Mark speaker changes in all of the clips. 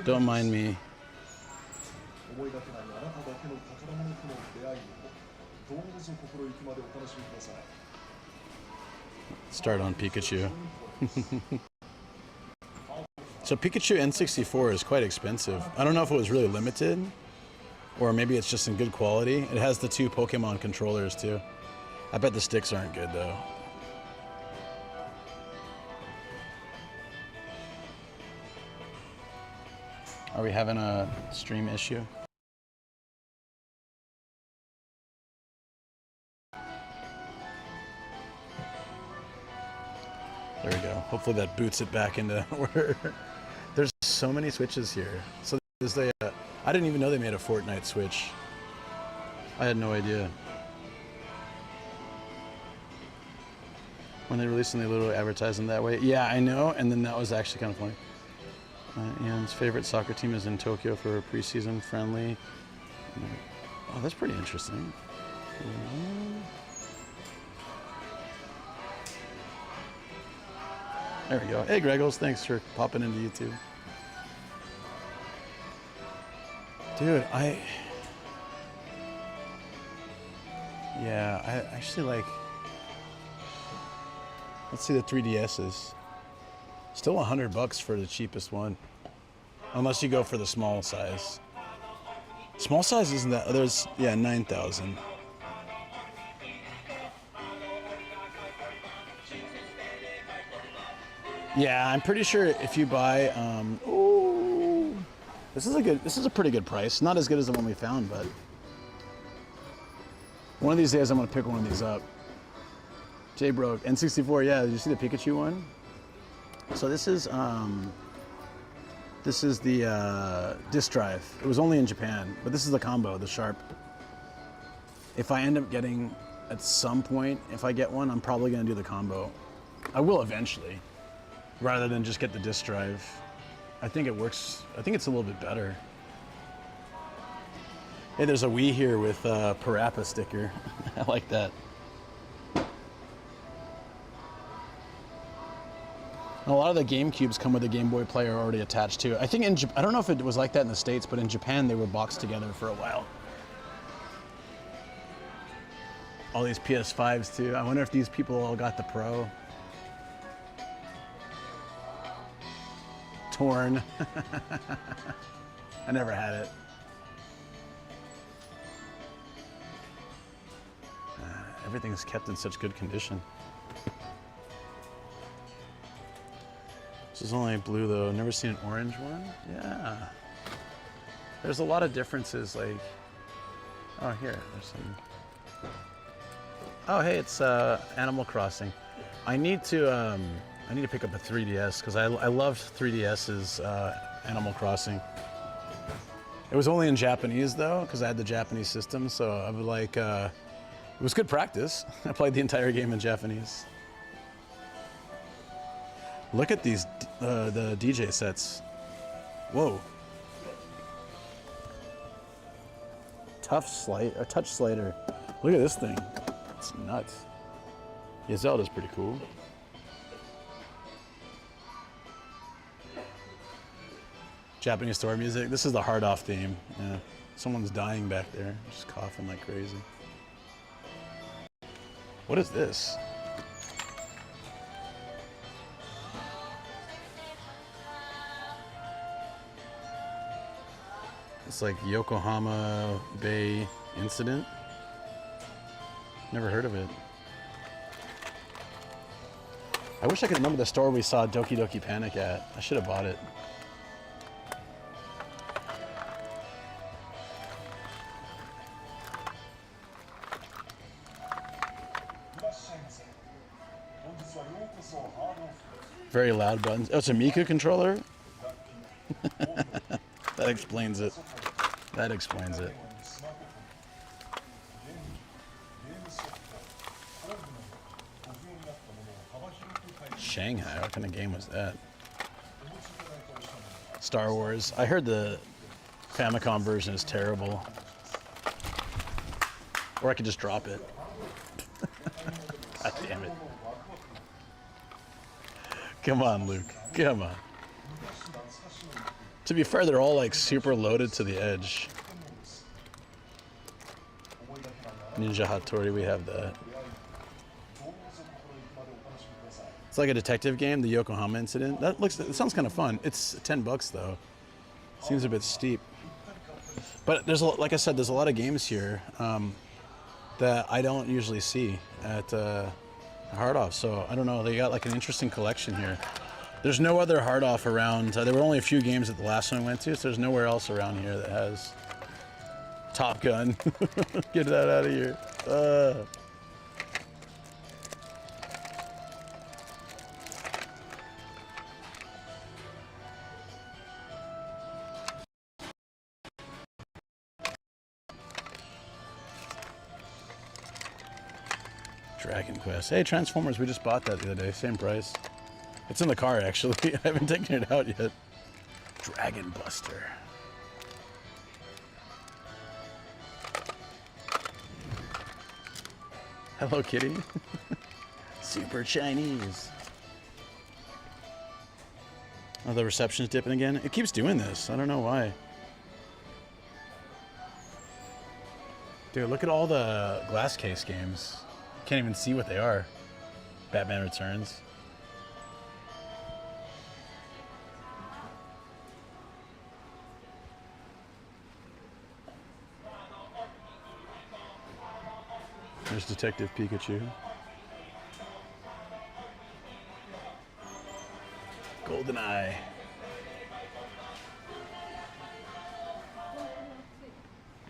Speaker 1: Don't mind me. Start on Pikachu. So Pikachu N64 is quite expensive. I don't know if it was really limited, or maybe it's just in good quality. It has the 2 Pokemon controllers too. I bet the sticks aren't good though. Are we having a stream issue? There we go. Hopefully that boots it back into order. There's so many Switches here. So there's I didn't even know they made a Fortnite Switch. I had no idea. When they released them, they literally advertised them that way. Yeah, I know, and then that was actually kind of funny. Ian's favorite soccer team is in Tokyo for a preseason friendly. Oh, that's pretty interesting. There we go. Hey, Greggles, thanks for popping into YouTube. Dude, I actually like, let's see the 3DSs. Still $100 for the cheapest one. Unless you go for the small size. Small size isn't that, there's, yeah, 9,000. Yeah, I'm pretty sure if you buy, ooh, this is a pretty good price. Not as good as the one we found, but one of these days I'm gonna pick one of these up. Jay broke N64. Yeah, did you see the Pikachu one? So this is the disc drive. It was only in Japan, but this is the combo, the Sharp. If I end up getting, at some point, if I get one, I'm probably gonna do the combo. I will eventually, rather than just get the disc drive. I think it works. I think it's a little bit better. Hey, there's a Wii here with a Parappa sticker. I like that. A lot of the GameCubes come with a Game Boy player already attached to it. I think I don't know if it was like that in the States, but in Japan they were boxed together for a while. All these PS5s too. I wonder if these people all got the Pro. Torn. I never had it. Everything's kept in such good condition. This is only blue though. Never seen an orange one. Yeah. There's a lot of differences. Like, oh here, there's some. Oh hey, it's Animal Crossing. I need to pick up a 3DS because I loved 3DS's Animal Crossing. It was only in Japanese though because I had the Japanese system, so I would like. It was good practice. I played the entire game in Japanese. Look at these, the DJ sets. Whoa. Touch slider. Look at this thing. It's nuts. Yeah, Zelda's pretty cool. Japanese store music. This is the hard off theme. Yeah. Someone's dying back there, just coughing like crazy. What is this? It's like Yokohama Bay incident. Never heard of it. I wish I could remember the store we saw Doki Doki Panic at. I should have bought it. Very loud buttons. Oh, it's a Miku controller? That explains it. That explains it. Shanghai, what kind of game was that? Star Wars. I heard the Famicom version is terrible. Or I could just drop it. God damn it. Come on, Luke. Come on. To be fair, they're all like super loaded to the edge. Ninja Hattori, we have that. It's like a detective game, the Yokohama incident. It sounds kind of fun. It's $10 though. Seems a bit steep. But like I said, there's a lot of games here that I don't usually see at Hard Off. So I don't know. They got like an interesting collection here. There's no other Hard Off around. There were only a few games at the last one I went to, so there's nowhere else around here that has Top Gun. Get that out of here. Dragon Quest. Hey, Transformers, we just bought that the other day. Same price. It's in the car, actually. I haven't taken it out yet. Dragon Buster. Hello, Kitty. Super Chinese. Oh, the reception's dipping again? It keeps doing this. I don't know why. Dude, look at all the glass case games. Can't even see what they are. Batman Returns. There's Detective Pikachu. GoldenEye.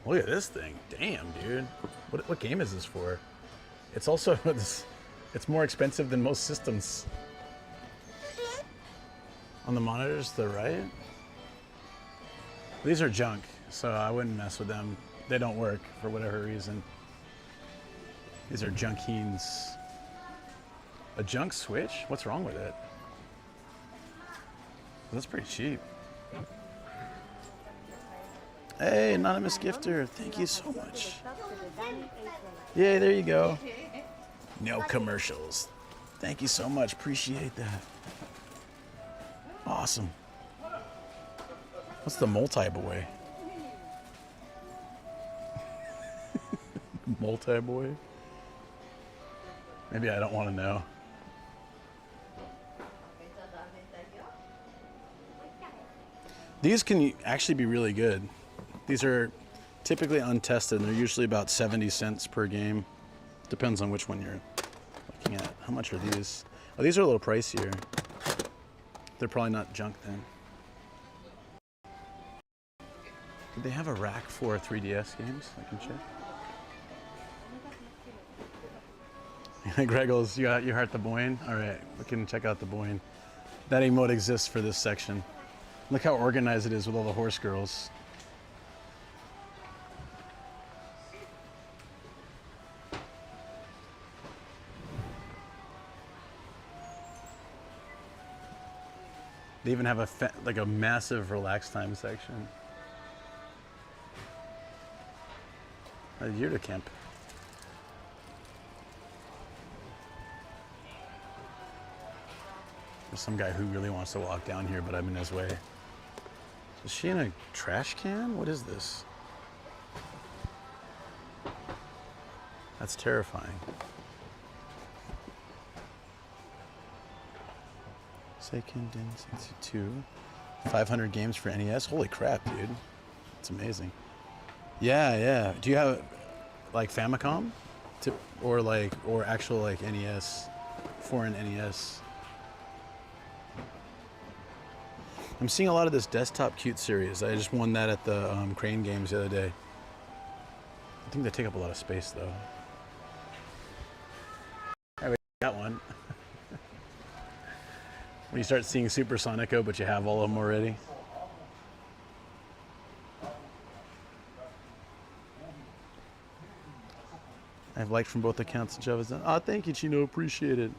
Speaker 1: Look at this thing. Damn, dude. What game is this for? It's also, it's more expensive than most systems. On the monitors to the right? These are junk, so I wouldn't mess with them. They don't work for whatever reason. These are junkies. A junk Switch? What's wrong with it? That's pretty cheap. Hey, anonymous gifter. Thank you so much. Yay, there you go. No commercials. Thank you so much. Appreciate that. Awesome. What's the multi-boy? Multi-boy? Maybe I don't want to know. These can actually be really good. These are typically untested, and they're usually about 70 cents per game. Depends on which one you're looking at. How much are these? Oh, these are a little pricier. They're probably not junk then. Did they have a rack for 3DS games? I can check. Greggles, you heart the Boyne? Alright, we can check out the Boyne. That emote exists for this section. Look how organized it is with all the horse girls. They even have a massive relax time section. A Yurta camp. There's some guy who really wants to walk down here, but I'm in his way. Is she in a trash can? What is this? That's terrifying. Seiken Densetsu 2. 500 games for NES? Holy crap, dude. That's amazing. Yeah, yeah. Do you have like Famicom? Or actual like NES? Foreign NES? I'm seeing a lot of this Desktop Cute series. I just won that at the Crane Games the other day. I think they take up a lot of space though. Hey, we got one. When you start seeing Super Sonico, but you have all of them already. I've liked from both accounts that Java's done. Oh, thank you, Chino. Appreciate it.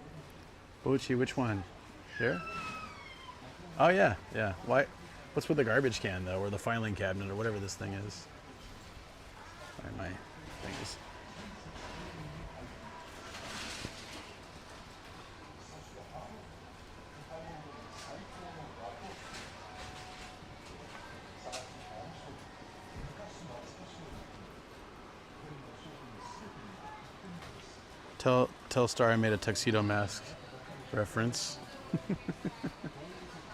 Speaker 1: Bochi, which one? Here? Oh, yeah, yeah. Why? What's with the garbage can, though, or the filing cabinet, or whatever this thing is? Sorry, my thing is. Tell Star I made a tuxedo mask reference.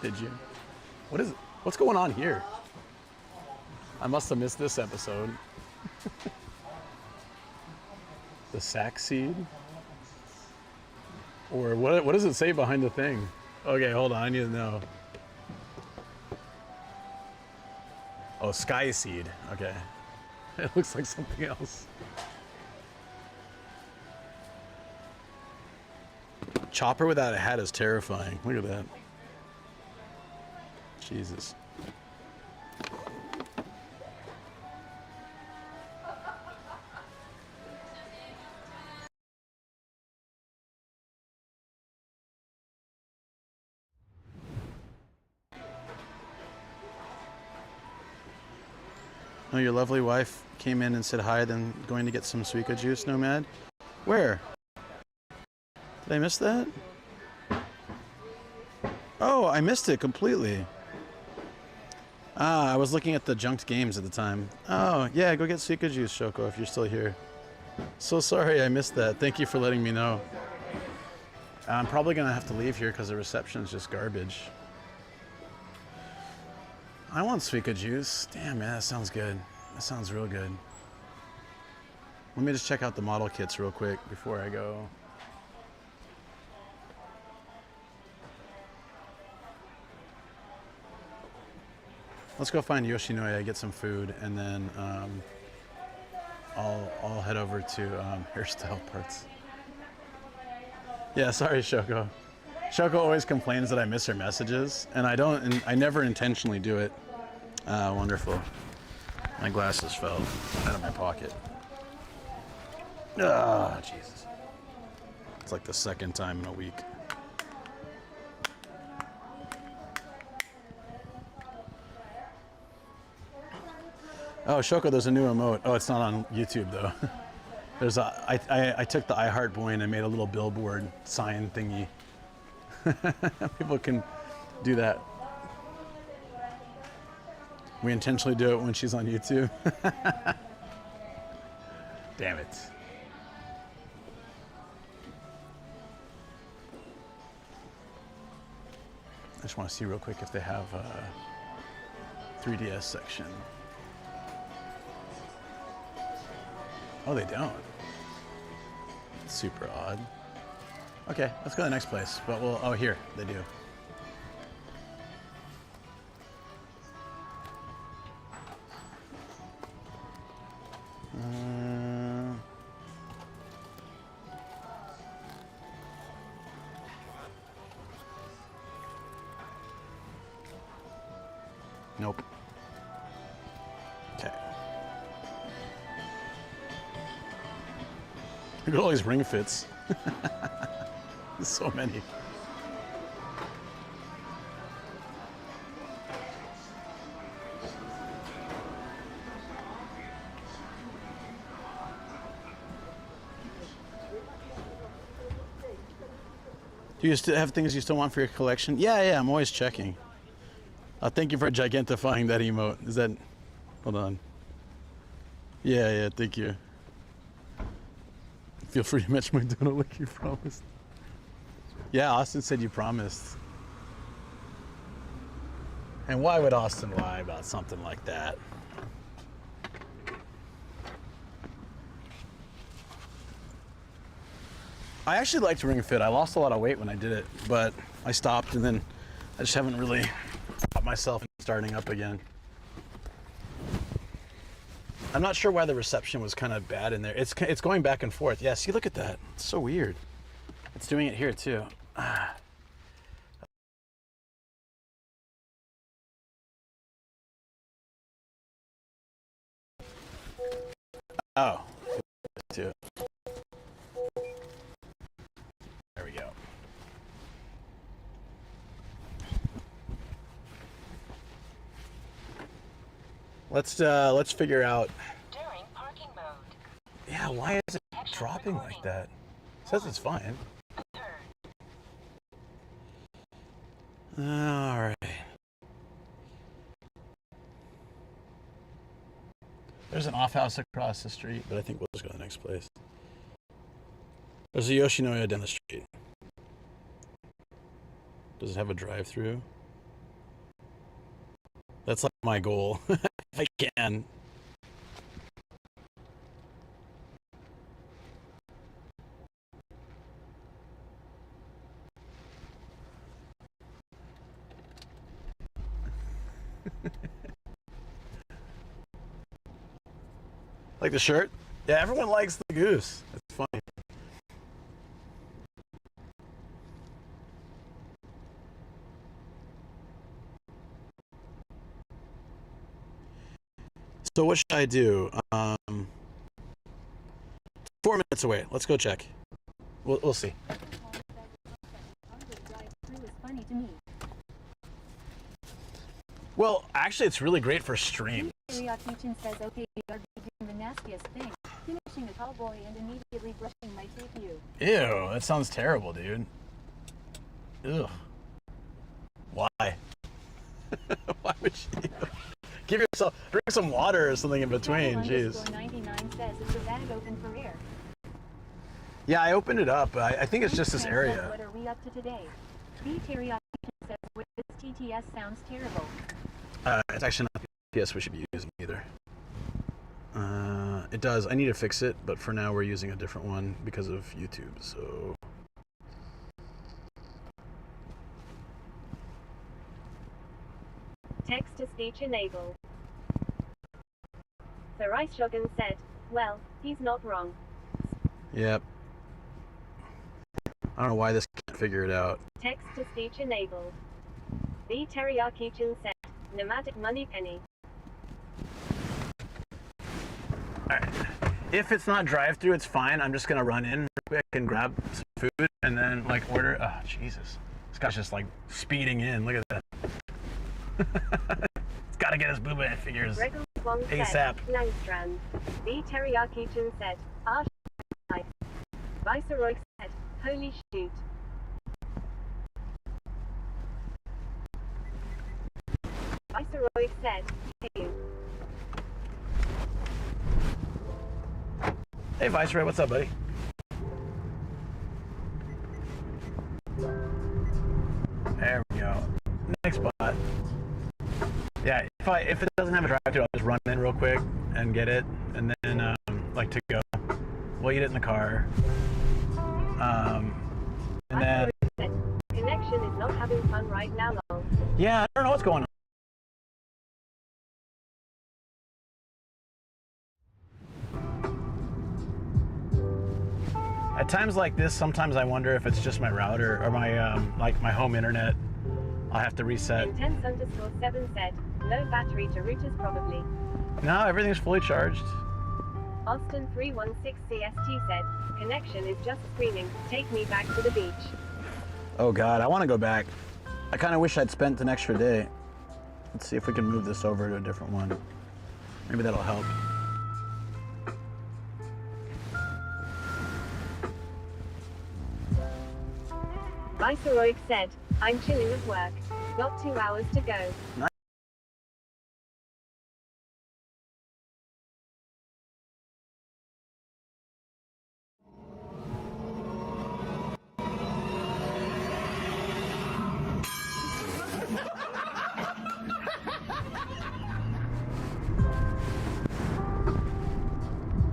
Speaker 1: Did you? What is it? What's going on here? I must have missed this episode. The sack seed? Or what does it say behind the thing? Okay, hold on, I need to know. Oh, sky seed. Okay. It looks like something else. Chopper without a hat is terrifying. Look at that. Jesus. Oh, your lovely wife came in and said hi, then going to get some Suica juice, Nomad? Where? Did I miss that? Oh, I missed it completely. Ah, I was looking at the junked games at the time. Oh, yeah, go get Suica juice, Shoko, if you're still here. So sorry I missed that. Thank you for letting me know. I'm probably going to have to leave here because the reception's just garbage. I want Suica juice. Damn, man, that sounds good. That sounds real good. Let me just check out the model kits real quick before I go. Let's go find Yoshinoya, get some food, and then I'll head over to hairstyle parts. Yeah, sorry, Shoko. Shoko always complains that I miss her messages, and I never intentionally do it. Wonderful. My glasses fell out of my pocket. Ah, Jesus. It's like the second time in a week. Oh, Shoko, there's a new emote. Oh, it's not on YouTube though. There's I took the iHeartBoy and I made a little billboard sign thingy. People can do that. We intentionally do it when she's on YouTube. Damn it. I just want to see real quick if they have a 3DS section. Oh, they don't. It's super odd. Okay, let's go to the next place. But we'll, oh, here, they do. Nope. Okay. Look at all these ring fits. There's so many. Do you still have things you still want for your collection? Yeah, I'm always checking. Thank you for gigantifying that emote. Is that... Hold on. Yeah, thank you. Feel free to match my donut like you promised. Yeah, Austin said you promised. And why would Austin lie about something like that? I actually liked Ring Fit. I lost a lot of weight when I did it, but I stopped and then I just haven't really got myself starting up again. I'm not sure why the reception was kind of bad in there. It's going back and forth. Yeah, see, look at that. It's so weird. It's doing it here too. Oh, too. There we go. Let's figure out.
Speaker 2: During parking mode.
Speaker 1: Yeah, why is it dropping like that? It says it's fine. All right. There's an off house across the street, but I think we'll just go to the next place. There's a Yoshinoya down the street. Does it have a drive-through? That's like my goal. If I can. Like the shirt? Yeah, everyone likes the goose. It's funny. So what should I do? 4 minutes away. Let's go check. We'll see. Well, actually, it's really great for streams.
Speaker 2: Teachin says, okay, you are doing the nastiest thing. Finishing a cowboy and immediately brushing my teeth you.
Speaker 1: Ew, that sounds terrible, dude. Ugh. Why? Why would you? Give yourself, drink some water or something in between. Jeez.
Speaker 2: 99 says, is the bag open for air?
Speaker 1: Yeah, I opened it up. I think it's just this area.
Speaker 2: What are we up to today? B Teriyaki says, with this TTS sounds terrible.
Speaker 1: It's actually not the TTS we should be using either. It does. I need to fix it, but for now we're using a different one because of YouTube. So.
Speaker 2: Text-to-speech enabled. The Shogun said, well, he's not wrong.
Speaker 1: Yep. I don't know why this can't figure it out.
Speaker 2: Text-to-speech enabled. The Teriyaki-chan said, Nomadic money penny.
Speaker 1: Alright. If it's not drive-through, it's fine. I'm just gonna run in real quick and grab some food and then like order. Oh, Jesus. This guy's just like speeding in. Look at that. It's gotta get his booba head figures ASAP.
Speaker 2: Langstrand. The Teriyaki-chan said, ah, shit. Viceroy said, holy shoot. Viceroy said, hey.
Speaker 1: Hey, Viceroy, what's up, buddy? There we go. Next spot. Yeah, if it doesn't have a drive-thru, I'll just run in real quick and get it, and then like to go. We'll eat it in the car. And then.
Speaker 2: Connection is not having fun right now, lol.
Speaker 1: Yeah, I don't know what's going on. At times like this, sometimes I wonder if it's just my router or my like my home internet. I'll have to reset.
Speaker 2: Intense_7 said, low battery to routers probably.
Speaker 1: No, everything's fully charged.
Speaker 2: Austin 316 CST said, connection is just screaming, take me back to the beach.
Speaker 1: Oh God, I want to go back. I kind of wish I'd spent an extra day. Let's see if we can move this over to a different one. Maybe that'll help.
Speaker 2: Viceroy said, I'm chilling at work. Got 2 hours to go.
Speaker 1: Nice.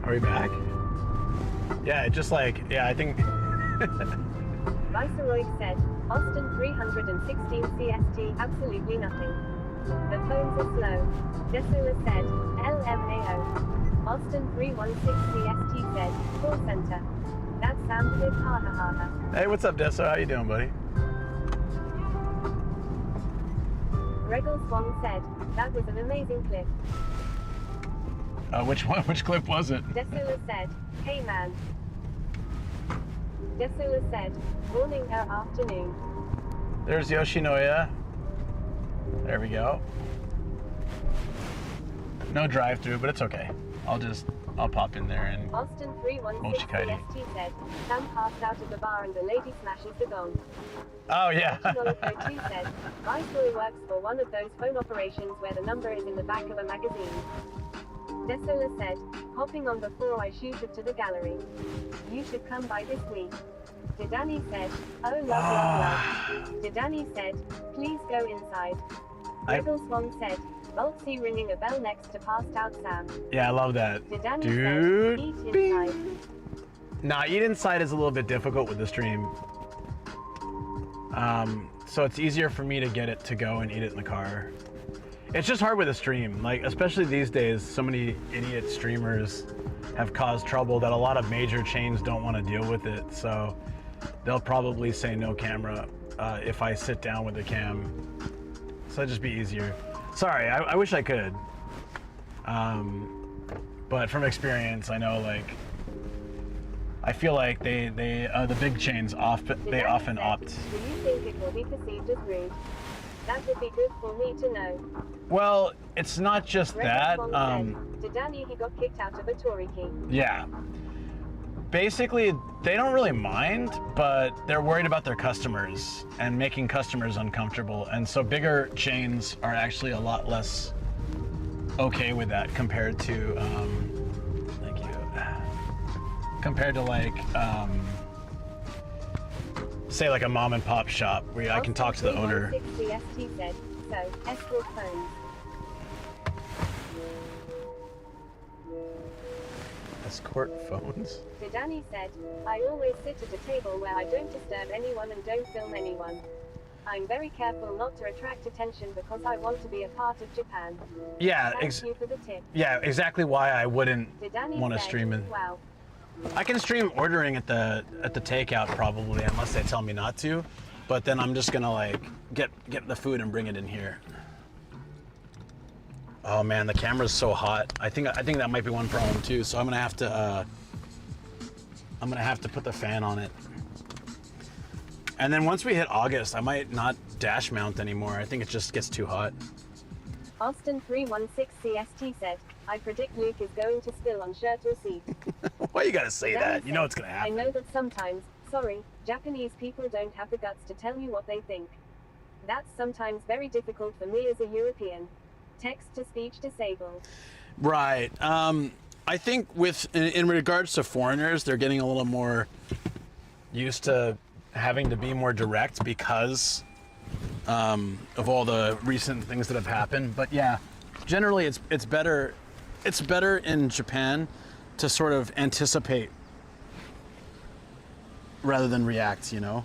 Speaker 1: Are we back? Yeah, it just like, yeah, I think...
Speaker 2: Viceroy said, Austin 316 CST, absolutely nothing. The phones are slow. Desula said, LMAO. Austin 316 CST said, call center. That sounded it, ha ha ha ha.
Speaker 1: Hey, what's up, Deso? How you doing, buddy?
Speaker 2: Regal Swan said, that was an amazing clip.
Speaker 1: Which one? Which clip was it?
Speaker 2: Desula said, hey man. Desula said, morning or afternoon.
Speaker 1: There's Yoshinoya. There we go. No drive-through, but it's okay. I'll pop in there and
Speaker 2: Austin 316 CST said, Sam passed out of the bar and the lady smashes the gong.
Speaker 1: Oh yeah.
Speaker 2: Chigola02 said, Viceroy works for one of those phone operations where the number is in the back of a magazine. Desola said, hopping on before I shoot it to the gallery. You should come by this week. Didani said, oh love. Didani said, please go inside. Wiggle Swan said, Boltsy ringing a bell next to passed out Sam.
Speaker 1: Yeah, I love that.
Speaker 2: Didani
Speaker 1: Dude.
Speaker 2: said, eat inside.
Speaker 1: Nah, eat inside is a little bit difficult with the stream. So it's easier for me to get it to go and eat it in the car. It's just hard with a stream, like especially these days, so many idiot streamers have caused trouble that a lot of major chains don't want to deal with it. So they'll probably say no camera if I sit down with the cam. So it'd just be easier. Sorry, I wish I could. But from experience, I know like, I feel like the big chains often opt.
Speaker 2: Do you think it will be perceived as rude? That would be good for me to know.
Speaker 1: Well, it's not just that.
Speaker 2: Didani, he got kicked out of a Toriki.
Speaker 1: Yeah. Basically, they don't really mind, but they're worried about their customers and making customers uncomfortable. And so bigger chains are actually a lot less okay with that compared to, thank you, compared to like, say like a mom and pop shop where I can talk to the owner.
Speaker 2: CST said, so, escort phones.
Speaker 1: Escort phones?
Speaker 2: Didani said, I always sit at a table where I don't disturb anyone and don't film anyone. I'm very careful not to attract attention because I want to be a part of Japan.
Speaker 1: Yeah,
Speaker 2: Thank you for the tip.
Speaker 1: yeah, exactly why I wouldn't
Speaker 2: Didani
Speaker 1: want to
Speaker 2: said,
Speaker 1: stream it.
Speaker 2: wow.
Speaker 1: I can stream ordering at the takeout probably, unless they tell me not to. But then I'm just gonna like get the food and bring it in here. Oh man, the camera's so hot. I think that might be one problem too. So I'm gonna have to put the fan on it. And then once we hit August, I might not dash mount anymore. I think it just gets too hot.
Speaker 2: Austin 316 CST said, I predict Luke is going to spill on shirt or seat.
Speaker 1: Why you gotta say
Speaker 2: Didani
Speaker 1: that? You know
Speaker 2: said,
Speaker 1: it's gonna happen.
Speaker 2: I know that sometimes, sorry, Japanese people don't have the guts to tell you what they think. That's sometimes very difficult for me as a European. Text-to-speech disabled.
Speaker 1: Right. I think in regards to foreigners, they're getting a little more used to having to be more direct because of all the recent things that have happened. But yeah, generally it's better in Japan to sort of anticipate rather than react, you know?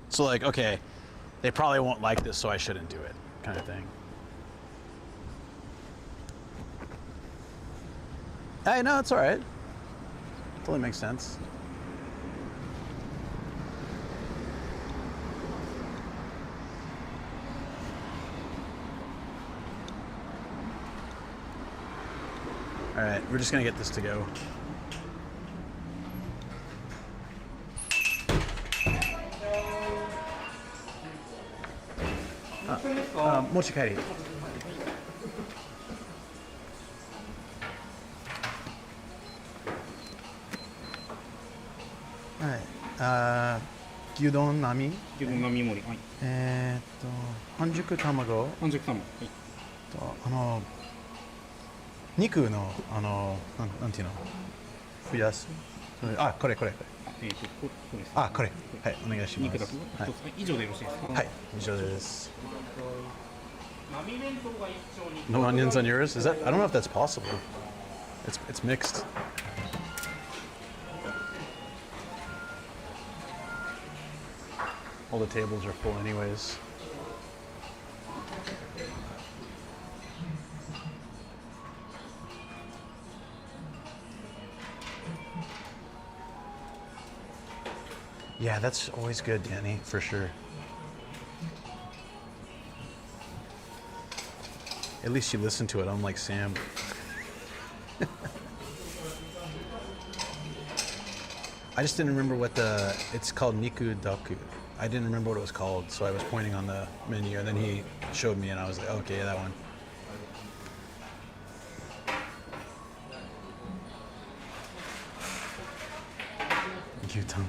Speaker 1: So like, okay, they probably won't like this, so I shouldn't do it, kind of thing. Hey, no, it's all right. Totally makes sense. All right, we're just gonna get this to go. Mochikari. Gyudon nami.
Speaker 3: 牛丼並盛り、はい、
Speaker 1: 半熟卵。
Speaker 3: 半熟卵、はい、
Speaker 1: 肉のなんていうの、増やす。あ、これ。
Speaker 3: これです。
Speaker 1: あ、これ。はい、お願いします。
Speaker 3: 肉だけ
Speaker 1: はい、
Speaker 3: 以上でよろしいですか。
Speaker 1: はい、以上です。
Speaker 3: 並弁当が一丁に。
Speaker 1: No onions on yours? Is that? I don't know if that's possible. It's mixed. All the tables are full anyways. Yeah, that's always good, Danny, for sure. At least you listen to it, unlike Sam. I just didn't remember what it's called, Niku Doku. I didn't remember what it was called, so I was pointing on the menu, and then he showed me, and I was like, okay, that one. Gyudon.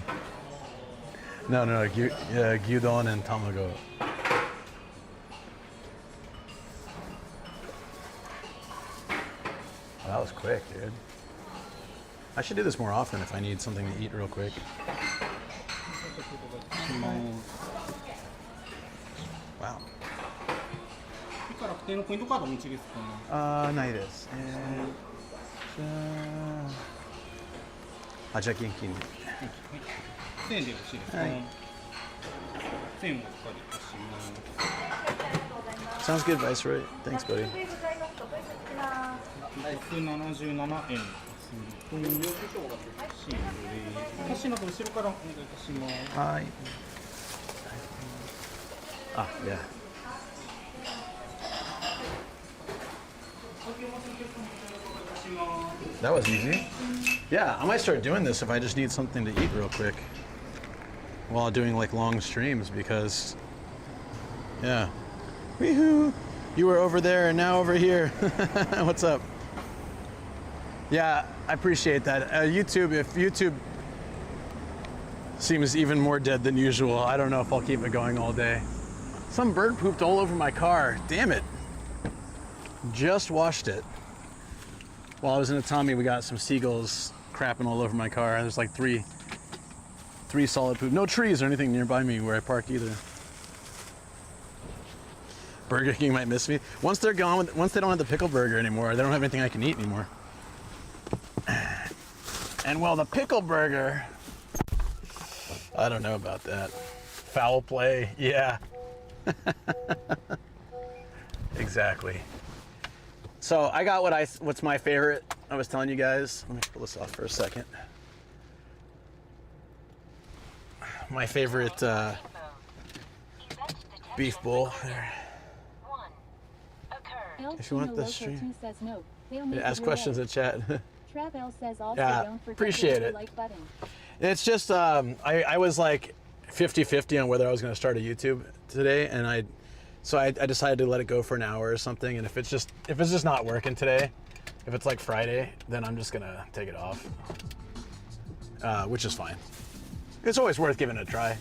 Speaker 1: No, gyudon and tamago. Oh, that was quick, dude. I should do this more often if I need something to eat real quick.
Speaker 3: これから楽天のポイントカードお持ちですかね。
Speaker 1: ないです。じゃあ現金で。
Speaker 3: 1000円でよろしいですか。
Speaker 1: はい。
Speaker 3: 1000円お預かりいたします。
Speaker 1: Sounds good, Viceroy. Thanks, buddy.
Speaker 3: 177円。私の後ろからお願いいたします。
Speaker 1: はい。Yeah. That was easy. Yeah, I might start doing this if I just need something to eat real quick while doing like long streams because, yeah. Woohoo! You were over there and now over here. What's up? Yeah, I appreciate that. YouTube, if YouTube seems even more dead than usual, I don't know if I'll keep it going all day. Some bird pooped all over my car. Damn it. Just washed it. While I was in Atami, we got some seagulls crapping all over my car. There's like three solid poop. No trees or anything nearby me where I park either. Burger King might miss me. Once they're gone, once they don't have the pickle burger anymore, they don't have anything I can eat anymore. And well, the pickle burger, I don't know about that. Foul play, yeah. Exactly. So I got what's my favorite. I was telling you guys. Let me pull this off for a second. My favorite beef bowl. There. If you want this stream, ask questions in chat. Yeah, appreciate it. It's just I was like 50-50 on whether I was going to start a YouTube today, and I decided to let it go for an hour or something. And if it's just not working today, if it's like Friday, then I'm just gonna take it off, which is fine. It's always worth giving it a try.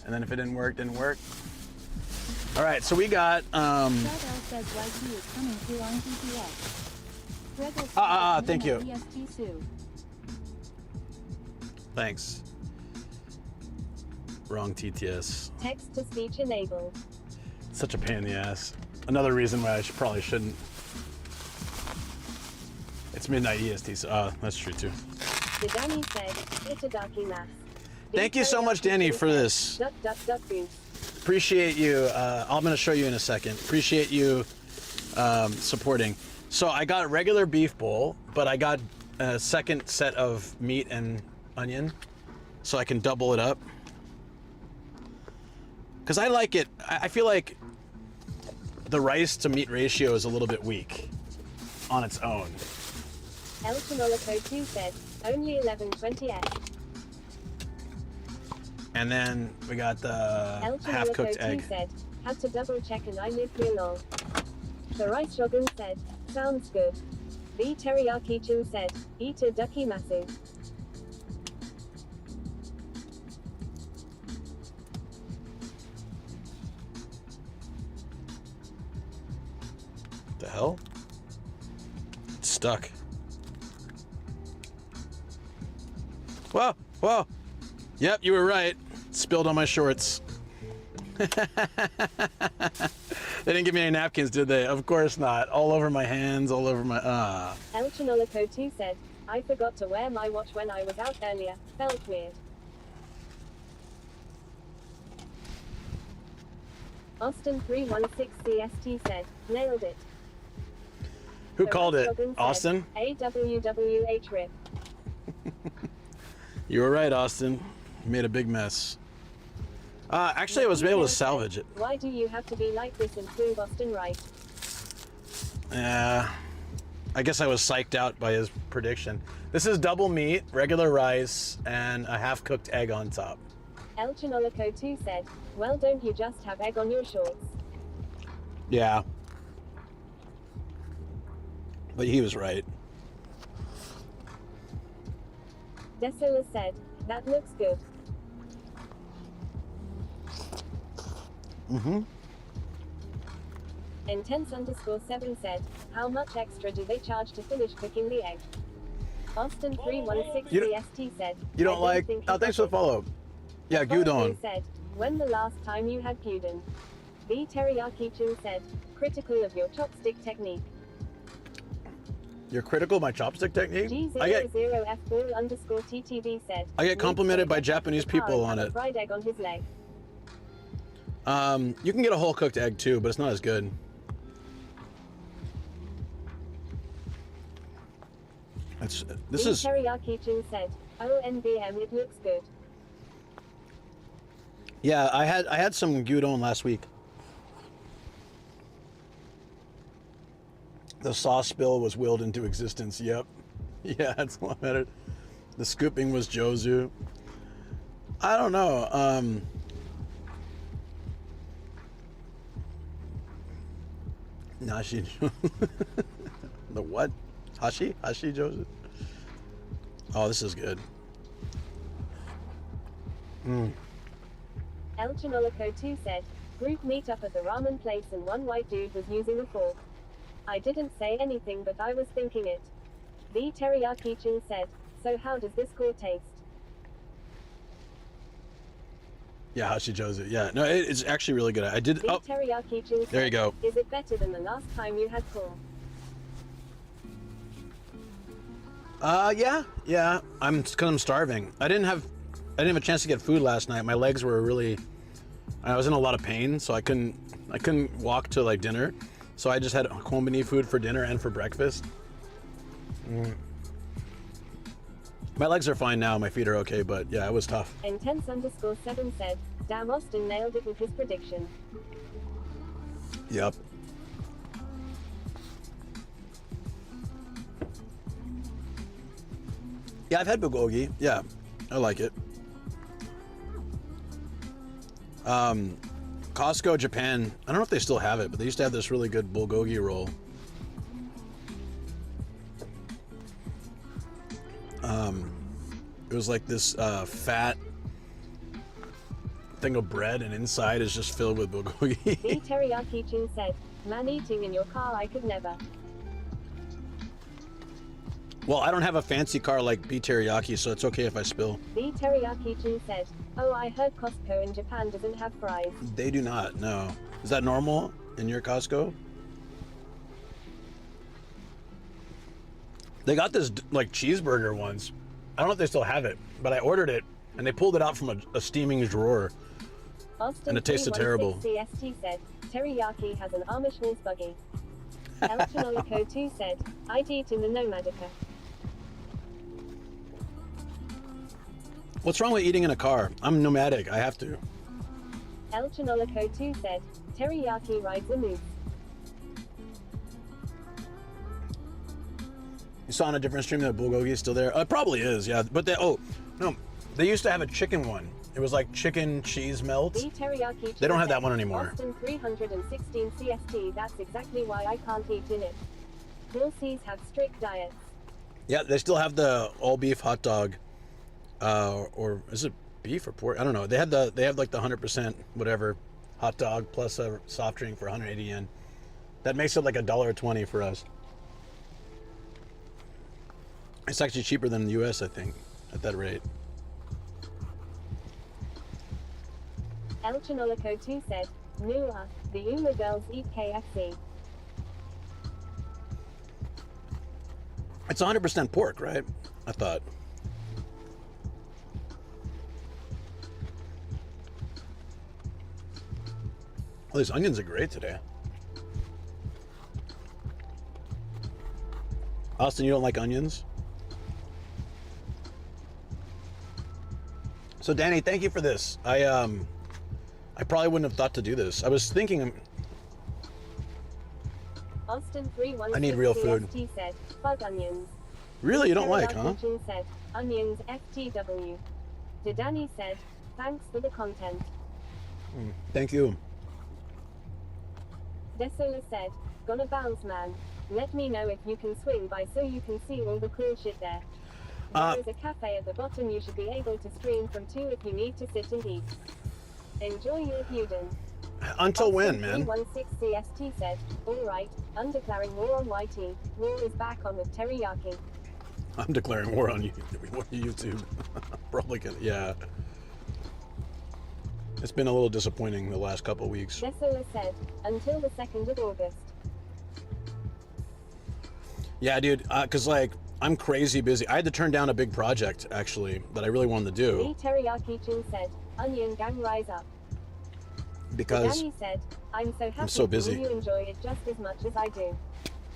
Speaker 1: And then if it didn't work, didn't work. All right, so we got thank you. Thanks. Wrong TTS.
Speaker 2: Text to speech enabled.
Speaker 1: Such a pain in the ass. Another reason why I probably shouldn't. It's midnight EST, so that's true too.
Speaker 2: Danny said, "Itadaki-masu."
Speaker 1: Thank you so much, Danny, for this. Appreciate you. I'm going to show you in a second. Appreciate you supporting. So I got a regular beef bowl, but I got a second set of meat and onion, so I can double it up. Because I like it. I feel like the rice to meat ratio is a little bit weak on its own.
Speaker 2: El Chinolico 2 said, only 1120s.
Speaker 1: And then we got the half-cooked egg.
Speaker 2: Said, had to double check and I live here long. The rice shogun said, sounds good. The teriyaki-chan said, itadaki-masu.
Speaker 1: The hell? It's stuck. Whoa, whoa. Yep, you were right. Spilled on my shorts. They didn't give me any napkins, did they? Of course not. All over my hands, all over my...
Speaker 2: El Chinolico 2 said, I forgot to wear my watch when I was out earlier. Felt weird. Austin 316 CST said, nailed it.
Speaker 1: Who called it? Austin?
Speaker 2: AWWH RIP.
Speaker 1: You were right, Austin. You made a big mess. Actually, I was able to salvage it.
Speaker 2: Why do you have to be like this and prove Austin right?
Speaker 1: Yeah. I guess I was psyched out by his prediction. This is double meat, regular rice, and a half-cooked egg on top.
Speaker 2: El Chinolico 2 said, well, don't you just have egg on your shorts?
Speaker 1: Yeah. But he was right.
Speaker 2: Desola said, that looks good. Intense_7 said, how much extra do they charge to finish cooking the egg? Austin316 CST said,
Speaker 1: You don't like? Oh, thanks for the follow. Yeah, gyudon.
Speaker 2: said, when the last time you had gyudon? The Teriyaki-chan said, critical of your chopstick technique.
Speaker 1: You're critical of my chopstick technique?
Speaker 2: G00F_TTV said,
Speaker 1: I get complimented by Japanese people on
Speaker 2: a
Speaker 1: it.
Speaker 2: fried egg on his leg.
Speaker 1: You can get a whole cooked egg too, but it's not as good. This is
Speaker 2: Teriyaki-chan said, ONBM, it looks good.
Speaker 1: Yeah, I had some gyudon last week. The sauce spill was willed into existence. Yep. Yeah, it's a lot better. The scooping was Jozu. I don't know. Nashi. The what? Hashi Jozu. Oh, this is good.
Speaker 2: El Chinolico 2 said, group meetup at the ramen place and one white dude was using a fork. I didn't say anything, but I was thinking it. The Teriyaki-chan said, so how does this core taste?
Speaker 1: Yeah, Hashi Jozu. Yeah, no, it's actually really good. I did.
Speaker 2: The Teriyaki-chan said,
Speaker 1: there you go.
Speaker 2: Is it better than the last time you had core?
Speaker 1: Yeah. Because I'm starving. I didn't have a chance to get food last night. My legs were really. I was in a lot of pain, so I couldn't walk to like dinner. So I just had konbini food for dinner and for breakfast. My legs are fine now. My feet are okay, but yeah, it was tough.
Speaker 2: Intense_7 said, damn, Austin nailed it with his prediction.
Speaker 1: Yep. Yeah, I've had bulgogi. Yeah, I like it. Costco Japan, I don't know if they still have it, but they used to have this really good bulgogi roll. It was like this fat thing of bread, and inside is just filled with bulgogi.
Speaker 2: The Teriyaki-chan said, man eating in your car, I could never.
Speaker 1: Well, I don't have a fancy car like B Teriyaki, so it's okay if I spill.
Speaker 2: The Teriyaki-chan said, oh, I heard Costco in Japan doesn't have fries.
Speaker 1: They do not, no. Is that normal in your Costco? They got this like cheeseburger once. I don't know if they still have it, but I ordered it and they pulled it out from a steaming drawer.
Speaker 2: Austin
Speaker 1: and it tasted terrible.
Speaker 2: CST said, teriyaki has an Amishness buggy. El Chinolico 2 said, I'd eat in the Nomadica.
Speaker 1: What's wrong with eating in a car? I'm nomadic, I have to.
Speaker 2: El Chinolico 2 said, teriyaki rides a moose.
Speaker 1: You saw on a different stream that bulgogi is still there? It probably is, yeah. But they used to have a chicken one. It was like chicken cheese melt.
Speaker 2: The teriyaki.
Speaker 1: They don't have that one anymore.
Speaker 2: Austin 316 CST. That's exactly why I can't eat in it. Milsies have strict diets.
Speaker 1: Yeah, they still have the all beef hot dog, or is it beef or pork? I don't know. They have like the 100% whatever hot dog plus a soft drink for 180 yen. That makes it like $1.20 for us. It's actually cheaper than the US, I think, at that rate.
Speaker 2: El Chinolico 2 said, Nua, the Uma girls eat KFC.
Speaker 1: It's 100% pork, right? I thought. Well, these onions are great today. Austin, you don't like onions? So Danny, thank you for this. I probably wouldn't have thought to do this. I was thinking.
Speaker 2: Austin 316
Speaker 1: I need real food.
Speaker 2: said, bug onions.
Speaker 1: Really, you don't like, huh?
Speaker 2: Said, onions FTW. Didani said, thanks for the content.
Speaker 1: Thank you.
Speaker 2: Desola said, gonna bounce, man. Let me know if you can swing by so you can see all the cool shit there. There is a cafe at the bottom you should be able to stream from too if you need to sit and eat. Enjoy your gyudon.
Speaker 1: Until when, man?
Speaker 2: 316 CST said, alright, I'm declaring war on YT. War is back on with teriyaki.
Speaker 1: I'm declaring war on YouTube. Probably gonna, yeah. It's been a little disappointing the last couple weeks.
Speaker 2: Desola said, until the 2nd of August.
Speaker 1: Yeah, dude, because like, I'm crazy busy. I had to turn down a big project, actually, that I really wanted to do.
Speaker 2: Lee Teriyaki Chin said, onion gang rise up.
Speaker 1: Because
Speaker 2: Danny said, I'm so happy
Speaker 1: I'm so busy.
Speaker 2: you enjoy it just as much as I do.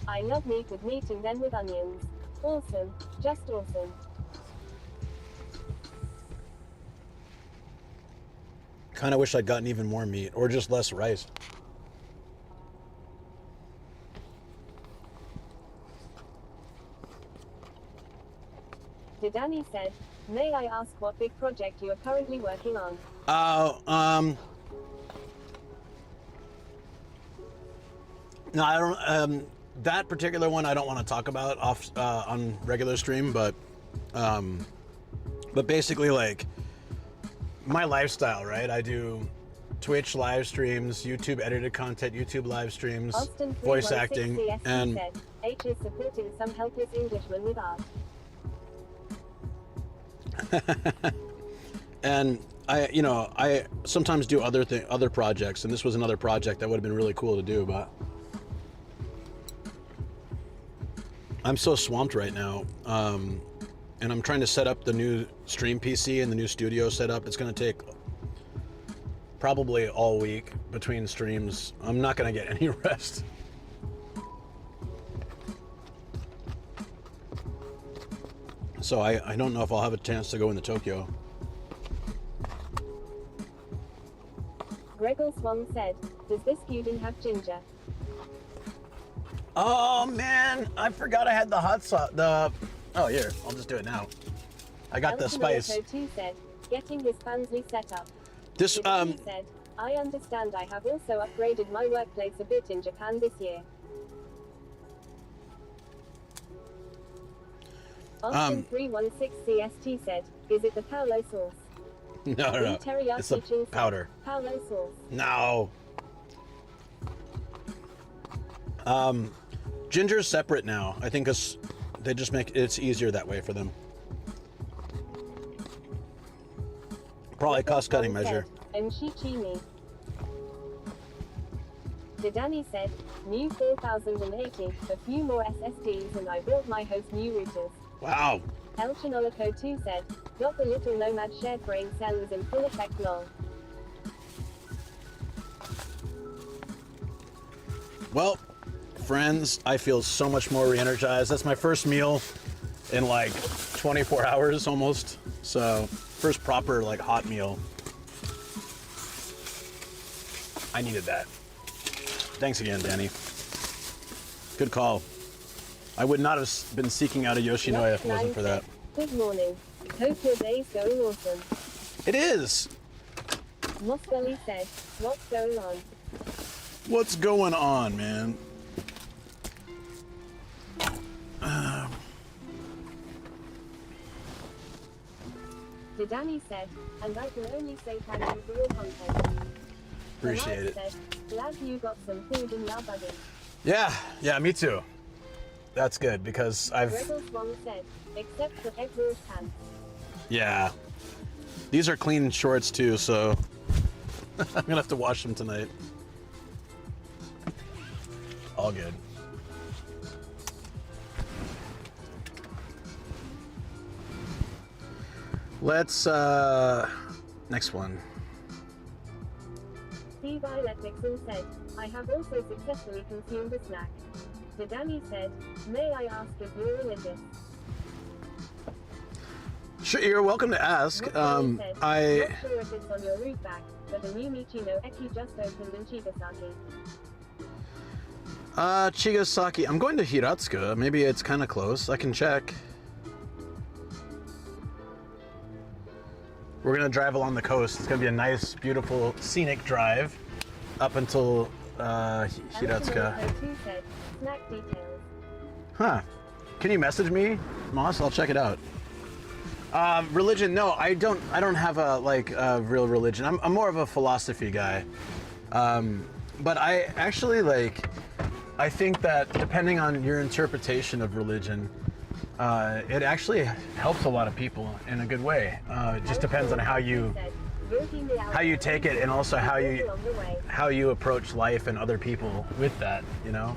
Speaker 2: I love meat with meat and then with onions. Awesome, just awesome.
Speaker 1: kind of wish I'd gotten even more meat or just less rice.
Speaker 2: Danny said, may I ask what big project you are currently working on?
Speaker 1: No, I don't, that particular one I don't want to talk about off, on regular stream, but basically like my lifestyle, right? I do Twitch live streams, YouTube edited content, YouTube live streams,
Speaker 2: Austin
Speaker 1: voice acting, and
Speaker 2: said, H is supporting some helpless Englishman with art.
Speaker 1: and I sometimes do other projects, and this was another project that would have been really cool to do, but I'm so swamped right now, and I'm trying to set up the new stream PC and the new studio setup. It's going to take probably all week between streams. I'm not going to get any rest. So I don't know if I'll have a chance to go into Tokyo.
Speaker 2: Gregor Swan said, does this pudding have ginger?
Speaker 1: Oh man, I forgot I had the hot sauce. Oh, here, I'll just do it now. I got the spice.
Speaker 2: Too said, getting his Fansly set up.
Speaker 1: This
Speaker 2: He said, I understand. I have also upgraded my workplace a bit in Japan this year. Austin 316 CST said, is it the Paolo sauce?
Speaker 1: No. It's the powder.
Speaker 2: Paolo sauce.
Speaker 1: No. Ginger's separate now. I think because they just make it's easier that way for them. Probably cost-cutting measure.
Speaker 2: Mshichimi. Danny said, new 4080, a few more SSDs, and I built my host new routers.
Speaker 1: Wow.
Speaker 2: El Chinolico 2 said, got the little Nomad shared brain cells in full effect lol.
Speaker 1: Well, friends, I feel so much more re-energized. That's my first meal in like 24 hours almost. So, first proper like hot meal. I needed that. Thanks again, Danny. Good call. I would not have been seeking out a Yoshinoya if it wasn't for that.
Speaker 2: Good morning. Hope your day's going awesome.
Speaker 1: It is.
Speaker 2: Moscoli said, what's going on?
Speaker 1: What's going on, man?
Speaker 2: Danny said, and I can only say thank you for your content.
Speaker 1: Appreciate it.
Speaker 2: Said, glad you got some food in your buddy.
Speaker 1: Yeah, me too. That's good because I've.
Speaker 2: Gregor Swan said, except for exhaust pants.
Speaker 1: Yeah. These are clean shorts too, so I'm gonna have to wash them tonight. All good. Let's next one.
Speaker 2: Steve Iletixon said, I have also successfully consumed a snack. Danny said, may I ask if you're religious?
Speaker 1: Sure, you're welcome to ask.
Speaker 2: Said,
Speaker 1: I'm
Speaker 2: not sure if it's on your route back, but the new Michino Eki just opened in Chigasaki.
Speaker 1: Chigasaki. I'm going to Hiratsuka. Maybe it's kind of close. I can check. We're gonna drive along the coast. It's gonna be a nice, beautiful, scenic drive up until Hiratsuka.
Speaker 2: Said, snack details.
Speaker 1: Huh. Can you message me, Moss? I'll check it out. Religion? No, I don't have a real religion. I'm more of a philosophy guy. But I actually I think that depending on your interpretation of religion, it actually helps a lot of people in a good way. It just depends on how you take it, and also how you approach life and other people with that, you know.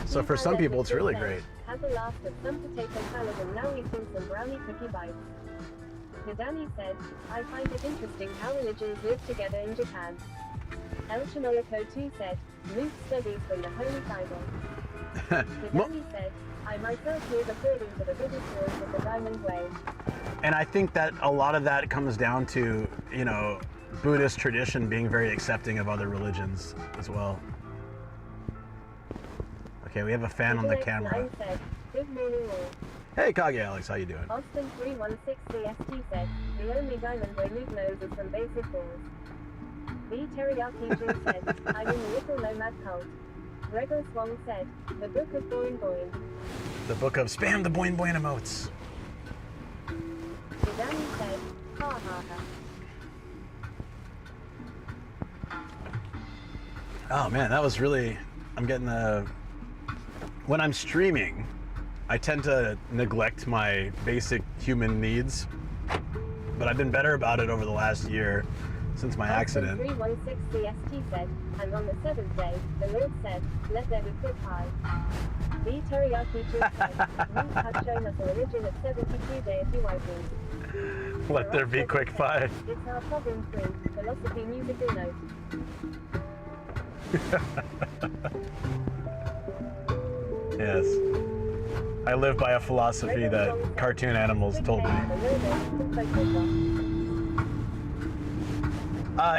Speaker 1: So for some people, it's really great.
Speaker 2: Have a laugh at some potato salad and now eating some brownie cookie bites. Nadani said, I find it interesting how religions live together in Japan. El Chimerico too said, Luke studies from the Holy Bible. Nadani said, I myself live according to the Buddhist rules of the Diamond Way.
Speaker 1: And I think that a lot of that comes down to, you know, Buddhist tradition being very accepting of other religions as well. Okay, we have a fan on the camera.
Speaker 2: Said, good morning all.
Speaker 1: Hey, Kage Alex, how you doing?
Speaker 2: Austin 316 CST said, the only Diamond Way Luke knows is from Basic Balls. The Teriyaki Jun said, I'm in the little nomad cult. Gregor Swong said, the Book of Boing Boing.
Speaker 1: The book of spam the boing boing emotes.
Speaker 2: Nadani said, ha ha ha.
Speaker 1: Oh man, that was really, I'm getting the, when I'm streaming, I tend to neglect my basic human needs, but I've been better about it over the last year since my accident.
Speaker 2: 316 CST said, and on the 7th day, the Lord said, let there be quick pie. The Teriyaki Jun said, Luke has shown us a religion of 72 deity wipers.
Speaker 1: Let there be quick pie.
Speaker 2: It's our problem free, philosophy musical note.
Speaker 1: Yes. I live by a philosophy that cartoon animals told me.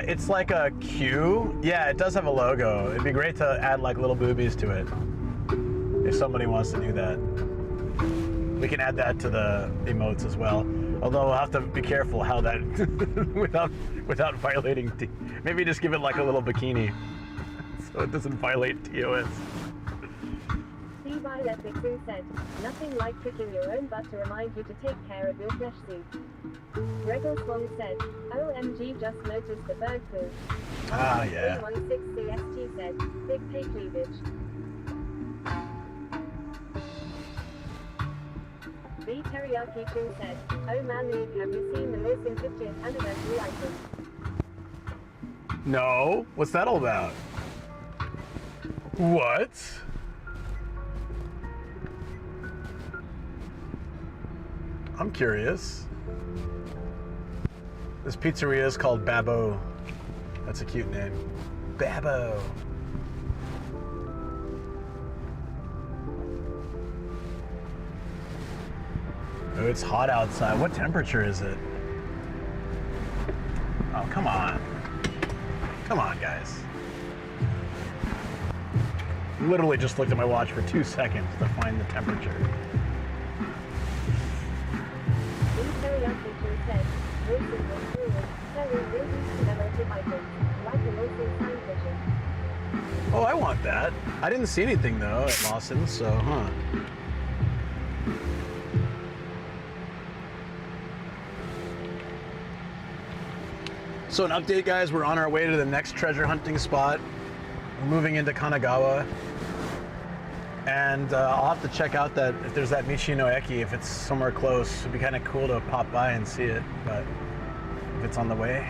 Speaker 1: It's like a Q. Yeah, it does have a logo. It'd be great to add like little boobies to it. If somebody wants to do that. We can add that to the emotes as well. Although we'll have to be careful how that, without violating, maybe just give it like a little bikini. So it doesn't violate TOS.
Speaker 2: Levi Lepixin said, nothing like kicking your own butt to remind you to take care of your flesh suit. Gregor Swan said, OMG, just noticed the bird poo.
Speaker 1: Ah, yeah.
Speaker 2: 316 CST said, big pay cleavage. The Teriyaki King said, oh man Luke, have you seen the missing 50th anniversary item?
Speaker 1: No, what's that all about? What? I'm curious. This pizzeria is called Babbo. That's a cute name. Babbo. Oh, it's hot outside. What temperature is it? Oh, come on. Come on, guys. Literally just looked at my watch for 2 seconds to find the temperature. Oh, I want that. I didn't see anything though at Lawson's, so huh. So an update, guys, we're on our way to the next treasure hunting spot. We're moving into Kanagawa. And I'll have to check out that if there's that Michi no Eki, if it's somewhere close. It'd be kind of cool to pop by and see it, but if it's on the way.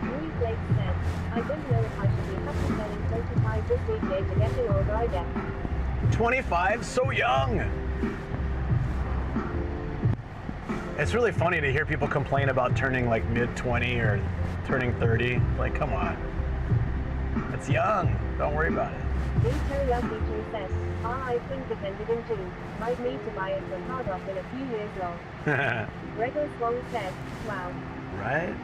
Speaker 2: Louis Blake said, I don't know if I should be happy selling 25 this weekday to getting older, I guess.
Speaker 1: 25? So young! It's really funny to hear people complain about turning like mid-20 or turning 30. Like, come on. It's young. Don't worry about it.
Speaker 2: The Teriyaki King says, I think it ended in June. Might need to buy it from hard off in a few years long. Gregor Swan said, wow.
Speaker 1: Right?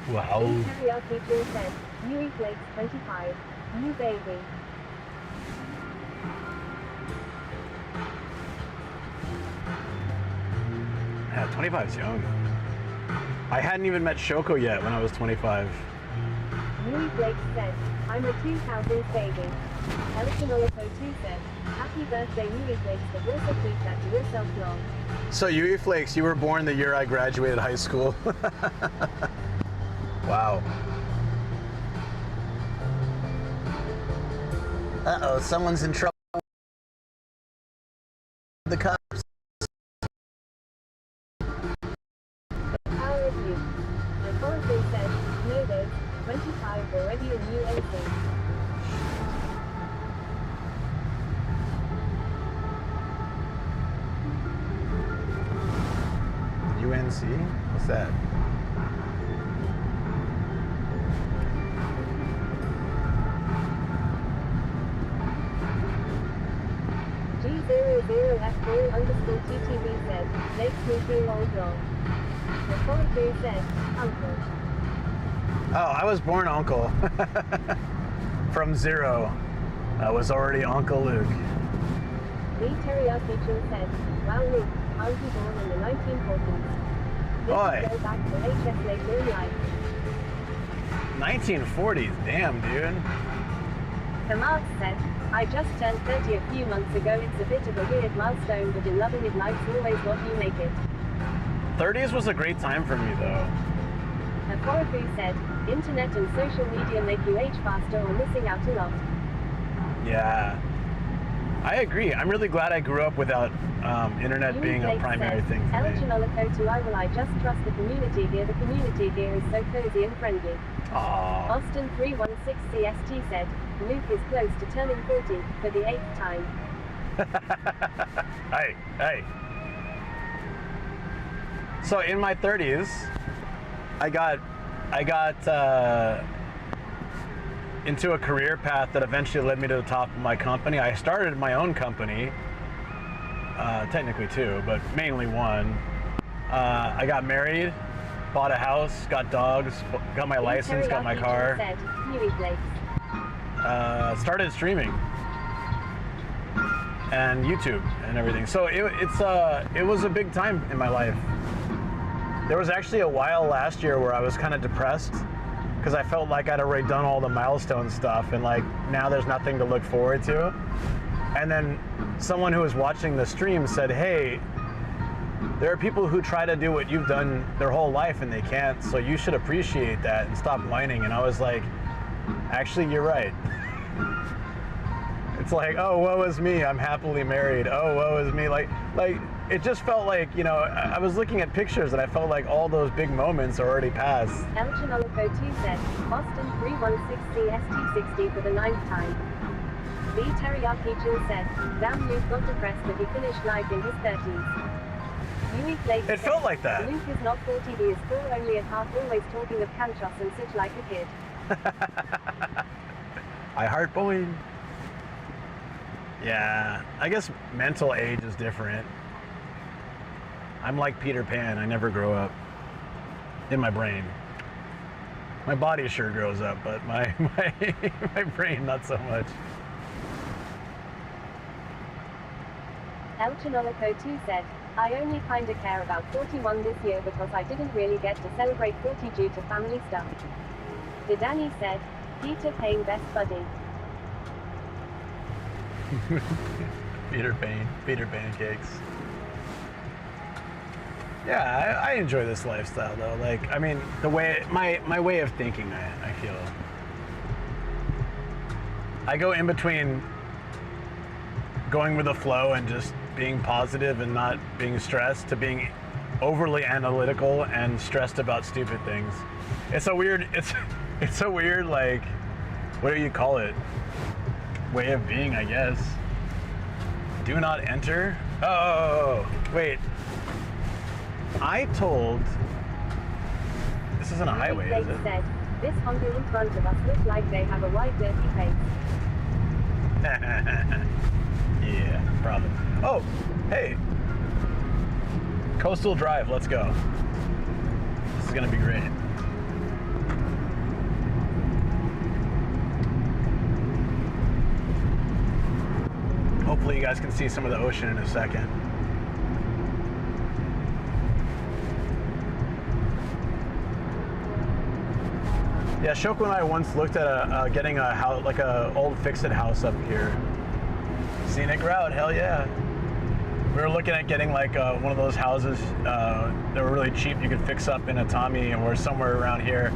Speaker 1: Wow.
Speaker 2: The Teriyaki King said, Yui Flakes 25. New baby.
Speaker 1: Yeah, 25's young. I hadn't even met Shoko yet when I was 25.
Speaker 2: Louis Blake said, I'm a 2000s baby. Elkinolico 2 said, happy birthday Louis Blake, but also tweet that to yourself lol.
Speaker 1: So Yui Flakes, you were born the year I graduated high school. Wow. Uh-oh, someone's in trouble. The cops.
Speaker 2: Power of you. The Forestry said, no days, 25 already a new anything.
Speaker 1: UNC? What's that?
Speaker 2: G00F4_TTV said, makes me feel old wrong. The Forestry said, uncle.
Speaker 1: Oh, I was born Uncle. From 0. I was already Uncle Luke.
Speaker 2: The Teriyaki Chin said, wow Luke, aren't you born in the 1940s? This
Speaker 1: Oi.
Speaker 2: will go back to HS later in life.
Speaker 1: 1940s, damn dude.
Speaker 2: The Marx said, I just turned 30 a few months ago. It's a bit of a weird milestone, but in loving it, life's always what you make it.
Speaker 1: 30s was a great time for me though.
Speaker 2: The Forestry said, internet and social media make you age faster or missing out a lot.
Speaker 1: Yeah. I agree. I'm really glad I grew up without internet being a primary thing for me.
Speaker 2: I just trust the community here. The community here is so cozy and friendly.
Speaker 1: Aww.
Speaker 2: Austin 316 CST said, Luke is close to turning 40 for the 8th time.
Speaker 1: Hey. So in my 30s, I got into a career path that eventually led me to the top of my company. I started my own company, technically two, but mainly one. I got married, bought a house, got dogs, got my license, got my car.
Speaker 2: Said, Huey Flakes.
Speaker 1: Started streaming and YouTube and everything. So it was a big time in my life. There was actually a while last year where I was kind of depressed because I felt like I'd already done all the milestone stuff and like now there's nothing to look forward to. And then someone who was watching the stream said, hey, there are people who try to do what you've done their whole life and they can't, so you should appreciate that and stop whining. And I was like, actually, you're right. It's like, oh, woe is me, I'm happily married. Oh, woe is me. Like it just felt like, you know, I was looking at pictures and I felt like all those big moments are already past.
Speaker 2: Elchinolico 2 said, Boston 316 CST60 for the 9th time. The Teriyaki Chin said, damn, Luke got depressed that he finished life in his 30s. Yui Flake
Speaker 1: It felt like that.
Speaker 2: Luke is not 40, he is still only at heart, always talking of canchos and such like a kid.
Speaker 1: I heart Boeing. Yeah, I guess mental age is different. I'm like Peter Pan, I never grow up. In my brain. My body sure grows up, but my brain not so much.
Speaker 2: Elchinolico 2 said, I only kinda care about 41 this year because I didn't really get to celebrate 40 due to family stuff. The Danny said, Peter Pan best buddy.
Speaker 1: Peter Pancakes. Yeah, I enjoy this lifestyle though. Like, I mean, the way my way of thinking, I feel. I go in between going with the flow and just being positive and not being stressed to being overly analytical and stressed about stupid things. It's a weird like, what do you call it? Way of being, I guess. Do not enter. Oh, wait. I told. This isn't a highway, is it?
Speaker 2: Said, this Honda in front of us looks like they have a white dirty face.
Speaker 1: Yeah, probably. Oh, hey. Coastal Drive, let's go. This is gonna be great. Hopefully you guys can see some of the ocean in a second. Yeah, Shoko and I once looked at getting a house, like a old fix-it house up here. Scenic route, hell yeah. We were looking at getting like one of those houses that were really cheap. You could fix up in Atami or somewhere around here,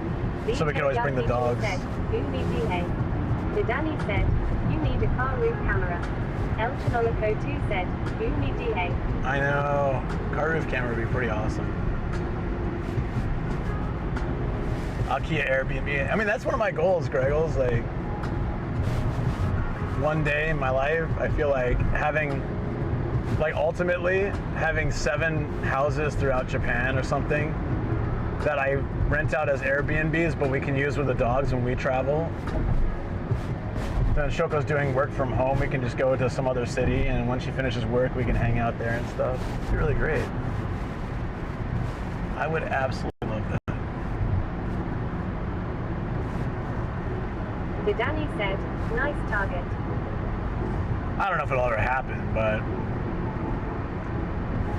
Speaker 1: so we could always bring the dogs.
Speaker 2: The Danny said, you need a car roof camera. El Chinolico 2 said, Boomy DA.
Speaker 1: I know. Car roof camera would be pretty awesome. Akia Airbnb. I mean, that's one of my goals, Greggles. Like, one day in my life, I feel like ultimately having 7 houses throughout Japan or something that I rent out as Airbnbs, but we can use with the dogs when we travel. Then Shoko's doing work from home, we can just go to some other city, and when she finishes work, we can hang out there and stuff. It'd be really great. I would absolutely love that.
Speaker 2: The Danny said, nice target.
Speaker 1: I don't know if it'll ever happen, but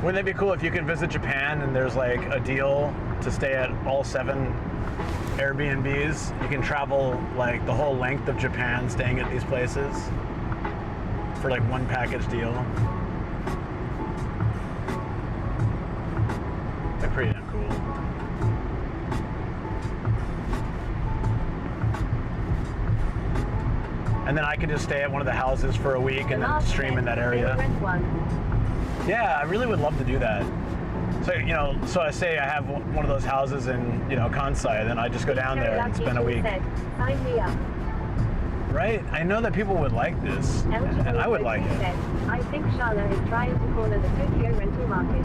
Speaker 1: wouldn't it be cool if you can visit Japan and there's like a deal to stay at all 7 Airbnbs? You can travel like the whole length of Japan staying at these places for like one package deal. They're pretty damn cool. And then I can just stay at one of the houses for a week and then stream in that area. Yeah, I really would love to do that. So, you know, so I say I have one of those houses in, you know, Kansai, then I just go down there and spend a week.
Speaker 2: Sign me up.
Speaker 1: Right? I know that people would like this, and I would like it.
Speaker 2: I think Sharla is trying to corner the Tokyo rental market.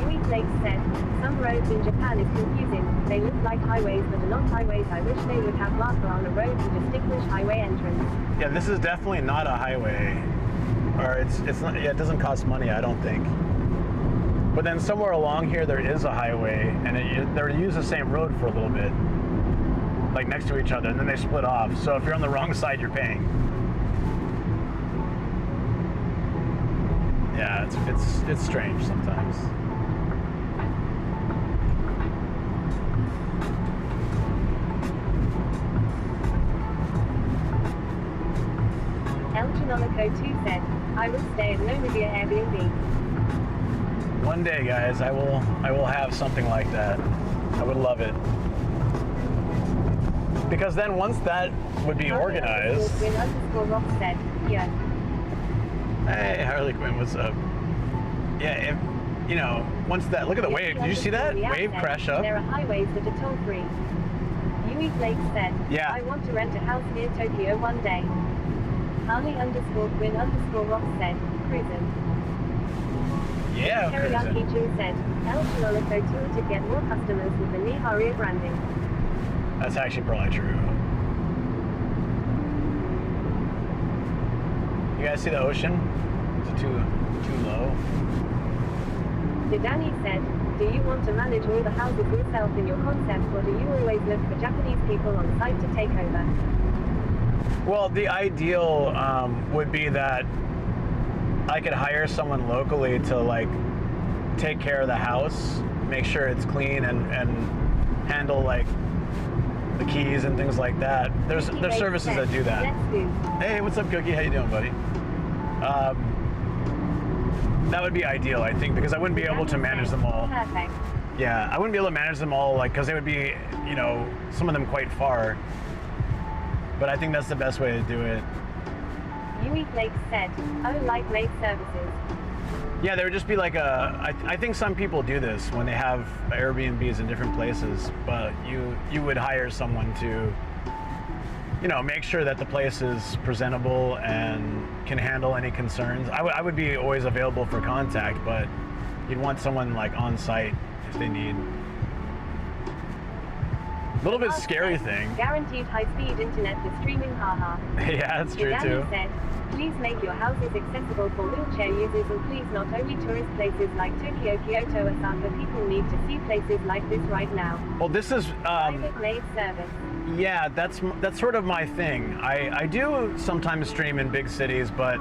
Speaker 2: Yui Flake said, some roads in Japan is confusing. They look like highways but are not highways. I wish they would have marker on a road to distinguish highway entrance.
Speaker 1: Yeah, this is definitely not a highway. Or it's not, yeah, it doesn't cost money, I don't think. But then somewhere along here there is a highway, and they use the same road for a little bit, like next to each other, and then they split off. So if you're on the wrong side, you're paying. Yeah, it's strange sometimes.
Speaker 2: El Chinolico 2 said, I would stay at Nomadic Airbnb.
Speaker 1: One day, guys, I will have something like that. I would love it. Because then once that would be organized.
Speaker 2: Said, yeah.
Speaker 1: Hey, Harley Quinn, what's up? Yeah, if, you know, once that, look at the wave. Did you see that wave crash up?
Speaker 2: There are highways that are toll-free. Yui Flake said,
Speaker 1: yeah.
Speaker 2: I want to rent a house near Tokyo one day. Harley_Quinn_Rock said, cruising.
Speaker 1: Yeah,
Speaker 2: Teriyaki Jun said, El Chinolico tour to get more customers with the Niharia branding.
Speaker 1: That's actually probably true. You guys see the ocean? Is it too low?
Speaker 2: The Danny said, do you want to manage all the houses yourself in your concept, or do you always look for Japanese people on site to take over?
Speaker 1: Well, the ideal would be that I could hire someone locally to like take care of the house, make sure it's clean, and handle like the keys and things like that. There's services that do that. Hey, what's up, Cookie? How you doing, buddy? That would be ideal, I think, because I wouldn't be able to manage them all.
Speaker 2: Perfect.
Speaker 1: Yeah, I wouldn't be able to manage them all, like, because they would be, you know, some of them quite far. But I think that's the best way to do it.
Speaker 2: Yui Flake said, oh, like maid services.
Speaker 1: Yeah, there would just be like I think some people do this when they have Airbnbs in different places, but you would hire someone to, you know, make sure that the place is presentable and can handle any concerns. I would be always available for contact, but you'd want someone like on site if they need. A little bit scary thing.
Speaker 2: Guaranteed high-speed internet for streaming, haha.
Speaker 1: Yeah, that's true too.
Speaker 2: Said, please make your houses accessible for wheelchair users, and please not only tourist places like Tokyo, Kyoto, Osaka. People need to see places like this right now.
Speaker 1: Well, this is
Speaker 2: private maid service.
Speaker 1: Yeah, that's sort of my thing. I do sometimes stream in big cities, but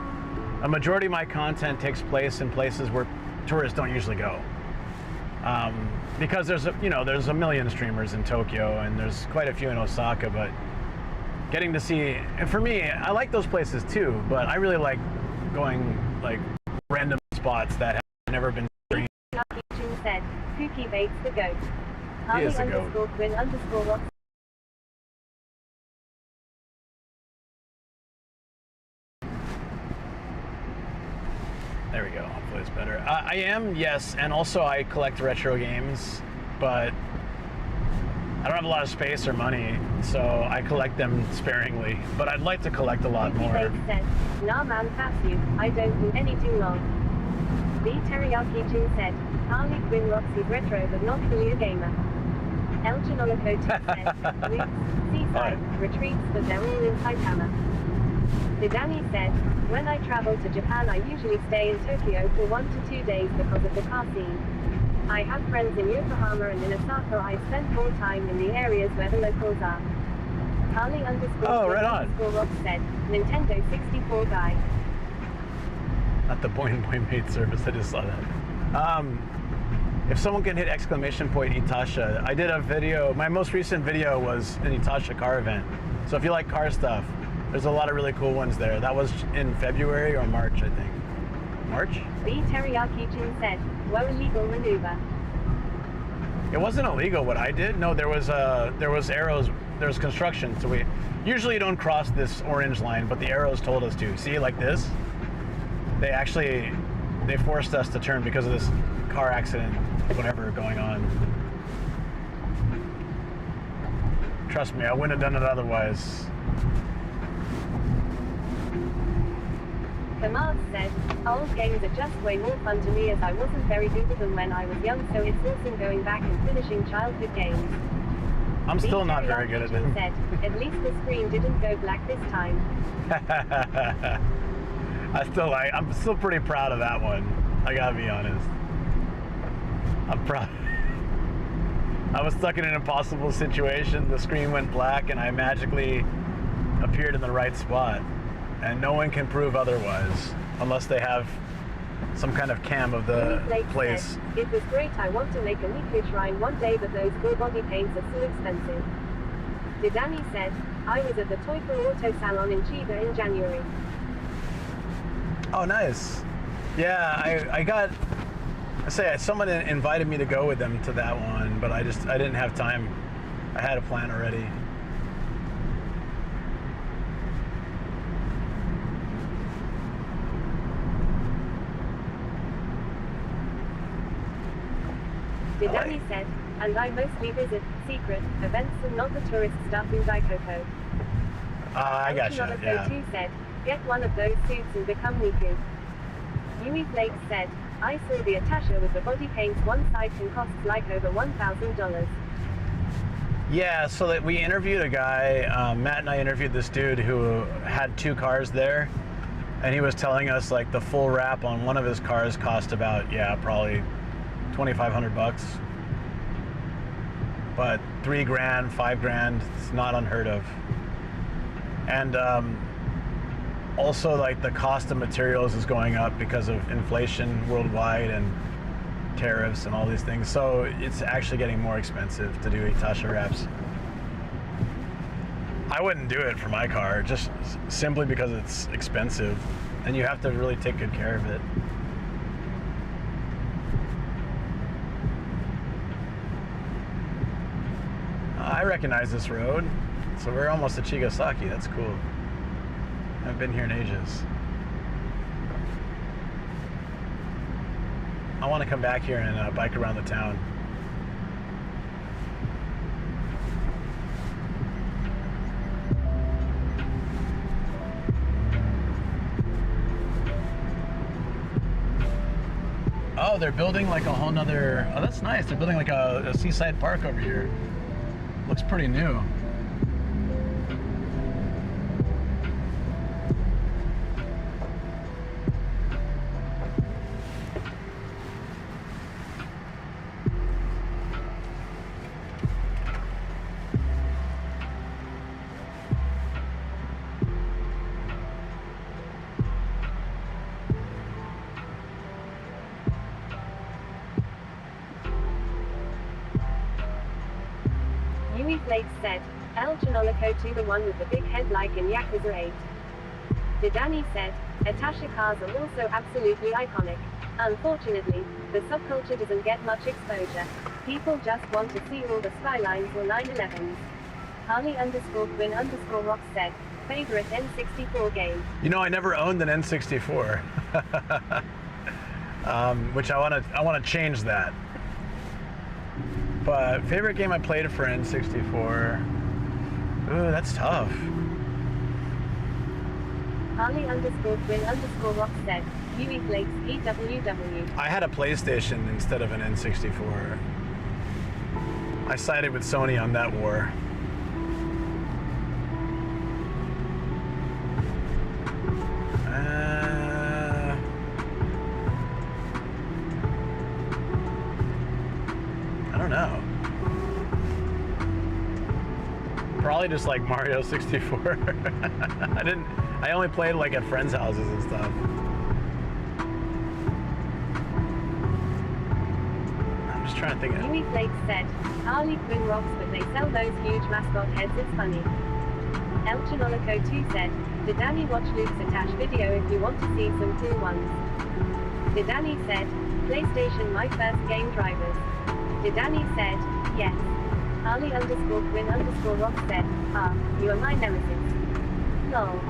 Speaker 1: a majority of my content takes place in places where tourists don't usually go. Because there's there's a million streamers in Tokyo and there's quite a few in Osaka, but getting to see, and for me, I like those places too, but I really like going like random spots that have never been streamed.
Speaker 2: Gaijin said, Pookie baits the goat.
Speaker 1: He is the goat.
Speaker 2: _Quinn_Rox.
Speaker 1: There we go. Hopefully it's better. I am, yes, and also I collect retro games, but I don't have a lot of space or money, so I collect them sparingly. But I'd like to collect a lot more.
Speaker 2: Pookie said, nah man, pass you. I don't do anything wrong. The Teriyaki Jin said, Harley Quinn Roxy's retro but not fully a gamer. El Chinoloko said, Roots, seaside, retreats, but they're all in Saitama. Didani said, when I travel to Japan I usually stay in Tokyo for 1 to 2 days because of the car scene. I have friends in Yokohama and in Osaka. I spend more time in the areas where the locals are. Harley _Rox said, Nintendo 64 guy.
Speaker 1: Not the Boing Boing Mate service, I just saw that. If someone can hit exclamation point Itasha, I did a video, my most recent video was an Itasha car event. So if you like car stuff, there's a lot of really cool ones there. That was in February or March, I think. March?
Speaker 2: The Teriyaki Jin said, well, illegal maneuver.
Speaker 1: It wasn't illegal what I did. No, there was arrows, there was construction. So we usually don't cross this orange line, but the arrows told us to. See, like this? They forced us to turn because of this car accident, whatever, going on. Trust me, I wouldn't have done it otherwise.
Speaker 2: Kamal said, old games are just way more fun to me as I wasn't very good at them when I was young, so it's awesome going back and finishing childhood games.
Speaker 1: I'm still not very good at them.
Speaker 2: Said, at least the screen didn't go black this time.
Speaker 1: I'm still pretty proud of that one. I gotta be honest. I'm proud. I was stuck in an impossible situation. The screen went black and I magically appeared in the right spot. And no one can prove otherwise unless they have some kind of cam of the place.
Speaker 2: Said, it was great. I want to make a Niku shrine one day, but those full body paints are so expensive. Didani said, I was at the Toyful Auto Salon in Chiba in January.
Speaker 1: Oh, nice. Yeah, someone invited me to go with them to that one, but I didn't have time. I had a plan already.
Speaker 2: Didani said, and I mostly visit secret events and not the tourist stuff in Daikoko.
Speaker 1: I gotcha, yeah.
Speaker 2: Too said, get one of those suits and become Niku. Yui Flakes said, I saw the Atasha with the body paints. One side can cost like over $1,000.
Speaker 1: Yeah, so that we interviewed a guy, Matt and I interviewed this dude who had 2 cars there, and he was telling us like the full wrap on one of his cars cost about, probably $2,500. But $3 grand, $5 grand, it's not unheard of. And also like the cost of materials is going up because of inflation worldwide and tariffs and all these things. So it's actually getting more expensive to do Itasha wraps. I wouldn't do it for my car, just simply because it's expensive and you have to really take good care of it. I recognize this road. So we're almost at Chigasaki. That's cool. I haven't been here in ages. I want to come back here and bike around the town. Oh, they're building like a whole nother... Oh, that's nice. They're building like a seaside park over here. Looks pretty new.
Speaker 2: Yui Flakes said, El Chinolico 2, the one with the big head like in Yakuza 8. Didani said, Atasha cars are also absolutely iconic. Unfortunately, the subculture doesn't get much exposure. People just want to see all the skylines or 911s. Harley_Quinn_Rock said, favorite N64 game.
Speaker 1: You know, I never owned an N64, which I want to change that. But favorite game I played for N64. Ooh, that's tough.
Speaker 2: Harley_Quinn_Rock said, Yui Flakes EWW.
Speaker 1: I had a PlayStation instead of an N64. I sided with Sony on that war. I don't know. Probably just like Mario 64. I only played like at friends' houses and stuff. I'm just trying to think.
Speaker 2: Yui Flakes said, Harley Quinn rocks, but they sell those huge mascot heads, it's funny. El Chinolico 2 said, did Danny watch Luke's attached video if you want to see some cool ones? Did Danny said, PlayStation my first game drivers. Did Danny said, yes. Harley_Quinn_Rock said, you are my nemesis. Lol.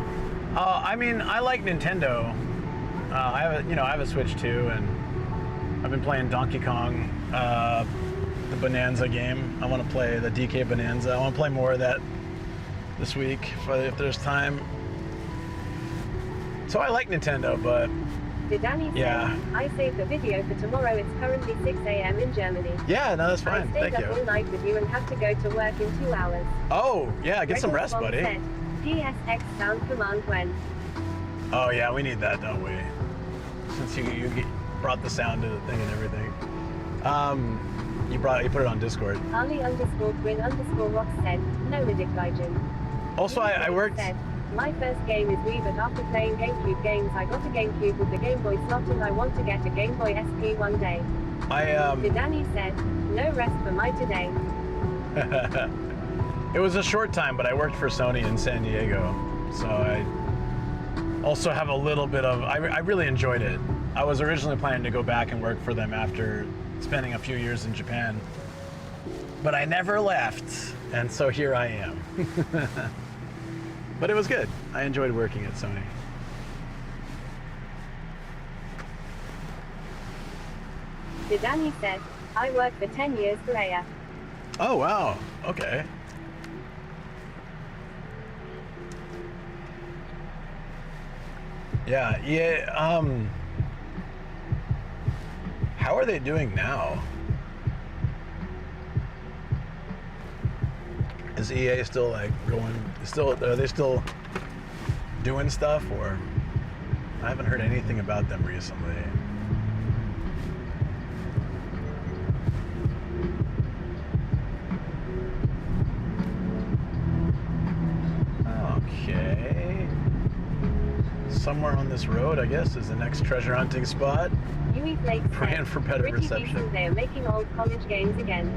Speaker 1: I mean, I like Nintendo. I have a Switch too, and I've been playing Donkey Kong, the Bonanza game. I want to play the DK Bonanza. I want to play more of that this week if there's time. So I like Nintendo, but
Speaker 2: Did Danny say,
Speaker 1: yeah.
Speaker 2: I saved the video for tomorrow. It's currently 6 a.m. in Germany.
Speaker 1: Yeah, no, that's fine.
Speaker 2: I stayed
Speaker 1: Thank
Speaker 2: up
Speaker 1: you.
Speaker 2: all night with you and have to go to work in 2 hours.
Speaker 1: Oh, yeah, get some rest, buddy.
Speaker 2: Said, PSX sound command when.
Speaker 1: Oh yeah, we need that, don't we? Since you brought the sound to the thing and everything. You put it on Discord.
Speaker 2: Harley_Quinn_Rock said, Nomadic Gaijin.
Speaker 1: Also, I worked.
Speaker 2: Said, my first game is Wii, but after playing GameCube games, I got a GameCube with the Game Boy slot, and I want to get a Game Boy SP one day. Danny said, no rest for my today.
Speaker 1: It was a short time, but I worked for Sony in San Diego, so I also have a little bit of. I really enjoyed it. I was originally planning to go back and work for them after spending a few years in Japan, but I never left, and so here I am. But it was good. I enjoyed working at Sony.
Speaker 2: Danny said, I worked for 10 years for AF.
Speaker 1: Oh wow. Okay. Yeah. How are they doing now? Is EA still like going? Are they still doing stuff, or I haven't heard anything about them recently. Okay. Somewhere on this road, I guess, is the next treasure hunting spot.
Speaker 2: Yui Flakes
Speaker 1: Praying
Speaker 2: said,
Speaker 1: for better
Speaker 2: pretty
Speaker 1: reception.
Speaker 2: decent, they are making old college games again.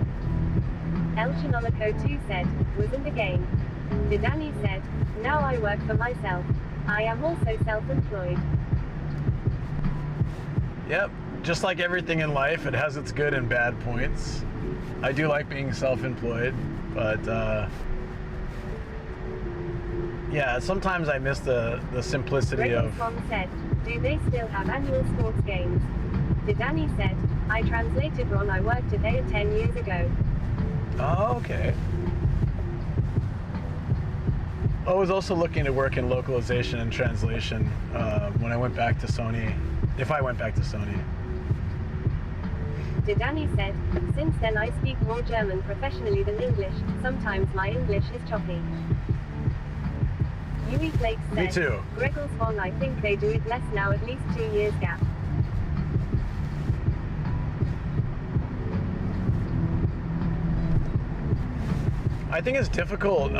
Speaker 2: El Chinolico 2 said, was in the game. Danny said, now I work for myself. I am also self-employed.
Speaker 1: Yep, just like everything in life, it has its good and bad points. I do like being self-employed, but yeah, sometimes I miss the simplicity of.
Speaker 2: Mom said, do they still have annual sports games? Danny said, I translated Ron, I worked at there 10 years ago.
Speaker 1: Oh, okay. I was also looking to work in localization and translation when I went back to Sony, if I went back to Sony.
Speaker 2: Danny said, since then I speak more German professionally than English, sometimes my English is choppy. Yui Flakes said,
Speaker 1: Me too.
Speaker 2: Gregor's Wong, I think they do it less now, at least 2 years gap.
Speaker 1: I think it's difficult.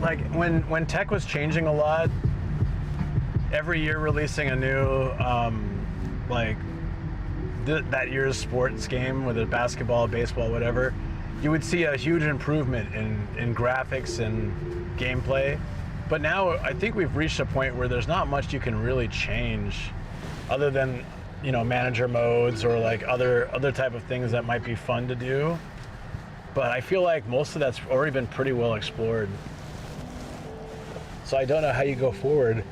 Speaker 1: Like when tech was changing a lot, every year releasing a new that year's sports game, whether it's basketball, baseball, whatever, you would see a huge improvement in graphics and gameplay. But now I think we've reached a point where there's not much you can really change other than, you know, manager modes or like other type of things that might be fun to do. But I feel like most of that's already been pretty well explored. So I don't know how you go forward.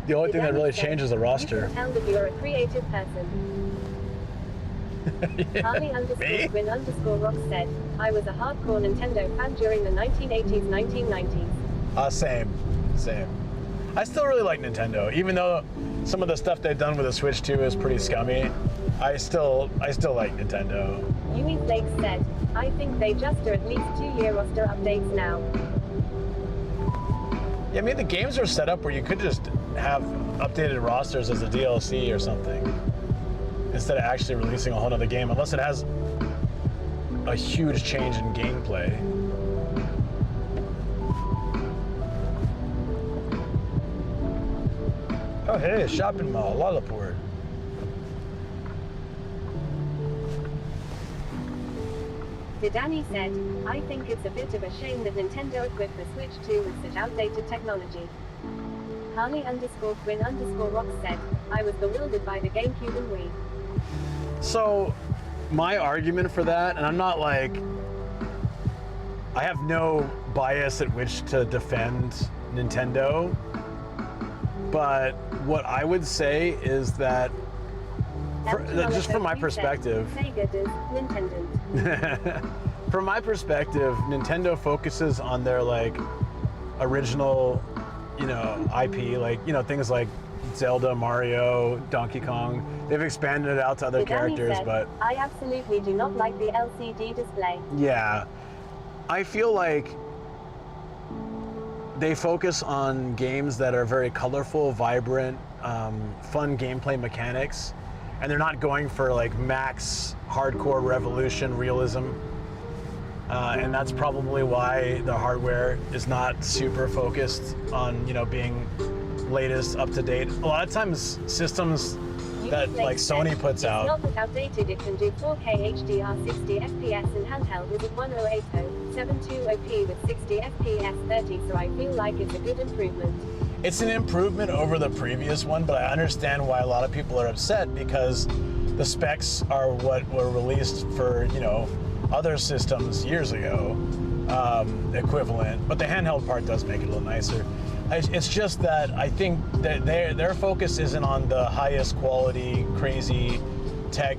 Speaker 1: The only thing that really changes is the roster.
Speaker 2: You can tell that you're a creative person. Harley underscore Gwyn underscore Rock said, I was a hardcore Nintendo fan during the 1980s, 1990s.
Speaker 1: Same. I still really like Nintendo, even though some of the stuff they've done with the Switch 2 is pretty scummy. I still like Nintendo.
Speaker 2: Yui Flake said, I think they just are at least 2-year roster updates now.
Speaker 1: Yeah, I mean the games are set up where you could just have updated rosters as a DLC or something, instead of actually releasing a whole other game, unless it has a huge change in gameplay. Oh hey, a shopping mall, Lollaport.
Speaker 2: Zidani said, I think it's a bit of a shame that Nintendo equipped the Switch 2 with such outdated technology. Harley underscore Gwyn underscore Rock said, I was bewildered by the GameCube and Wii.
Speaker 1: So, my argument for that, and I'm not like, I have no bias at which to defend Nintendo, but what I would say is that, just from my perspective,
Speaker 2: Sega does, Nintendo.
Speaker 1: from my perspective, Nintendo focuses on their like original, you know, IP, like, you know, things like Zelda, Mario, Donkey Kong. They've expanded it out to other characters,
Speaker 2: said,
Speaker 1: but
Speaker 2: I absolutely do not like the LCD display.
Speaker 1: yeah, I feel like they focus on games that are very colorful, vibrant, fun gameplay mechanics, and they're not going for like max hardcore revolution realism. And that's probably why the hardware is not super focused on, you know, being latest, up to date. A lot of times systems that like Sony puts out.
Speaker 2: It's not that outdated, it can do 4K HDR 60 FPS and handheld with a 1080 720p with 60 FPS 30, so I feel like it's a good improvement.
Speaker 1: It's an improvement over the previous one, but I understand why a lot of people are upset because the specs are what were released for, you know, other systems years ago, equivalent, but the handheld part does make it a little nicer. It's just that I think that their focus isn't on the highest quality, crazy tech.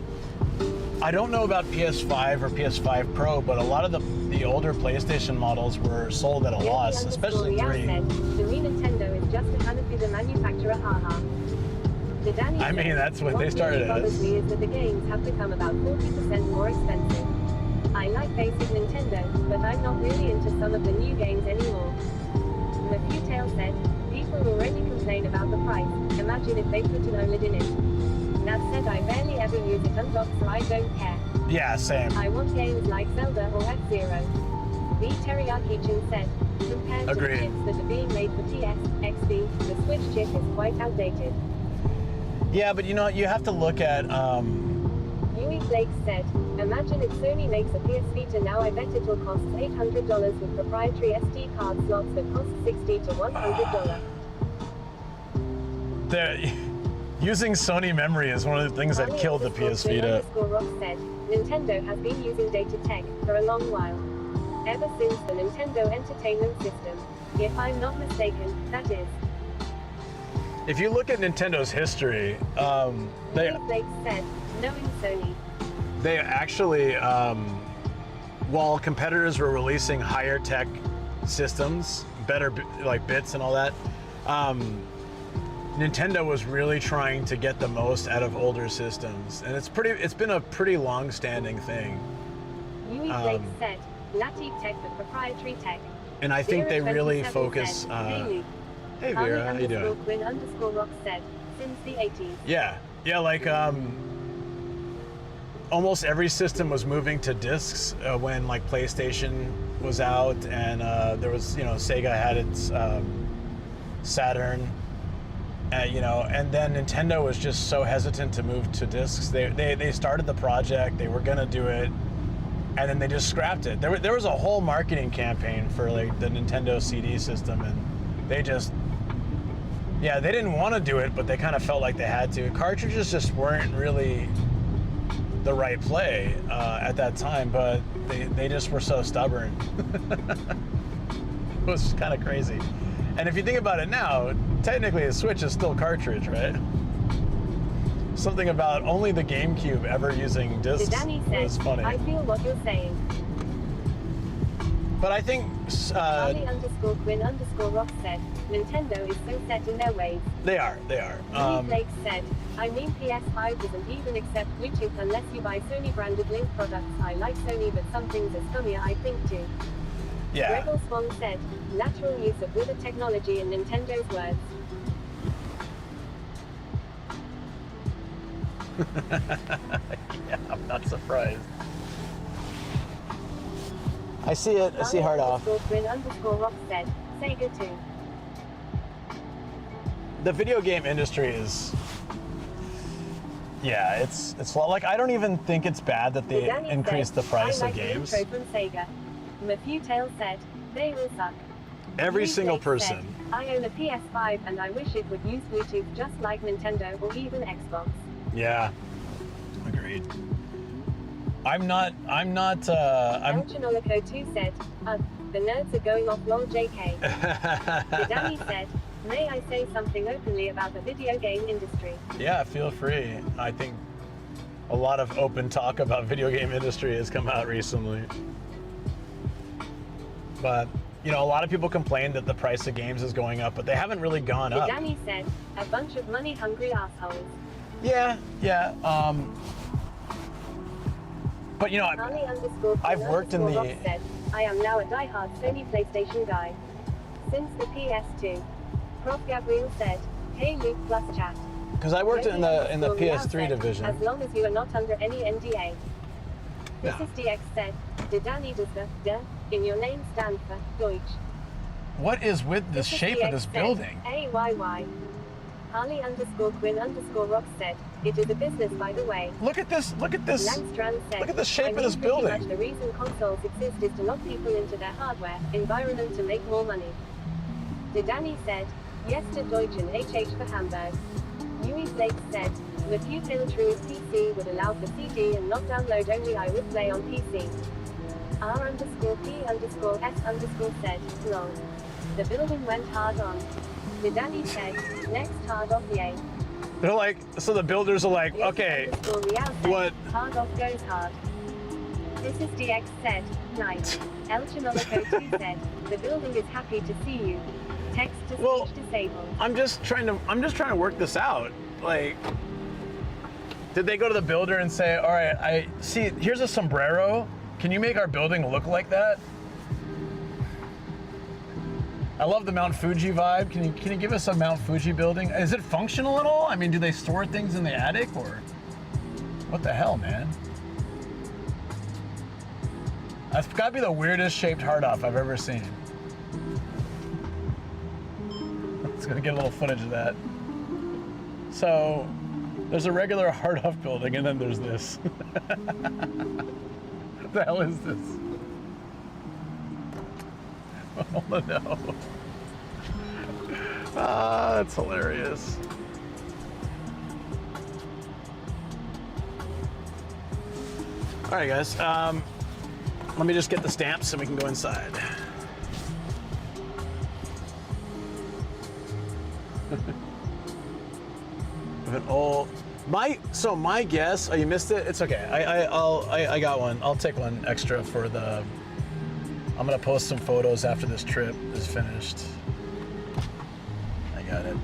Speaker 1: I don't know about PS5 or PS5 Pro, but a lot of the older PlayStation models were sold at a loss, especially 3.
Speaker 2: Said, the new Nintendo is just a kind of the manufacturer, haha.
Speaker 1: I mean, that's what they started as.
Speaker 2: What really bothers me is that the games have become about 40% more expensive. I like basic Nintendo, but I'm not really into some of the new games anymore. Mafutale said, people already complain about the price, imagine if they put an OLED in it. That said, I barely ever use it undocked, so I don't care.
Speaker 1: Yeah, same.
Speaker 2: I want games like Zelda or F-Zero. The Teriyaki Chin said, compared
Speaker 1: Agreed.
Speaker 2: to the chips that are being made for PS, XP, the Switch chip is quite outdated.
Speaker 1: Yeah, but you know, you have to look at,
Speaker 2: Yui Flake said, imagine if Sony makes a PS Vita now, I bet it will cost $800 with proprietary SD card slots that cost $60 to $100.
Speaker 1: Using Sony memory is one of the things that killed the PS Vita.
Speaker 2: Rock said, Nintendo has been using data tech for a long while. Ever since the Nintendo Entertainment System. If I'm not mistaken, that is.
Speaker 1: If you look at Nintendo's history,
Speaker 2: Blake said, knowing Sony.
Speaker 1: They actually, while competitors were releasing higher tech systems, better like bits and all that, Nintendo was really trying to get the most out of older systems, and it's been a pretty long-standing thing.
Speaker 2: Yui Blake said, Latif Tech, the proprietary tech.
Speaker 1: And I think they really focus. Hey Vera, how you doing?
Speaker 2: Gwyn underscore Rock said, since the 80s.
Speaker 1: Yeah, like almost every system was moving to discs when like PlayStation was out, and there was, you know, Sega had its Saturn. You know, and then Nintendo was just so hesitant to move to discs. They started the project, they were gonna do it, and then they just scrapped it. There was a whole marketing campaign for like the Nintendo CD system, and they just, yeah, they didn't want to do it, but they kind of felt like they had to. Cartridges just weren't really the right play at that time, but they just were so stubborn. It was kind of crazy. And if you think about it now, technically a Switch is still cartridge, right? Something about only the GameCube ever using discs was funny.
Speaker 2: I feel what you're saying.
Speaker 1: But I think
Speaker 2: Harley_Quinn_Rock said, Nintendo is so set in their ways.
Speaker 1: They are.
Speaker 2: Blake said, I mean PS5 doesn't even accept Bluetooth unless you buy Sony branded Link products. I like Sony, but some things are scummier, I think too.
Speaker 1: Yeah.
Speaker 2: Gregor Swan said, lateral use of wither technology in Nintendo's words.
Speaker 1: Yeah, I'm not surprised. I see it. I see hard off.
Speaker 2: Harley_Quinn_Rock said, Sega too.
Speaker 1: The video game industry is, yeah, it's like, I don't even think it's bad that they increased the price of games.
Speaker 2: I like the intro from Sega. Matthew Tail said, they all suck.
Speaker 1: Every single person.
Speaker 2: Said, I own a PS5 and I wish it would use Bluetooth just like Nintendo or even Xbox.
Speaker 1: Yeah, agreed. I'm
Speaker 2: Elchinolico 2 said, the nerds are going off lol JK. Danny said, may I say something openly about the video game industry?
Speaker 1: Yeah, feel free. I think a lot of open talk about video game industry has come out recently. But, you know, a lot of people complain that the price of games is going up, but they haven't really gone up.
Speaker 2: Danny said, a bunch of money-hungry assholes.
Speaker 1: Yeah. But, you know, I've worked in the...
Speaker 2: Said, I am now a die-hard Sony PlayStation guy. Since the PS2. Prof. Gabriel said, hey Luke plus chat.
Speaker 1: Because I worked in the PS3 division.
Speaker 2: As long as you are not under any NDA.
Speaker 1: Yeah.
Speaker 2: Mrs. DX said, the Danny does the in your name stand for Deutsch.
Speaker 1: What is with the shape of this building?
Speaker 2: AYY. Harley_Quinn_Rock said, it is a business by the way.
Speaker 1: Look at this.
Speaker 2: Langstrand said,
Speaker 1: look at the shape of this building.
Speaker 2: Much the reason consoles exist is to lock people into their hardware environment to make more money. Didani said, yes to Deutsch and HH for Hamburg. Yui Flake said, the few true PC would allow for CD and not download only I would play on PC. R_P_S_ said, lol. The building went hard on. Didani said, next hard off yay.
Speaker 1: They're like, so the builders are like, okay, what?
Speaker 2: Hard off goes hard. This is DX said, nice. El Chinolico 2 said, the building is happy to see you. Text to speech disabled.
Speaker 1: I'm just trying to work this out. Like, did they go to the builder and say, all right, I see, here's a sombrero. Can you make our building look like that? I love the Mount Fuji vibe. Can you give us a Mount Fuji building? Is it functional at all? I mean, do they store things in the attic or what the hell, man? That's gotta be the weirdest shaped hard off I've ever seen. Let's gonna get a little footage of that. So there's a regular hard off building and then there's this. What the hell is this? Oh no. Ah, that's hilarious. All right, guys. Let me just get the stamps and we can go inside. So my guess. Oh, you missed it. It's okay. I got one. I'll take one extra for the. I'm gonna post some photos after this trip is finished. I got it.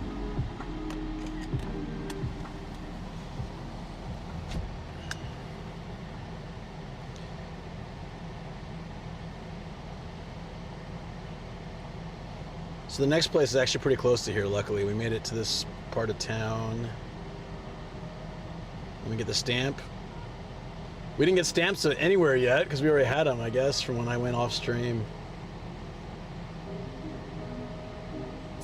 Speaker 1: So the next place is actually pretty close to here, luckily. We made it to this part of town. Let me get the stamp. We didn't get stamps anywhere yet because we already had them, I guess, from when I went off stream.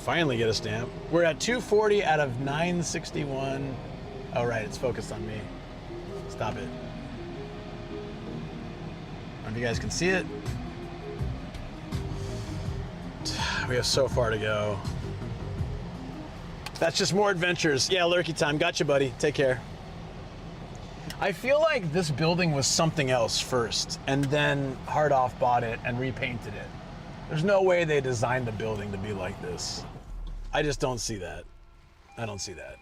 Speaker 1: Finally get a stamp. We're at 240 out of 961. Oh, right, it's focused on me. Stop it. I don't know if you guys can see it. We have so far to go. That's just more adventures. Yeah, lurky time. Gotcha, buddy. Take care. I feel like this building was something else first, and then Hardoff bought it and repainted it. There's no way they designed the building to be like this. I just don't see that. I don't see that.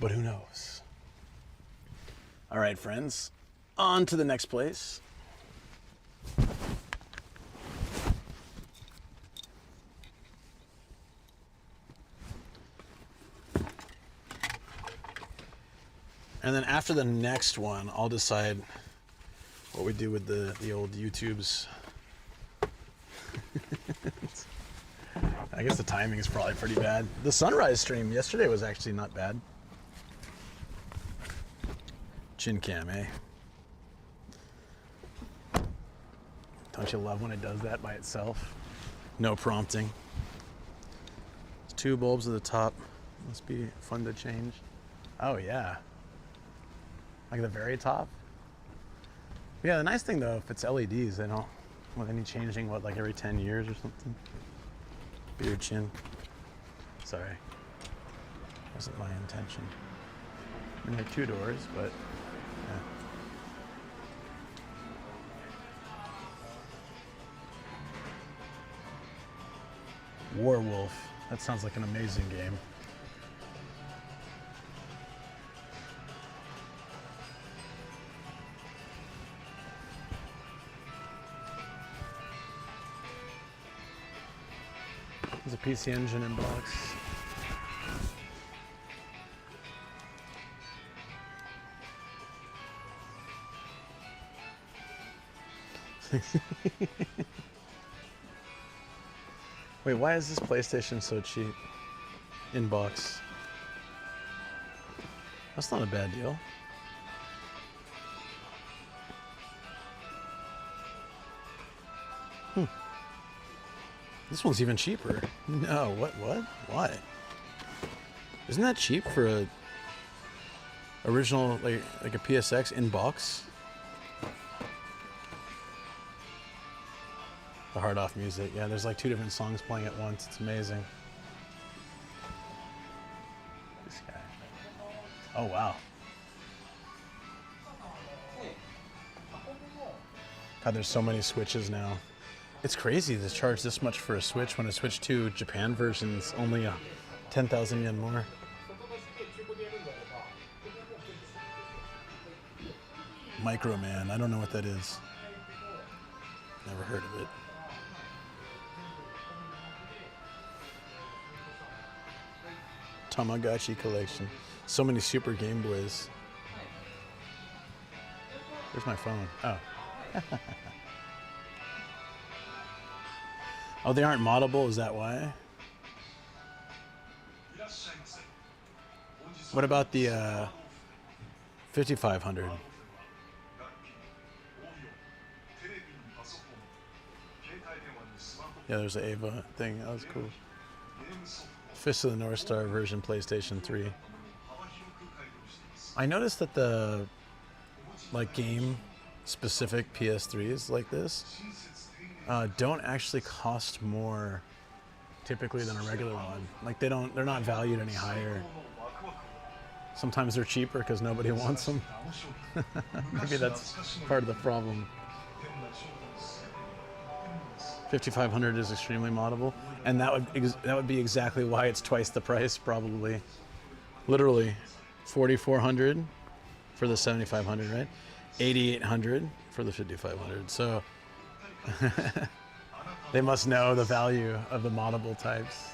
Speaker 1: But who knows? All right, friends. On to the next place. And then after the next one, I'll decide what we do with the old YouTubes. I guess the timing is probably pretty bad. The sunrise stream yesterday was actually not bad. Chin cam, eh? Don't you love when it does that by itself? No prompting. It's 2 bulbs at the top. Must be fun to change. Oh yeah. Like the very top? Yeah, the nice thing though, if it's LEDs, they don't want any changing, what, like every 10 years or something? Beard chin. Sorry. Wasn't my intention. I mean, there are 2 doors, but yeah. Warwolf. That sounds like an amazing game. There's a PC Engine in box. Wait, why is this PlayStation so cheap? In box. That's not a bad deal. This one's even cheaper. No, what? Why? Isn't that cheap for a original, like a PSX in box? The Hardoff music. Yeah, there's like 2 different songs playing at once. It's amazing. This guy. Oh, wow. God, there's so many Switches now. It's crazy to charge this much for a Switch when a Switch 2 Japan version's only 10,000 yen more. Micro Man, I don't know what that is. Never heard of it. Tamagotchi collection. So many Super Game Boys. Where's my phone? Oh. Oh, they aren't moddable, is that why? What about the 5500? Yeah, there's the Ava thing. That was cool. Fist of the North Star version PlayStation 3. I noticed that the game specific PS3s like this don't actually cost more typically than a regular one. Like they're not valued any higher. Sometimes they're cheaper because nobody wants them. Maybe that's part of the problem. 5500 is extremely moddable, and that would be exactly why it's twice the price, probably. Literally, 4400 for the 7500, right? 8800 for the 5500. So they must know the value of the moddable types.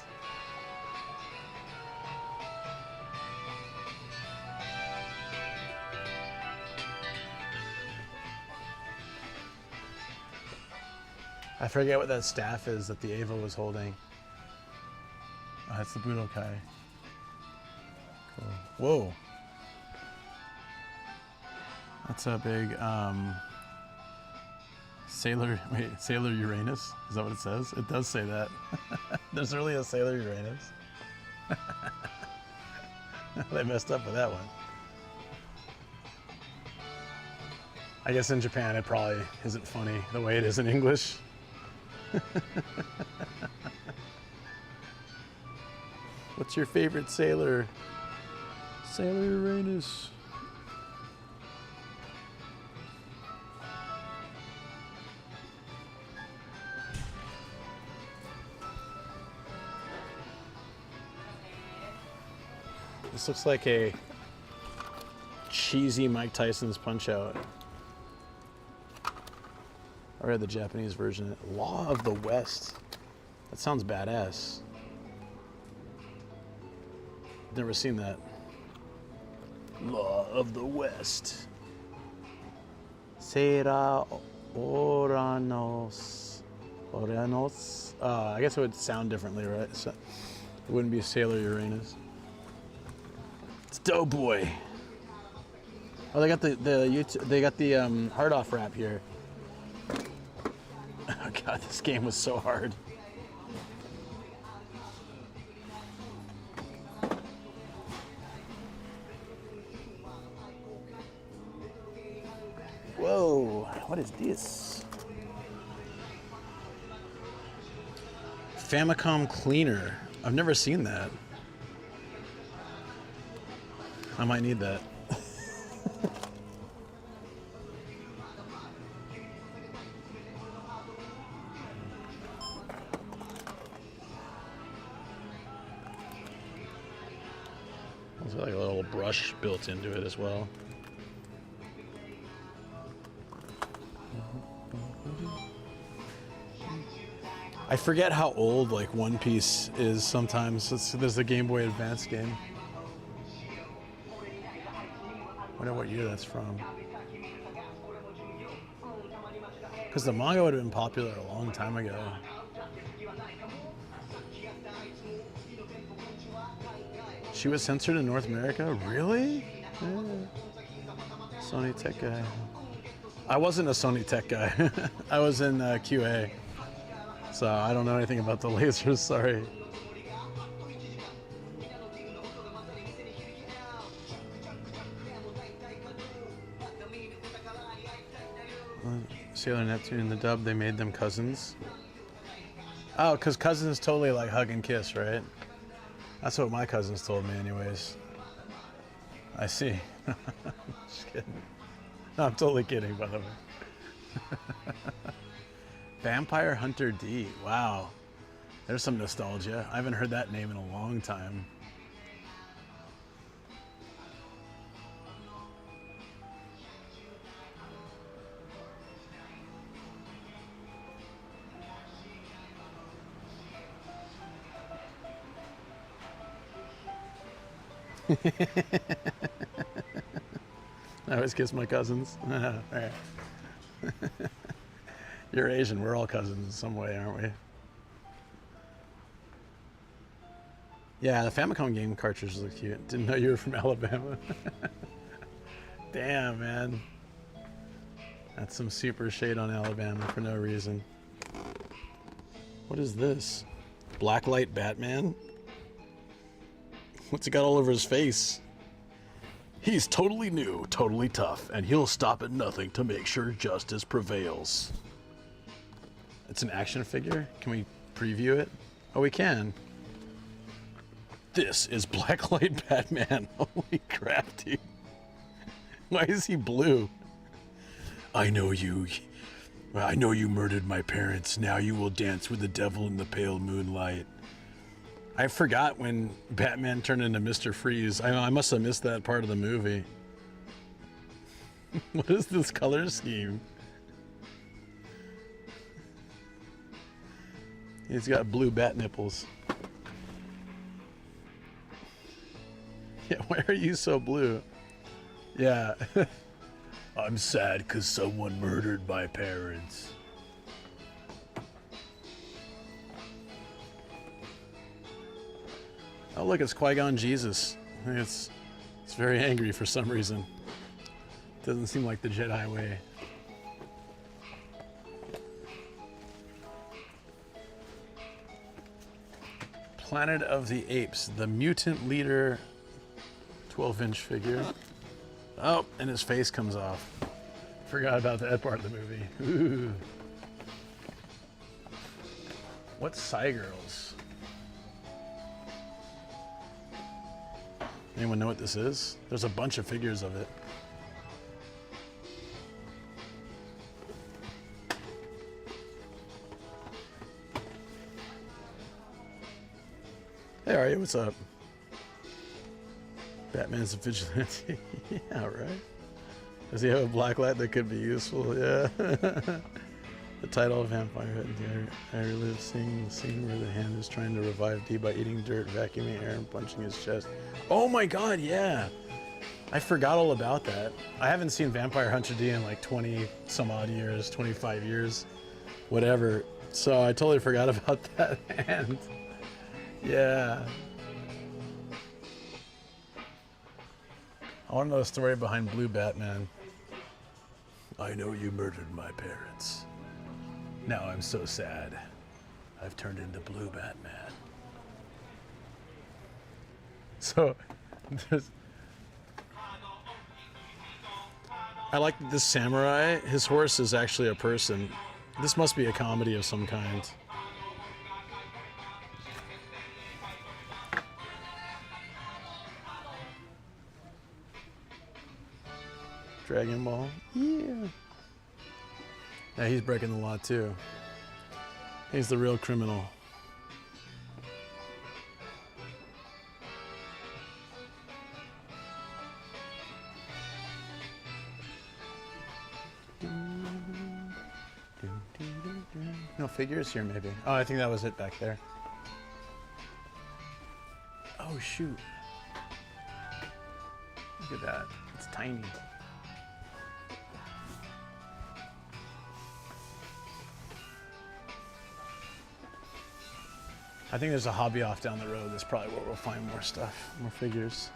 Speaker 1: I forget what that staff is that the Ava was holding. Oh, that's the Budokai. Cool. Whoa. That's a big Sailor Uranus? Is that what it says? It does say that. There's really a Sailor Uranus. They messed up with that one. I guess in Japan it probably isn't funny the way it is in English. What's your favorite sailor? Sailor Uranus. This looks like a cheesy Mike Tyson's Punch-Out. I read the Japanese version. Law of the West. That sounds badass. Never seen that. Law of the West. Sera Oranos. Oranos? I guess it would sound differently, right? So it wouldn't be Sailor Uranus. It's Doughboy. Oh, they got the hard off wrap here. Oh god, this game was so hard. Whoa, what is this? Famicom Cleaner. I've never seen that. I might need that. There's like a little brush built into it as well. I forget how old like One Piece is sometimes. There's a Game Boy Advance game. I wonder what year that's from. Because the manga would have been popular a long time ago. She was censored in North America? Really? Yeah. Sony Tech guy. I wasn't a Sony Tech guy. I was in QA. So I don't know anything about the lasers, sorry. Sailor Neptune in the dub, they made them cousins. Oh, because cousins totally like hug and kiss, right? That's what my cousins told me anyways. I see. Just kidding. No, I'm totally kidding, by the way. Vampire Hunter D. Wow. There's some nostalgia. I haven't heard that name in a long time. I always kiss my cousins. All right. You're Asian. We're all cousins in some way, aren't we? Yeah, the Famicom game cartridges look cute. Didn't know you were from Alabama. Damn, man. That's some super shade on Alabama for no reason. What is this? Blacklight Batman? What's he got all over his face? He's totally new, totally tough, and he'll stop at nothing to make sure justice prevails. It's an action figure? Can we preview it? Oh, we can. This is Blacklight Batman. Holy crap, dude. Why is he blue? I know you murdered my parents. Now you will dance with the devil in the pale moonlight. I forgot when Batman turned into Mr. Freeze. I must have missed that part of the movie. What is this color scheme? He's got blue bat nipples. Yeah, why are you so blue? Yeah. I'm sad because someone murdered my parents. Oh look, it's Qui-Gon Jesus. It's very angry for some reason. Doesn't seem like the Jedi way. Planet of the Apes, the mutant leader 12-inch figure. Oh, and his face comes off. Forgot about that part of the movie. Ooh. What's Psy Girls? Anyone know what this is? There's a bunch of figures of it. Hey Arya, what's up? Batman's a vigilante. Yeah, right. Does he have a black light that could be useful? Yeah. The title of Vampire Hunter. I relive seeing the scene where the hand is trying to revive D by eating dirt, vacuuming air, and punching his chest. Oh my god, yeah! I forgot all about that. I haven't seen Vampire Hunter D in like 20 some odd years, 25 years, whatever. So I totally forgot about that hand. Yeah. I want to know the story behind Blue Batman. I know you murdered my parents. Now I'm so sad. I've turned into Blue Batman. So, I like this samurai. His horse is actually a person. This must be a comedy of some kind. Dragon Ball. Yeah. Yeah, he's breaking the law too. He's the real criminal. No figures here, maybe. Oh, I think that was it back there. Oh, shoot. Look at that. It's tiny. I think there's a hobby off down the road. That's probably where we'll find more stuff, more figures.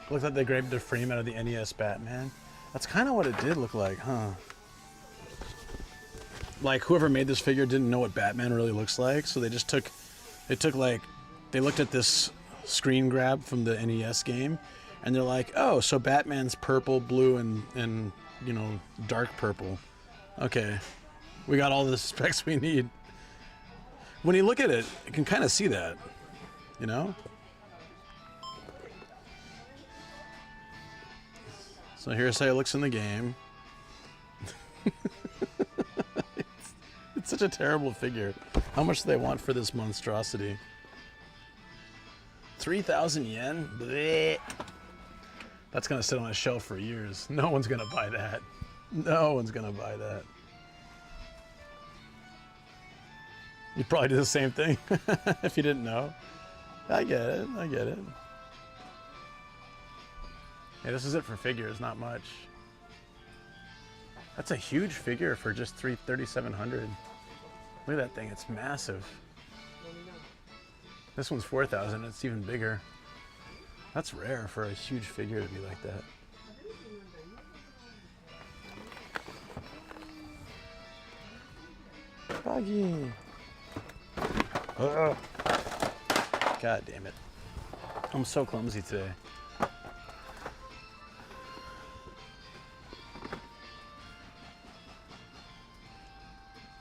Speaker 1: Looks like they grabbed the frame out of the NES Batman. That's kind of what it did look like, huh? Like whoever made this figure didn't know what Batman really looks like, so they just took, they looked at this screen grab from the NES game, and they're like, oh, so Batman's purple, blue, and you know, dark purple. Okay, we got all the specs we need. When you look at it, you can kind of see that, you know? So here's how it looks in the game. It's such a terrible figure. How much do they want for this monstrosity? 3,000 yen? Blech. That's gonna sit on a shelf for years. No one's gonna buy that. No one's gonna buy that. You'd probably do the same thing if you didn't know. I get it, I get it. Yeah, this is it for figures, not much. That's a huge figure for just 3,700. Look at that thing, it's massive. This one's 4,000, it's even bigger. That's rare for a huge figure to be like that. Buggy. Ugh. God damn it. I'm so clumsy today.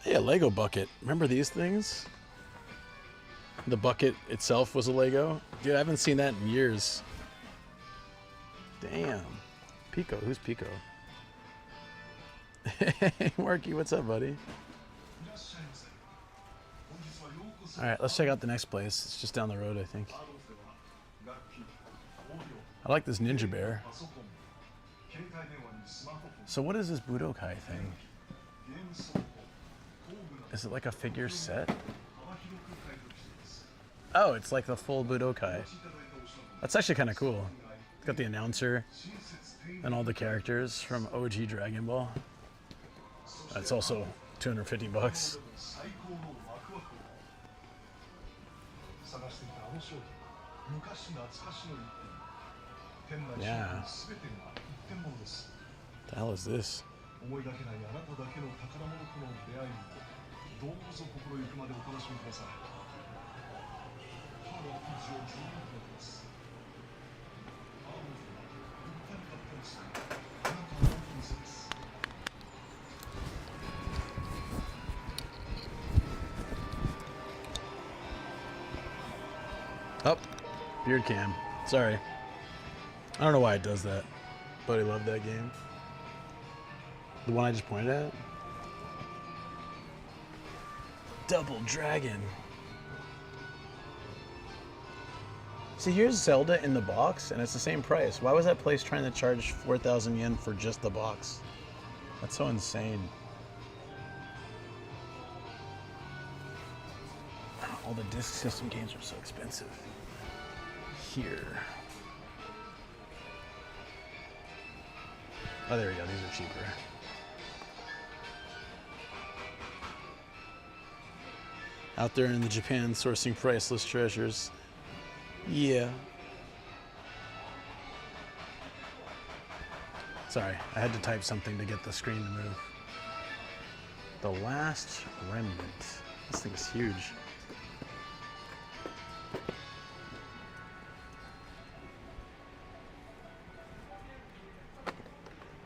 Speaker 1: Hey, a Lego bucket. Remember these things? The bucket itself was a Lego. Dude, I haven't seen that in years. Damn. Pico, who's Pico? Hey, Marky, what's up, buddy? Alright, let's check out the next place. It's just down the road, I think. I like this ninja bear. So what is this Budokai thing? Is it like a figure set? Oh, it's like the full Budokai. That's actually kind of cool. It's got the announcer and all the characters from OG Dragon Ball. It's also 250 bucks. Yeah. The hell is this? Oh, beard cam. Sorry. I don't know why it does that, but I love that game. The one I just pointed at? Double Dragon. See, here's Zelda in the box, and it's the same price. Why was that place trying to charge 4,000 yen for just the box? That's so insane. All the disc system games are so expensive. Here. Oh, there we go. These are cheaper. Out there in the Japan sourcing priceless treasures. Yeah. Sorry, I had to type something to get the screen to move. The Last Remnant. This thing's huge.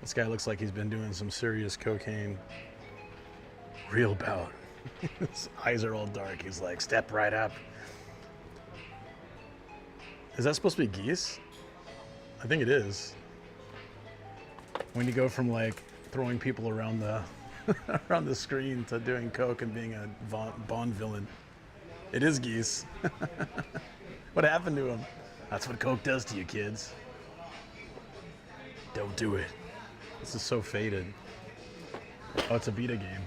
Speaker 1: This guy looks like he's been doing some serious cocaine. Real bout. His eyes are all dark. He's like, step right up. Is that supposed to be geese? I think it is. When you go from like throwing people around the around the screen to doing coke and being a Bond villain. It is geese. What happened to him? That's what coke does to you, kids. Don't do it. This is so faded. Oh, it's a Vita game.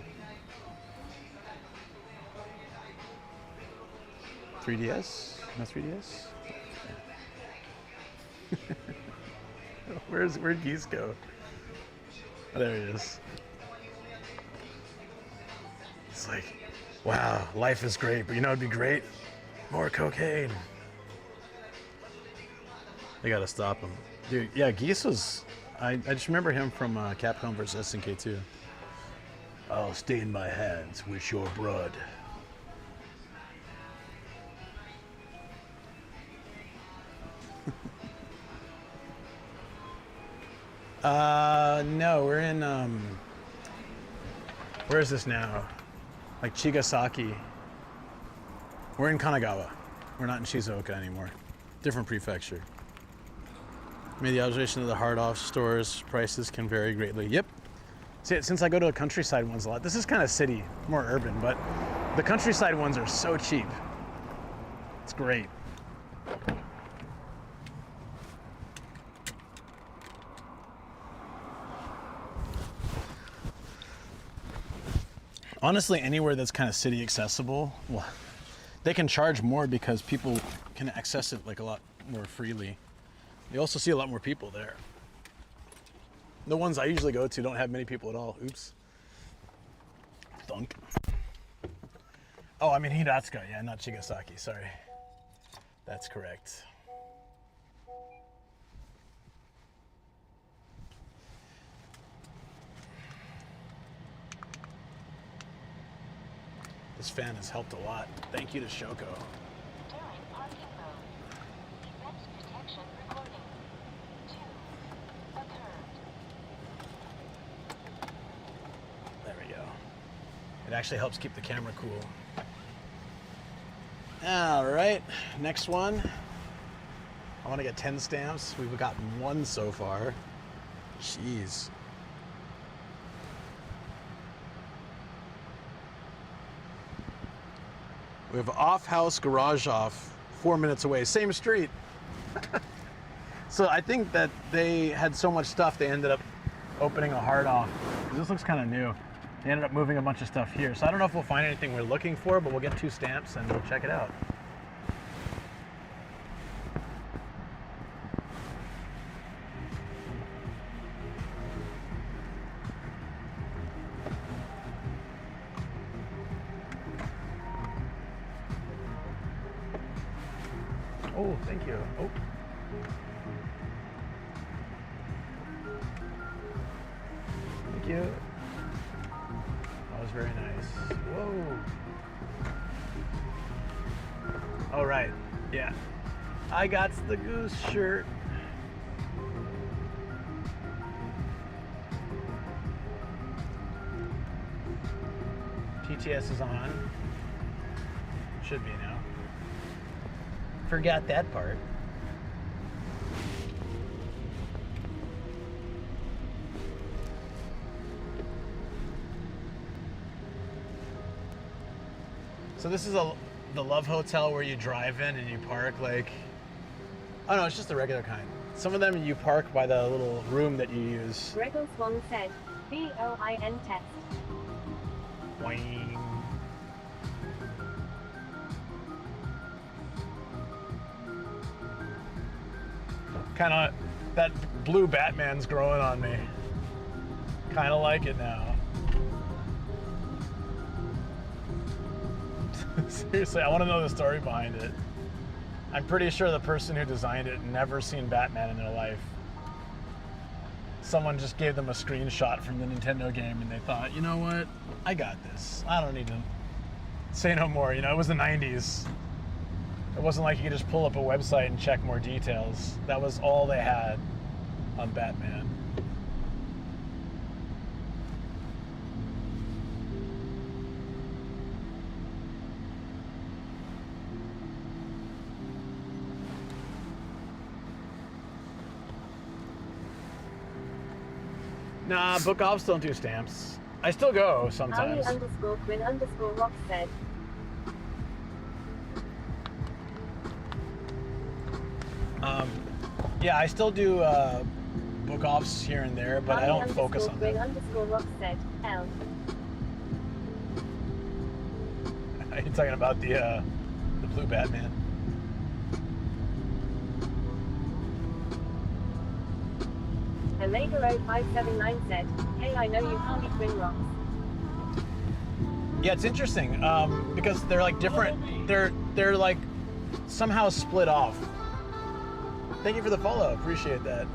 Speaker 1: 3DS? No 3DS? Where'd geese go? Oh, there he is. It's like, wow, life is great, but you know it'd be great? More cocaine. They gotta stop him. Dude, yeah, Geese was... I just remember him from Capcom vs. SNK 2. I'll stain my hands with your blood. No, we're in, where is this now? Like Chigasaki. We're in Kanagawa. We're not in Shizuoka anymore. Different prefecture. Made the observation that the hard-off stores prices can vary greatly. Yep. See, since I go to the countryside ones a lot, this is kind of city, more urban, but the countryside ones are so cheap. It's great. Honestly, anywhere that's kind of city accessible, well, they can charge more because people can access it like a lot more freely. You also see a lot more people there. The ones I usually go to don't have many people at all. Oops. Thunk. Oh, I mean Hiratsuka, yeah, not Chigasaki, sorry. That's correct. This fan has helped a lot. Thank you to Shoko. There we go. It actually helps keep the camera cool. All right, next one. I want to get 10 stamps. We've gotten 1 so far. Jeez. We have off house, garage off, 4 minutes away, same street. So I think that they had so much stuff, they ended up opening a hard off. This looks kind of new. They ended up moving a bunch of stuff here. So I don't know if we'll find anything we're looking for, but we'll get 2 stamps and we'll check it out. Oh, thank you. Oh. Thank you. That was very nice. Whoa. Oh, right. Yeah. I got the goose shirt. TTS is on. Should be now. Forgot that part. So this is the Love Hotel where you drive in and you park like, oh no, it's just the regular kind. Some of them you park by the little room that you use.
Speaker 2: Gregor Swan said, BOIN test.
Speaker 1: Boing. Kind of, that blue Batman's growing on me. Kind of like it now. Seriously, I want to know the story behind it. I'm pretty sure the person who designed it never seen Batman in their life. Someone just gave them a screenshot from the Nintendo game and they thought, you know what? I got this. I don't need to say no more. You know, it was the 90s. It wasn't like you could just pull up a website and check more details. That was all they had on Batman. Nah, book offs don't do stamps. I still go sometimes.
Speaker 2: Ali_Quinn_Rock said.
Speaker 1: Yeah, I still do book offs here and there, but I don't focus on them.
Speaker 2: Ali_Quinn_Rock said, L.
Speaker 1: Are you talking about the blue Batman?
Speaker 2: Omega0579 said, hey, I know you Harley Quinn rocks.
Speaker 1: Yeah, it's interesting because they're like different. They're like somehow split off. Thank you for the follow. Appreciate that.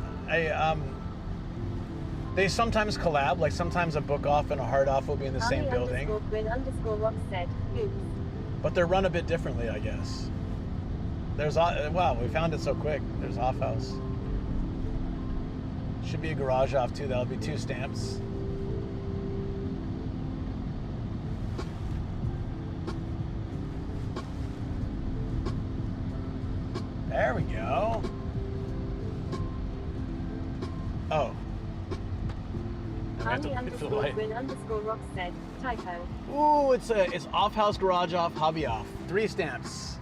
Speaker 1: They sometimes collab. Like sometimes a book off and a hard off will be in the same building.
Speaker 2: Ali_Quinn_Rock said, oops.
Speaker 1: But they're run a bit differently, I guess. There's wow, we found it so quick. There's off house. Should be a garage off too. That'll be 2 stamps. There we go. Oh.
Speaker 2: Ali_Quinn_Rock said, typo.
Speaker 1: Ooh, it's off house, garage off, hobby off. 3 stamps.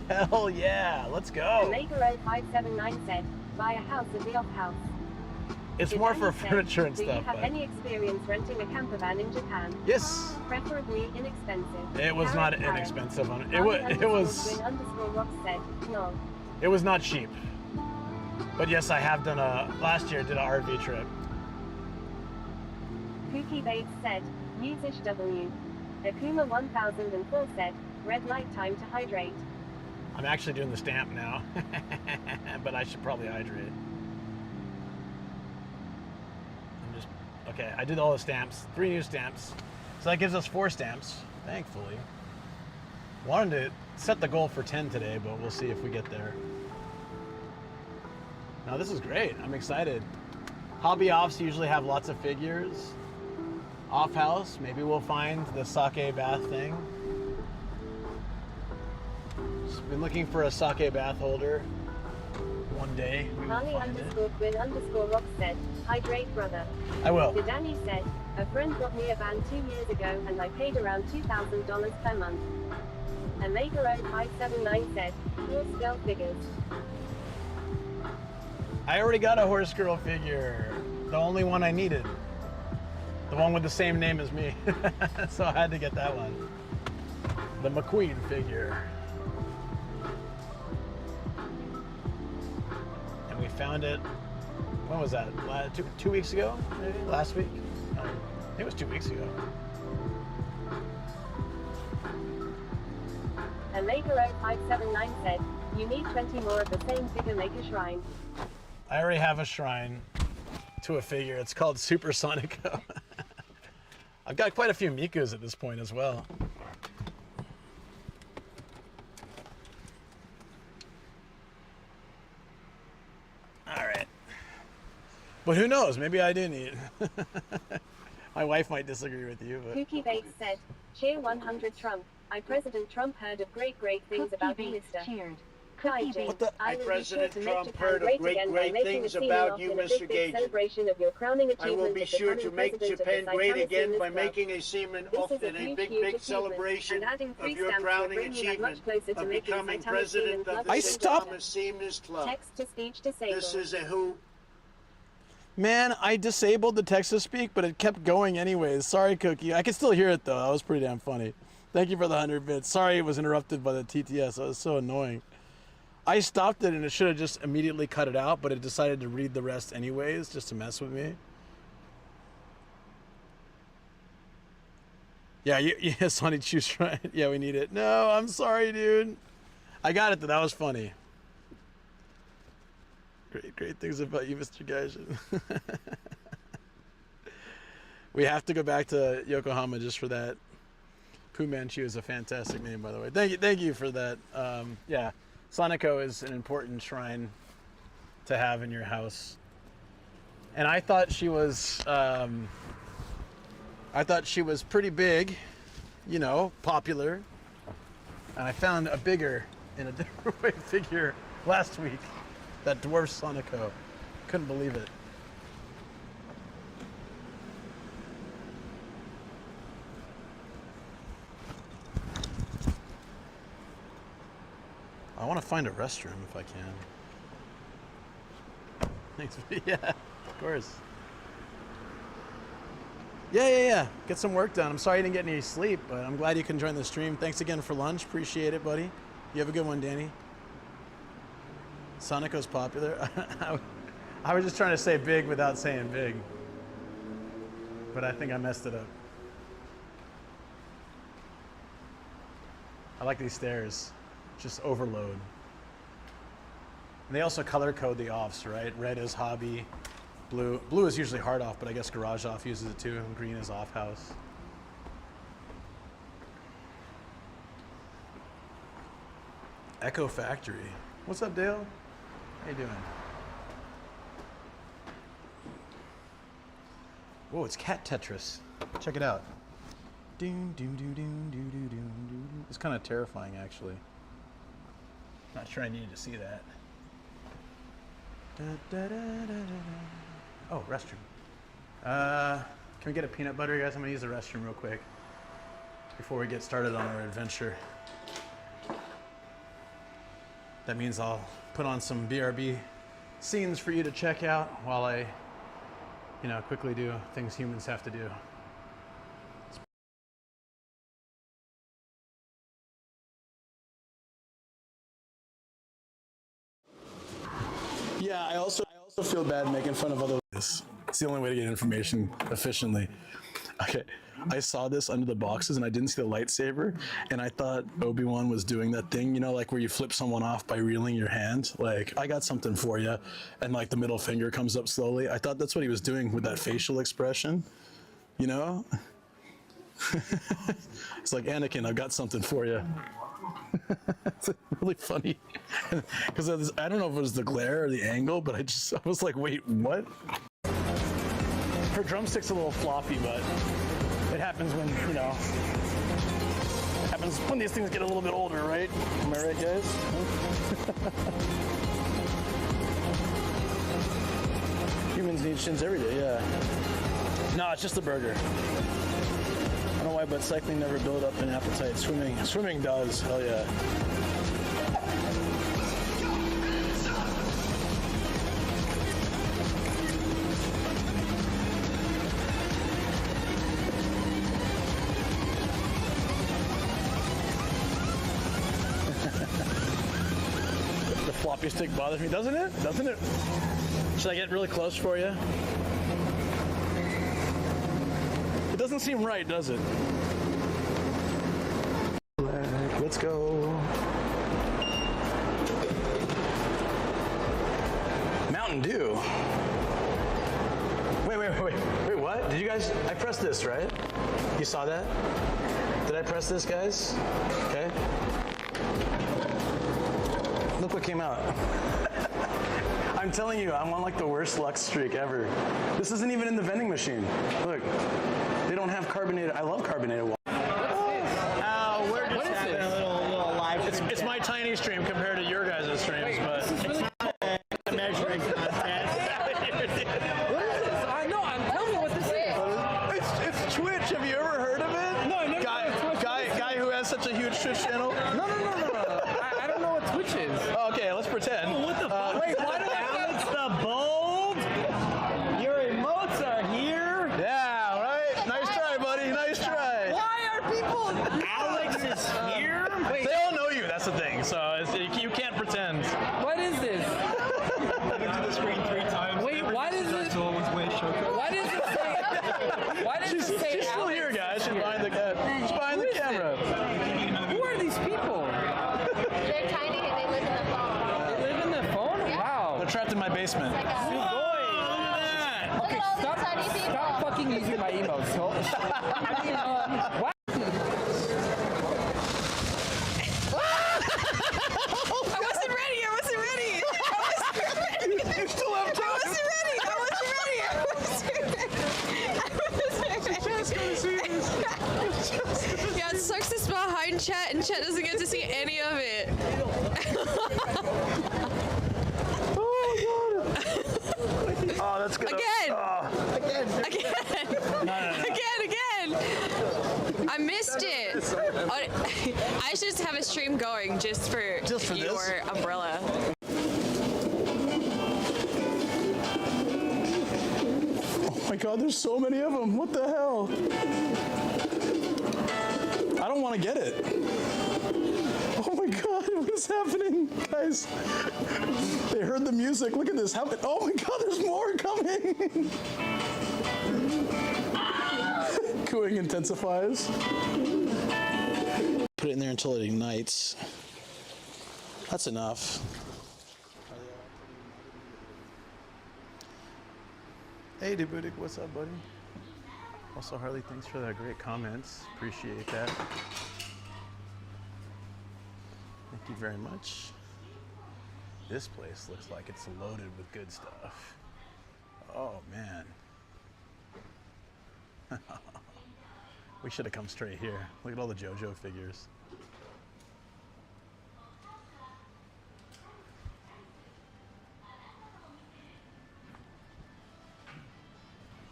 Speaker 1: Hell yeah, let's go.
Speaker 2: Omega0579 said, buy a house at the off house.
Speaker 1: It's more for furniture and
Speaker 2: stuff. Do you have
Speaker 1: but
Speaker 2: any experience renting a camper van in Japan?
Speaker 1: Yes.
Speaker 2: Preferably inexpensive.
Speaker 1: It was not inexpensive. It was.
Speaker 2: Rock said, no.
Speaker 1: It was not cheap. But yes, I have done last year did an RV trip.
Speaker 2: Kooky Bates said, Musish W. Akuma 1004 said, red light time to hydrate.
Speaker 1: I'm actually doing the stamp now, but I should probably hydrate. Okay, I did all the stamps, 3 new stamps. So that gives us 4 stamps, thankfully. Wanted to set the goal for 10 today, but we'll see if we get there. Now this is great, I'm excited. Hobby offs usually have lots of figures. Off house, maybe we'll find the sake bath thing. Just been looking for a sake bath holder. One day we will find it.
Speaker 2: Ali_Quinn_Rock said, hydrate brother.
Speaker 1: I will.
Speaker 2: Danny said, a friend got me a van 2 years ago and I paid around $2,000 per month. Omega0579 said, horse girl figures.
Speaker 1: I already got a horse girl figure. The only one I needed. The one with the same name as me. So I had to get that one. The McQueen figure. And we found it, when was that? 2 weeks ago? Maybe? Last week? I think it was 2 weeks ago.
Speaker 2: Omega0579 said, you need 20 more of the same figure, make a shrine.
Speaker 1: I already have a shrine to a figure. It's called Super Sonico. I've got quite a few Mikus at this point as well. But who knows? Maybe I didn't eat. My wife might disagree with you, but...
Speaker 2: Cookie Bakes said, cheer 100 Trump. I President Trump heard of great things about you, Mr.
Speaker 4: Cheered.
Speaker 2: Gaijin.
Speaker 1: What the-
Speaker 2: I will
Speaker 5: President
Speaker 2: be sure to
Speaker 5: Trump
Speaker 2: make Japan
Speaker 5: heard of
Speaker 2: great
Speaker 5: great
Speaker 2: again by making
Speaker 5: things
Speaker 2: a scene
Speaker 5: about
Speaker 2: off
Speaker 5: you,
Speaker 2: in a
Speaker 5: Mr.
Speaker 2: big
Speaker 5: Gaijin.
Speaker 2: celebration of your crowning
Speaker 5: I
Speaker 2: achievement
Speaker 5: will be
Speaker 2: of
Speaker 5: sure to
Speaker 2: becoming
Speaker 5: make
Speaker 2: president of
Speaker 5: Japan
Speaker 2: the
Speaker 5: great
Speaker 2: Saitama
Speaker 5: again
Speaker 2: Seamless
Speaker 5: by
Speaker 2: Club.
Speaker 5: making a seaman
Speaker 2: This
Speaker 5: off
Speaker 2: is a
Speaker 5: in a
Speaker 2: huge,
Speaker 5: big
Speaker 2: achievement,
Speaker 5: celebration
Speaker 2: and adding 3
Speaker 5: of your
Speaker 2: stamps will
Speaker 5: crowning
Speaker 2: bring you that much
Speaker 5: achievement
Speaker 2: closer to
Speaker 5: of
Speaker 2: making
Speaker 5: becoming
Speaker 2: Saitama
Speaker 5: president
Speaker 2: Seamless
Speaker 5: of
Speaker 2: Club
Speaker 5: the
Speaker 1: stopped-
Speaker 5: Saitama Seamless Club.
Speaker 2: Text-to-speech disabled.
Speaker 5: This is a who.
Speaker 1: Man, I disabled the text-to-speak, but it kept going anyways. Sorry, Cookie. I can still hear it, though. That was pretty damn funny. Thank you for the 100 bits. Sorry it was interrupted by the TTS. That was so annoying. I stopped it, and it should have just immediately cut it out, but it decided to read the rest anyways, just to mess with me. Yeah, yeah, Sonny Choose right. Yeah, we need it. No, I'm sorry, dude. I got it, though. That was funny. Great things about you, Mr. Gaijin. We have to go back to Yokohama just for that. Fu Manchu is a fantastic name, by the way. Thank you for that. Yeah, Sonico is an important shrine to have in your house. And I thought she was, pretty big, you know, popular. And I found a bigger, in a different way, figure last week that dwarfs Sonico. Couldn't believe it. I want to find a restroom if I can. Thanks. Yeah, of course. Yeah. Get some work done. I'm sorry you didn't get any sleep, but I'm glad you can join the stream. Thanks again for lunch. Appreciate it, buddy. You have a good one, Danny. Sonico's popular. I was just trying to say big without saying big. But I think I messed it up. I like these stairs. Just overload. And they also color code the offs, right? Red is hobby, blue is usually hard off, but I guess garage off uses it too, and green is off house. Echo Factory. What's up, Dale? How you doing? Whoa, it's Cat Tetris. Check it out. It's kind of terrifying, actually. Not sure I needed to see that. Oh, restroom. Can we get a peanut butter, guys? I'm gonna use the restroom real quick before we get started on our adventure. That means I'll put on some BRB scenes for you to check out while I, quickly do things humans have to do. Yeah, I also feel bad making fun of other. It's the only way to get information efficiently. Okay, I saw this under the boxes and I didn't see the lightsaber, and I thought Obi-Wan was doing that thing, like where you flip someone off by reeling your hand. Like, I got something for you, and like the middle finger comes up slowly. I thought that's what he was doing with that facial expression, It's like, Anakin, I've got something for you. It's really funny because I don't know if it was the glare or the angle, but I was like, wait, what? Her drumstick's a little floppy, but it happens when, it happens when these things get a little bit older, right? Am I right, guys? Humans need shins every day, yeah. No, it's just the burger. I don't know why, but cycling never built up an appetite. Swimming does. Hell yeah. The floppy stick bothers me, doesn't it? Doesn't it? Should I get really close for you? It doesn't seem right, does it? Let's go. Mountain Dew. Wait, what? Did you guys, I pressed this, right? You saw that? Did I press this, guys? Okay. Look what came out. I'm telling you, I'm on like the worst luck streak ever. This isn't even in the vending machine. Look, they don't have carbonated. I love carbonated water. We're just having a little live. It's my tiny stream compared to your guys' streams, but it's really a measuring contest.
Speaker 4: What is this? Tell me what this is.
Speaker 1: It's Twitch. Have you ever heard of it? No, I never heard of Twitch. Guy who has such a huge Twitch channel.
Speaker 4: No. I don't know what Twitch is.
Speaker 1: Oh, okay, let's pretend.
Speaker 4: Oh, what the fuck? Wait, why do Alex the Bold? Your emotes are here.
Speaker 1: Yeah, right? Nice try, buddy. Nice try.
Speaker 4: Why are people... Alex is here? Wait.
Speaker 1: They all know you, that's the thing, so you can't pretend.
Speaker 4: What is this?
Speaker 3: Look into the screen 3 times.
Speaker 4: Wait, why does this... Why does it say... Why does it say
Speaker 1: She's still
Speaker 4: Alex
Speaker 1: here, guys.
Speaker 4: is
Speaker 1: She's
Speaker 4: here?
Speaker 1: behind the camera.
Speaker 4: Who are these people?
Speaker 5: They're tiny and they live in the phone.
Speaker 4: They live in the phone? Wow.
Speaker 1: They're trapped in my basement.
Speaker 5: Look at all these tiny people.
Speaker 4: Stop fucking using my emotes. What?
Speaker 6: I wasn't ready.
Speaker 1: You still have time.
Speaker 6: I wasn't ready. Yeah, it sucks to spell behind chat and chat doesn't get to see any of it.
Speaker 1: Oh, that's good.
Speaker 6: Again.
Speaker 1: No.
Speaker 6: Again. I missed it. I should just have a stream going just for your
Speaker 1: this?
Speaker 6: umbrella.
Speaker 1: Oh my god, there's so many of them. What the hell? I don't want to get it. Oh my god, what is happening? Guys, they heard the music. Look at this. Oh my god, there's more coming. Cooing intensifies. Put it in there until it ignites. That's enough. Hey, Dubudik, what's up, buddy? Also, Harley, thanks for the great comments. Appreciate that. Thank you very much. This place looks like it's loaded with good stuff. Oh, man. We should have come straight here. Look at all the JoJo figures.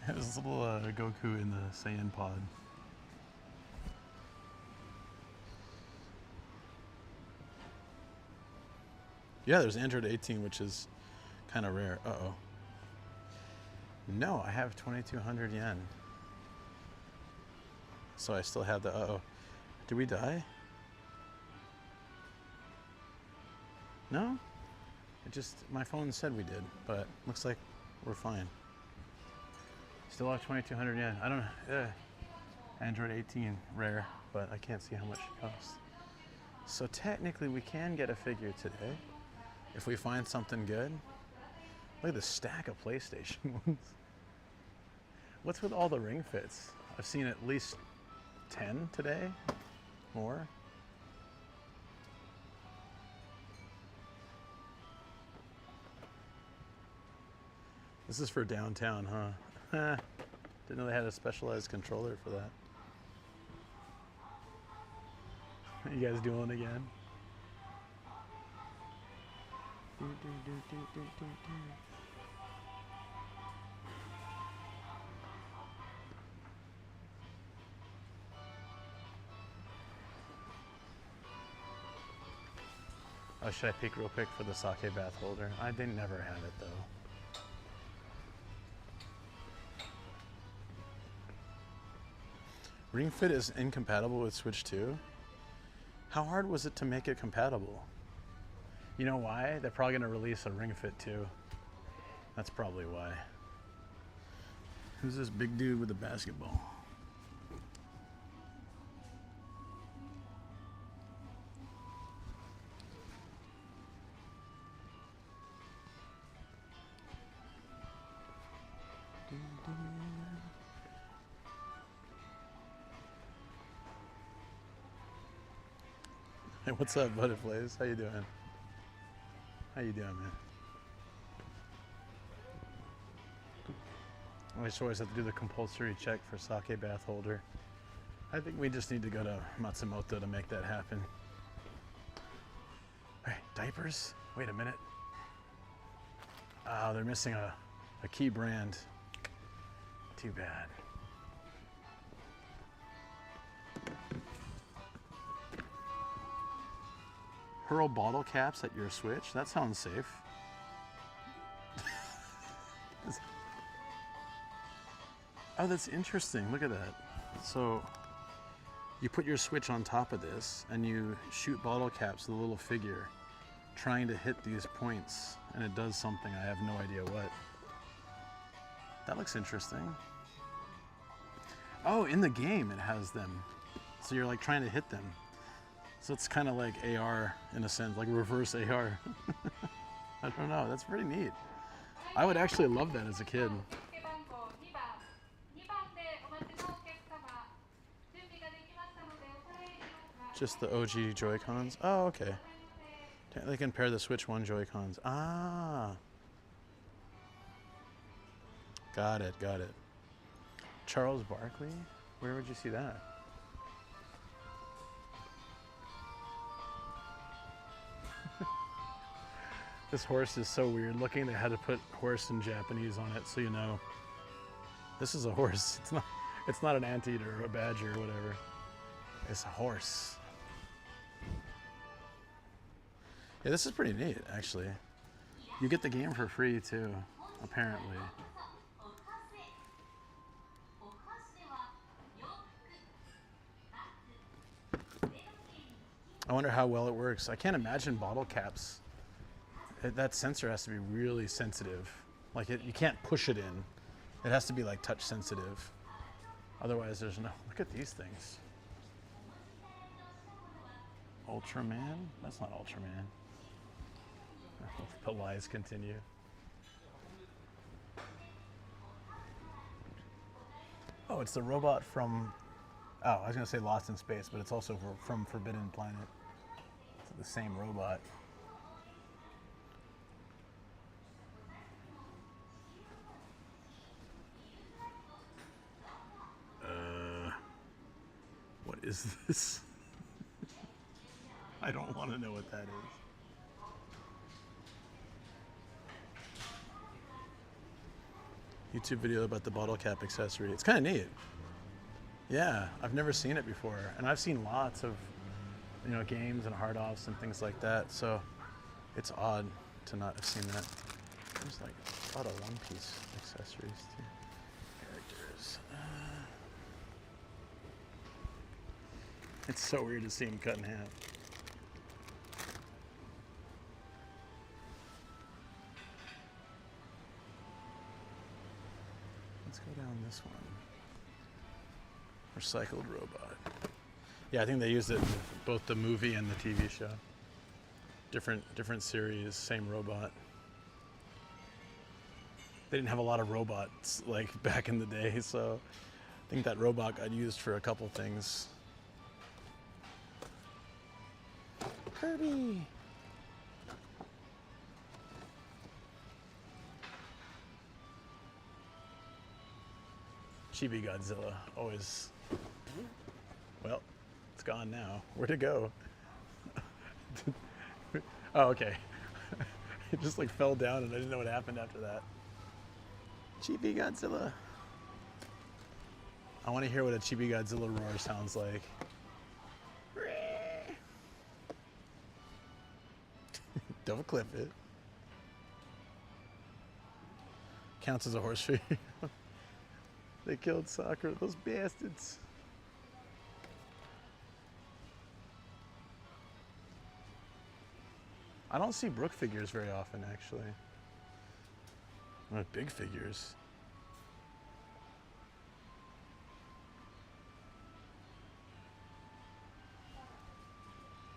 Speaker 1: There's a little Goku in the Saiyan pod. Yeah, there's Android 18, which is kind of rare. Uh-oh. No, I have 2,200 yen. So I still have the, uh-oh. Did we die? No? It just, my phone said we did, but looks like we're fine. Still have 2,200 yen. I don't know. Android 18, rare, but I can't see how much it costs. So technically we can get a figure today if we find something good. Look at the stack of PlayStation ones. What's with all the ring fits? I've seen at least 10 today, more. This is for downtown, huh? Didn't know they had a specialized controller for that. You guys doing again? Oh, should I peek real quick for the sake bath holder? They never have it though. Ring Fit is incompatible with Switch 2? How hard was it to make it compatible? You know why? They're probably going to release a Ring Fit 2. That's probably why. Who's this big dude with a basketball? Hey, what's up, Butterflies? How you doing? How you doing, man? I just always have to do the compulsory check for sake bath holder. I think we just need to go to Matsumoto to make that happen. Hey, diapers? Wait a minute. Oh, they're missing a key brand. Too bad. Hurl bottle caps at your Switch? That sounds safe. Oh, that's interesting. Look at that. So you put your Switch on top of this and you shoot bottle caps with a little figure trying to hit these points, and it does something. I have no idea what. That looks interesting. Oh, in the game it has them. So you're like trying to hit them. So it's kind of like AR in a sense, like reverse AR. I don't know, that's pretty neat. I would actually love that as a kid. Just the OG Joy-Cons? Oh, okay. They can pair the Switch 1 Joy-Cons. Ah. Got it, got it. Charles Barkley? Where would you see that? This horse is so weird looking. They had to put horse in Japanese on it, so you know. This is a horse. It's not an anteater or a badger or whatever. It's a horse. Yeah, this is pretty neat, actually. You get the game for free too, apparently. I wonder how well it works. I can't imagine bottle caps. That sensor has to be really sensitive. Like you can't push it in. It has to be like touch sensitive. Otherwise there's no, look at these things. Ultraman? That's not Ultraman. The lies continue. Oh, it's the robot from, oh, I was gonna say Lost in Space, but it's also from Forbidden Planet. It's the same robot. What is this? I don't want to know what that is. YouTube video about the bottle cap accessory. It's kind of neat. Yeah, I've never seen it before, and I've seen lots of, you know, games and hard offs and things like that. So it's odd to not have seen that. There's like a lot of One Piece accessories too. Characters. It's so weird to see him cut in half. Let's go down this one. Recycled robot. Yeah, I think they used it in both the movie and the TV show. Different series, same robot. They didn't have a lot of robots like back in the day, so I think that robot got used for a couple things. Kirby! Chibi Godzilla, always. Well, it's gone now. Where'd it go? Oh, okay. It just like fell down and I didn't know what happened after that. Chibi Godzilla. I want to hear what a Chibi Godzilla roar sounds like. Don't clip it. Counts as a horse figure. They killed Sakura, those bastards. I don't see Brook figures very often, actually. Not big figures.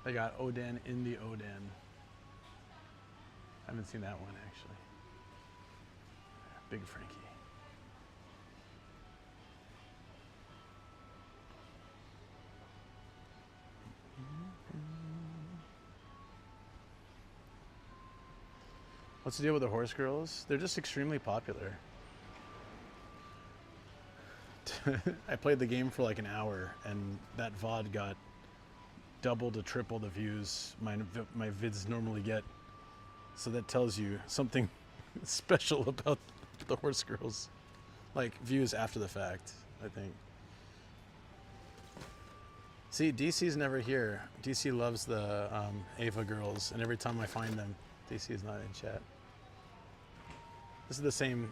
Speaker 1: They got Oden in the Oden. I haven't seen that one, actually. Big Frankie. What's the deal with the horse girls? They're just extremely popular. I played the game for like an hour, and that VOD got double to triple the views my vids normally get. So that tells you something special about the horse girls. Like views after the fact, I think. See, DC's never here. DC loves the Ava girls, and every time I find them, DC is not in chat. This is the same.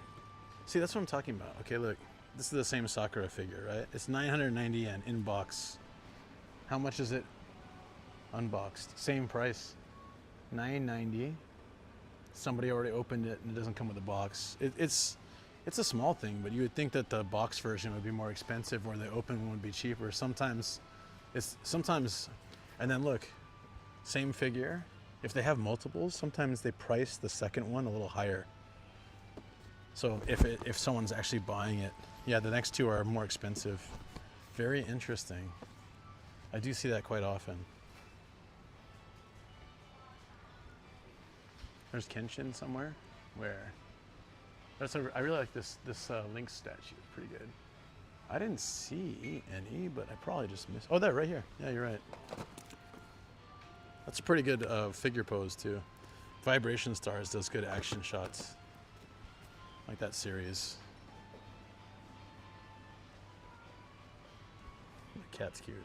Speaker 1: See, that's what I'm talking about. Okay, look. This is the same Sakura figure, right? It's 990 yen in box. How much is it unboxed? Same price. 990. Somebody already opened it and it doesn't come with a box. It's a small thing, but you would think that the box version would be more expensive or the open one would be cheaper. Sometimes, and then look, same figure. If they have multiples, sometimes they price the second one a little higher. So if someone's actually buying it, yeah, the next two are more expensive. Very interesting. I do see that quite often. There's Kenshin somewhere. Where? I really like this Link statue. It's pretty good. I didn't see any, but I probably just missed. Oh, there, right here. Yeah, you're right. That's a pretty good figure pose too. Vibration Stars does good action shots. Like that series. The cat's cute.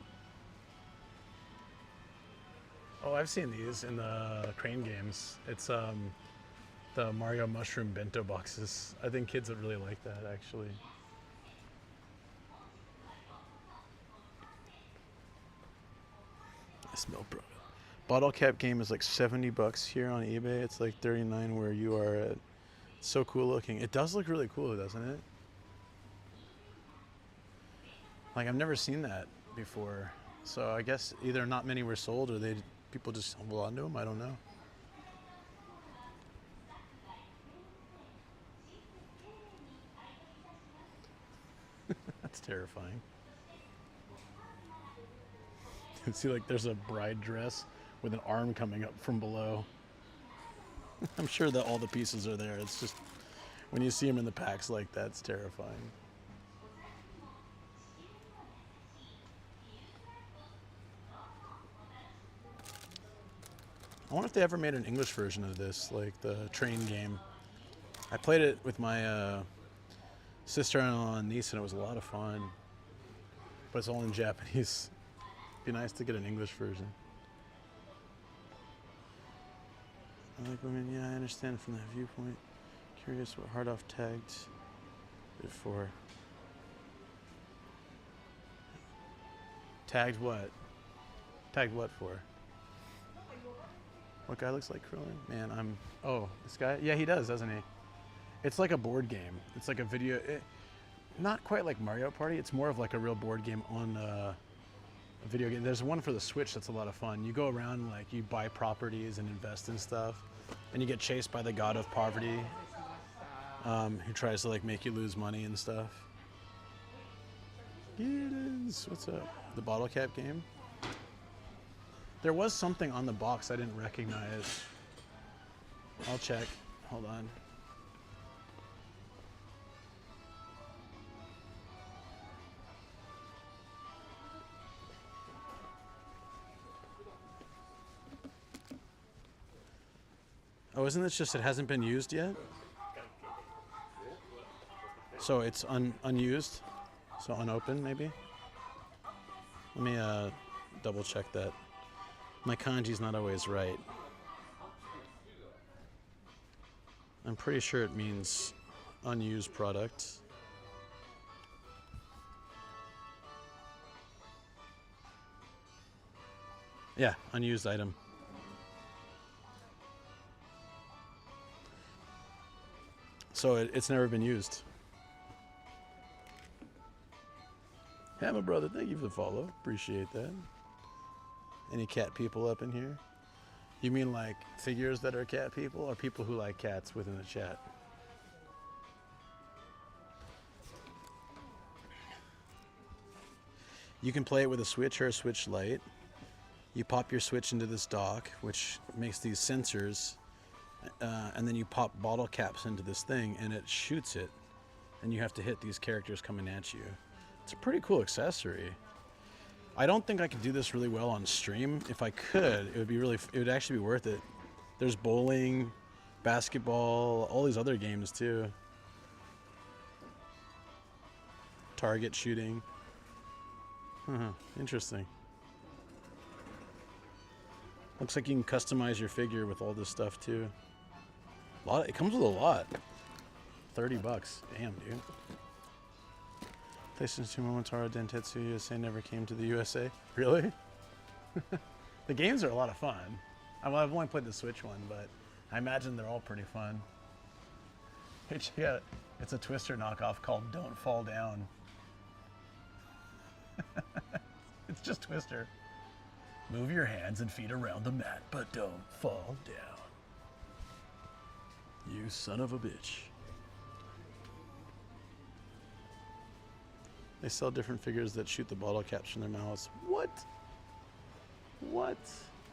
Speaker 1: Oh, I've seen these in the Crane games. It's the Mario Mushroom bento boxes. I think kids would really like that, actually. I smell bro. Bottle cap game is like 70 bucks here on eBay. It's like 39 where you are at. It's so cool looking. It does look really cool, doesn't it? Like I've never seen that before. So I guess either not many were sold or people just stumble onto them. I don't know. That's terrifying. See, like there's a bride dress with an arm coming up from below. I'm sure that all the pieces are there. It's just when you see them in the packs like that, it's terrifying. I wonder if they ever made an English version of this, like the train game. I played it with my sister-in-law and niece, and it was a lot of fun. But it's all in Japanese. Be nice to get an English version. I like women. Yeah, I understand from that viewpoint. Curious what Hardoff tagged it for. Tagged what? Tagged what for? What guy looks like Krillin? Man, oh, this guy? Yeah, he does, doesn't he? It's like a board game. It's like a video. Not quite like Mario Party. It's more of like a real board game on a video game. There's one for the Switch that's a lot of fun. You go around, like, you buy properties and invest in stuff, and you get chased by the god of poverty, who tries to, like, make you lose money and stuff. Giddens, what's up? The bottle cap game? There was something on the box I didn't recognize. I'll check. Hold on. Oh, isn't this just it hasn't been used yet? So it's unused? So unopened, maybe? Let me double check that. My kanji's not always right. I'm pretty sure it means unused product. Yeah, unused item. So it's never been used. Hey, my brother, thank you for the follow. Appreciate that. Any cat people up in here? You mean like figures that are cat people, or people who like cats within the chat? You can play it with a Switch or a Switch Lite. You pop your Switch into this dock, which makes these sensors, and then you pop bottle caps into this thing, and it shoots it, and you have to hit these characters coming at you. It's a pretty cool accessory. I don't think I could do this really well on stream. If I could, it would actually be worth it. There's bowling, basketball, all these other games too. Target shooting. Interesting. Looks like you can customize your figure with all this stuff too. It comes with a lot. $30. Damn, dude. PlayStation 2 Momotaro Dentetsu USA never came to the USA. Really? The games are a lot of fun. I've only played the Switch one, but I imagine they're all pretty fun. Yeah, it's a Twister knockoff called Don't Fall Down. It's just Twister. Move your hands and feet around the mat, but don't fall down. You son of a bitch. They sell different figures that shoot the bottle caps in their mouths. What? What?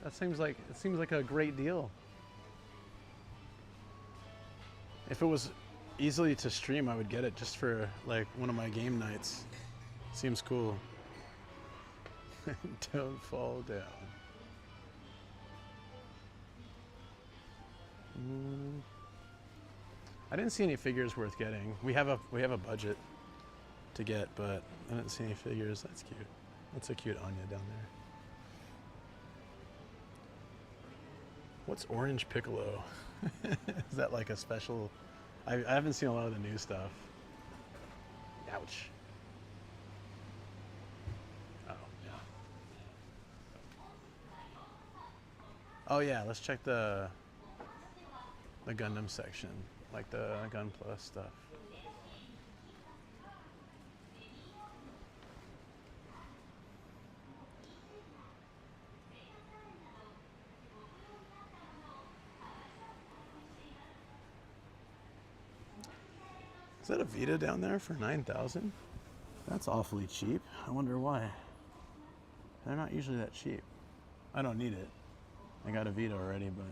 Speaker 1: It seems like a great deal. If it was easily to stream, I would get it just for like one of my game nights. Seems cool. Don't fall down. I didn't see any figures worth getting. We have a budget to get, but I didn't see any figures. That's cute. That's a cute Anya down there. What's Orange Piccolo? Is that like a special? I haven't seen a lot of the new stuff. Ouch. Oh, yeah. Oh yeah, let's check the Gundam section, like the Gun Plus stuff. Is that a Vita down there for 9,000? That's awfully cheap. I wonder why. They're not usually that cheap. I don't need it. I got a Vita already, but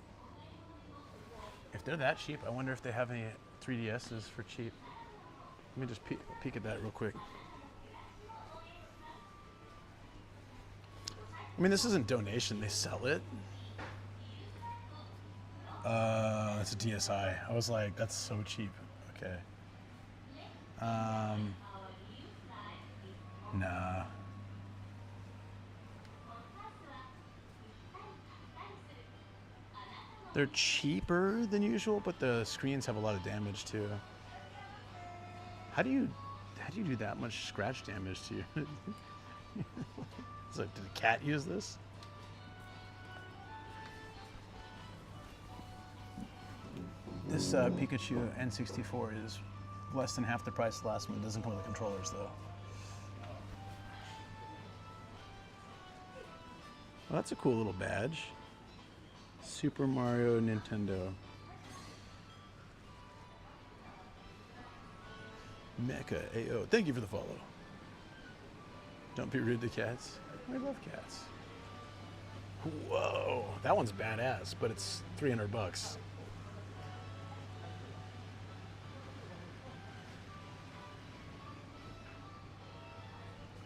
Speaker 1: if they're that cheap, I wonder if they have any 3DSs for cheap. Let me just peek at that real quick. I mean, this isn't donation. They sell it. It's a DSi. I was like, that's so cheap. Okay. Nah. They're cheaper than usual, but the screens have a lot of damage too. How do you do that much scratch damage to you? It's like, did a cat use this? This Pikachu N64 is less than half the price of the last one. It doesn't come with the controllers though. Well, that's a cool little badge. Super Mario Nintendo. Mecha AO. Thank you for the follow. Don't be rude to cats. I love cats. Whoa, that one's badass, but it's $300.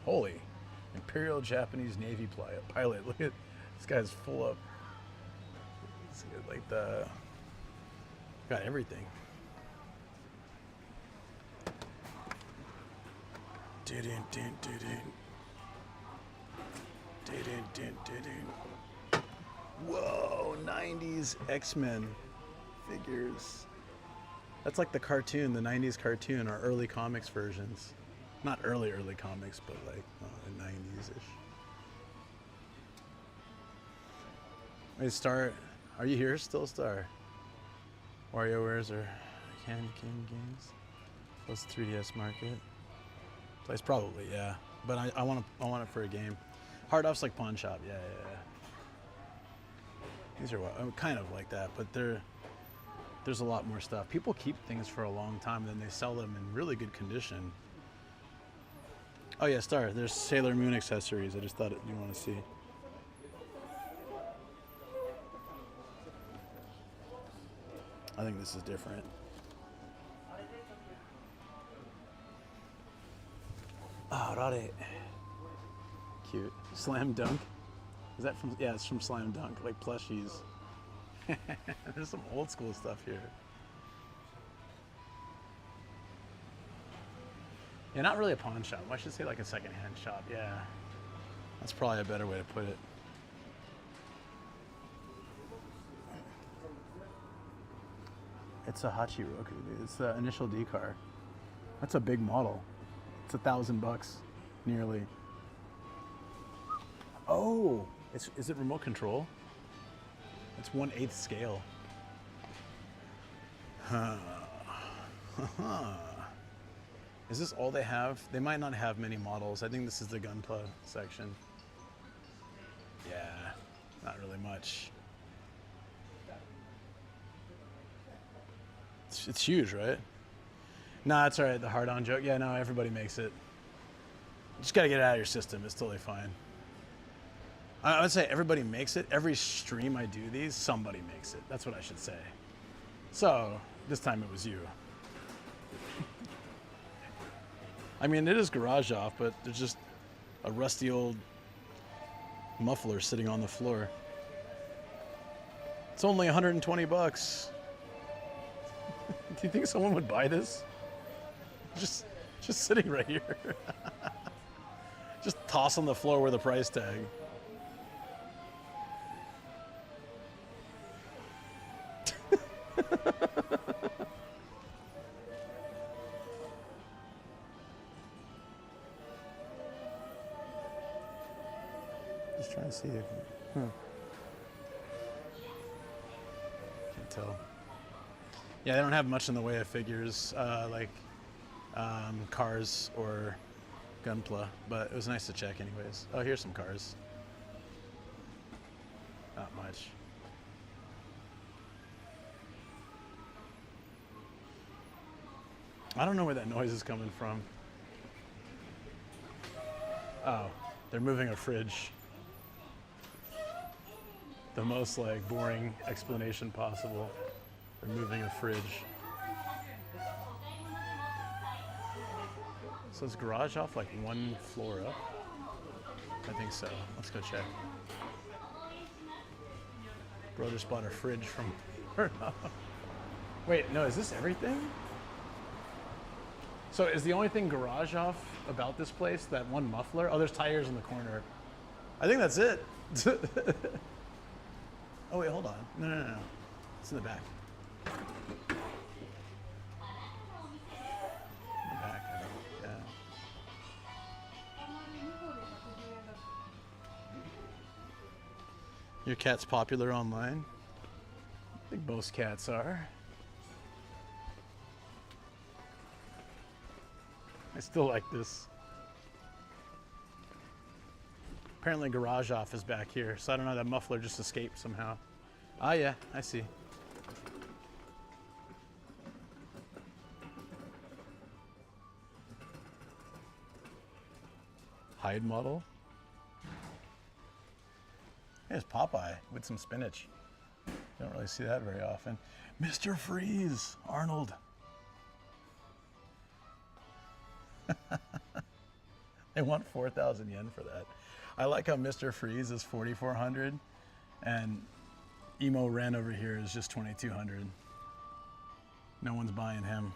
Speaker 1: Holy, Imperial Japanese Navy pilot. Look at this guy's full of, like got everything. Whoa, 90s X-Men figures. That's like the cartoon, the 90s cartoon, or early comics versions. Not early comics, but like 90s-ish. Wait, Star, are you here still, Star? WarioWares or Candy King Games? What's the 3DS market? Place probably, yeah. But I want it for a game. Hard Off's like Pawn Shop, yeah. These are kind of like that, but there's a lot more stuff. People keep things for a long time, and then they sell them in really good condition. Oh yeah, Star, there's Sailor Moon accessories. I just thought you want to see. I think this is different. Oh, Arare. Cute. Slam Dunk. Is that from? Yeah, it's from Slam Dunk. Like plushies. There's some old school stuff here. Yeah, not really a pawn shop. I should say like a secondhand shop. Yeah, that's probably a better way to put it. It's a Hachiroku, dude. It's the initial D car. That's a big model. It's $1,000, nearly. Oh, is it remote control? It's 1/8 scale. Is this all they have? They might not have many models. I think this is the Gunpla section. Yeah, not really much. It's huge, right? Nah, it's all right. The hard-on joke. Yeah, no, everybody makes it. You just gotta get it out of your system. It's totally fine. I would say everybody makes it. Every stream I do these, somebody makes it. That's what I should say. So this time it was you. I mean, it is garage off, but there's just a rusty old muffler sitting on the floor. It's only 120 bucks. Do you think someone would buy this? Just sitting right here. Just toss on the floor with a price tag. Just trying to see if... Can't tell. Yeah, they don't have much in the way of figures, like cars or Gunpla, but it was nice to check anyways. Oh, here's some cars. Not much. I don't know where that noise is coming from. Oh, they're moving a fridge. The most like boring explanation possible. They're moving a fridge. So is garage off like one floor up? I think so. Let's go check. Bro just bought a fridge from... Wait, no, is this everything? So is the only thing garage off about this place that one muffler? Oh, there's tires in the corner. I think that's it. Oh wait, hold on. No. It's in the back. In the back, I think. Yeah. Your cat's popular online? I think most cats are. I still like this. Apparently garage off is back here, so I don't know, that muffler just escaped somehow. Ah yeah, I see. Hide model. Here's Popeye with some spinach. You don't really see that very often. Mr. Freeze, Arnold. They want 4,000 yen for that. I like how Mr. Freeze is 4,400 and Emo Ren over here is just 2,200. No one's buying him.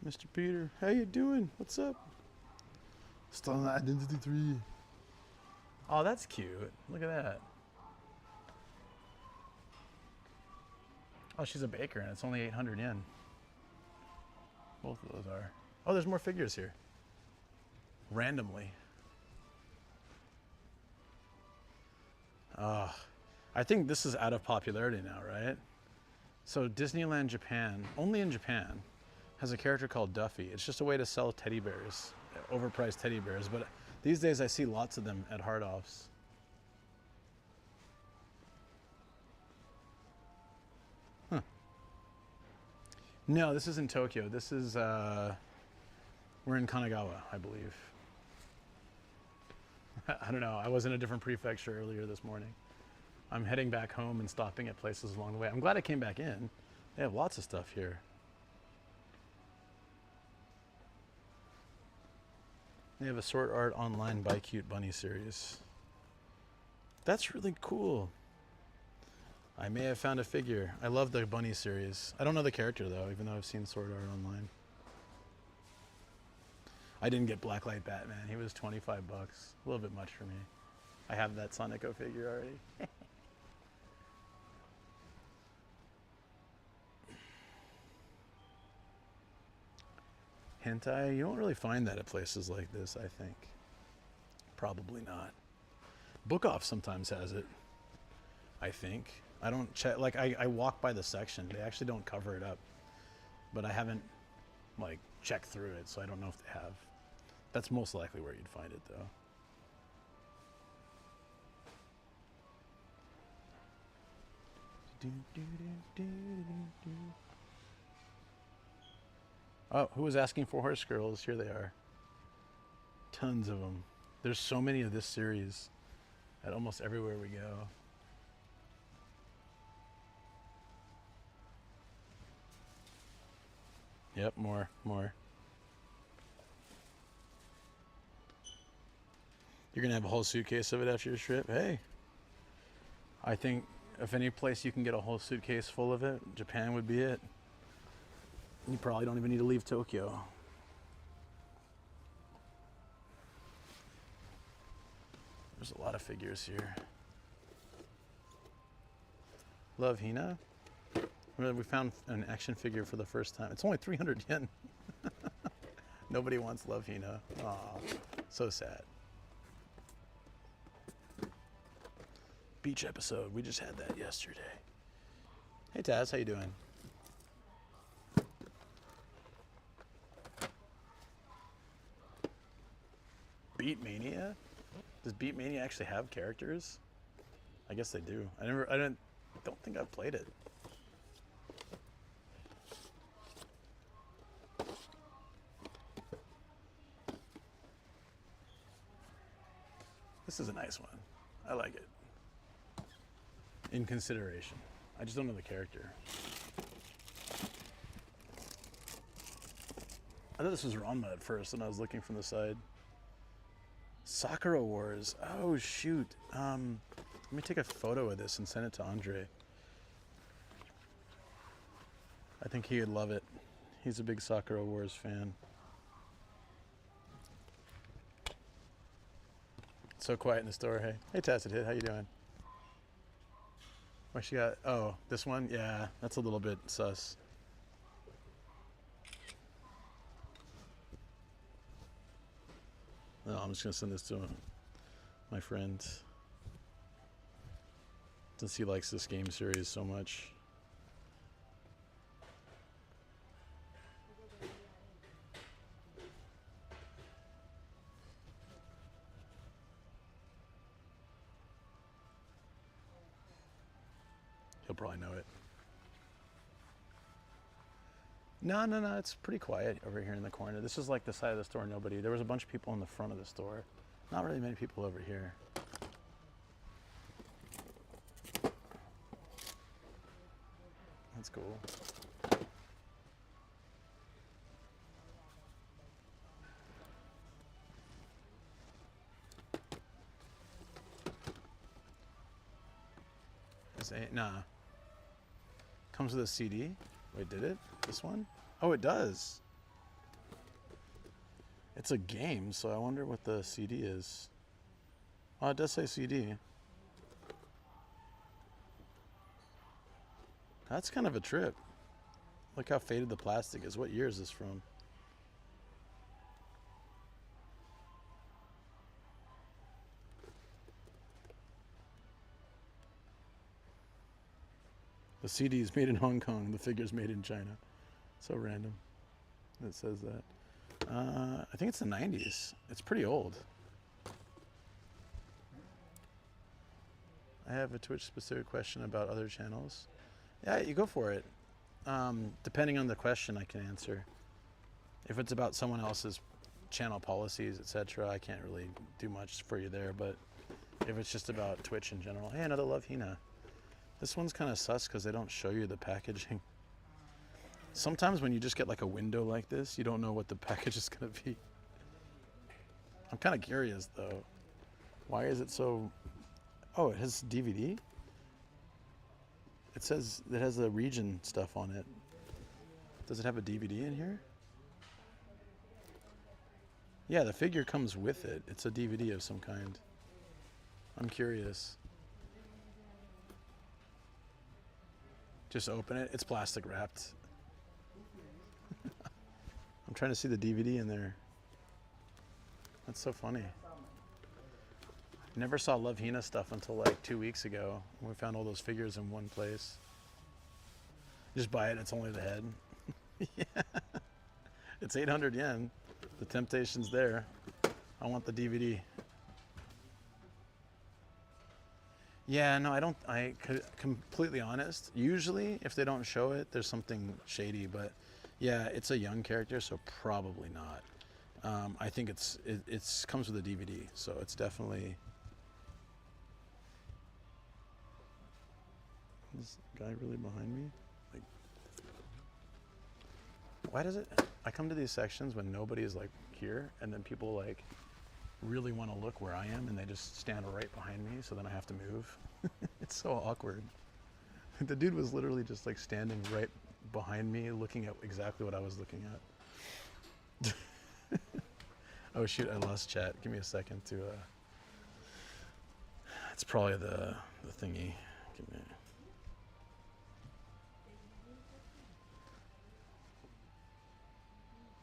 Speaker 1: Mr. Peter, how you doing? What's up? Stolen Identity 3. Oh, that's cute. Look at that. Oh, she's a baker and it's only 800 yen. Both of those are. Oh, there's more figures here. Randomly. I think this is out of popularity now, right? So Disneyland Japan, only in Japan, has a character called Duffy. It's just a way to sell teddy bears, overpriced teddy bears, but these days I see lots of them at hard offs. Huh. No, this is in Tokyo. This is, we're in Kanagawa, I believe. I don't know. I was in a different prefecture earlier this morning. I'm heading back home and stopping at places along the way. I'm glad I came back in. They have lots of stuff here. They have a Sword Art Online Buy Cute Bunny series. That's really cool. I may have found a figure. I love the bunny series. I don't know the character though, even though I've seen Sword Art Online. I didn't get Blacklight Batman. He was 25 bucks. A little bit much for me. I have that Sonico figure already. Hentai, you don't really find that at places like this, I think. Probably not. Book Off sometimes has it, I think. I don't check, like I walk by the section. They actually don't cover it up. But I haven't like checked through it, so I don't know if they have. That's most likely where you'd find it though. Oh, who was asking for horse girls? Here they are. Tons of them. There's so many of this series at almost everywhere we go. Yep, more. You're gonna have a whole suitcase of it after your trip? Hey, I think if any place you can get a whole suitcase full of it, Japan would be it. You probably don't even need to leave Tokyo. There's a lot of figures here. Love Hina. We found an action figure for the first time. It's only 300 yen. Nobody wants Love Hina. Aw, so sad. Beach episode. We just had that yesterday. Hey Taz, how you doing? Beat Mania? Does Beat Mania actually have characters? I guess they do. I don't think I've played it. This is a nice one. I like it. In consideration. I just don't know the character. I thought this was Ranma at first when I was looking from the side. Sakura Wars. Oh shoot. Let me take a photo of this and send it to Andre. I think he would love it. He's a big Sakura Wars fan. So quiet in the store. Hey Tacit Hit, how you doing? What she got? Oh, this one? Yeah, that's a little bit sus. No, I'm just gonna send this to my friend. Since he likes this game series so much. He'll probably know it. No, it's pretty quiet over here in the corner. This is like the side of the store, nobody. There was a bunch of people in the front of the store. Not really many people over here. That's cool. Nah. Comes with a CD. Wait, did it? This one? Oh, it does. It's a game, so I wonder what the CD is. Oh, it does say CD. That's kind of a trip. Look how faded the plastic is. What year is this from? The CD is made in Hong Kong. The figure's made in China. So random. It says that. I think it's the 90s. It's pretty old. I have a Twitch-specific question about other channels. Yeah, you go for it. Depending on the question, I can answer. If it's about someone else's channel policies, etc., I can't really do much for you there. But if it's just about Twitch in general, hey, another Love Hina. This one's kind of sus because they don't show you the packaging. Sometimes when you just get like a window like this, you don't know what the package is going to be. I'm kind of curious though. Why is it so? Oh, it has DVD. It says it has the region stuff on it. Does it have a DVD in here? Yeah, the figure comes with it. It's a DVD of some kind. I'm curious. Just open it. It's plastic wrapped. I'm trying to see the DVD in there. That's so funny. Never saw Love Hina stuff until like 2 weeks ago. We found all those figures in one place. Just buy it, it's only the head. Yeah. It's 800 yen. The temptation's there. I want the DVD. Yeah, no, completely honest. Usually, if they don't show it, there's something shady, but yeah, it's a young character, so probably not. I think it comes with a DVD, so it's definitely. Is this guy really behind me? Like, why does it? I come to these sections when nobody is like here, and then people like really want to look where I am, and they just stand right behind me, so then I have to move. It's so awkward. The dude was literally just like standing right behind me, looking at exactly what I was looking at. Oh shoot, I lost chat. Give me a second to it's probably the thingy. Give me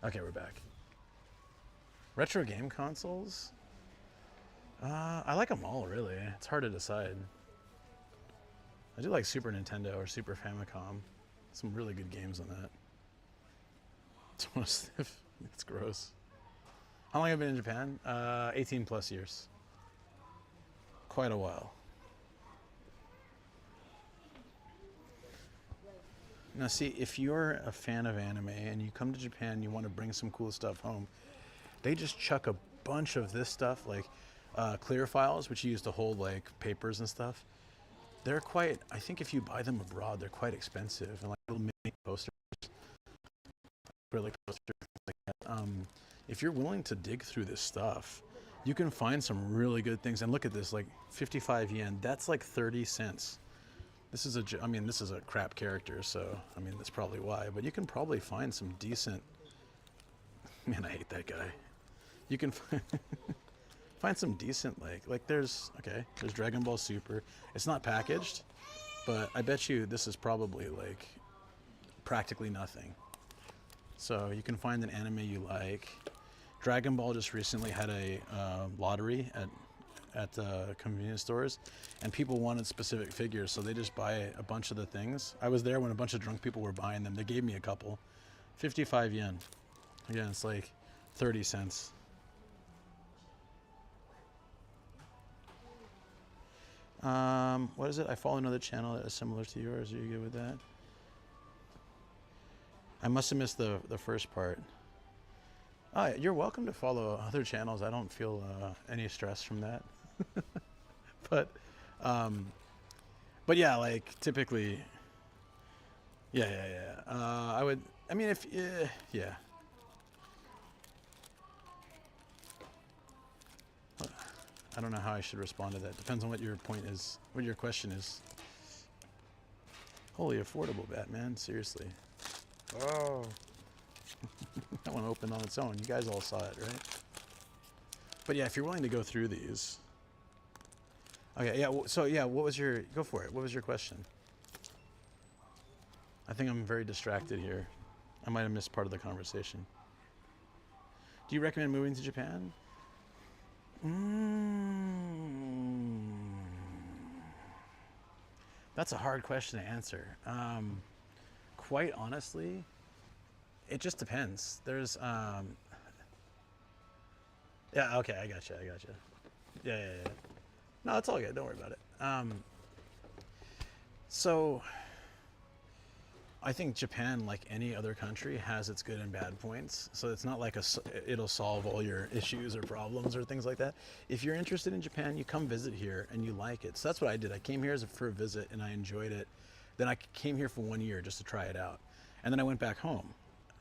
Speaker 1: Okay, we're back. Retro game consoles? I like them all, really. It's hard to decide. I do like Super Nintendo or Super Famicom. Some really good games on that. It's want to sniff. It's gross. How long have I been in Japan? 18 plus years. Quite a while. Now see, if you're a fan of anime and you come to Japan and you want to bring some cool stuff home, they just chuck a bunch of this stuff, like clear files, which you use to hold like papers and stuff. They're quite, I think if you buy them abroad, they're quite expensive, and like little mini posters, acrylic posters, like that. If you're willing to dig through this stuff, you can find some really good things. And look at this, like 55 yen, that's like 30 cents. This is this is a crap character, so I mean that's probably why. But you can probably find some decent. Man, I hate that guy. You can find some decent like there's Dragon Ball Super. It's not packaged, but I bet you this is probably like practically nothing. So you can find an anime you like. Dragon Ball just recently had a lottery at convenience stores, and people wanted specific figures, so they just buy a bunch of the things. I was there when a bunch of drunk people were buying them. They gave me a couple. 55 yen. Again, it's like 30 cents. What is it? I follow another channel that is similar to yours. Are you good with that? I must have missed the first part. You're welcome to follow other channels. I don't feel any stress from that. But yeah, like typically, yeah. I don't know how I should respond to that. Depends on what your point is, what your question is. Holy affordable, Batman, seriously. Oh. That one opened on its own. You guys all saw it, right? But yeah, if you're willing to go through these. Okay, yeah, so yeah, go for it. What was your question? I think I'm very distracted here. I might have missed part of the conversation. Do you recommend moving to Japan? That's a hard question to answer. Quite honestly, it just depends. There's yeah, okay, I gotcha. Yeah. No, it's all good. Don't worry about it. So I think Japan, like any other country, has its good and bad points. So it's not like it'll solve all your issues or problems or things like that. If you're interested in Japan, you come visit here and you like it. So that's what I did. I came here for a visit and I enjoyed it. Then I came here for 1 year just to try it out. And then I went back home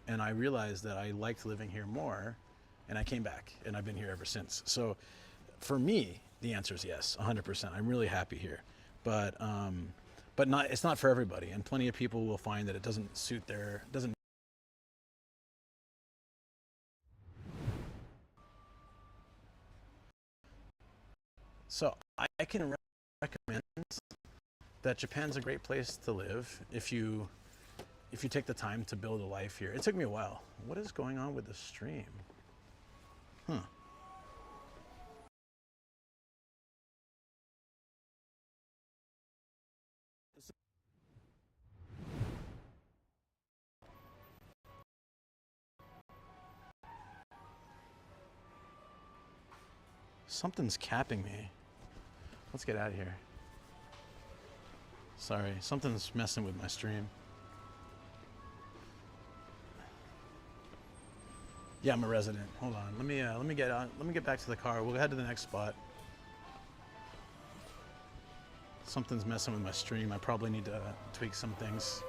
Speaker 1: and I realized that I liked living here more. and I came back, and I've been here ever since. So for me, the answer is yes, 100%. I'm really happy here, but not, it's not for everybody, and plenty of people will find that it doesn't suit their, doesn't. So I can recommend that Japan's a great place to live if you take the time to build a life here. It took me a while. What is going on with the stream? Huh. Something's capping me. Let's get out of here. Sorry, something's messing with my stream. Yeah, I'm a resident. Hold on. Let me get back to the car. We'll head to the next spot. Something's messing with my stream. I probably need to tweak some things.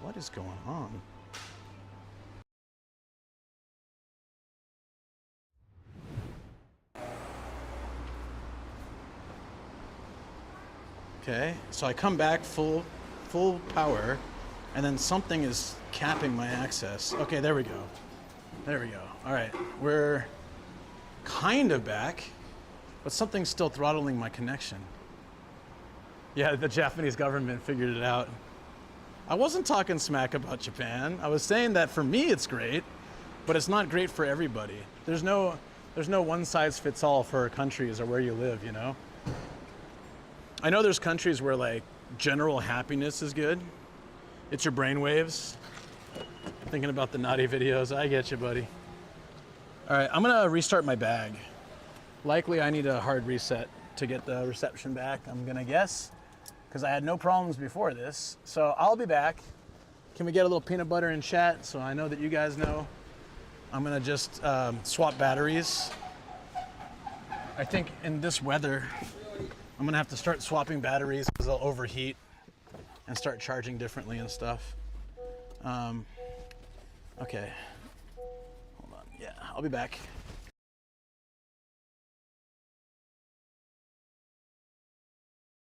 Speaker 1: What is going on? Okay, so I come back full power, and then something is capping my access. Okay, there we go. There we go. All right, we're kind of back, but something's still throttling my connection. Yeah, the Japanese government figured it out. I wasn't talking smack about Japan. I was saying that for me it's great, but it's not great for everybody. There's no one size fits all for countries or where you live, you know? I know there's countries where like general happiness is good. It's your brainwaves. Thinking about the naughty videos. I get you, buddy. All right, I'm gonna restart my bag. Likely I need a hard reset to get the reception back, I'm gonna guess, because I had no problems before this. So I'll be back. Can we get a little peanut butter in chat so I know that you guys know? I'm gonna just swap batteries. I think in this weather, I'm gonna have to start swapping batteries because they'll overheat and start charging differently and stuff. Okay, hold on. Yeah, I'll be back.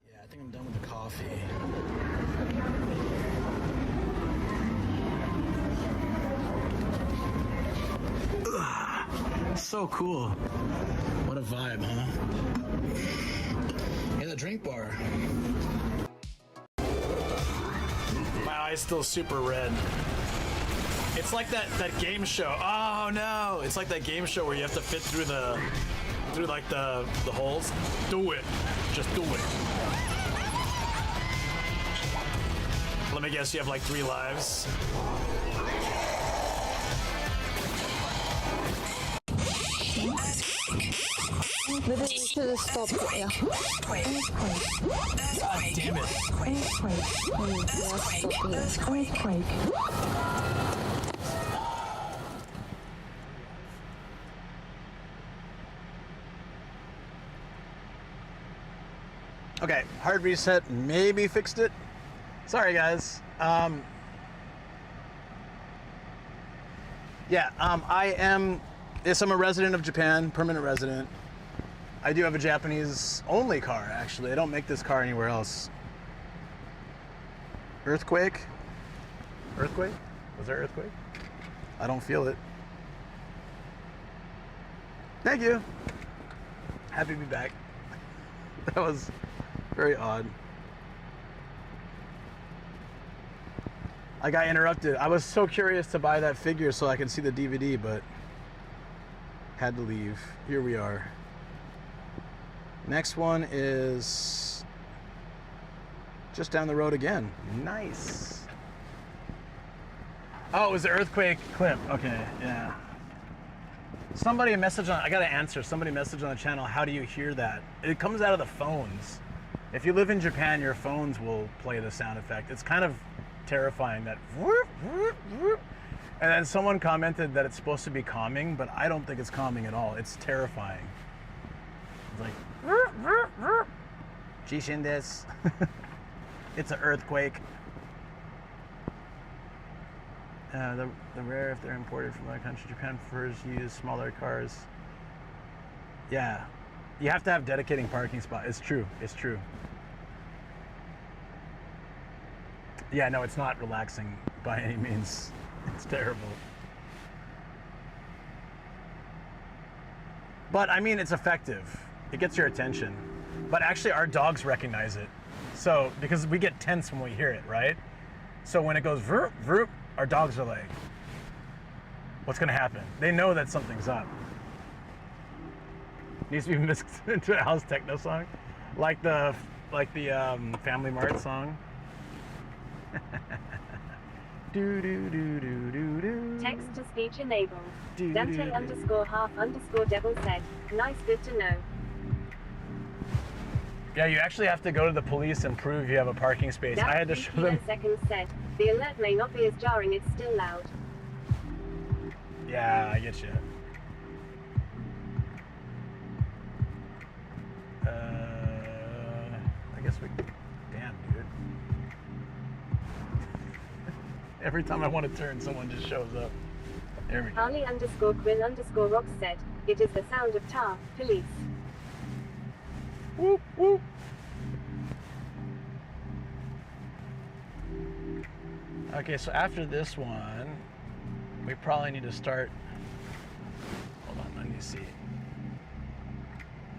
Speaker 1: Yeah, I think I'm done with the coffee. Ugh, so cool. What a vibe, huh? Hey, the drink bar. My eye's still super red. It's like that game show. Oh no! It's like that game show where you have to fit through the holes. Do it. Just do it. Let me guess, you have like 3 lives.
Speaker 7: Maybe we should have stopped it, yeah.
Speaker 1: God damn it.
Speaker 7: Earthquake.
Speaker 1: Okay, hard reset, maybe fixed it. Sorry guys. I'm a resident of Japan, permanent resident. I do have a Japanese only car, actually. I don't make this car anywhere else. Earthquake? Earthquake? Was there earthquake? I don't feel it. Thank you. Happy to be back. That was very odd. I got interrupted. I was so curious to buy that figure so I could see the DVD, but had to leave. Here we are. Next one is just down the road again. Nice. Oh, it was the earthquake clip. Okay, yeah. Somebody messaged on, I gotta answer, somebody messaged on the channel, how do you hear that? It comes out of the phones. If you live in Japan, your phones will play the sound effect. It's kind of terrifying, that whoop, whoop, whoop. And then someone commented that it's supposed to be calming, but I don't think it's calming at all. It's terrifying. It's like, Jishin desu. It's an earthquake. The rare if they're imported from other countries. Japan prefers to use smaller cars. Yeah, you have to have dedicating parking spot. It's true. It's true. Yeah, no, it's not relaxing by any means. It's terrible. But I mean, it's effective. It gets your attention. But actually, our dogs recognize it. So, because we get tense when we hear it, right? So when it goes vroom, vroom, our dogs are like, what's gonna happen? They know that something's up. Needs to be mixed into a house techno song. Like the Family Mart song. Do do do do do do.
Speaker 2: Text to speech enabled.
Speaker 1: Do,
Speaker 2: Dante
Speaker 1: do, do.
Speaker 2: underscore half underscore devil said, nice, good to know.
Speaker 1: Yeah, you actually have to go to the police and prove you have a parking space. I had to show them.
Speaker 2: Seconds said, the alert may not be as jarring, it's still loud.
Speaker 1: Yeah, I get you. I guess we. Damn, dude. Every time I want to turn, someone just shows up. There we go.
Speaker 2: Harley underscore Quinn underscore Rox said, it is the sound of tar, police.
Speaker 1: Whoop, whoop. Okay, so after this one, we probably need to start. Hold on, let me see.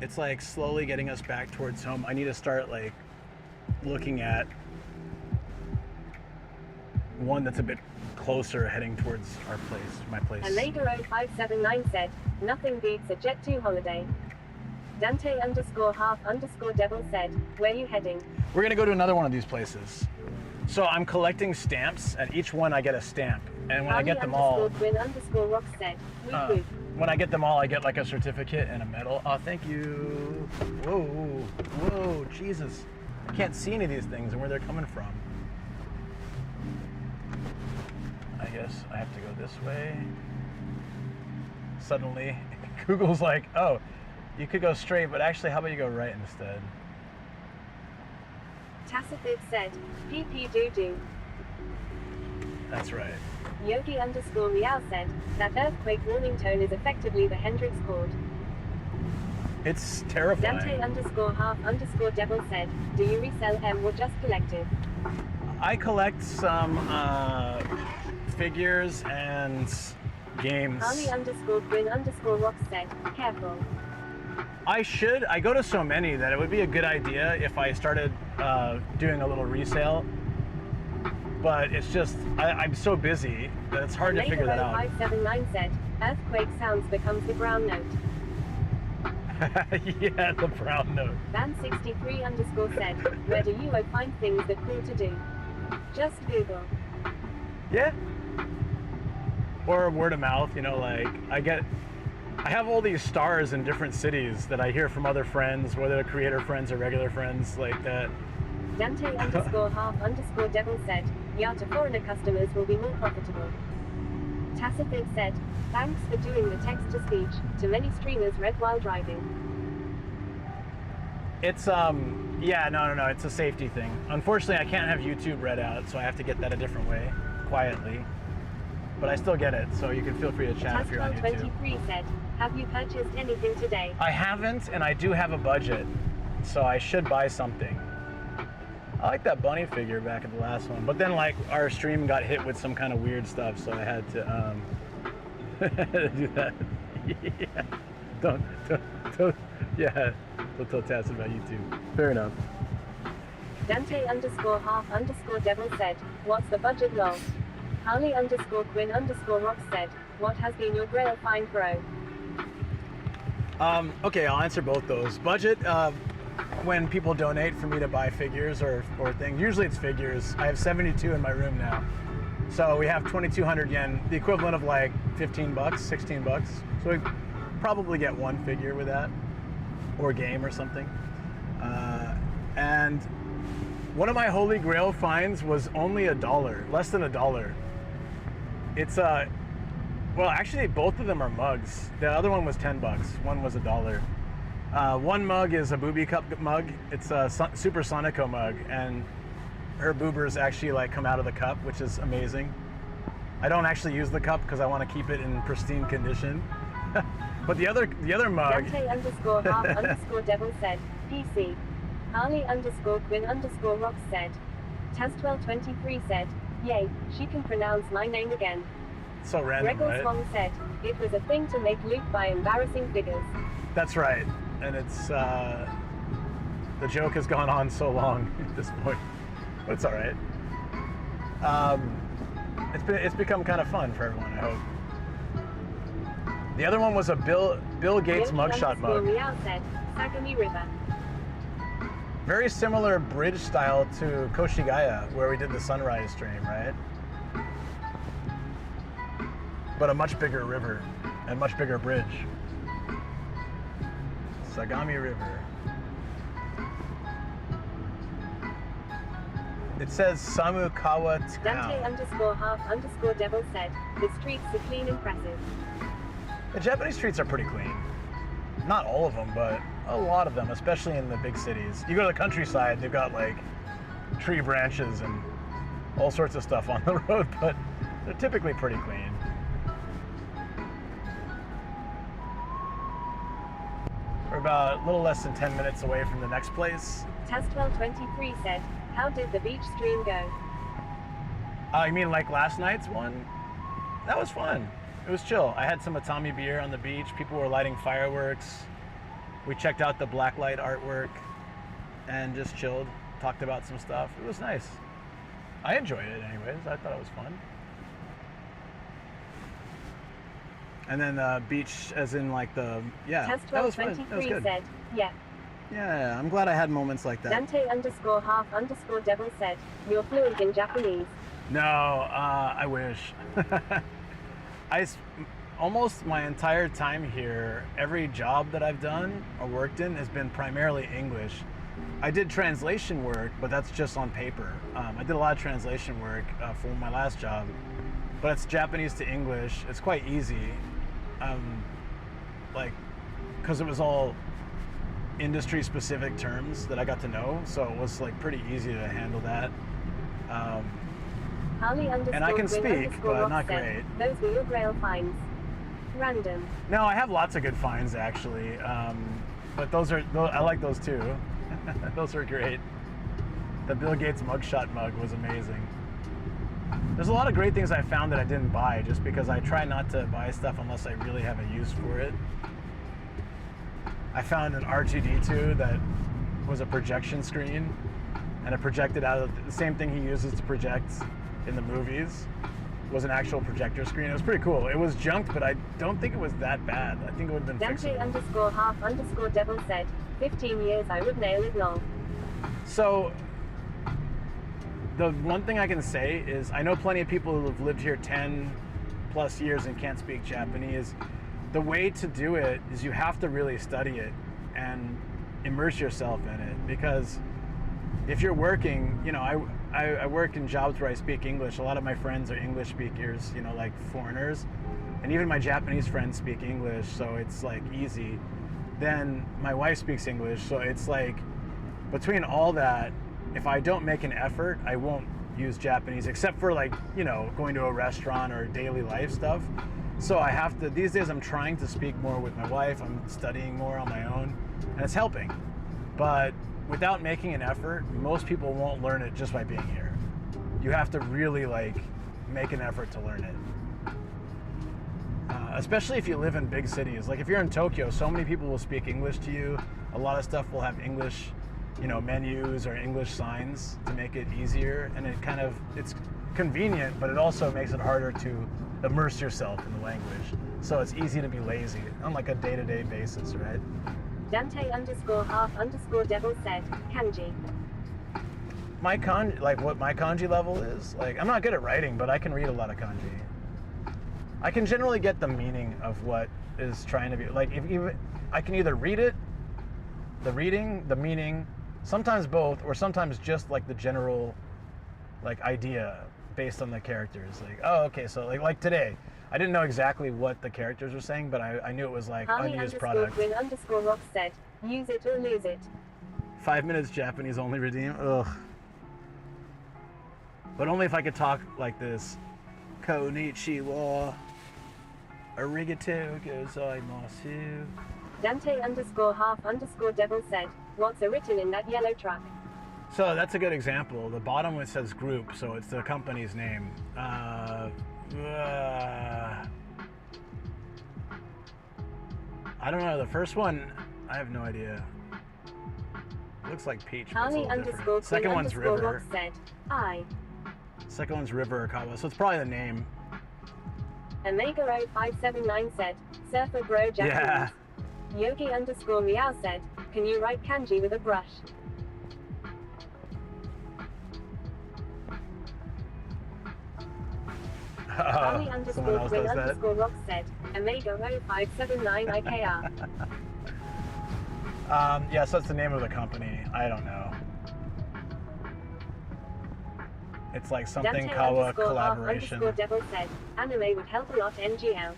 Speaker 1: It's like slowly getting us back towards home. I need to start like looking at one that's a bit closer heading towards our place, my place.
Speaker 2: Alader0579 said, nothing beats a Jet 2 holiday. Dante underscore half underscore devil said, where you heading?
Speaker 1: We're gonna go to another one of these places. So I'm collecting stamps. At each one I get a stamp. And when I get them all,
Speaker 2: Quinn underscore Rox said, we
Speaker 1: when I get them all, I get like a certificate and a medal. Oh, thank you. Whoa, whoa, Jesus. I can't see any of these things and where they're coming from. I guess I have to go this way. Suddenly, Google's like, oh, you could go straight, but actually, how about you go right instead?
Speaker 2: Tacitid said, PP doo doo.
Speaker 1: That's right.
Speaker 2: Yogi underscore Rial said, that earthquake warning tone is effectively the Hendrix chord.
Speaker 1: It's terrifying.
Speaker 2: Dante underscore half underscore devil said, do you resell M or just collective?
Speaker 1: I collect some figures and games.
Speaker 2: Harley underscore Quinn underscore Rox said, careful.
Speaker 1: I go to so many that it would be a good idea if I started doing a little resale. But it's just, I'm so busy that it's hard to figure that out.
Speaker 2: 579 said, earthquake sounds becomes the brown note.
Speaker 1: Yeah, the brown note.
Speaker 2: Van63 underscore said, where do you find things that cool to do? Just Google.
Speaker 1: Yeah. Or word of mouth, you know, like I have all these stars in different cities that I hear from other friends, whether they're creator friends or regular friends, like that.
Speaker 2: Dante underscore half underscore devil said, yeah, to foreigner customers will be more profitable. Tacitid said, thanks for doing the text-to-speech, to many streamers read while driving.
Speaker 1: It's, yeah, no, it's a safety thing. Unfortunately, I can't have YouTube read out, so I have to get that a different way, quietly. But I still get it, so you can feel free to chat if you're on YouTube.
Speaker 2: Taskron23 said, have you purchased anything today?
Speaker 1: I haven't, and I do have a budget, so I should buy something. I like that bunny figure back at the last one, but then like our stream got hit with some kind of weird stuff, so I had to do that. Yeah. Don't yeah. Don't tell Taz about YouTube. Fair enough.
Speaker 2: Dante underscore half underscore devil said, what's the budget lol? Harley underscore Quinn underscore Rox said, what has been your grail find bro?
Speaker 1: Okay, I'll answer both those. Budget, when people donate for me to buy figures or things, usually it's figures. I have 72 in my room now. So we have 2,200 yen, the equivalent of like 15 bucks, 16 bucks. So we probably get one figure with that, or game or something. And one of my holy grail finds was only $1, less than $1. It's well, actually both of them are mugs. The other one was 10 bucks, one was $1. One mug is a booby cup mug. It's a Super Sonico mug, and her boobers actually like come out of the cup, which is amazing. I don't actually use the cup because I want to keep it in pristine condition. But the other mug.
Speaker 2: Dante underscore half underscore devil said, PC. Harley underscore Quinn underscore Rox said. Taz1223 said, yay, she can pronounce my name again.
Speaker 1: So random,
Speaker 2: Gregor
Speaker 1: right?
Speaker 2: Swong said, it was a thing to make Luke buy embarrassing figures. That's
Speaker 1: right. And it's, the joke has gone on so long at this point. But it's all right. It's become kind of fun for everyone, I hope. The other one was a Bill Gates mugshot mug.
Speaker 2: Real said, Sagami River.
Speaker 1: Very similar bridge style to Koshigaya, where we did the sunrise stream, right? But a much bigger river and much bigger bridge. Sagami River. It says Samukawa Town.
Speaker 2: Dante underscore half underscore devil said, the streets are clean, impressive.
Speaker 1: The Japanese streets are pretty clean. Not all of them, but a lot of them, especially in the big cities. You go to the countryside, they've got like tree branches and all sorts of stuff on the road, but they're typically pretty clean. We're about a little less than 10 minutes away from the next place.
Speaker 2: Taz1223 said, how did the beach stream go?
Speaker 1: You mean like last night's one? That was fun. It was chill. I had some Atami beer on the beach. People were lighting fireworks. We checked out the blacklight artwork and just chilled, talked about some stuff. It was nice. I enjoyed it anyways. I thought it was fun. And then beach as in like the, yeah, that was fun. That was good.
Speaker 2: Said, yeah.
Speaker 1: Yeah, I'm glad I had moments like that.
Speaker 2: Dante underscore half underscore devil said, you're fluent in Japanese.
Speaker 1: No, I wish. Almost my entire time here, every job that I've done or worked in has been primarily English. I did translation work, but that's just on paper. I did a lot of translation work for my last job, but it's Japanese to English. It's quite easy, because it was all industry-specific terms that I got to know, so it was like pretty easy to handle that. And I can speak, but not great.
Speaker 2: Those were your Grail finds. Random.
Speaker 1: No, I have lots of good finds actually, but I like those too. Those are great. The Bill Gates mugshot mug was amazing. There's a lot of great things I found that I didn't buy just because I try not to buy stuff unless I really have a use for it. I found an R2-D2 that was a projection screen, and it projected out of the same thing he uses to project in the movies. Was an actual projector screen. It was pretty cool. It was junked, but I don't think it was that bad. I think it would have been fixable.
Speaker 2: Dante underscore half underscore devil said, 15 years I would nail it long.
Speaker 1: So, the one thing I can say is I know plenty of people who have lived here 10 plus years and can't speak Japanese. The way to do it is you have to really study it and immerse yourself in it, because if you're working, you know, I work in jobs where I speak English. A lot of my friends are English speakers, you know, like foreigners, and even my Japanese friends speak English, so it's like easy. Then my wife speaks English, so it's like between all that, if I don't make an effort, I won't use Japanese, except for like, you know, going to a restaurant or daily life stuff. So I have to, these days I'm trying to speak more with my wife, I'm studying more on my own, and it's helping. But without making an effort, most people won't learn it just by being here. You have to really like make an effort to learn it. Especially if you live in big cities. Like if you're in Tokyo, so many people will speak English to you. A lot of stuff will have English, you know, menus or English signs to make it easier. And it kind of, it's convenient, but it also makes it harder to immerse yourself in the language. So it's easy to be lazy on like a day-to-day basis, right?
Speaker 2: Dante underscore half underscore devil said, kanji.
Speaker 1: My kanji, like what my kanji level is, like I'm not good at writing, but I can read a lot of kanji. I can generally get the meaning of what is trying to be, like I can either read it, the reading, the meaning, sometimes both, or sometimes just like the general like idea based on the characters. Like, oh, okay, so like today, I didn't know exactly what the characters were saying, but I knew it was like unused product.
Speaker 2: Harley underscore Rox said, use it or lose it.
Speaker 1: 5 minutes Japanese only redeem. Ugh. But only if I could talk like this. Konnichiwa. Arigato gozaimasu.
Speaker 2: Dante_half_devil said, what's written in that yellow truck?
Speaker 1: So that's a good example. The bottom one says group, so it's the company's name. I don't know. The first one, I have no idea. Looks like peach. But it's a little different. Second one's river.
Speaker 2: Said, I.
Speaker 1: Second one's river or kawa, so it's probably the name.
Speaker 2: Omega0579 said, surfer bro Japanese.
Speaker 1: Yeah.
Speaker 2: Yogi_meow said, can you write kanji with a brush?
Speaker 1: Someone else does that.
Speaker 2: Rock said, Omega0579 IKR.
Speaker 1: Yeah, so that's the name of the company. I don't know. It's like something Kawa collaboration.
Speaker 2: Devil said, anime would help a lot NGL.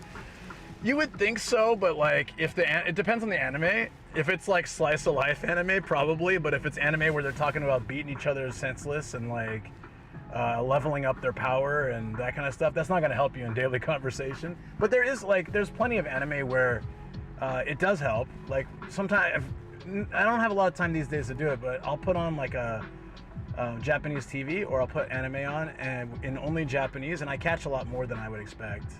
Speaker 1: You would think so, but like if it depends on the anime. If it's like slice of life anime, probably. But if it's anime where they're talking about beating each other senseless and like leveling up their power and that kind of stuff, that's not going to help you in daily conversation. But there's plenty of anime where it does help. Like sometimes I don't have a lot of time these days to do it, but I'll put on like a Japanese TV, or I'll put anime on and in only Japanese, and I catch a lot more than I would expect.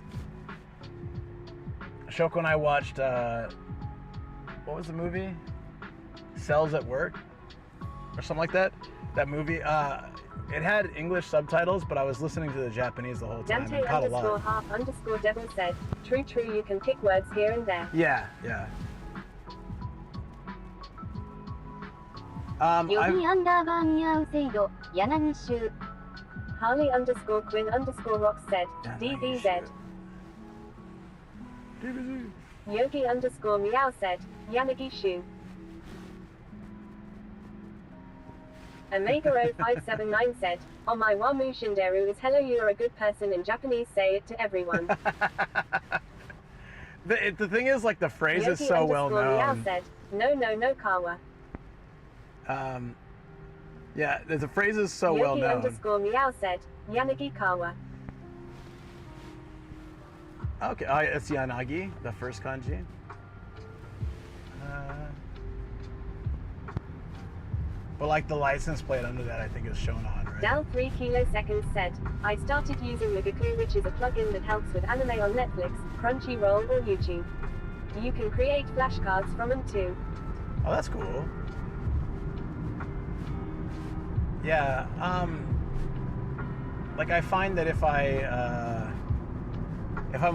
Speaker 1: Shoko and I watched what was the movie? Cells at Work or something like that. That movie. It had English subtitles, but I was listening to the Japanese the whole time.
Speaker 2: Dante _half_devil said, true, you can pick words here and there.
Speaker 1: Yeah.
Speaker 2: Harley_Quinn_Rock said, DBZ. Yogi_meow said, Yanagi Shu. Omega0579 said, on my Wamu Shinderu is hello, you're a good person in Japanese, say it to everyone.
Speaker 1: The thing is, like, the phrase is so well known.
Speaker 2: Said, no Kawa.
Speaker 1: Yeah, the phrase is so well known.
Speaker 2: Yogi_meow said, Yanagi Kawa.
Speaker 1: Okay, it's Yanagi, the first kanji. But like the license plate under that, I think is shown on, right?
Speaker 2: Dal 3 kiloseconds said, I started using Migaku, which is a plugin that helps with anime on Netflix, Crunchyroll, or YouTube. You can create flashcards from them too.
Speaker 1: Oh, that's cool. Yeah, like I find that if I'm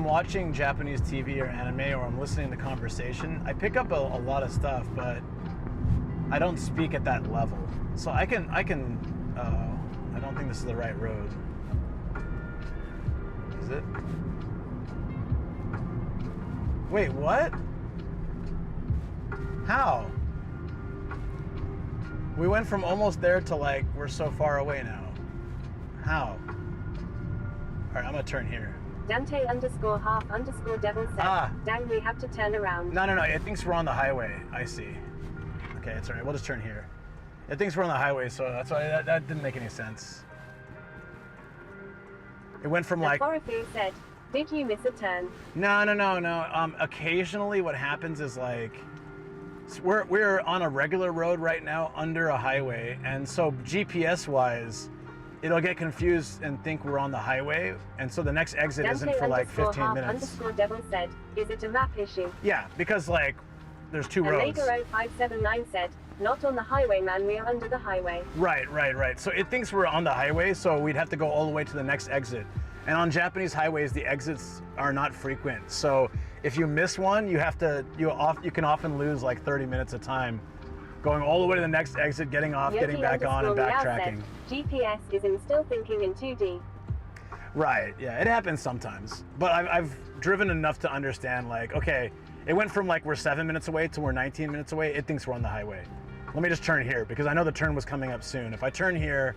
Speaker 1: watching Japanese TV or anime, or I'm listening to conversation, I pick up a lot of stuff, but I don't speak at that level. So I can, I don't think this is the right road. Is it? Wait, what? How? We went from almost there to like, we're so far away now. How? All right, I'm gonna turn here.
Speaker 2: Dante_half_devil said, dang, we have to turn around.
Speaker 1: No, it thinks we're on the highway. I see. Okay, it's all right. We'll just turn here. It thinks we're on the highway, so that's why that didn't make any sense. It went from like...
Speaker 2: Forofu said, did you miss a turn?
Speaker 1: No. Occasionally what happens is like, we're on a regular road right now under a highway, and so GPS-wise, it'll get confused and think we're on the highway, and so the next exit isn't for like 15 minutes.
Speaker 2: Devil said, is it a map issue?
Speaker 1: Yeah, because like, there's two roads.
Speaker 2: Omega0579 said, not on the highway, man, we are under the highway.
Speaker 1: Right. So it thinks we're on the highway, so we'd have to go all the way to the next exit. And on Japanese highways, the exits are not frequent. So if you miss one, you can often lose like 30 minutes of time going all the way to the next exit, getting off, getting back on, and backtracking.
Speaker 2: Said, GPS is still thinking in 2D.
Speaker 1: Right, yeah, it happens sometimes. But I've driven enough to understand, like, okay, it went from like we're 7 minutes away to we're 19 minutes away. It thinks we're on the highway. Let me just turn here because I know the turn was coming up soon. If I turn here,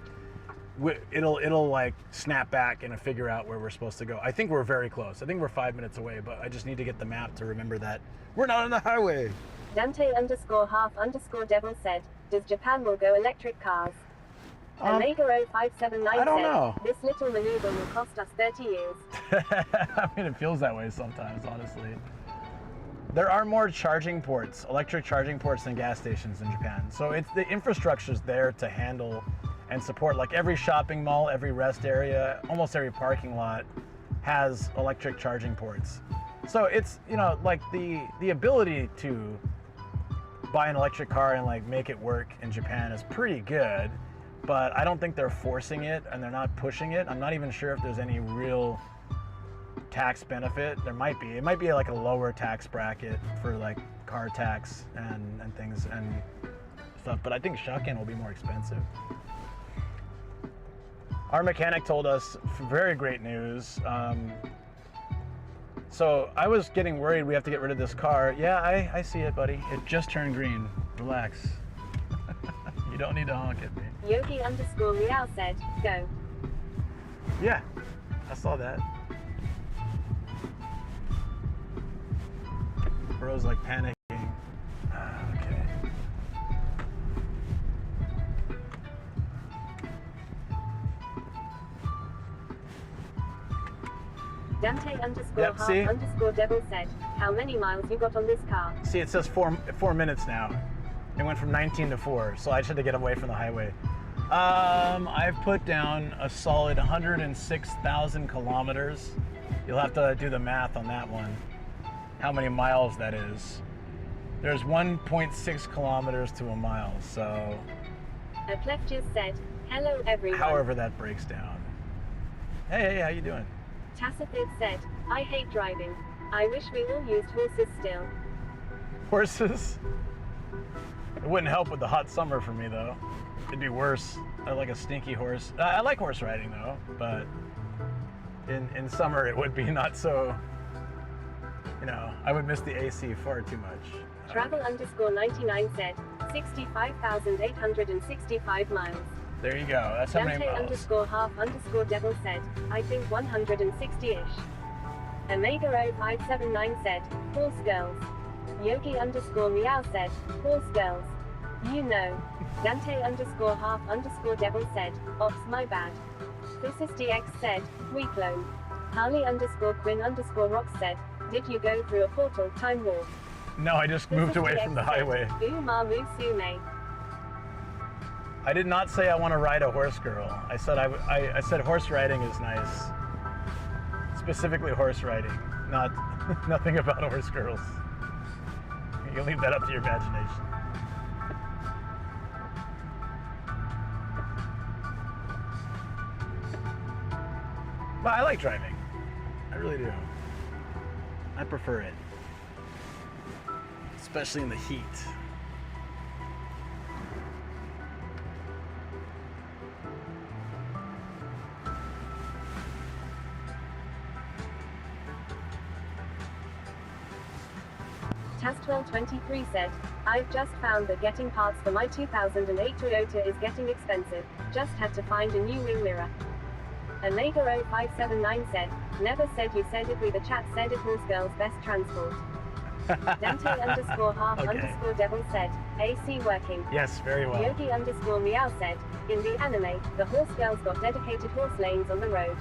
Speaker 1: it'll like snap back and figure out where we're supposed to go. I think we're very close. I think we're 5 minutes away, but I just need to get the map to remember that we're not on the highway.
Speaker 2: Dante_half_devil said, does Japan will go electric cars? Omega 0579
Speaker 1: I don't
Speaker 2: said,
Speaker 1: know.
Speaker 2: this little maneuver will cost us 30 years.
Speaker 1: I mean, it feels that way sometimes, honestly. There are more charging ports, electric charging ports than gas stations in Japan. So it's the infrastructure's there to handle and support. Like every shopping mall, every rest area, almost every parking lot has electric charging ports. So it's, you know, like the ability to buy an electric car and like make it work in Japan is pretty good, but I don't think they're forcing it and they're not pushing it. I'm not even sure if there's any real tax benefit. There might be. It might be like a lower tax bracket for like car tax and things and stuff, but I think Shaken will be more expensive. Our mechanic told us very great news. So I was getting worried we have to get rid of this car. Yeah, I see it, buddy. It just turned green. Relax. You don't need to honk at me.
Speaker 2: Yogi_Real said, go.
Speaker 1: Yeah, I saw that. Bro's like panicking. Okay.
Speaker 2: Dante_half
Speaker 1: see?
Speaker 2: underscore devil said, how many miles you got on this car?
Speaker 1: See, it says 4 minutes now. It went from 19 to 4, so I just had to get away from the highway. I've put down a solid 106,000 kilometers. You'll have to do the math on that one. How many miles that is. There's 1.6 kilometers to a mile, so
Speaker 2: A pleb just said, hello everyone.
Speaker 1: however that breaks down. Hey, how you doing?
Speaker 2: Tassifid said, I hate driving. I wish we all used horses still.
Speaker 1: Horses? It wouldn't help with the hot summer for me, though. It'd be worse. I like a stinky horse. I like horse riding, though, but in summer it would be not so, you know, I would miss the AC far too much.
Speaker 2: Travel_99 said, 65,865 miles.
Speaker 1: There you go. That's how many miles.
Speaker 2: Dante_half_devil said, I think 160-ish. Omega 0579 said, horse girls. Yogi_Real said, horse girls. You know. Dante_half_devil said, ops my bad. ThisisDX said, we clone. Harley_Quinn_Rock said, did you go through a portal time warp?
Speaker 1: No, I just moved away from the highway.
Speaker 2: Umamusume.
Speaker 1: I did not say I want to ride a horse girl. I said I said horse riding is nice. Specifically horse riding, not nothing about horse girls. You can leave that up to your imagination. But I like driving. I really do. I prefer it. Especially in the heat.
Speaker 2: Tast1223 said, I've just found that getting parts for my 2008 Toyota is getting expensive. Just had to find a new wing mirror. Omega 0579 said, never said you said it, we the chat said it, horse girls best transport. Dante_half_devil said, AC working.
Speaker 1: Yes, very well.
Speaker 2: Yogi_Real said, in the anime, the horse girls got dedicated horse lanes on the road.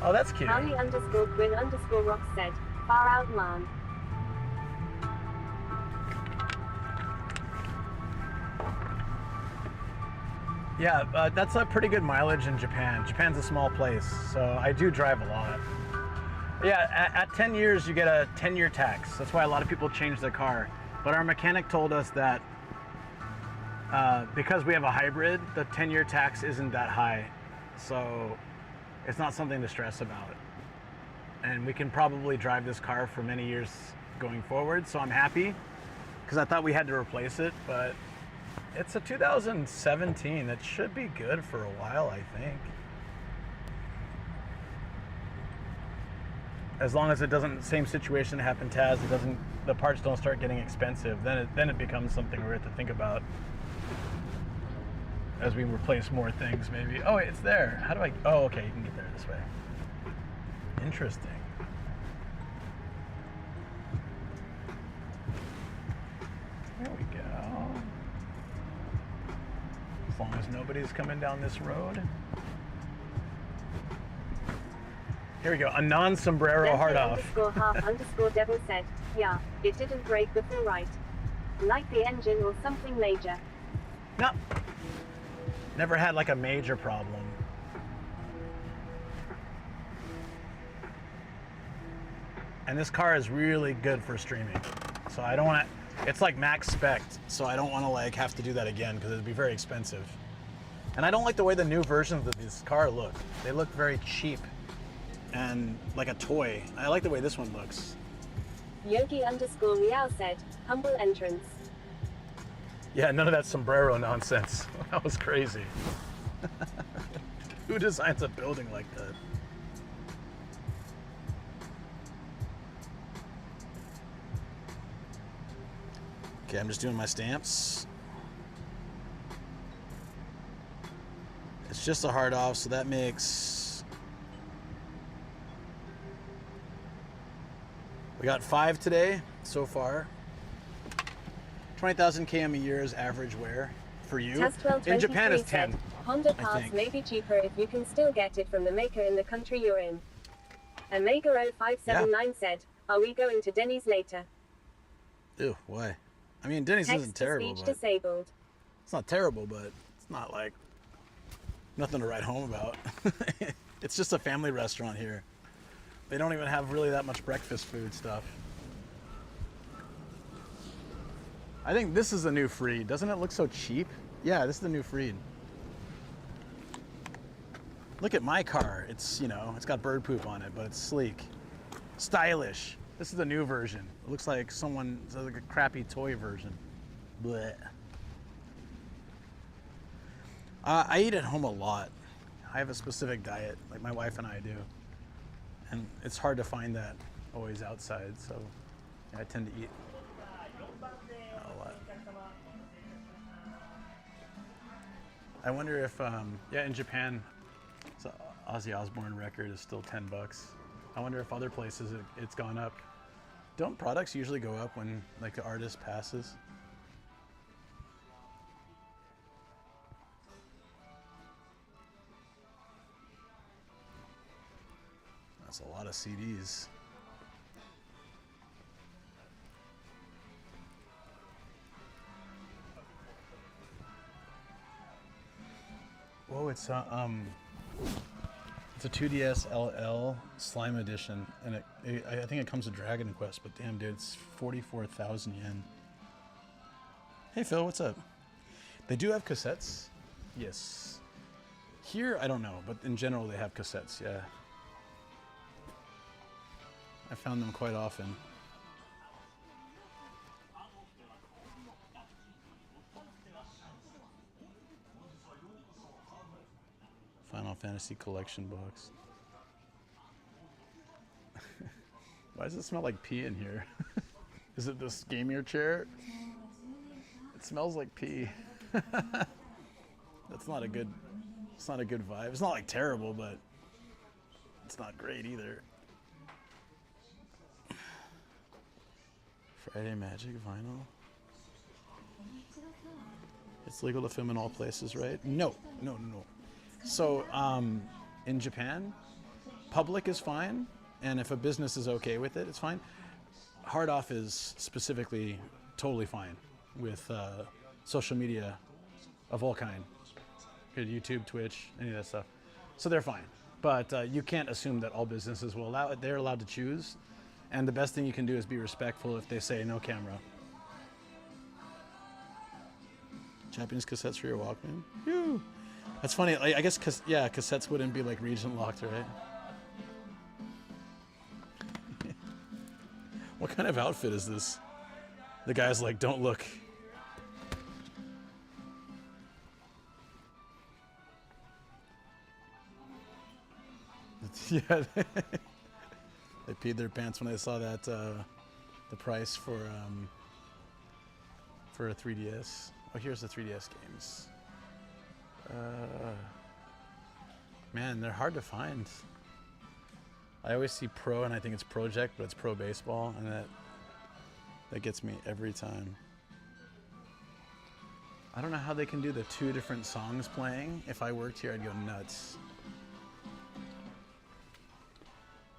Speaker 1: Oh, that's cute.
Speaker 2: Harley_Quinn_Rock said, far out man.
Speaker 1: Yeah, that's a pretty good mileage in Japan. Japan's a small place, so I do drive a lot. Yeah, at 10 years, you get a 10-year tax. That's why a lot of people change their car. But our mechanic told us that because we have a hybrid, the 10-year tax isn't that high. So it's not something to stress about. And we can probably drive this car for many years going forward, so I'm happy. Because I thought we had to replace it, but it's a 2017. That should be good for a while, I think. As long as it doesn't, same situation happen Taz, it doesn't, the parts don't start getting expensive, then it becomes something we have to think about as we replace more things maybe. Oh, it's there. How do I, oh, okay, you can get there this way. Interesting. There we go. As long as nobody's coming down this road. Here we go, a non-sombrero hard off.
Speaker 2: _half_devil said, yeah, it didn't break before, right? Like the engine or something major.
Speaker 1: No. Never had like a major problem. And this car is really good for streaming. So I don't want to, it's like max spec, so I don't want to like have to do that again because it'd be very expensive. And I don't like the way the new versions of this car look. They look very cheap and like a toy. I like the way this one looks.
Speaker 2: Yogi_Meow said, humble entrance.
Speaker 1: Yeah, none of that sombrero nonsense. That was crazy. Who designs a building like that? Okay, I'm just doing my stamps. It's just a hard off, so that makes... We got 5 today so far. 20,000 km a year is average wear for you. In Japan it's 10.
Speaker 2: Honda parts may be cheaper if you can still get it from the maker in the country you're in. Omega0579 said, are we going to Denny's later?
Speaker 1: Ew, why? I mean, Denny's isn't terrible, but
Speaker 2: disabled.
Speaker 1: it's not terrible, but it's not like nothing to write home about. It's just a family restaurant here. They don't even have really that much breakfast food stuff. I think this is the new Freed. Doesn't it look so cheap? Yeah, this is the new Freed. Look at my car. It's, you know, it's got bird poop on it, but it's sleek. Stylish. This is the new version. It looks like someone, it's like a crappy toy version. Blech. I eat at home a lot. I have a specific diet, like my wife and I do. And it's hard to find that always outside, so yeah, I tend to eat a lot. I wonder if, yeah, in Japan, the Ozzy Osbourne record is still $10. I wonder if other places it's gone up. Don't products usually go up when like the artist passes? That's a lot of CDs. Whoa, it's a 2DS LL Slime Edition, and I think it comes with Dragon Quest, but damn dude, it's 44,000 yen. Hey Phil, what's up? They do have cassettes, yes. Here, I don't know, but in general they have cassettes, yeah. I found them quite often. Final Fantasy collection box. Why does it smell like pee in here? Is it this gamier chair? It smells like pee. That's not a good, it's not a good vibe. It's not like terrible, but it's not great either. Friday Magic vinyl. It's legal to film in all places, right? No. So in Japan, public is fine, and if a business is okay with it, it's fine. Hard off is specifically totally fine with social media of all kind. Good, YouTube, Twitch, any of that stuff. So they're fine. But you can't assume that all businesses will allow it. They're allowed to choose. And the best thing you can do is be respectful if they say no camera. Japanese cassettes for your Walkman? Phew. That's funny. I guess, yeah, cassettes wouldn't be like region locked, right? What kind of outfit is this? The guy's like, don't look. Yeah. They peed their pants when they saw that the price for a 3DS. Oh, here's the 3DS games. Man, they're hard to find. I always see Pro and I think it's Project, but it's Pro Baseball, and that gets me every time. I don't know how they can do the 2 different songs playing. If I worked here, I'd go nuts.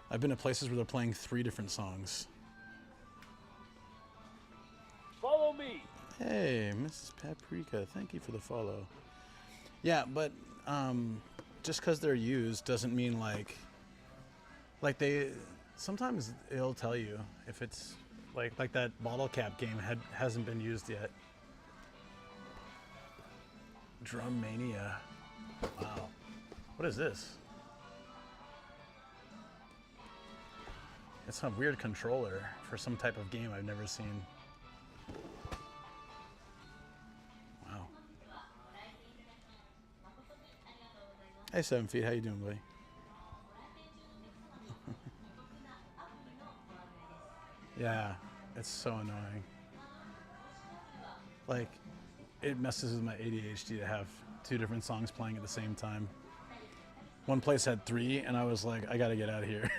Speaker 1: I've been to places where they're playing 3 different songs.
Speaker 4: Follow me.
Speaker 1: Hey, Mrs. Paprika, thank you for the follow. Yeah, but just because they're used doesn't mean like they, sometimes it'll tell you if it's like that bottle cap game hasn't been used yet. Drum Mania. Wow. What is this? It's some weird controller for some type of game I've never seen. Wow. Hey, 7 Feet, how you doing, buddy? Yeah, it's so annoying. Like, it messes with my ADHD to have 2 different songs playing at the same time. One place had 3, and I was like, I gotta get out of here.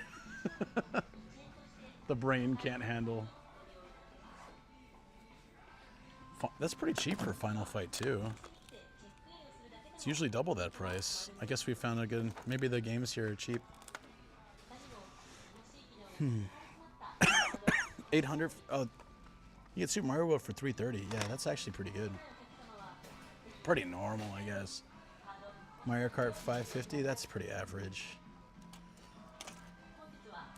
Speaker 1: The brain can't handle. That's pretty cheap for Final Fight 2. It's usually double that price. I guess we found a good, maybe the games here are cheap. 800, oh, you get Super Mario World for $330. Yeah, that's actually pretty good. Pretty normal, I guess. Mario Kart 550, that's pretty average.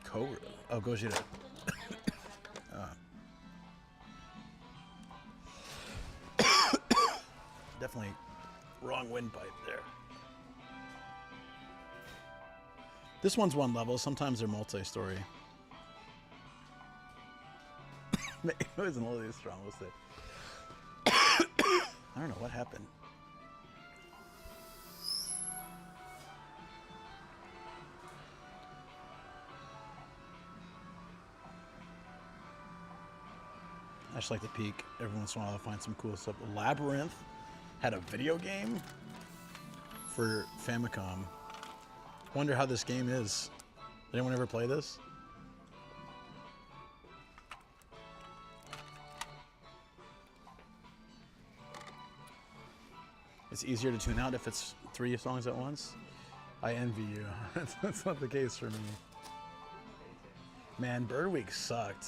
Speaker 1: Cobra, oh, Gojira. Definitely wrong windpipe there. This one's 1 level, sometimes they're multi-story. It wasn't really strong, was it? I don't know what happened. I just like to peek every once in a while. I'll find some cool stuff. Labyrinth had a video game for Famicom. Wonder how this game is. Did anyone ever play this? It's easier to tune out if it's 3 songs at once. I envy you. That's not the case for me. Man, Bird Week sucked.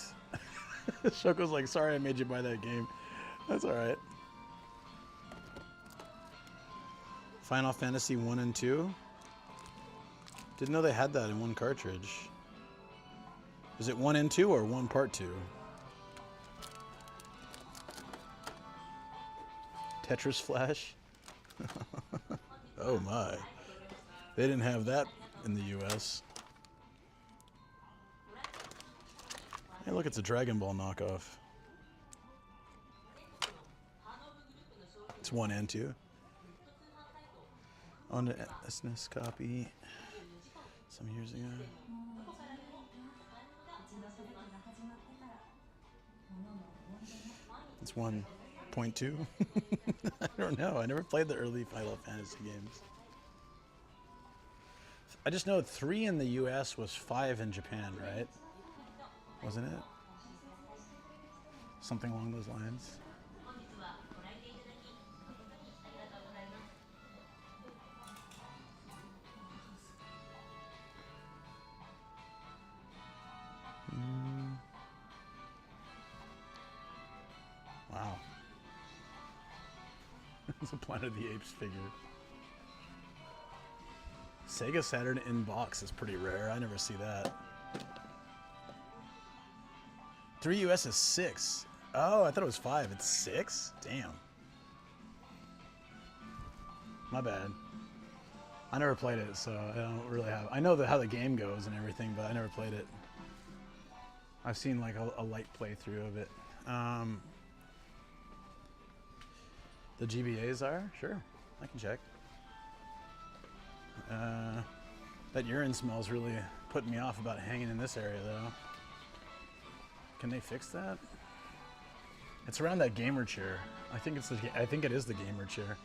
Speaker 1: Shoko's like, sorry I made you buy that game. That's alright. Final Fantasy 1 and 2. Didn't know they had that in 1 cartridge. Is it 1 and 2 or 1 part 2? Tetris Flash? Oh my. They didn't have that in the US. Hey, look, it's a Dragon Ball knockoff. It's 1 and 2. On the SNES copy some years ago. It's 1.2. I don't know. I never played the early Final Fantasy games. I just know 3 in the US was 5 in Japan, right? Wasn't it? Something along those lines. Wow. It's a Planet of the Apes figure. Sega Saturn in box is pretty rare. I never see that. 3 US is 6. Oh, I thought it was 5. It's 6? Damn. My bad. I never played it, so I don't really have... I know how the game goes and everything, but I never played it. I've seen like a light playthrough of it. The GBAs are? Sure, I can check. That urine smells really putting me off about hanging in this area, though. Can they fix that? It's around that gamer chair. I think it is the gamer chair.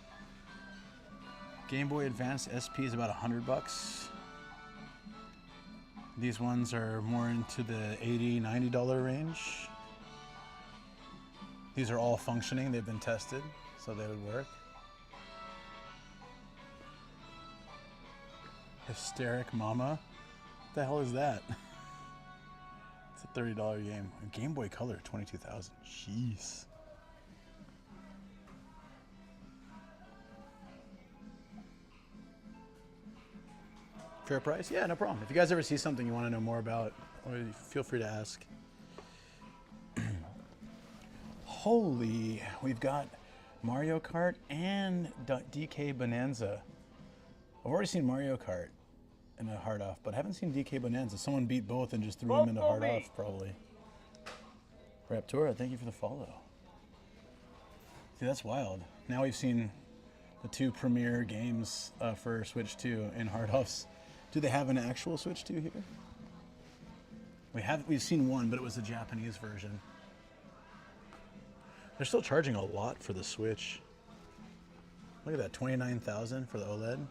Speaker 1: Game Boy Advance SP is about $100. These ones are more into the $80, $90 range. These are all functioning. They've been tested. so they would work. Hysteric Mama? What the hell is that? It's a $30 game. Game Boy Color, 22,000. Jeez. Fair price? Yeah, no problem. If you guys ever see something you want to know more about, feel free to ask. Holy, we've got Mario Kart and DK Bonanza. I've already seen Mario Kart in a hard off, but I haven't seen DK Bonanza. Someone beat both and just threw them into hard off, probably. Raptura, thank you for the follow. See, that's wild. Now we've seen the two premier games for Switch 2 in hard offs. Do they have an actual Switch 2 here? We've seen one, but it was the Japanese version. They're still charging a lot for the Switch. Look at that, 29,000 for the OLED.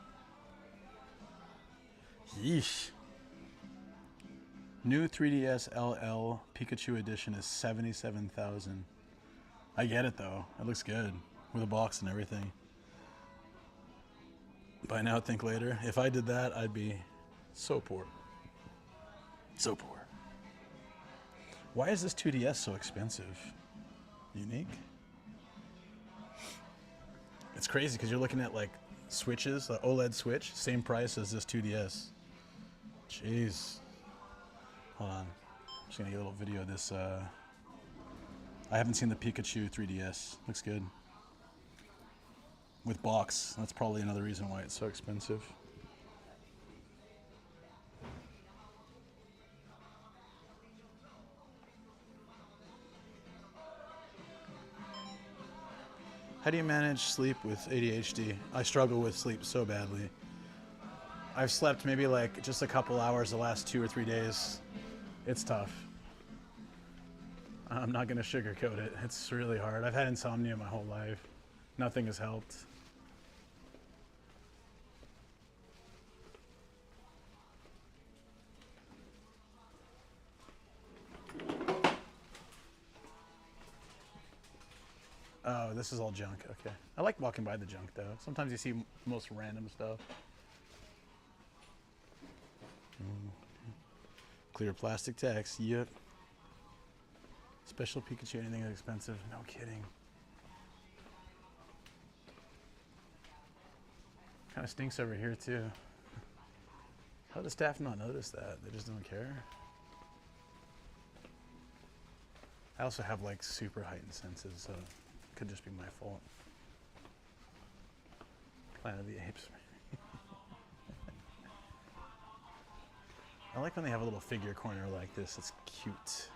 Speaker 1: Yeesh. New 3DS LL Pikachu edition is 77,000. I get it though. It looks good with a box and everything. Buy now, think later. If I did that, I'd be so poor. So poor. Why is this 2DS so expensive? Unique? It's crazy because you're looking at like Switches, the OLED Switch, same price as this 2DS. Jeez. Hold on. I'm just gonna get a little video of this. I haven't seen the Pikachu 3DS. Looks good. With box. That's probably another reason why it's so expensive. How do you manage sleep with ADHD? I struggle with sleep so badly. I've slept maybe like just a couple hours the last 2 or 3 days. It's tough. I'm not gonna sugarcoat it. It's really hard. I've had insomnia my whole life. Nothing has helped. Oh, this is all junk. Okay. I like walking by the junk, though. Sometimes you see most random stuff. Clear plastic text. Yep. Special Pikachu, anything that's expensive? No kidding. Kind of stinks over here, too. How does staff not notice that? They just don't care. I also have, like, super heightened senses, so... could just be my fault. Planet of the Apes. I like when they have a little figure corner like this. It's cute.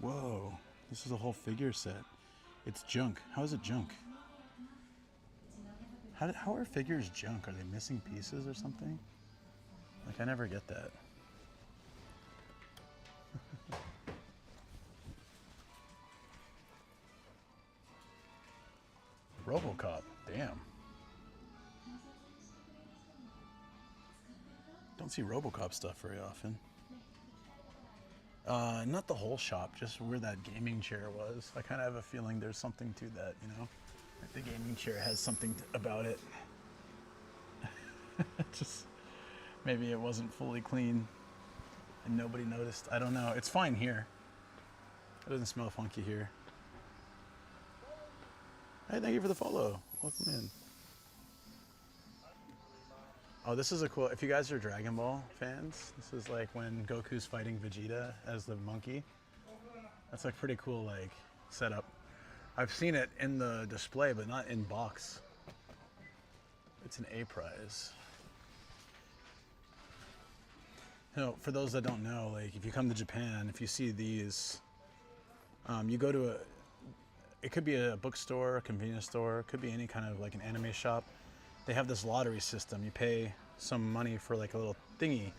Speaker 1: Whoa, this is a whole figure set. It's junk. How is it junk? How are figures junk? Are they missing pieces or something? Like, I never get that. RoboCop, damn. Don't see RoboCop stuff very often. Not the whole shop, just where that gaming chair was. I kind of have a feeling there's something to that, you know? Like the gaming chair has something about it. Just, maybe it wasn't fully clean and nobody noticed. I don't know. It's fine here. It doesn't smell funky here. Hey, thank you for the follow. Welcome in. Oh, this is a cool... If you guys are Dragon Ball fans, this is like when Goku's fighting Vegeta as the monkey. That's like pretty cool, like, setup. I've seen it in the display, but not in box. It's an A prize. You know, for those that don't know, like, if you come to Japan, if you see these, you go to a... It could be a bookstore, a convenience store, it could be any kind of like an anime shop. They have this lottery system. You pay some money for like a little thingy,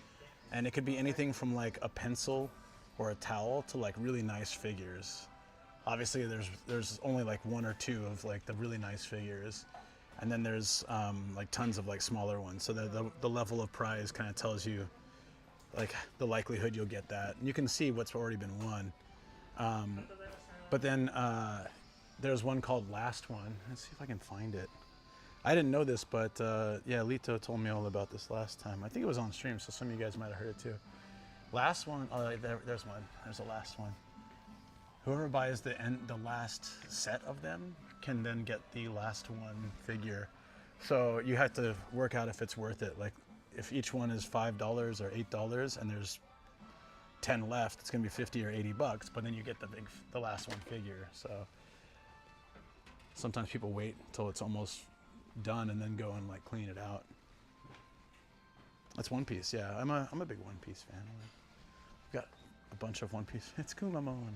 Speaker 1: and it could be anything from like a pencil or a towel to like really nice figures. Obviously there's only like 1 or 2 of like the really nice figures, and then there's like tons of like smaller ones. So the level of prize kind of tells you like the likelihood you'll get that. And you can see what's already been won. But then there's one called Last One. Let's see if I can find it. I didn't know this, but yeah, Lito told me all about this last time. I think it was on stream, so some of you guys might have heard it too. Last one, oh, there's one. There's a last one. Whoever buys the last set of them can then get the last one figure. So you have to work out if it's worth it. Like if each one is $5 or $8 and there's 10 left, it's gonna be 50 or 80 bucks, but then you get the last one figure. So sometimes people wait until it's almost done and then go and like clean it out. That's One Piece, yeah. I'm a big One Piece fan. I've got a bunch of One Piece. It's Kumamon.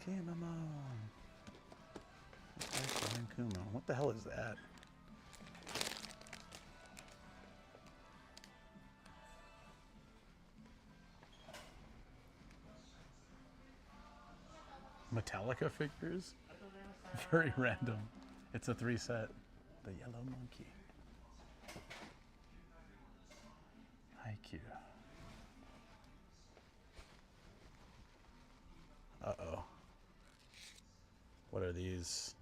Speaker 1: Kumamon. Kuma. What the hell is that? Metallica figures? Very random. It's a 3 set. The yellow monkey. Haikyuu. Uh-oh. What are these?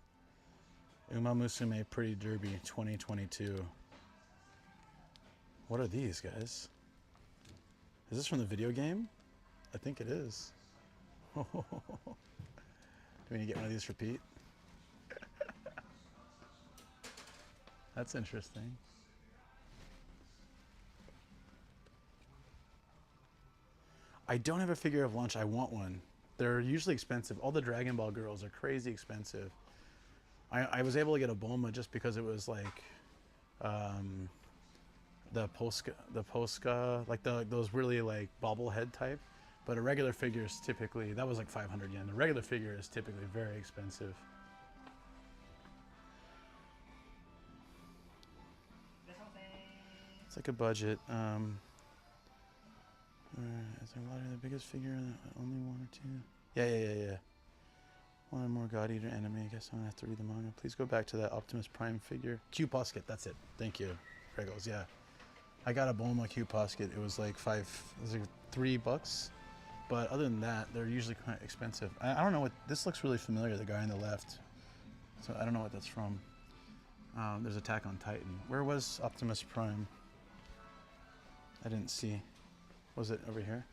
Speaker 1: Uma Musume Pretty Derby 2022. What are these, guys? Is this from the video game? I think it is. Do we need to get one of these for Pete? That's interesting. I don't have a figure of Lunch. I want one. They're usually expensive. All the Dragon Ball girls are crazy expensive. I was able to get a Bulma just because it was like the Posca, like those really like bobblehead type. But a regular figure is typically, that was like 500 yen. The regular figure is typically very expensive. It's like a budget. Is there a lot of the biggest figure? Only one or two? Yeah. One or more God Eater anime. I guess I'm gonna have to read the manga. Please go back to that Optimus Prime figure. Q Posket, that's it. Thank you, Regals. Yeah, I got a Bulma Q Posket. It was like $3. But other than that, they're usually quite expensive. I don't know what this looks really familiar. The guy on the left. So I don't know what that's from. There's Attack on Titan. Where was Optimus Prime? I didn't see. Was it over here?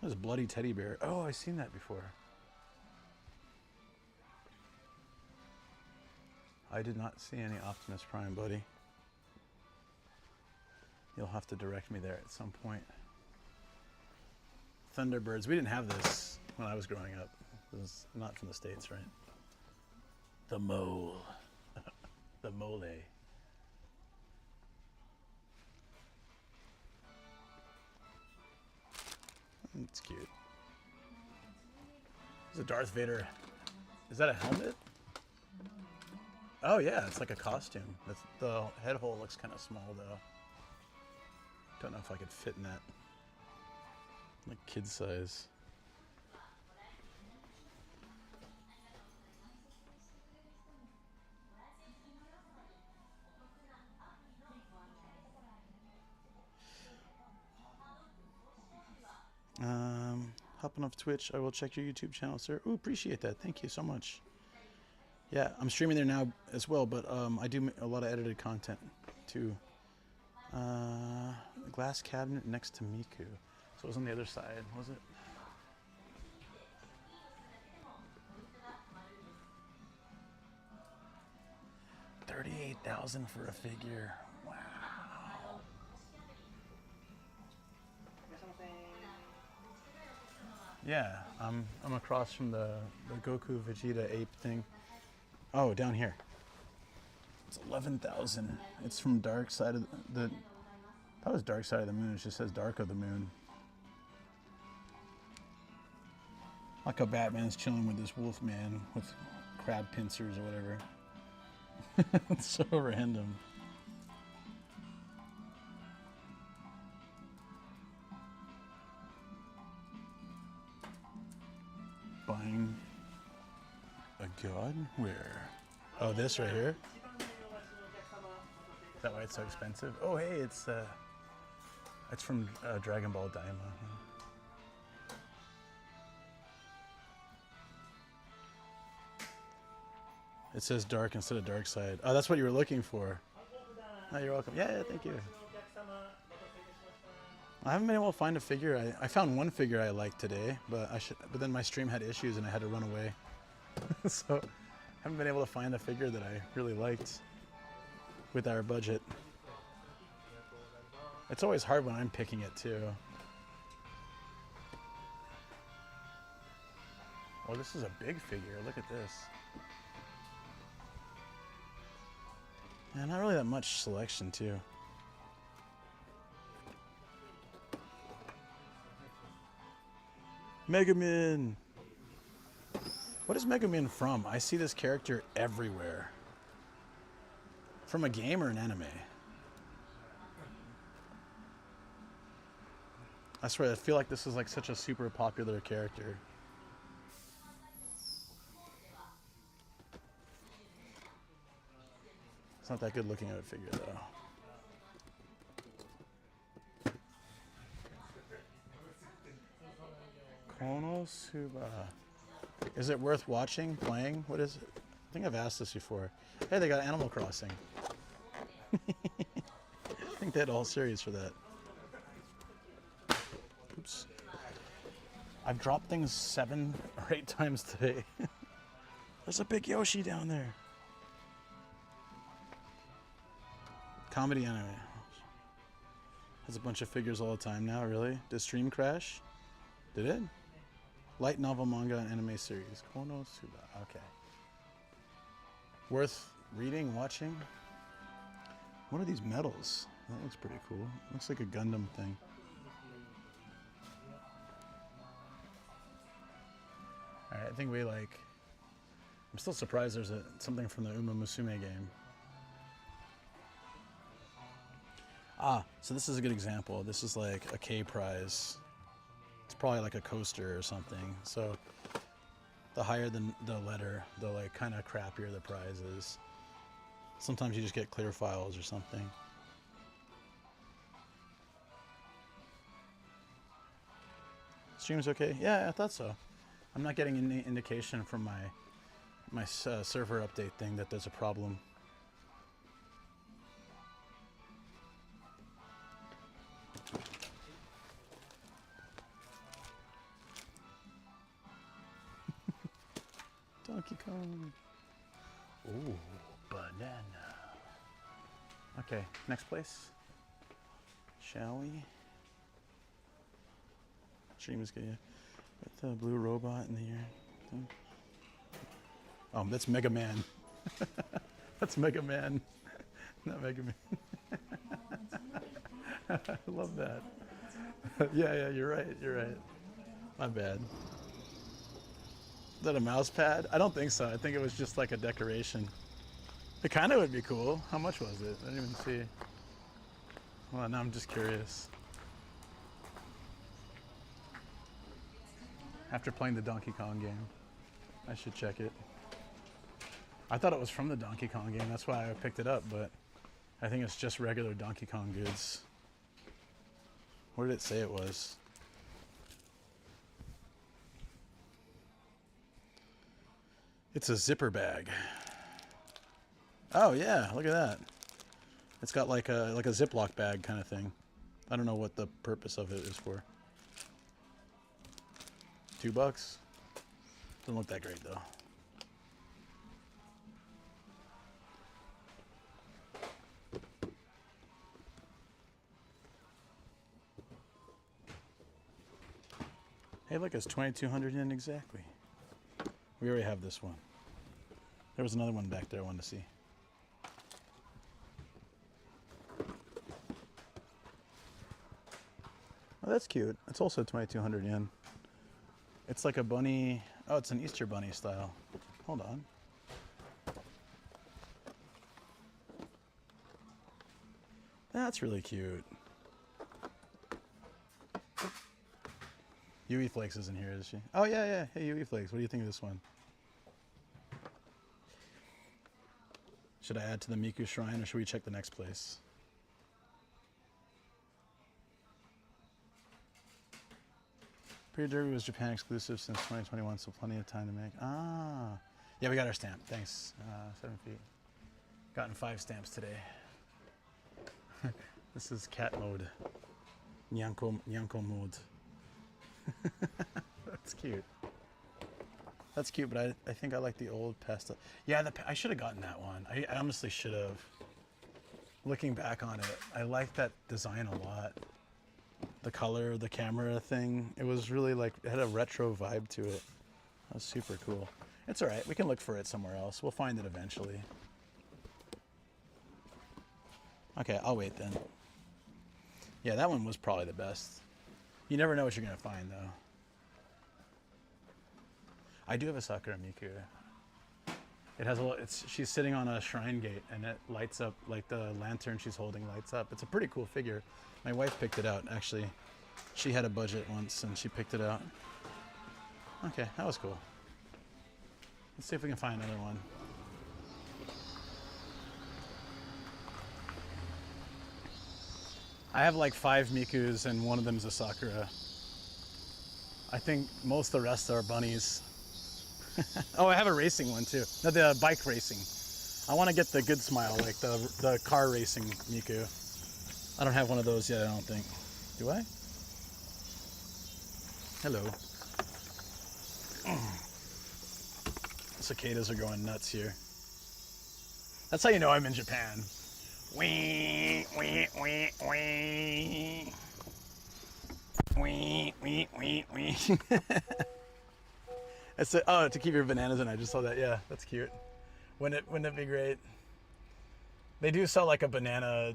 Speaker 1: There's a bloody teddy bear. Oh, I've seen that before. I did not see any Optimus Prime, buddy. You'll have to direct me there at some point. Thunderbirds. We didn't have this when I was growing up. This is not from the States, right? The mole. The mole. It's cute. There's a Darth Vader. Is that a helmet? Oh yeah, it's like a costume. The head hole looks kind of small though. Don't know if I could fit in that. Like kid size. Hopping off Twitch. I will check your YouTube channel, sir. Ooh, appreciate that. Thank you so much. Yeah, I'm streaming there now as well, but I do a lot of edited content too. The glass cabinet next to Miku. So it was on the other side, was it? $38,000 for a figure. Wow. Yeah, I'm across from the Goku Vegeta ape thing. Oh, down here. It's 11,000. It's from Dark Side of the. That was Dark Side of the Moon. It just says Dark of the Moon. Like how Batman's chilling with this wolf man with crab pincers or whatever. It's so random. Buying a god? Where? Oh, this right here? Is that why it's so expensive? Oh, hey, it's from Dragon Ball Daima. It says dark instead of dark side. Oh, that's what you were looking for. Oh, you're welcome. Yeah, thank you. I haven't been able to find a figure. I found one figure I liked today, but then my stream had issues and I had to run away. So I haven't been able to find a figure that I really liked with our budget. It's always hard when I'm picking it too. Oh, this is a big figure. Look at this. Yeah, not really that much selection too. Mega Man! What is Mega Man from? I see this character everywhere. From a game or an anime? I swear, I feel like this is like such a super popular character. It's not that good looking of a figure though. Konosuba. Is it worth watching, playing? What is it? I think I've asked this before. Hey, they got Animal Crossing. I think they had a whole series for that. Oops. I've dropped things 7 or 8 times today. There's a big Yoshi down there. Comedy anime. Has a bunch of figures all the time now, really? Does stream crash? Did it? Light novel, manga, and anime series. Konosuba. Okay. Worth reading, watching? What are these medals? That looks pretty cool. Looks like a Gundam thing. Alright, I think we like... I'm still surprised there's something from the Uma Musume game. Ah, so this is a good example. This is like a K prize. It's probably like a coaster or something. So the higher the letter, the like kind of crappier the prize is. Sometimes you just get clear files or something. Stream's okay? Yeah, I thought so. I'm not getting any indication from my server update thing that there's a problem. Donkey Kong. Ooh, banana. Okay, next place. Shall we? Stream is good. Got the blue robot in the ear. Oh, that's Mega Man. That's Mega Man. Not Mega Man. I love that. Yeah, you're right. You're right. My bad. Is that a mouse pad? I don't think so. I think it was just like a decoration. It kind of would be cool. How much was it? I didn't even see. Well, now I'm just curious. After playing the Donkey Kong game, I should check it. I thought it was from the Donkey Kong game. That's why I picked it up, but I think it's just regular Donkey Kong goods. Where did it say it was? It's a zipper bag. Oh yeah, look at that. It's got like a Ziploc bag kind of thing. I don't know what the purpose of it is for. $2? Doesn't look that great though. Hey look, it's 2,200 yen exactly. We already have this one. There was another one back there I wanted to see. Oh, that's cute. It's also 2,200 yen. It's like a bunny. Oh, it's an Easter bunny style. Hold on. That's really cute. Yui Flakes isn't here, is she? Oh, yeah. Hey, Yui Flakes, what do you think of this one? Should I add to the Miku Shrine, or should we check the next place? Pre Derby was Japan exclusive since 2021, so plenty of time to make. Ah, Yeah, we got our stamp. Thanks. 7 feet. Gotten 5 stamps today. This is cat mode. Nyanko mode. That's cute. That's cute, but I think I like the old pastel. Yeah, I should have gotten that one. I honestly should have. Looking back on it, I like that design a lot. The color, the camera thing, it was really like, it had a retro vibe to it. That was super cool. It's all right, we can look for it somewhere else. We'll find it eventually. Okay, I'll wait then. Yeah, that one was probably the best. You never know what you're gonna find though. I do have a Sakura Miku. It has she's sitting on a shrine gate and it lights up, like the lantern she's holding lights up. It's a pretty cool figure. My wife picked it out, actually. She had a budget once and she picked it out. Okay, that was cool. Let's see if we can find another one. I have like 5 Mikus and one of them is a Sakura. I think most of the rest are bunnies. Oh, I have a racing one too. No, the bike racing. I want to get the good smile, like the car racing Miku. I don't have one of those yet, I don't think. Do I? Hello. Cicadas are going nuts here. That's how you know I'm in Japan. Wee, wee, wee, wee. Wee, wee, wee, wee. Oh, to keep your bananas in. I just saw that. Yeah, that's cute. Wouldn't it be great? They do sell like a banana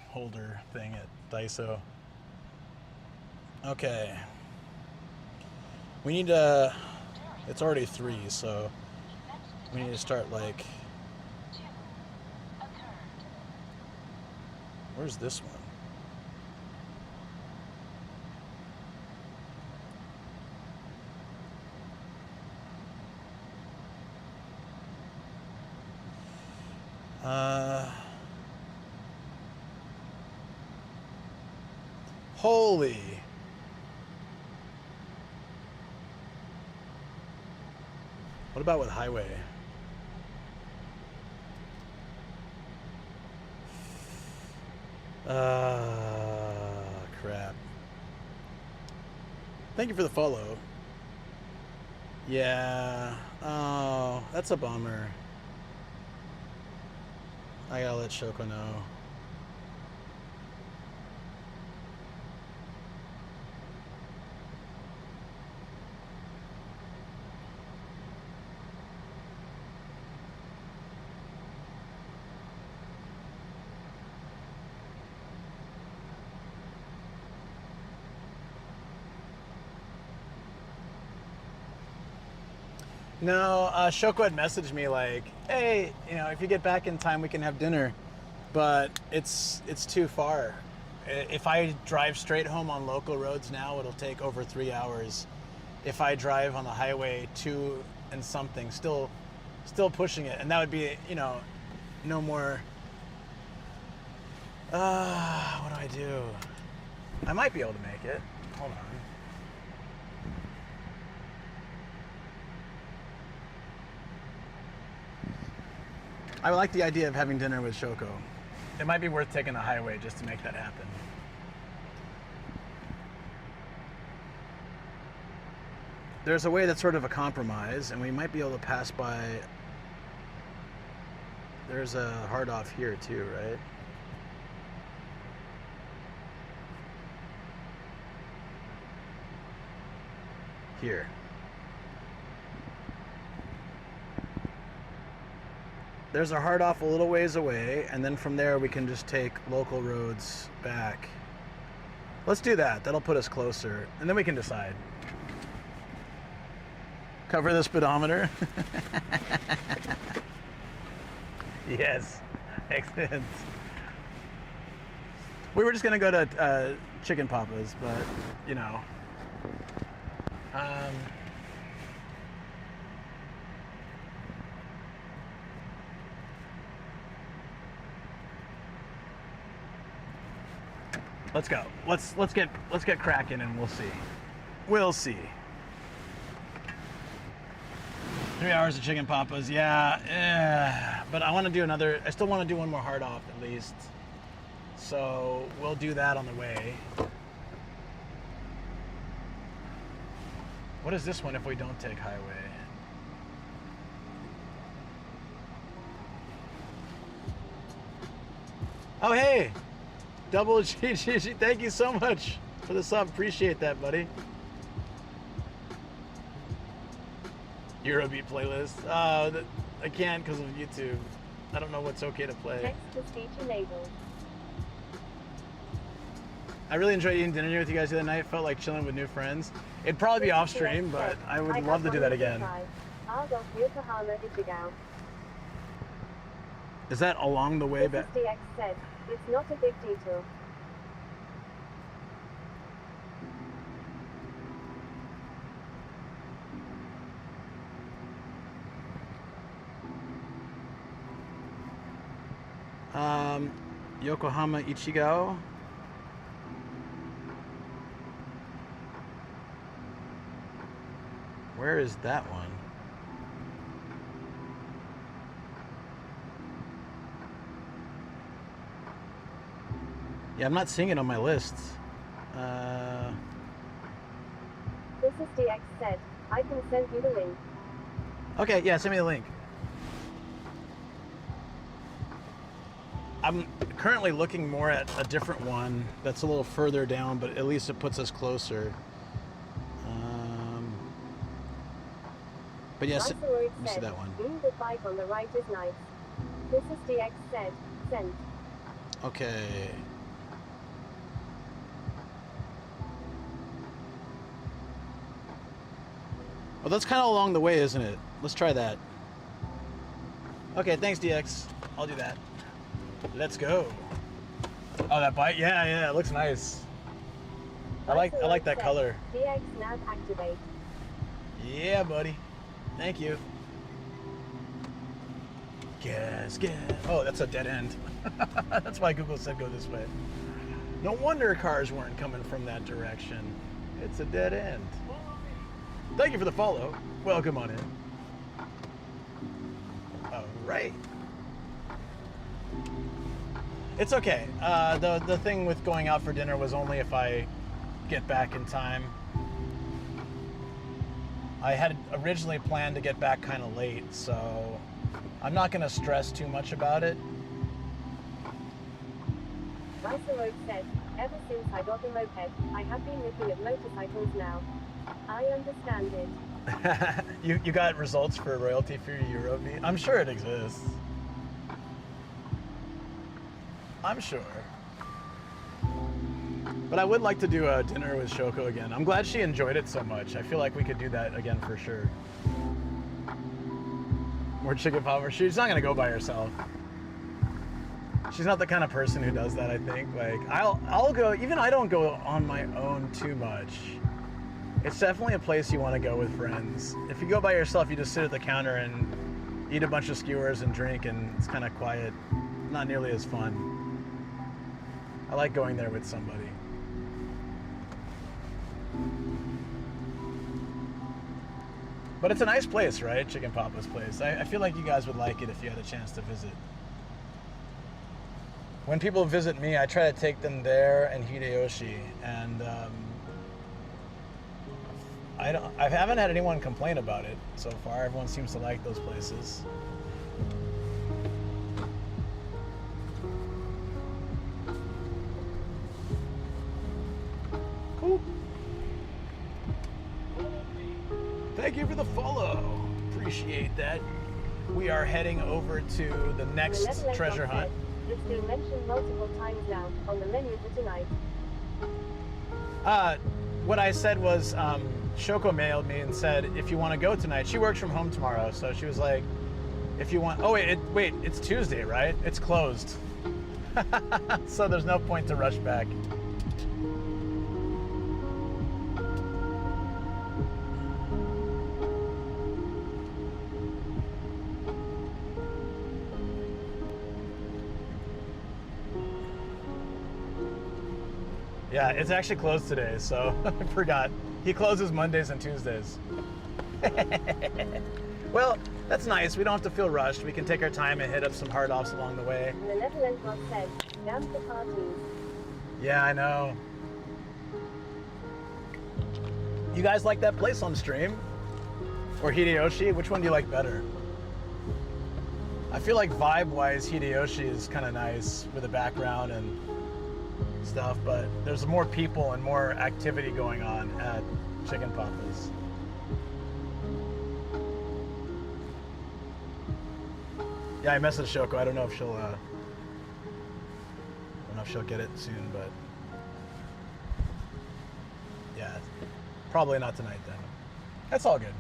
Speaker 1: holder thing at Daiso. Okay. We need to... It's already 3, so we need to start like... Where's this one? Holy. What about with highway? Crap. Thank you for the follow. Yeah. Oh, that's a bummer. I gotta let Shoko know. No, Shoko had messaged me like, hey, if you get back in time, we can have dinner. But it's too far. If I drive straight home on local roads now, it'll take over 3 hours. If I drive on the highway 2 and something, still pushing it. And that would be, no more. What do I do? I might be able to make it. Hold on. I like the idea of having dinner with Shoko. It might be worth taking the highway just to make that happen. There's a way that's sort of a compromise, and we might be able to pass by. There's a hard off here too, right? Here. There's a hard off a little ways away, and then from there we can just take local roads back. Let's do that. That'll put us closer, and then we can decide. Cover the speedometer. Yes, excellent. We were just gonna go to Chicken Papa's, but let's go. Let's get cracking, and we'll see. We'll see. 3 hours of chicken papas, yeah. But I want to do another. I still want to do one more hard off at least. So we'll do that on the way. What is this one if we don't take highway? Oh, hey! Double G. Thank you so much for the sub. Appreciate that, buddy. Eurobeat playlist. I can't because of YouTube. I don't know what's okay to play.
Speaker 2: Text to speech enabled.
Speaker 1: I really enjoyed eating dinner with you guys the other night. Felt like chilling with new friends. It'd probably be off stream, but I would love to do that again.
Speaker 2: Yokohama Ichigao.
Speaker 1: Is that along the way
Speaker 2: This
Speaker 1: back?
Speaker 2: is DX said, it's not a big detour.
Speaker 1: Yokohama Ichigo. Where is that one? Yeah, I'm not seeing it on my list.
Speaker 2: This is DX said, I can send you the link.
Speaker 1: Okay, yeah, send me the link. I'm currently looking more at a different one that's a little further down, but at least it puts us closer. But yes,
Speaker 2: Iceroid
Speaker 1: let me see
Speaker 2: said,
Speaker 1: that one.
Speaker 2: The bike on the right is nice. This is DX said, sent.
Speaker 1: Okay. Well, that's kind of along the way, isn't it? Let's try that. Okay, thanks, DX. I'll do that. Let's go. Oh, that bike? Yeah, it looks nice. I like that
Speaker 2: said,
Speaker 1: color.
Speaker 2: DX nav activate.
Speaker 1: Yeah, buddy. Thank you. Gas. Oh, that's a dead end. That's why Google said go this way. No wonder cars weren't coming from that direction. It's a dead end. Thank you for the follow. Welcome on in. All right. It's okay. The thing with going out for dinner was only if I get back in time. I had originally planned to get back kind of late, so I'm not going to stress too much about it.
Speaker 2: Iceroid said, ever since I got a moped, I have been looking at motorcycles now. I understand it.
Speaker 1: You got results for royalty for your Eurobeat? I'm sure it exists. I'm sure. But I would like to do a dinner with Shoko again. I'm glad she enjoyed it so much. I feel like we could do that again for sure. More chicken power. She's not gonna go by herself. She's not the kind of person who does that, I think. Like, I'll go, even I don't go on my own too much. It's definitely a place you want to go with friends. If you go by yourself, you just sit at the counter and eat a bunch of skewers and drink, and it's kind of quiet. Not nearly as fun. I like going there with somebody. But it's a nice place, right? Chicken Papa's place. I feel like you guys would like it if you had a chance to visit. When people visit me, I try to take them there and Hideyoshi, and I haven't had anyone complain about it so far. Everyone seems to like those places. Cool. Thank you for the follow. Appreciate that. We are heading over to the next treasure hunt.
Speaker 2: It's been mentioned multiple times now on the menu for tonight.
Speaker 1: What I said was, Shoko mailed me and said, if you want to go tonight, she works from home tomorrow, so she was like, if you want, oh wait, it's Tuesday, right? It's closed. So there's no point to rush back. Yeah, it's actually closed today, so I forgot. He closes Mondays and Tuesdays. Well, that's nice. We don't have to feel rushed. We can take our time and hit up some hard offs along the way.
Speaker 2: The Netherlands mod said, damn the parties.
Speaker 1: Yeah, I know. You guys like that place on stream? Or Hideyoshi? Which one do you like better? I feel like vibe-wise, Hideyoshi is kind of nice with the background and stuff, but there's more people and more activity going on at Chicken Papa's. Yeah, I messaged Shoko. I don't know if she'll get it soon, but yeah, probably not tonight then. That's all good.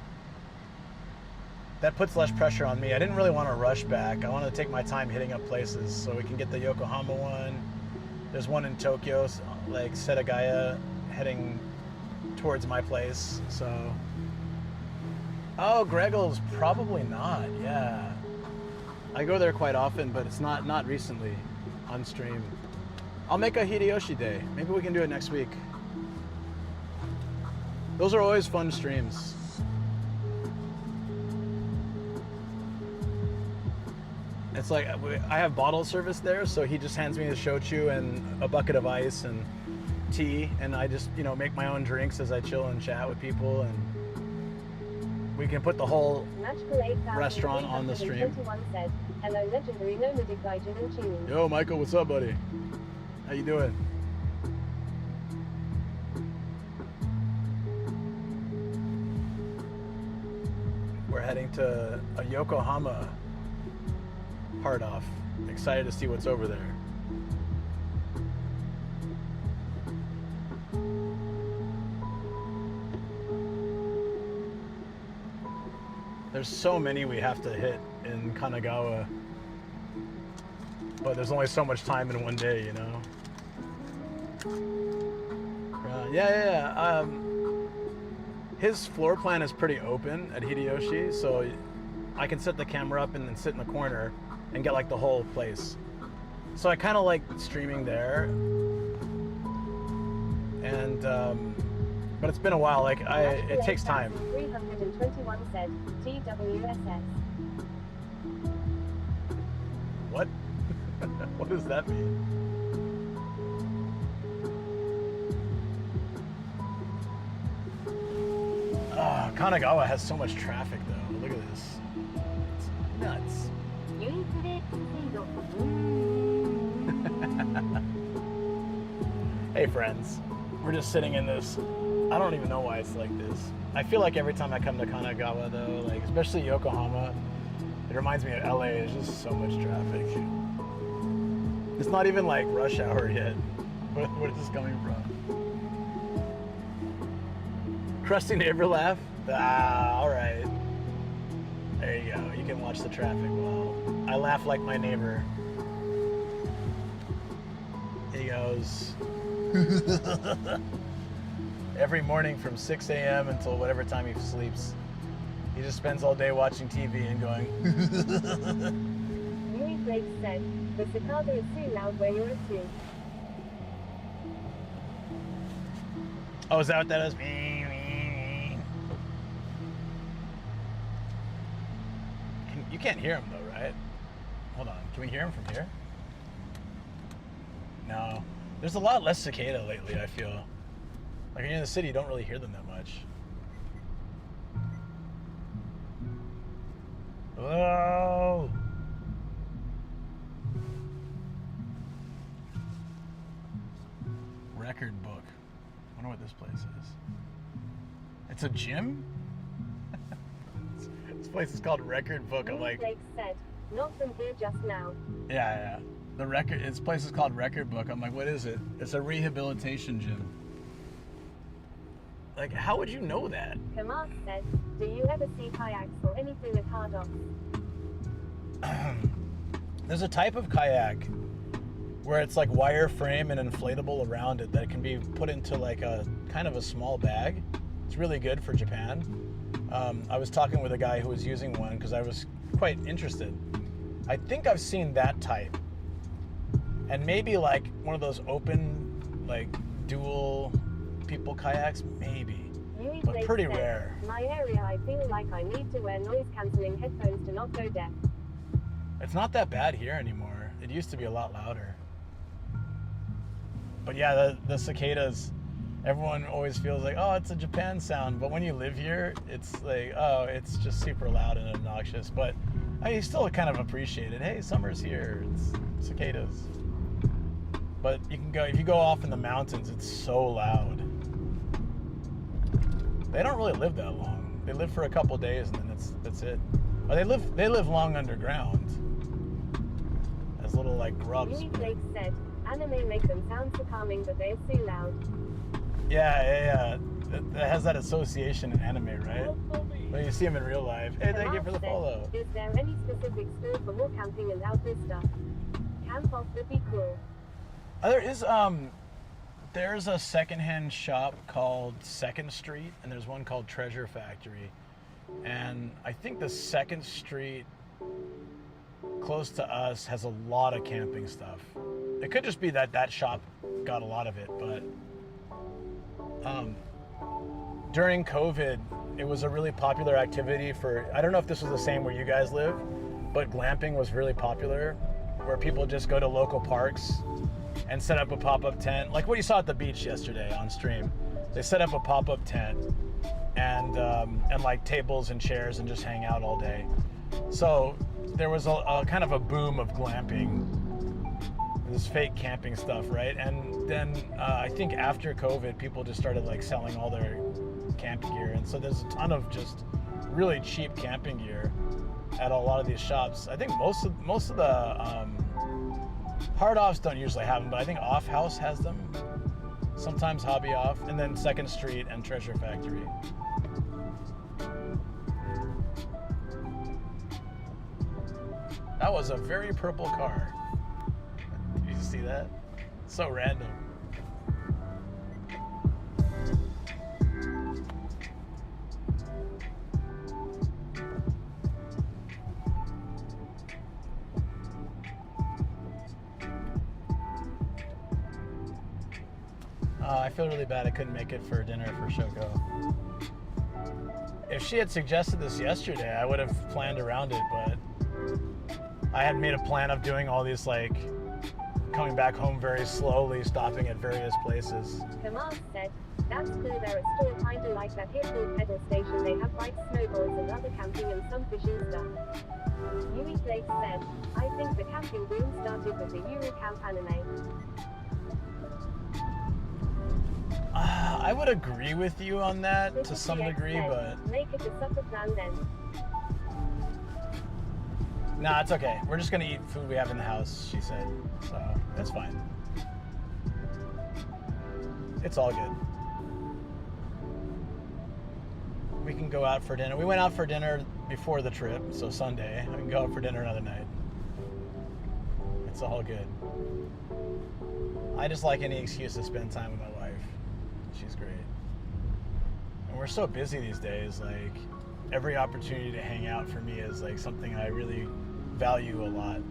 Speaker 1: That puts less pressure on me. I didn't really want to rush back. I wanted to take my time hitting up places so we can get the Yokohama one. There's one in Tokyo, like Setagaya, heading towards my place. So, oh, Greggles, probably not. Yeah, I go there quite often, but it's not recently on stream. I'll make a Hideyoshi day. Maybe we can do it next week. Those are always fun streams. It's like I have bottle service there, so he just hands me a shochu and a bucket of ice and tea, and I just, make my own drinks as I chill and chat with people, and we can put the whole restaurant on the stream.
Speaker 2: Said, hello, legendary Nomadic Gaijin and tuning.
Speaker 1: Yo, Michael, what's up, buddy? How you doing? We're heading to a Yokohama hard off. Excited to see what's over there. There's so many we have to hit in Kanagawa, but there's only so much time in one day, Yeah. His floor plan is pretty open at Hideyoshi, so I can set the camera up and then sit in the corner and get like the whole place. So I kind of like streaming there, and but it's been a while. Like it takes time.
Speaker 2: 321 said TWSS.
Speaker 1: What? What does that mean? Kanagawa has so much traffic though. Look at this. It's nuts. Hey friends, we're just sitting in this. I don't even know why it's like this. I feel like every time I come to Kanagawa though, like especially Yokohama, it reminds me of LA. There's just so much traffic. It's not even like rush hour yet. Where is this coming from? Crusty neighbor laugh? Ah, all right. There you go. You can watch the traffic while I laugh like my neighbor. He goes. Every morning from 6 a.m. until whatever time he sleeps, he just spends all day watching TV and going.
Speaker 2: Yui Blake said, the cicada is too loud where you're asleep.
Speaker 1: Oh, is that what that is? You can't hear him though, right? Hold on. Can we hear him from here? No. There's a lot less cicada lately, I feel. Like when you're in the city, you don't really hear them that much. Oh! Record book. I wonder what this place is. It's a gym? This place is called Record Book. I'm like,
Speaker 2: Blake said, not from here just now.
Speaker 1: yeah. This place is called Record Book. I'm like, what is it? It's a rehabilitation gym. Like, how would you know that?
Speaker 2: Kamal said, do you ever see kayaks or anything with hard offs?
Speaker 1: There's a type of kayak where it's like wireframe and inflatable around it that can be put into like a kind of a small bag. It's really good for Japan. I was talking with a guy who was using one because I was quite interested. I think I've seen that type. And maybe like one of those open, like dual people kayaks, maybe.
Speaker 2: Yui
Speaker 1: but
Speaker 2: Blake
Speaker 1: pretty
Speaker 2: said,
Speaker 1: rare.
Speaker 2: My area, I feel like I need to wear noise-canceling headphones to not go deaf.
Speaker 1: It's not that bad here anymore. It used to be a lot louder. But yeah, the cicadas, everyone always feels like, oh, it's a Japan sound. But when you live here, it's like, oh, it's just super loud and obnoxious. But I still kind of appreciate it. Hey, summer's here. It's cicadas. But you can go, if you go off in the mountains, it's so loud. They don't really live that long. They live for a couple days and then that's it. But they live long underground. As little like grubs.
Speaker 2: Yui Blake said, anime make them sound so calming, but they're so loud.
Speaker 1: Yeah. That has that association in anime, right? When you see them in real life. Hey, thank you for the
Speaker 2: Said,
Speaker 1: follow.
Speaker 2: Is there any specific school for more camping and outdoor stuff? Camp off would be cool.
Speaker 1: There's a secondhand shop called 2nd Street, and there's one called Treasure Factory. And I think the 2nd Street close to us has a lot of camping stuff. It could just be that shop got a lot of it, but during COVID, it was a really popular activity for, I don't know if this was the same where you guys live, but glamping was really popular, where people just go to local parks and set up a pop-up tent, like what you saw at the beach yesterday on stream. They set up a pop-up tent and like tables and chairs and just hang out all day. So there was a kind of a boom of glamping, this fake camping stuff, right? And then I think after COVID, people just started like selling all their camping gear, and so there's a ton of just really cheap camping gear at a lot of these shops. I think most of the hard offs don't usually have them, but I think Off House has them. Sometimes Hobby Off, and then 2nd Street and Treasure Factory. That was a very purple car. Did you see that? So random. I feel really bad I couldn't make it for dinner for Shoko. If she had suggested this yesterday, I would have planned around it, but I had made a plan of doing all these, like, coming back home very slowly, stopping at various places.
Speaker 2: Kamal said, that's cool, they're a store kinda like that Hippo pedal station, they have bikes, snowboards and other camping and some fishing stuff. Yui Blake said, I think the camping boom started with the Yuri Camp anime.
Speaker 1: I would agree with you on that to
Speaker 2: Mrs.
Speaker 1: some
Speaker 2: TX
Speaker 1: degree,
Speaker 2: said,
Speaker 1: but
Speaker 2: make it a supper plan then.
Speaker 1: nah, it's okay. We're just gonna eat food we have in the house, she said, so that's fine. It's all good. We can go out for dinner. We went out for dinner before the trip, so Sunday. We can go out for dinner another night. It's all good. I just like any excuse to spend time with my wife. She's great. And we're so busy these days, like every opportunity to hang out for me is like something I really value a lot.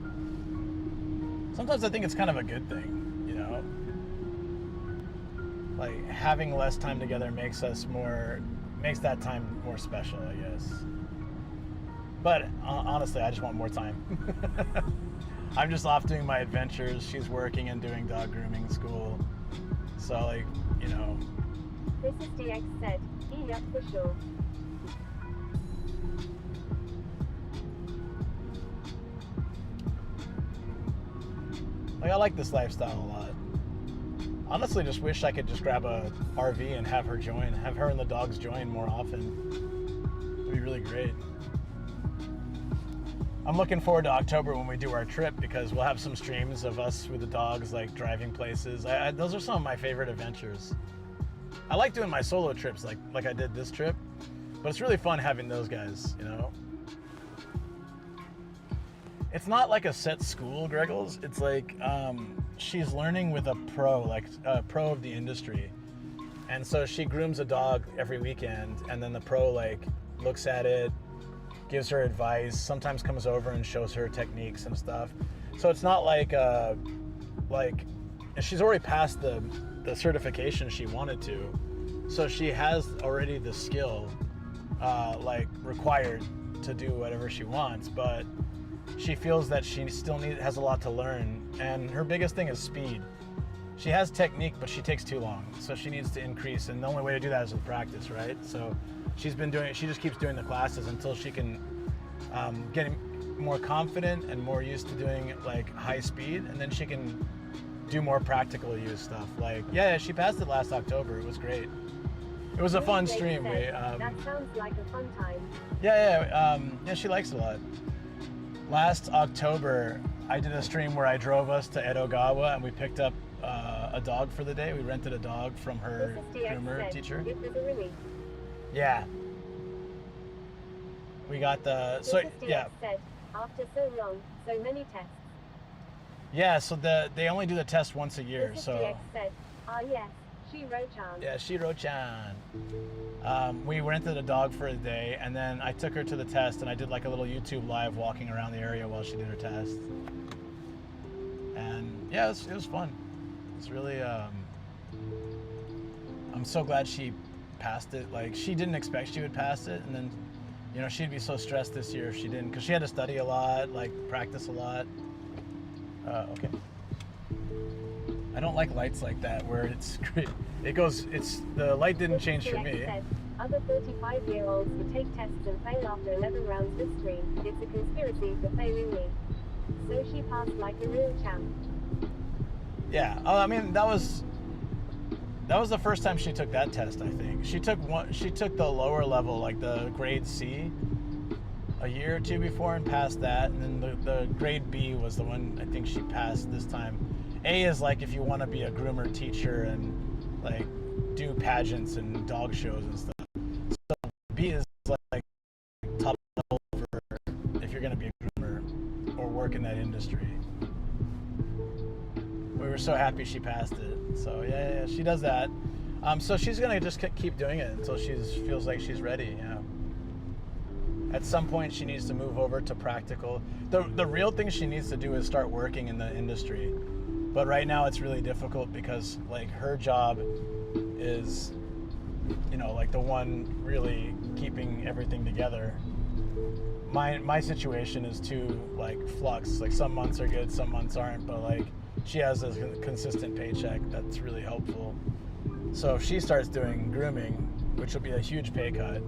Speaker 1: Sometimes I think it's kind of a good thing, you know? Like having less time together makes that time more special, I guess. But honestly, I just want more time. I'm just off doing my adventures. She's working and doing dog grooming school. So like, you know.
Speaker 2: Mrs. DX said, yep for sure.
Speaker 1: Like I like this lifestyle a lot. Honestly, just wish I could just grab a RV and have her and the dogs join more often. It'd be really great. I'm looking forward to October when we do our trip because we'll have some streams of us with the dogs, like driving places. Those are some of my favorite adventures. I like doing my solo trips like I did this trip, but it's really fun having those guys, you know? It's not like a set school, Greggles. It's like she's learning with a pro, like a pro of the industry. And so she grooms a dog every weekend, and then the pro like looks at it, gives her advice, sometimes comes over and shows her techniques and stuff. So it's not like she's already passed the certification she wanted to. So she has already the skill, like required to do whatever she wants, but she feels that she still has a lot to learn. And her biggest thing is speed. She has technique, but she takes too long. So she needs to increase. And the only way to do that is with practice, right? So she just keeps doing the classes until she can get more confident and more used to doing like high speed. And then she can do more practical use stuff. Like, yeah, she passed it last October. It was great. It was a fun stream.
Speaker 2: That sounds like a fun time.
Speaker 1: Yeah, she likes it a lot. Last October, I did a stream where I drove us to Edogawa and we picked up a dog for the day. We rented a dog from her groomer teacher.
Speaker 2: It was a relief.
Speaker 1: Yeah. We got the
Speaker 2: yeah. Said, after so long, so many tests.
Speaker 1: Yeah, so they only do the test once a year. So.
Speaker 2: Said, yes, Shiro-chan.
Speaker 1: Yeah, Shiro-chan. We rented a dog for a day, and then I took her to the test, and I did like a little YouTube live walking around the area while she did her test. And yeah, it was fun. It's really, I'm so glad she passed it. Like, she didn't expect she would pass it, and then, you know, she'd be so stressed this year if she didn't, because she had to study a lot, like practice a lot. Okay. I don't like lights like that where the light didn't change for me.
Speaker 2: Said, other 35-year-olds who take tests and fail after 11 rounds this stream. It's a conspiracy for failing me. So she passed like a real champ.
Speaker 1: Yeah, I mean that was the first time she took that test. I think she took the lower level, like the grade C, a year or two before and passed that, and then the grade B was the one I think she passed this time. A is like if you want to be a groomer teacher and like do pageants and dog shows and stuff. So B is like top level for if you're going to be a groomer or work in that industry. We were so happy she passed it. So yeah, she does that. So she's gonna just keep doing it until she feels like she's ready. Yeah. At some point, she needs to move over to practical. The real thing she needs to do is start working in the industry. But right now, it's really difficult because like her job is, you know, like the one really keeping everything together. My situation is too like flux. Like some months are good, some months aren't. But like she has a consistent paycheck that's really helpful. So if she starts doing grooming, which will be a huge pay cut,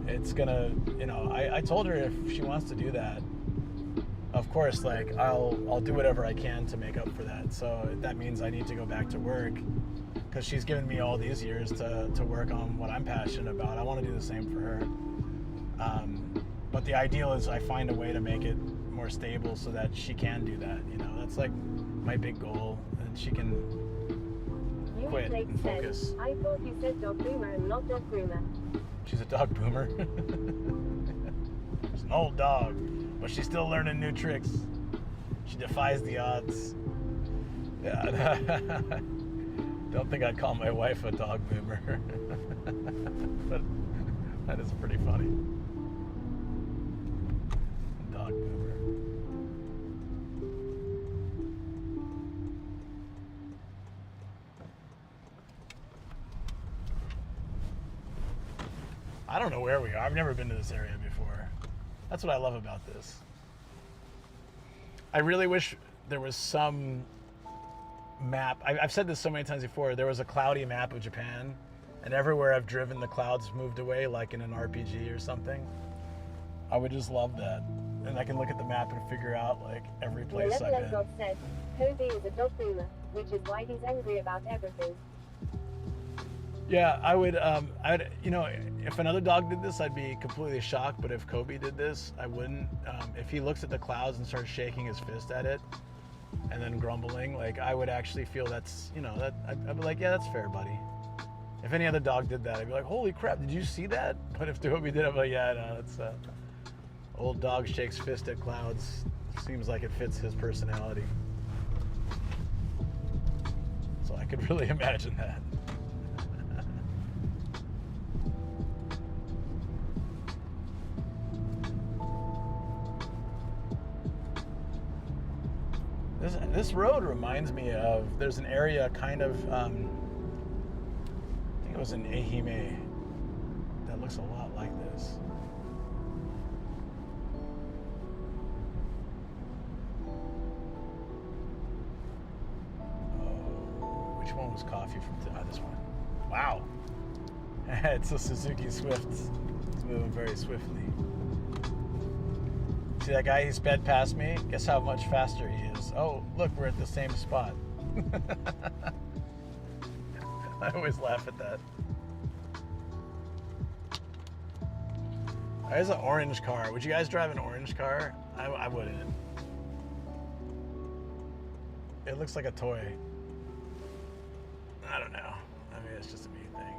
Speaker 1: it's gonna, you know, I told her if she wants to do that, of course, like I'll do whatever I can to make up for that. So that means I need to go back to work because she's given me all these years to work on what I'm passionate about. I want to do the same for her. But the ideal is I find a way to make it more stable so that she can do that. You know, that's like my big goal, and she can quit and focus.
Speaker 2: I thought you said dog groomer and not dog groomer.
Speaker 1: She's a dog boomer. She's an old dog, but she's still learning new tricks. She defies the odds. Yeah. Don't think I'd call my wife a dog boomer. But that is pretty funny. Dog boomer. I don't know where we are. I've never been to this area before. That's what I love about this. I really wish there was some map. I've said this so many times before. There was a cloudy map of Japan, and everywhere I've driven, the clouds moved away, like in an RPG or something. I would just love that. And I can look at the map and figure out like every place I've been.
Speaker 2: God said, Kobe is a dog groomer, which is why he's angry about everything.
Speaker 1: Yeah, I would, you know, if another dog did this, I'd be completely shocked. But if Kobe did this, I wouldn't. If he looks at the clouds and starts shaking his fist at it and then grumbling, like I would actually feel that's, you know, that I'd be like, yeah, that's fair, buddy. If any other dog did that, I'd be like, holy crap, did you see that? But if Kobe did, I'd be like, yeah, no, that's old dog shakes fist at clouds. Seems like it fits his personality. So I could really imagine that. This road reminds me of, there's an area kind of, I think think it was an Ehime that looks a lot like this. Oh, which one was coffee from this one? Wow. It's a Suzuki Swift. It's moving very swiftly. See that guy? He sped past me. Guess how much faster he is. Oh, look, we're at the same spot. I always laugh at that. There's an orange car. Would you guys drive an orange car? I wouldn't. It looks like a toy. I don't know. I mean, it's just a me thing.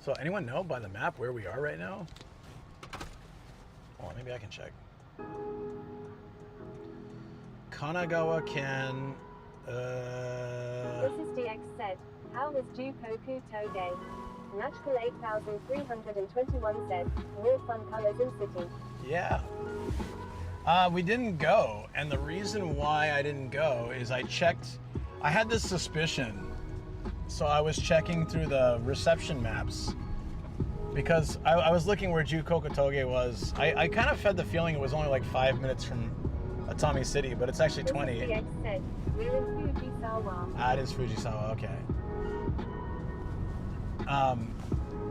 Speaker 1: So anyone know by the map where we are right now? Hold on, maybe I can check. Kanagawa Ken.
Speaker 2: This is DX said. How was Jukoku Toge? Magical 8321 said. More fun colors in city.
Speaker 1: Yeah. We didn't go, and the reason why I didn't go is I checked. I had this suspicion. So I was checking through the reception maps because I was looking where Jukokotoge was. I kind of had the feeling it was only like 5 minutes from Atami City, but it's actually 20.
Speaker 2: This is DX said. We're in Fujisawa.
Speaker 1: Ah, it is Fujisawa, okay.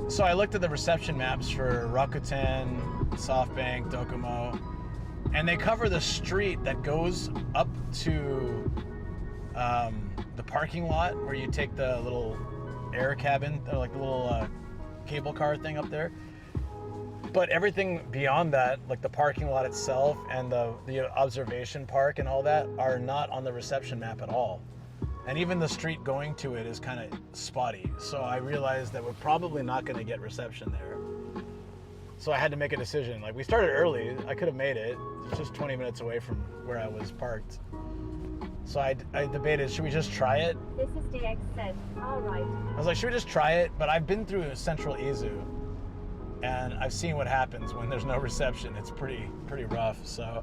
Speaker 1: So I looked at the reception maps for Rakuten, SoftBank, Docomo, and they cover the street that goes up to the parking lot where you take the little air cabin, like the little cable car thing up there. But everything beyond that, like the parking lot itself and the observation park and all that, are not on the reception map at all. And even the street going to it is kind of spotty. So I realized that we're probably not going to get reception there. So I had to make a decision. Like, we started early. I could have made it. It's just 20 minutes away from where I was parked. So I debated, should we just try it?
Speaker 2: This is DX said. All right.
Speaker 1: I was like, should we just try it? But I've been through Central Izu, and I've seen what happens when there's no reception. It's pretty rough. So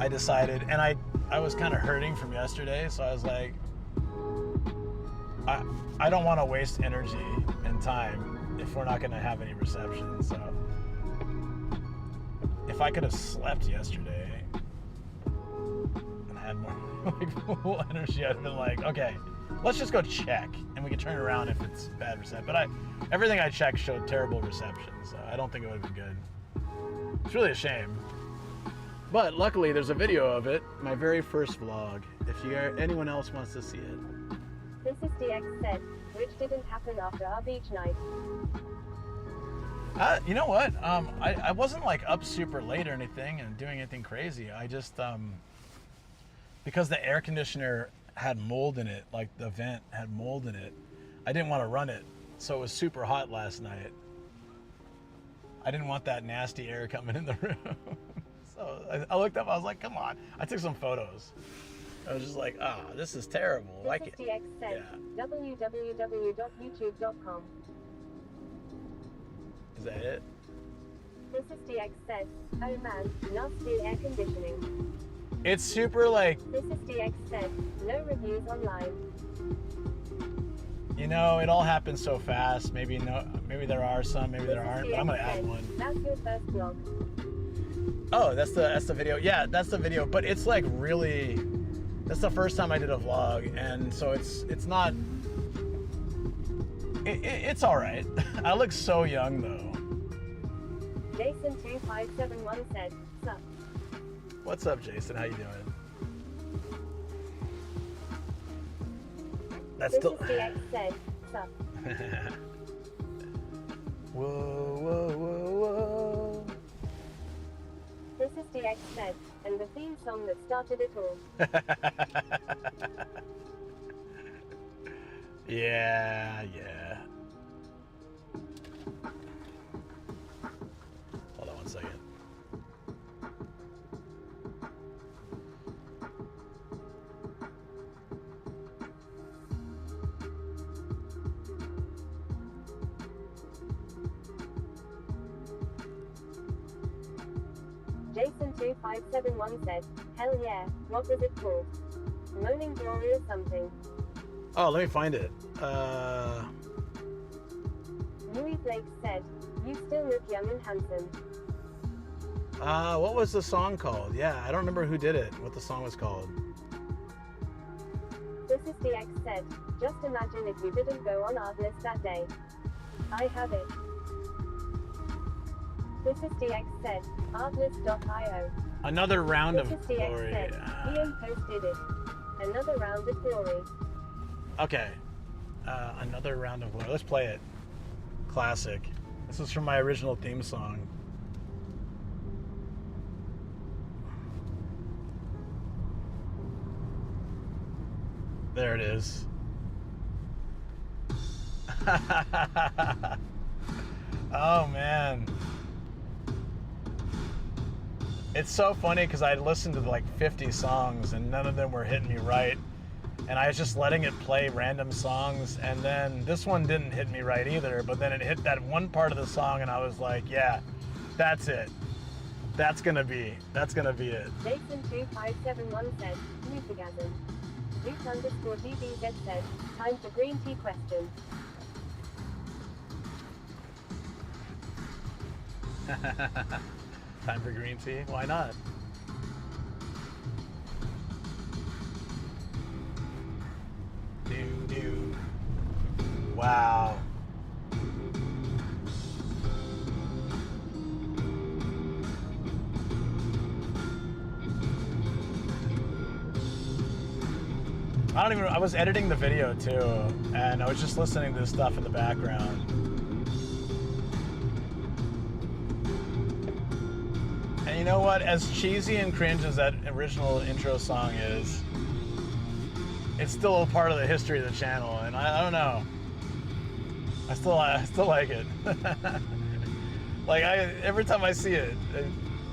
Speaker 1: I decided, and I was kind of hurting from yesterday, so I was like, I don't want to waste energy and time if we're not going to have any reception. So if I could have slept yesterday and had more like full energy, I'd have been like, okay, let's just go check, and we can turn around if it's bad reception. But everything I checked showed terrible reception, so I don't think it would have been good. It's really a shame. But luckily, there's a video of it, my very first vlog, if anyone else wants to see it.
Speaker 2: This is DX said, which didn't happen after our beach night.
Speaker 1: You know what? I wasn't like up super late or anything and doing anything crazy. I just, because the air conditioner had mold in it, like the vent had mold in it, I didn't want to run it. So it was super hot last night. I didn't want that nasty air coming in the room. So I looked up, I was like, come on. I took some photos. I was just like, this is terrible.
Speaker 2: This is DX said, www.youtube.com.
Speaker 1: Is that it?
Speaker 2: This is DX said, oh man, nasty air conditioning.
Speaker 1: It's super like...
Speaker 2: This is DX said, no reviews online.
Speaker 1: You know, it all happens so fast. Maybe there are some, maybe there aren't, but I'm gonna add one.
Speaker 2: That's your first vlog.
Speaker 1: Oh, that's the video. Yeah, that's the video. But it's like really, that's the first time I did a vlog, and so it's not. It's all right. I look so young though.
Speaker 2: Jason2571 said, sup.
Speaker 1: What's up, Jason? How you doing? That's
Speaker 2: This
Speaker 1: still.
Speaker 2: is DX said, sup.
Speaker 1: Whoa, whoa, whoa, whoa.
Speaker 2: This is DX said, and the theme song that started it all.
Speaker 1: Yeah. Hold on one second.
Speaker 2: Jason2571 said, hell yeah, what was it called? Moaning Glory or something.
Speaker 1: Oh, let me find it.
Speaker 2: Louis Blake said, you still look young and handsome.
Speaker 1: What was the song called? Yeah, I don't remember who did it, what the song was called.
Speaker 2: This is DX said, just imagine if you didn't go on Artlist that day. I have it. This is DX said, Artlist.io.
Speaker 1: Another round
Speaker 2: This
Speaker 1: of
Speaker 2: is DX
Speaker 1: glory.
Speaker 2: said, Ian posted it. Another round of glory.
Speaker 1: Okay. Another round of glory. Let's play it. Classic. This is from my original theme song. There it is. Oh man. It's so funny because I listened to like 50 songs and none of them were hitting me right. And I was just letting it play random songs, and then this one didn't hit me right either, but then it hit that one part of the song and I was like, yeah, that's it. That's gonna be it.
Speaker 2: Jason2571 said, Lukegasm. Luke_DBZ said, time for green tea questions.
Speaker 1: Time for green tea? Why not? Do. Wow. I was editing the video too, and I was just listening to this stuff in the background. And you know what? As cheesy and cringe as that original intro song is, it's still a part of the history of the channel, and I don't know. I still like it. Like every time I see it, it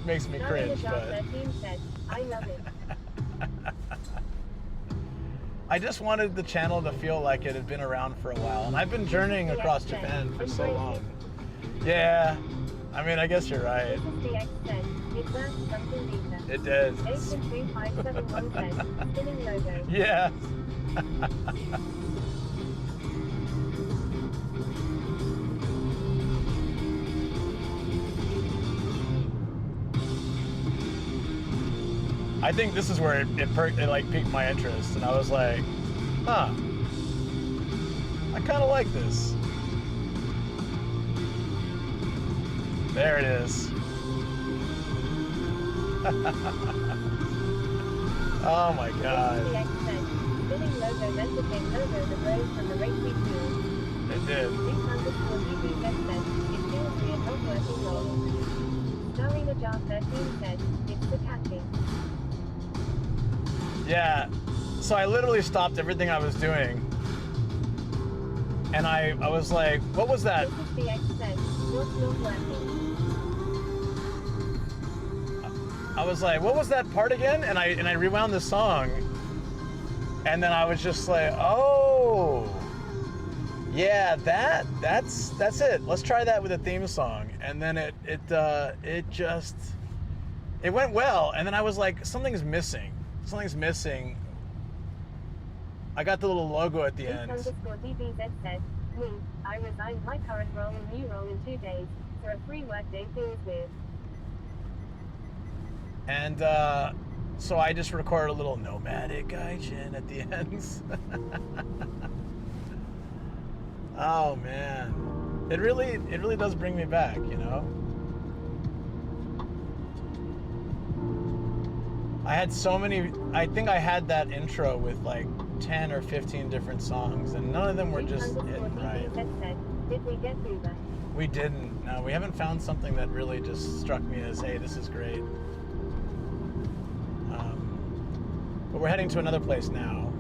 Speaker 1: makes me cringe. But
Speaker 2: said, I love it.
Speaker 1: I just wanted the channel to feel like it had been around for a while, and I've been journeying across Japan for so long. Yeah, I mean, I guess you're right.
Speaker 2: This is DX said, it learned something deeper.
Speaker 1: It did.
Speaker 2: Jason2571 said, spinning logo.
Speaker 1: Yeah. I think this is where it like piqued my interest, and I was like, huh, I kind of like this. There it is. Oh my god.
Speaker 2: Spinning logo meant to take logo that rose from the race we feel.
Speaker 1: It did.
Speaker 2: Luke_DBZ said, it feels weird not working well. Starring Ajar 13 said, it's the catching.
Speaker 1: Yeah, so I literally stopped everything I was doing, and I was like, what was that?
Speaker 2: This is the X said, what's not working?
Speaker 1: I was like, what was that part again? And I rewound the song, and then I was just like, oh, yeah, that's it. Let's try that with a theme song. And then it went well, and then I was like, something's missing. Something's missing. I got the little logo at the end.
Speaker 2: Luke_DBZ said, me, I resigned my current role and new role in 2 days, so a free workday feels weird.
Speaker 1: And so I just recorded a little Nomadic Gaijin at the end. Oh man, it really does bring me back, you know. I had so many. I think I had that intro with like 10 or 15 different songs, and none of them were just hitting right.
Speaker 2: Did we get Uber?
Speaker 1: We didn't. No, we haven't found something that really just struck me as, hey, this is great. But we're heading to another place now.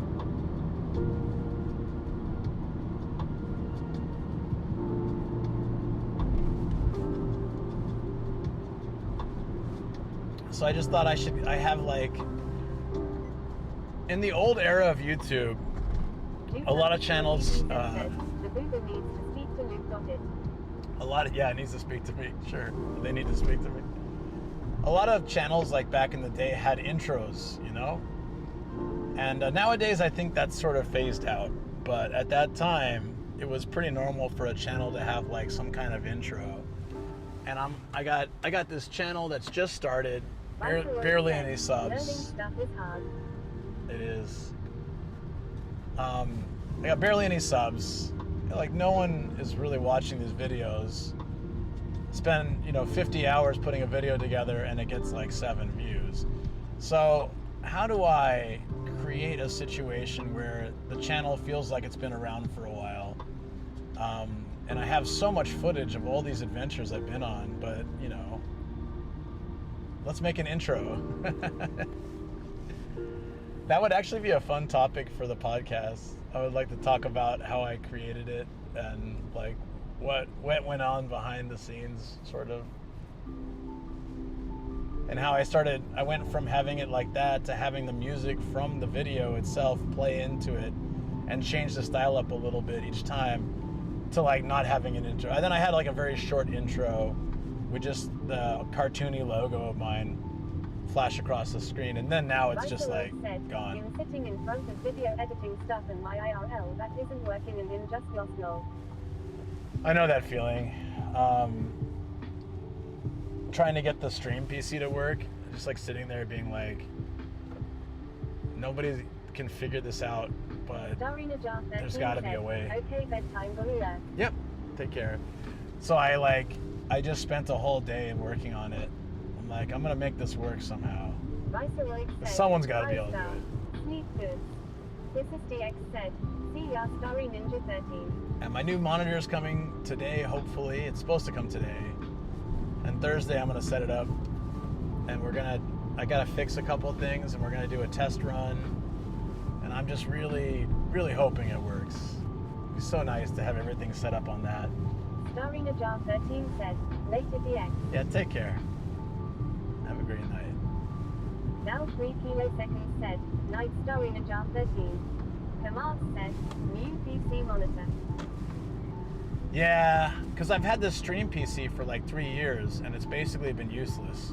Speaker 1: So I just thought I have like, in the old era of YouTube, a lot of channels,
Speaker 2: The Uber needs to speak to Luke. Got it.
Speaker 1: it needs to speak to me, sure. They need to speak to me. a lot of channels like back in the day had intros, you know? And nowadays I think that's sort of phased out. But at that time, it was pretty normal for a channel to have like some kind of intro. And I got this channel that's just started, barely any
Speaker 2: Learning
Speaker 1: subs.
Speaker 2: stuff is hard.
Speaker 1: It is. I got barely any subs. Like no one is really watching these videos. Spend 50 hours putting a video together and it gets like 7 views. So how do I create a situation where the channel feels like it's been around for a while? And I have so much footage of all these adventures I've been on, but let's make an intro. That would actually be a fun topic for the podcast. I would like to talk about how I created it and like what went on behind the scenes, sort of. And how I went from having it like that to having the music from the video itself play into it and change the style up a little bit each time to like not having an intro. And then I had like a very short intro with just the cartoony logo of mine flash across the screen, and then now it's just like gone.
Speaker 2: Been sitting in front of video editing stuff and my IRL that isn't working and in just lost lol.
Speaker 1: I know that feeling. Trying to get the stream PC to work, just like sitting there being like, nobody can figure this out, but there's got to be a way.
Speaker 2: Okay, bedtime, Gorilla.
Speaker 1: Yep, take care. So I just spent a whole day working on it. I'm like, I'm gonna make this work somehow.
Speaker 2: Viceroy said,
Speaker 1: Someone's got to be able to do it.
Speaker 2: Sneak good. This is DX said, see ya, Starry Ninja 13.
Speaker 1: And my new monitor is coming today, hopefully. It's supposed to come today. And Thursday I'm gonna set it up, and I gotta fix a couple of things, and we're gonna do a test run. And I'm just really, really hoping it works. It'd be so nice to have everything set up on that.
Speaker 2: Starry Ninja 13 said, later DX.
Speaker 1: Yeah, take care. Have a great night.
Speaker 2: Now 3 kiloseconds said, night Starry Ninja 13. Kamal said, new PC monitor.
Speaker 1: Yeah, because I've had this stream PC for like 3 years, and it's basically been useless.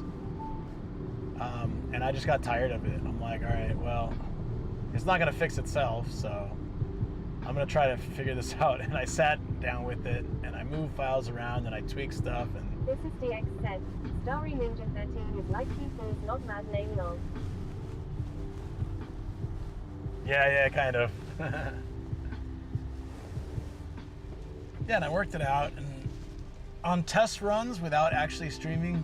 Speaker 1: And I just got tired of it. I'm like, all right, well, it's not gonna fix itself, so I'm gonna try to figure this out. And I sat down with it, and I moved files around, and I tweaked stuff, and
Speaker 2: This is DX said, Starry Ninja 13 is like people's not mad name lol.
Speaker 1: yeah, kind of. Yeah, and I worked it out, and on test runs without actually streaming,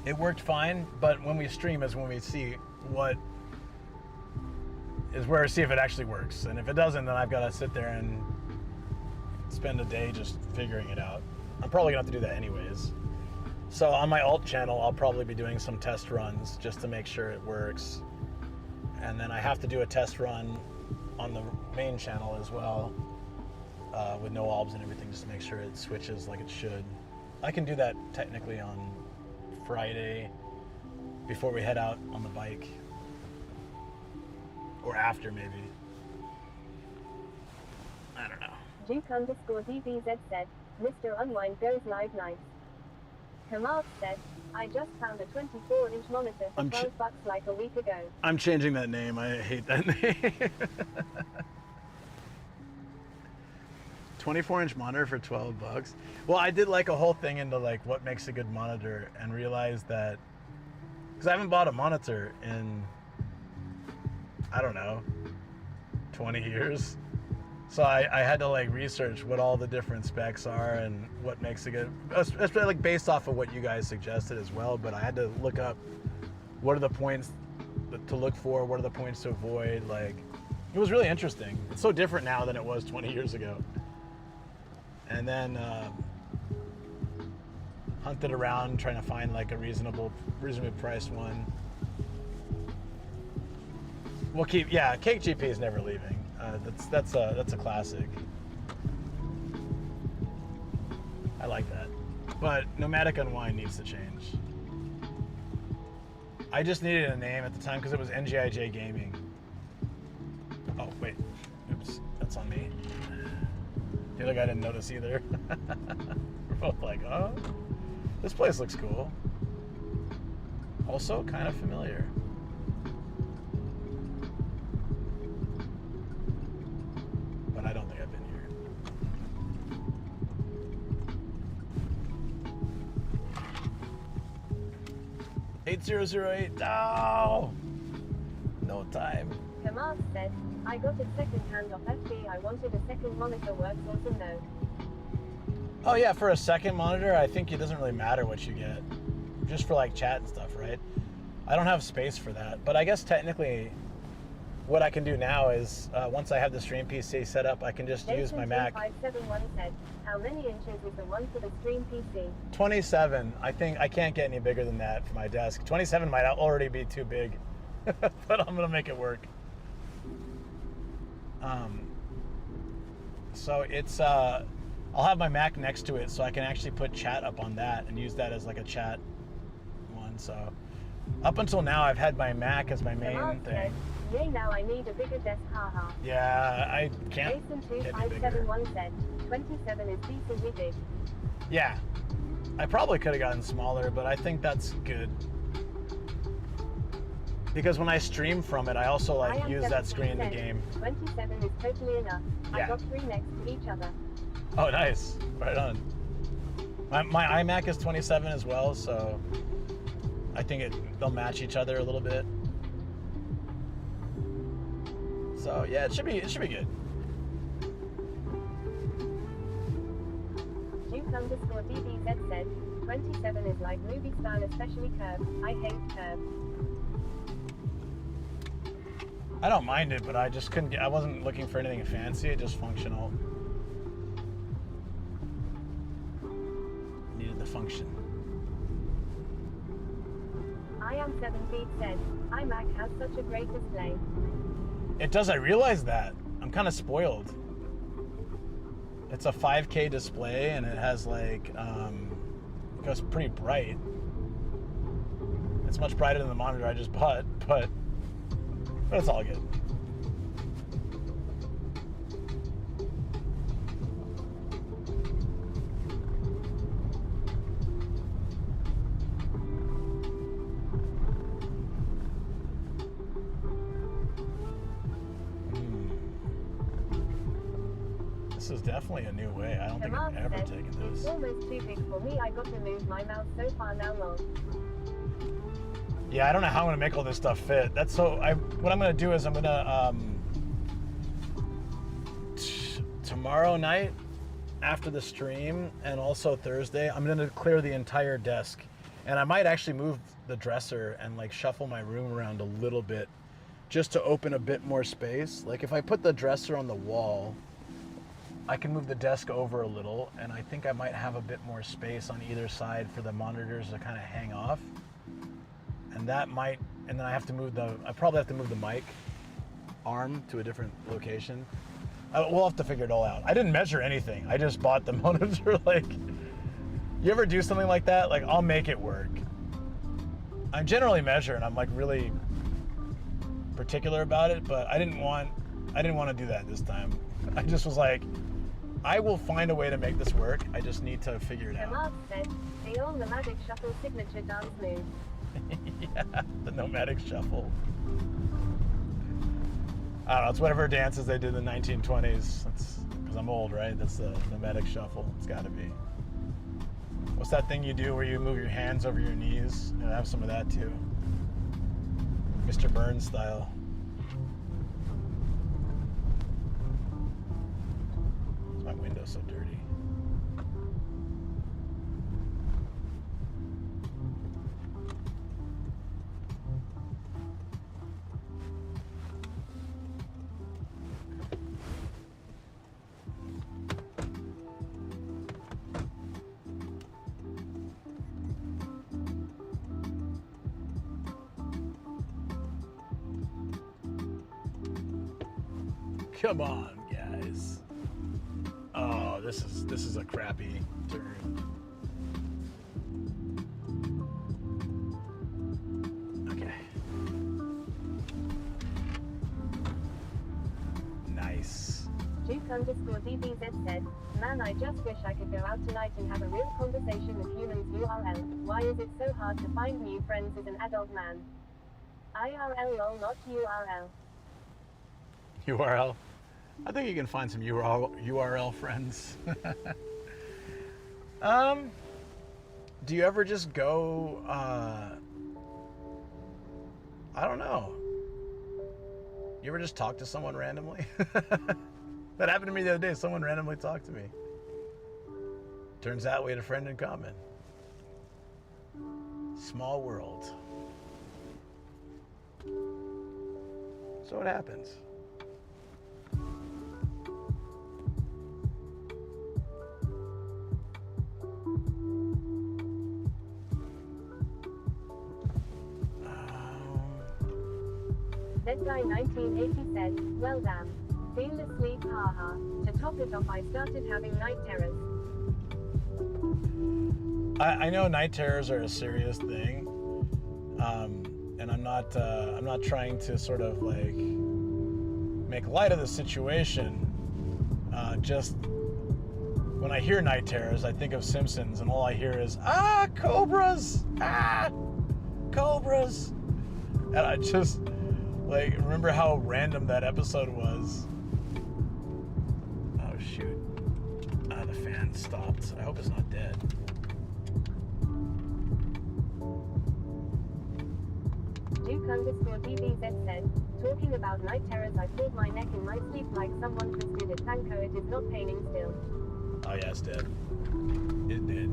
Speaker 1: it worked fine. But when we stream is when we see see if it actually works. And if it doesn't, then I've got to sit there and spend a day just figuring it out. I'm probably gonna have to do that anyways. So on my alt channel, I'll probably be doing some test runs just to make sure it works. And then I have to do a test run on the main channel as well, with no albs and everything, just to make sure it switches like it should. I can do that technically on Friday before we head out on the bike, or after maybe. I don't know.
Speaker 2: Juke_DBZ said, Mr. Unwind goes live nice. Kamal said, I just found a 24-inch monitor for $12 like a week ago.
Speaker 1: I'm changing that name. I hate that name. 24-inch monitor for $12. Well, I did like a whole thing into like what makes a good monitor, and realized that because I haven't bought a monitor in, I don't know, 20 years. So I had to like research what all the different specs are and what makes a good, especially like based off of what you guys suggested as well. But I had to look up what are the points to look for, what are the points to avoid. Like, it was really interesting. It's so different now than it was 20 years ago. And then hunted around trying to find like a reasonably priced one. We'll keep, yeah, Cake GP is never leaving. That's a classic. I like that. But Nomadic Unwind needs to change. I just needed a name at the time because it was NGIJ Gaming. Oh, wait. Oops. That's on me. The other guy didn't notice either. We're both like, oh, this place looks cool. Also kind of familiar. But I don't think I've been here. 8008. No! No time.
Speaker 2: Kamal said, I got it second hand off FB. I wanted a second monitor. Works also no.
Speaker 1: Oh yeah, for a second monitor, I think it doesn't really matter what you get. Just for like chat and stuff, right? I don't have space for that. But I guess technically what I can do now is once I have the stream PC set up, I can just use my Mac.
Speaker 2: 571 said, how many inches is the one for the stream PC?
Speaker 1: 27. I think I can't get any bigger than that for my desk. 27 might already be too big, but I'm gonna make it work. So it's I'll have my Mac next to it, so I can actually put chat up on that and use that as like a chat one. So up until now, I've had my Mac as my main thing.
Speaker 2: Yay, now I need a bigger desk, haha.
Speaker 1: Yeah, I can't
Speaker 2: Jason
Speaker 1: get any bigger.
Speaker 2: 2571 said, 27 is decently big.
Speaker 1: Yeah, I probably could have gotten smaller, but I think that's good. Because when I stream from it, I also like use that screen in the game.
Speaker 2: 27 is totally enough.
Speaker 1: Yeah.
Speaker 2: I got 3 next to each other.
Speaker 1: Oh, nice. Right on. My iMac is 27 as well, so I think they'll match each other a little bit. So yeah, it should be good.
Speaker 2: Duke_DBZ said, 27 is like movie style, especially curves. I hate curves.
Speaker 1: I don't mind it, but I just couldn't I wasn't looking for anything fancy, just functional. Needed the function.
Speaker 2: I am 7 feet said, iMac has such a great display.
Speaker 1: It does, I realize that. I'm kind of spoiled. It's a 5K display and it has like, it goes pretty bright. It's much brighter than the monitor I just bought, but it's all good. This is definitely a new way. I don't think I've ever taken this.
Speaker 2: It's almost too big for me. I got to move my mouse so far now long.
Speaker 1: Yeah, I don't know how I'm gonna make all this stuff fit. What I'm gonna do is I'm gonna tomorrow night after the stream and also Thursday, I'm gonna clear the entire desk, and I might actually move the dresser and like shuffle my room around a little bit, just to open a bit more space. Like if I put the dresser on the wall, I can move the desk over a little, and I think I might have a bit more space on either side for the monitors to kind of hang off. And that might, and then I probably have to move the mic arm to a different location. We'll have to figure it all out. I didn't measure anything. I just bought the monitor. Like, you ever do something like that? Like, I'll make it work. I generally measure, and I'm like really particular about it, but I didn't want to do that this time. I just was like, I will find a way to make this work. I just need to figure it out.
Speaker 2: Kamal said, the old Nomadic shuffle signature dance move.
Speaker 1: Yeah, the Nomadic shuffle. I don't know, it's whatever dances they did in the 1920s. That's because I'm old, right? That's the Nomadic shuffle. It's got to be. What's that thing you do where you move your hands over your knees? I have some of that too. Mr. Burns style. My window's so dirty. Come on, guys. Oh, this is a crappy turn. Okay. Nice.
Speaker 2: Duke_DBZ Duke_DBZ said, man, I just wish I could go out tonight and have a real conversation with humans. URL. Why is it so hard to find new friends as an adult man? IRL lol, not URL.
Speaker 1: URL. I think you can find some URL friends. Do you ever just go, I don't know. You ever just talk to someone randomly? That happened to me the other day. Someone randomly talked to me. Turns out we had a friend in common. Small world. So it happens.
Speaker 2: That guy 1980 said, well damn. Feel asleep, haha. To top it off, I started having night terrors.
Speaker 1: I know night terrors are a serious thing, and I'm not trying to sort of like make light of the situation. Just when I hear night terrors, I think of Simpsons, and all I hear is cobras, cobras, and I just like remember how random that episode was. Oh shoot! The fan stopped. I hope it's not dead.
Speaker 2: Duke_DBZ said, talking about night terrors, I pulled my neck in my sleep like someone twisted it. Thanko, it is not paining still.
Speaker 1: Oh yeah, it's dead. It did.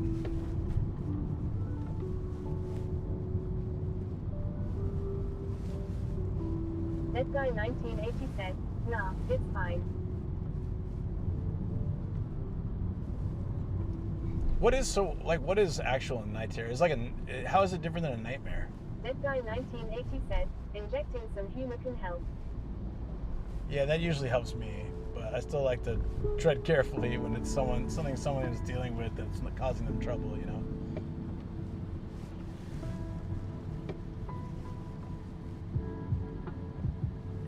Speaker 2: That guy 1980 said, nah, it's fine.
Speaker 1: What is actual night terror? It's like how is it different than a nightmare?
Speaker 2: That guy 1980 said, injecting some humor can help.
Speaker 1: Yeah, that usually helps me, but I still like to tread carefully when it's something someone is dealing with that's causing them trouble, you know.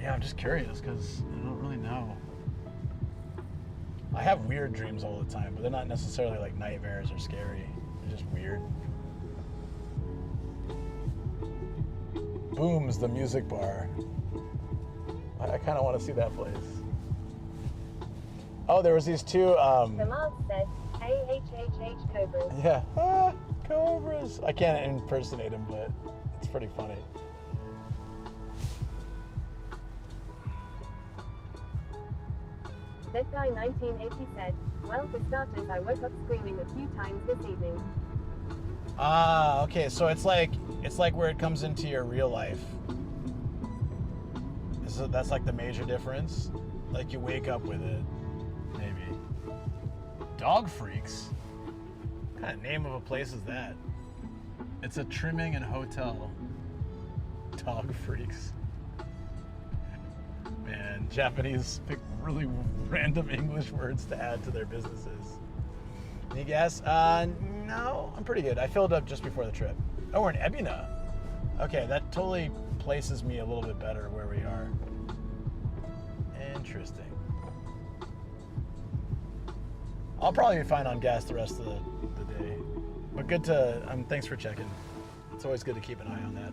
Speaker 1: Yeah, I'm just curious because I don't really know. I have weird dreams all the time, but they're not necessarily like nightmares or scary. They're just weird. Boom's the music bar. I kind of want to see that place. Oh, there was these two.
Speaker 2: The Mark said, AHHH Cobras.
Speaker 1: Yeah, cobras. I can't impersonate him, but it's pretty funny.
Speaker 2: That guy 1980 said, well, for starters, I woke up screaming a few times this evening.
Speaker 1: Okay, so it's like where it comes into your real life. That's like the major difference. Like you wake up with it, maybe. Dog Freaks? What kind of name of a place is that? It's a trimming and hotel. Dog Freaks. Man, Japanese pick really random English words to add to their businesses. Any gas? No, I'm pretty good. I filled up just before the trip. Oh, we're in Ebina. Okay, that totally places me a little bit better where we are. Interesting. I'll probably be fine on gas the rest of the day. But good to, thanks for checking. It's always good to keep an eye on that.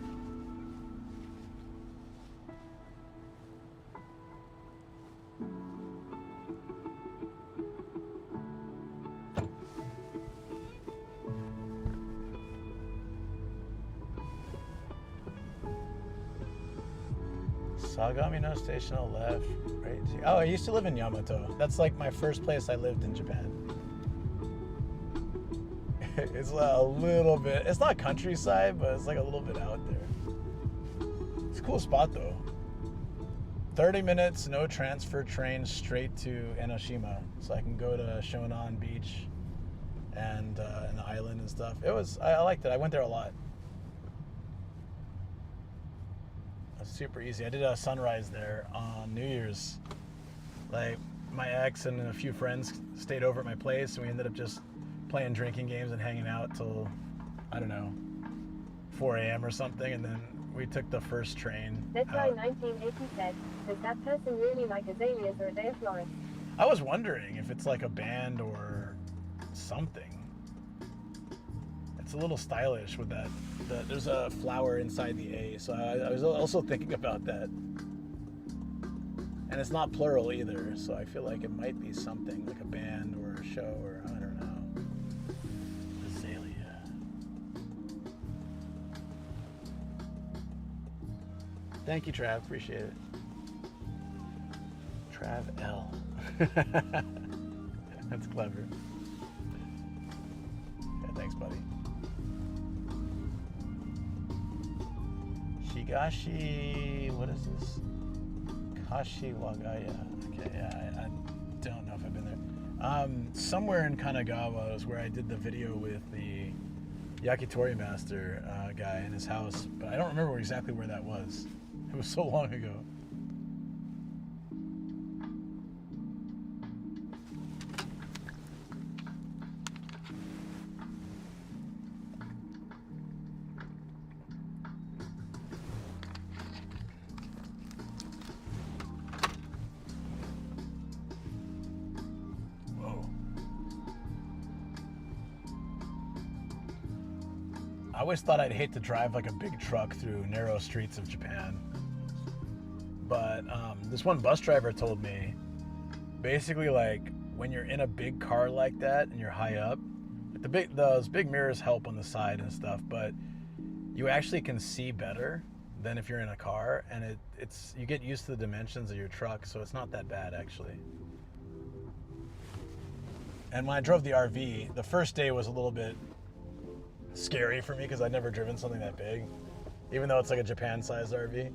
Speaker 1: Sagamino Station on the left, right? Oh, I used to live in Yamato. That's like my first place I lived in Japan. It's a little bit, it's not countryside, but it's like a little bit out there. It's a cool spot though. 30 minutes, no transfer train straight to Enoshima. So I can go to Shonan Beach and an island and stuff. I liked it. I went there a lot. Super easy. I did a sunrise there on New Year's. Like my ex and a few friends stayed over at my place, and we ended up just playing drinking games and hanging out till, I don't know, 4 a.m. or something, and then we took the first train
Speaker 2: That guy
Speaker 1: out.
Speaker 2: 1980 said, does that person really like azaleas or a day of florist?
Speaker 1: I was wondering if it's like a band or something. It's a little stylish with that. There's a flower inside the A, so I was also thinking about that. And it's not plural either, so I feel like it might be something like a band or a show or I don't know. Azalea. Thank you, Trav. Appreciate it. Trav L. That's clever. Yeah, thanks, buddy. Shigashi, what is this? Kashiwagaya. Okay, yeah, I don't know if I've been there. Somewhere in Kanagawa is where I did the video with the Yakitori Master guy in his house, but I don't remember exactly where that was. It was so long ago. I always thought I'd hate to drive like a big truck through narrow streets of Japan. But this one bus driver told me, basically like when you're in a big car like that and you're high up, those big mirrors help on the side and stuff, but you actually can see better than if you're in a car, and it's you get used to the dimensions of your truck, so it's not that bad actually. And when I drove the RV, the first day was a little bit scary for me because I'd never driven something that big, even though it's like a Japan-sized RV.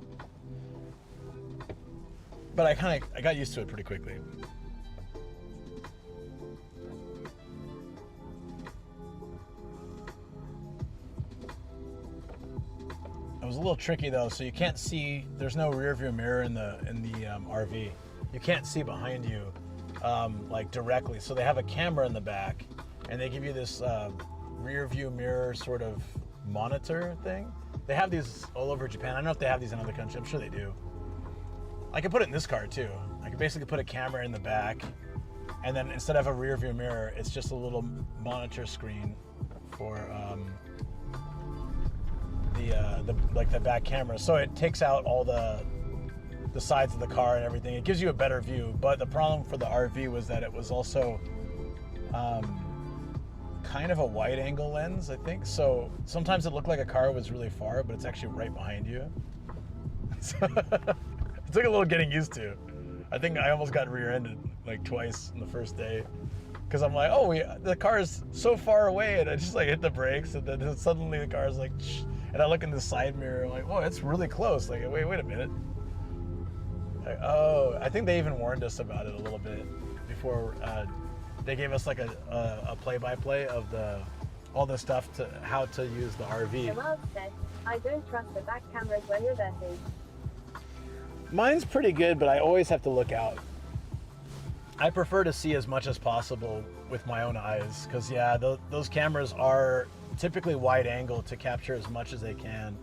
Speaker 1: But I got used to it pretty quickly. It was a little tricky though, so you can't see. There's no rear view mirror in the RV. You can't see behind you like directly. So they have a camera in the back, and they give you this rear view mirror sort of monitor thing. They have these all over Japan. I don't know if they have these in other countries. I'm sure they do. I could put it in this car too. I could basically put a camera in the back, and then instead of a rear view mirror, it's just a little monitor screen for the back camera. So it takes out all the sides of the car and everything. It gives you a better view. But the problem for the RV was that it was also kind of a wide angle lens, I think. So sometimes it looked like a car was really far, but it's actually right behind you. So it took a little getting used to. I think I almost got rear-ended like twice in the first day, because I'm like, oh, the car is so far away, and I just like hit the brakes, and then suddenly the car is like, shh, and I look in the side mirror, I'm like, whoa, it's really close. Like, wait a minute. Like, oh, I think they even warned us about it a little bit before. They gave us like a play-by-play of all the stuff to how to use the RV.
Speaker 2: Jamal said, I don't trust the back cameras when reversing.
Speaker 1: Mine's pretty good, but I always have to look out. I prefer to see as much as possible with my own eyes, because yeah, those cameras are typically wide angle to capture as much as they can.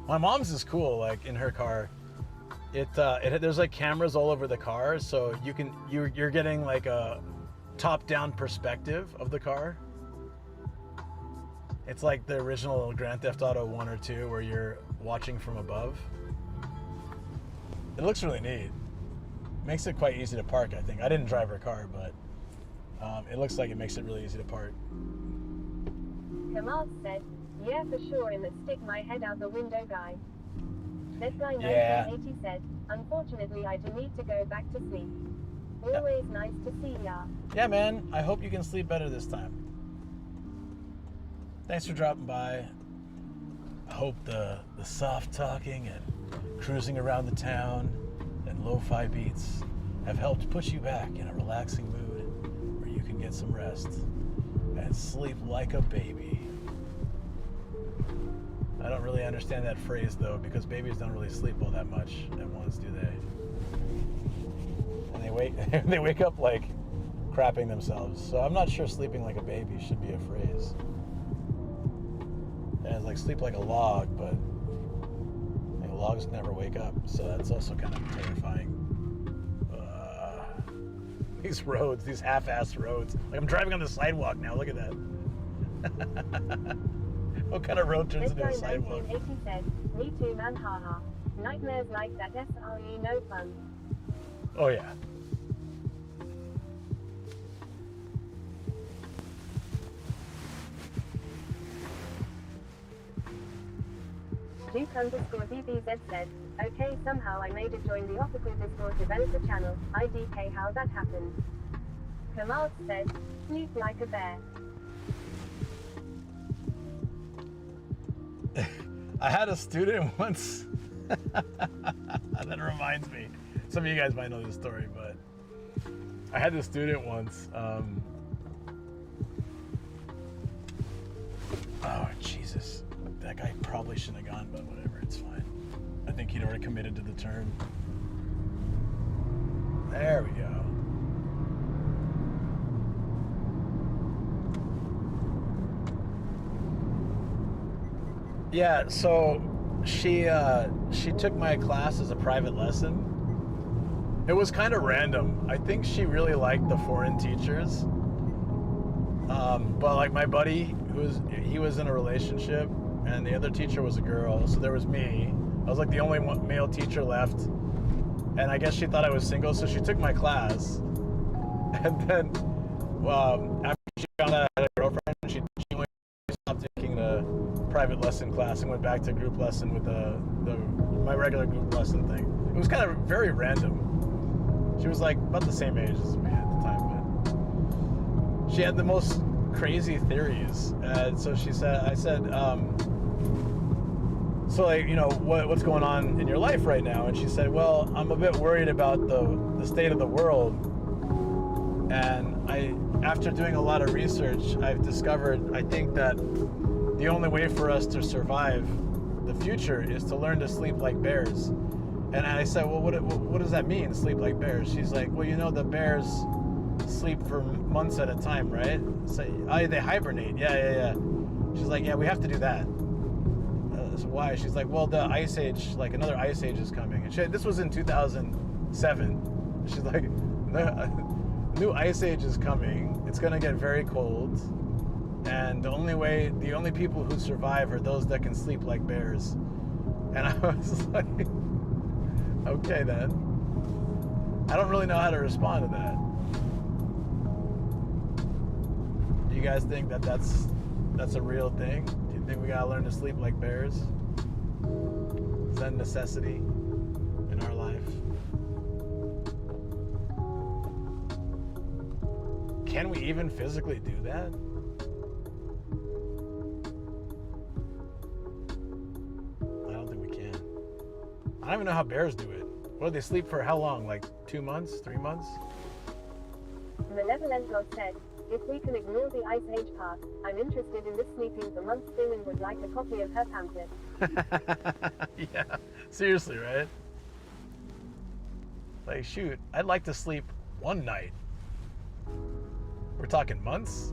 Speaker 1: My mom's is cool, like in her car. There's like cameras all over the car, so you're getting like a top-down perspective of the car. It's like the original Grand Theft Auto 1 or 2 where you're watching from above. It looks really neat. Makes it quite easy to park, I think. I didn't drive her car, but it looks like it makes it really easy to park.
Speaker 2: Kamal said, yeah, for sure, in the stick my head out the window guy. This guy 1980 said, unfortunately I do need to go back to sleep. Always nice to see ya.
Speaker 1: Yeah, man. I hope you can sleep better this time. Thanks for dropping by. I hope the soft talking and cruising around the town and lo-fi beats have helped put you back in a relaxing mood where you can get some rest and sleep like a baby. I don't really understand that phrase though, because babies don't really sleep all that much at once, do they? And they wake up like crapping themselves. So I'm not sure sleeping like a baby should be a phrase. And it's like sleep like a log, but like, logs never wake up, so that's also kind of terrifying. these roads, these half-assed roads. Like I'm driving on the sidewalk now. Look at that. What kind of road turns
Speaker 2: This
Speaker 1: into
Speaker 2: guy
Speaker 1: a sidewalk?
Speaker 2: 1980 said, me too man haha. Nightmares like that SRE no fun.
Speaker 1: Oh yeah.
Speaker 2: Duke_DBZ said, okay somehow I made it join the official Discord developer channel, IDK how that happened. Kamal said, sleep like a bear.
Speaker 1: I had a student once. That reminds me. Some of you guys might know this story, but I had this student once. Oh, Jesus. That guy probably shouldn't have gone, but whatever, it's fine. I think he'd already committed to the term. There we go. Yeah, so she took my class as a private lesson. It was kind of random. I think she really liked the foreign teachers. But like my buddy, he was in a relationship, and the other teacher was a girl, so there was me. I was like the only male teacher left, and I guess she thought I was single, so she took my class. And then after she found out I had a girlfriend, she stopped taking the private lesson class and went back to group lesson with my regular group lesson thing. It was kind of very random. She was like about the same age as me at the time, but she had the most crazy theories. And so I said, so like, you know, what's going on in your life right now? And she said, well, I'm a bit worried about the state of the world. And after doing a lot of research, I've discovered, I think that the only way for us to survive the future is to learn to sleep like bears. And I said, well, what does that mean, sleep like bears? She's like, well, you know, the bears sleep for months at a time, right? So, they hibernate. Yeah. She's like, yeah, we have to do that. So why? She's like, well, the ice age, like another ice age is coming. And this was in 2007. She's like, the new ice age is coming. It's gonna get very cold. And the only people who survive are those that can sleep like bears. And I was like, okay then. I don't really know how to respond to that. Do you guys think that's a real thing? Do you think we gotta learn to sleep like bears? Is that a necessity in our life? Can we even physically do that? I don't think we can. I don't even know how bears do it. What do they sleep for? How long? Like 2 months? 3 months?
Speaker 2: Malevolent God said, if we can ignore the Ice Age part, I'm interested in this sleeping for months thing and would like a copy of her pamphlet.
Speaker 1: Yeah, seriously, right? Like, shoot, I'd like to sleep one night. We're talking months?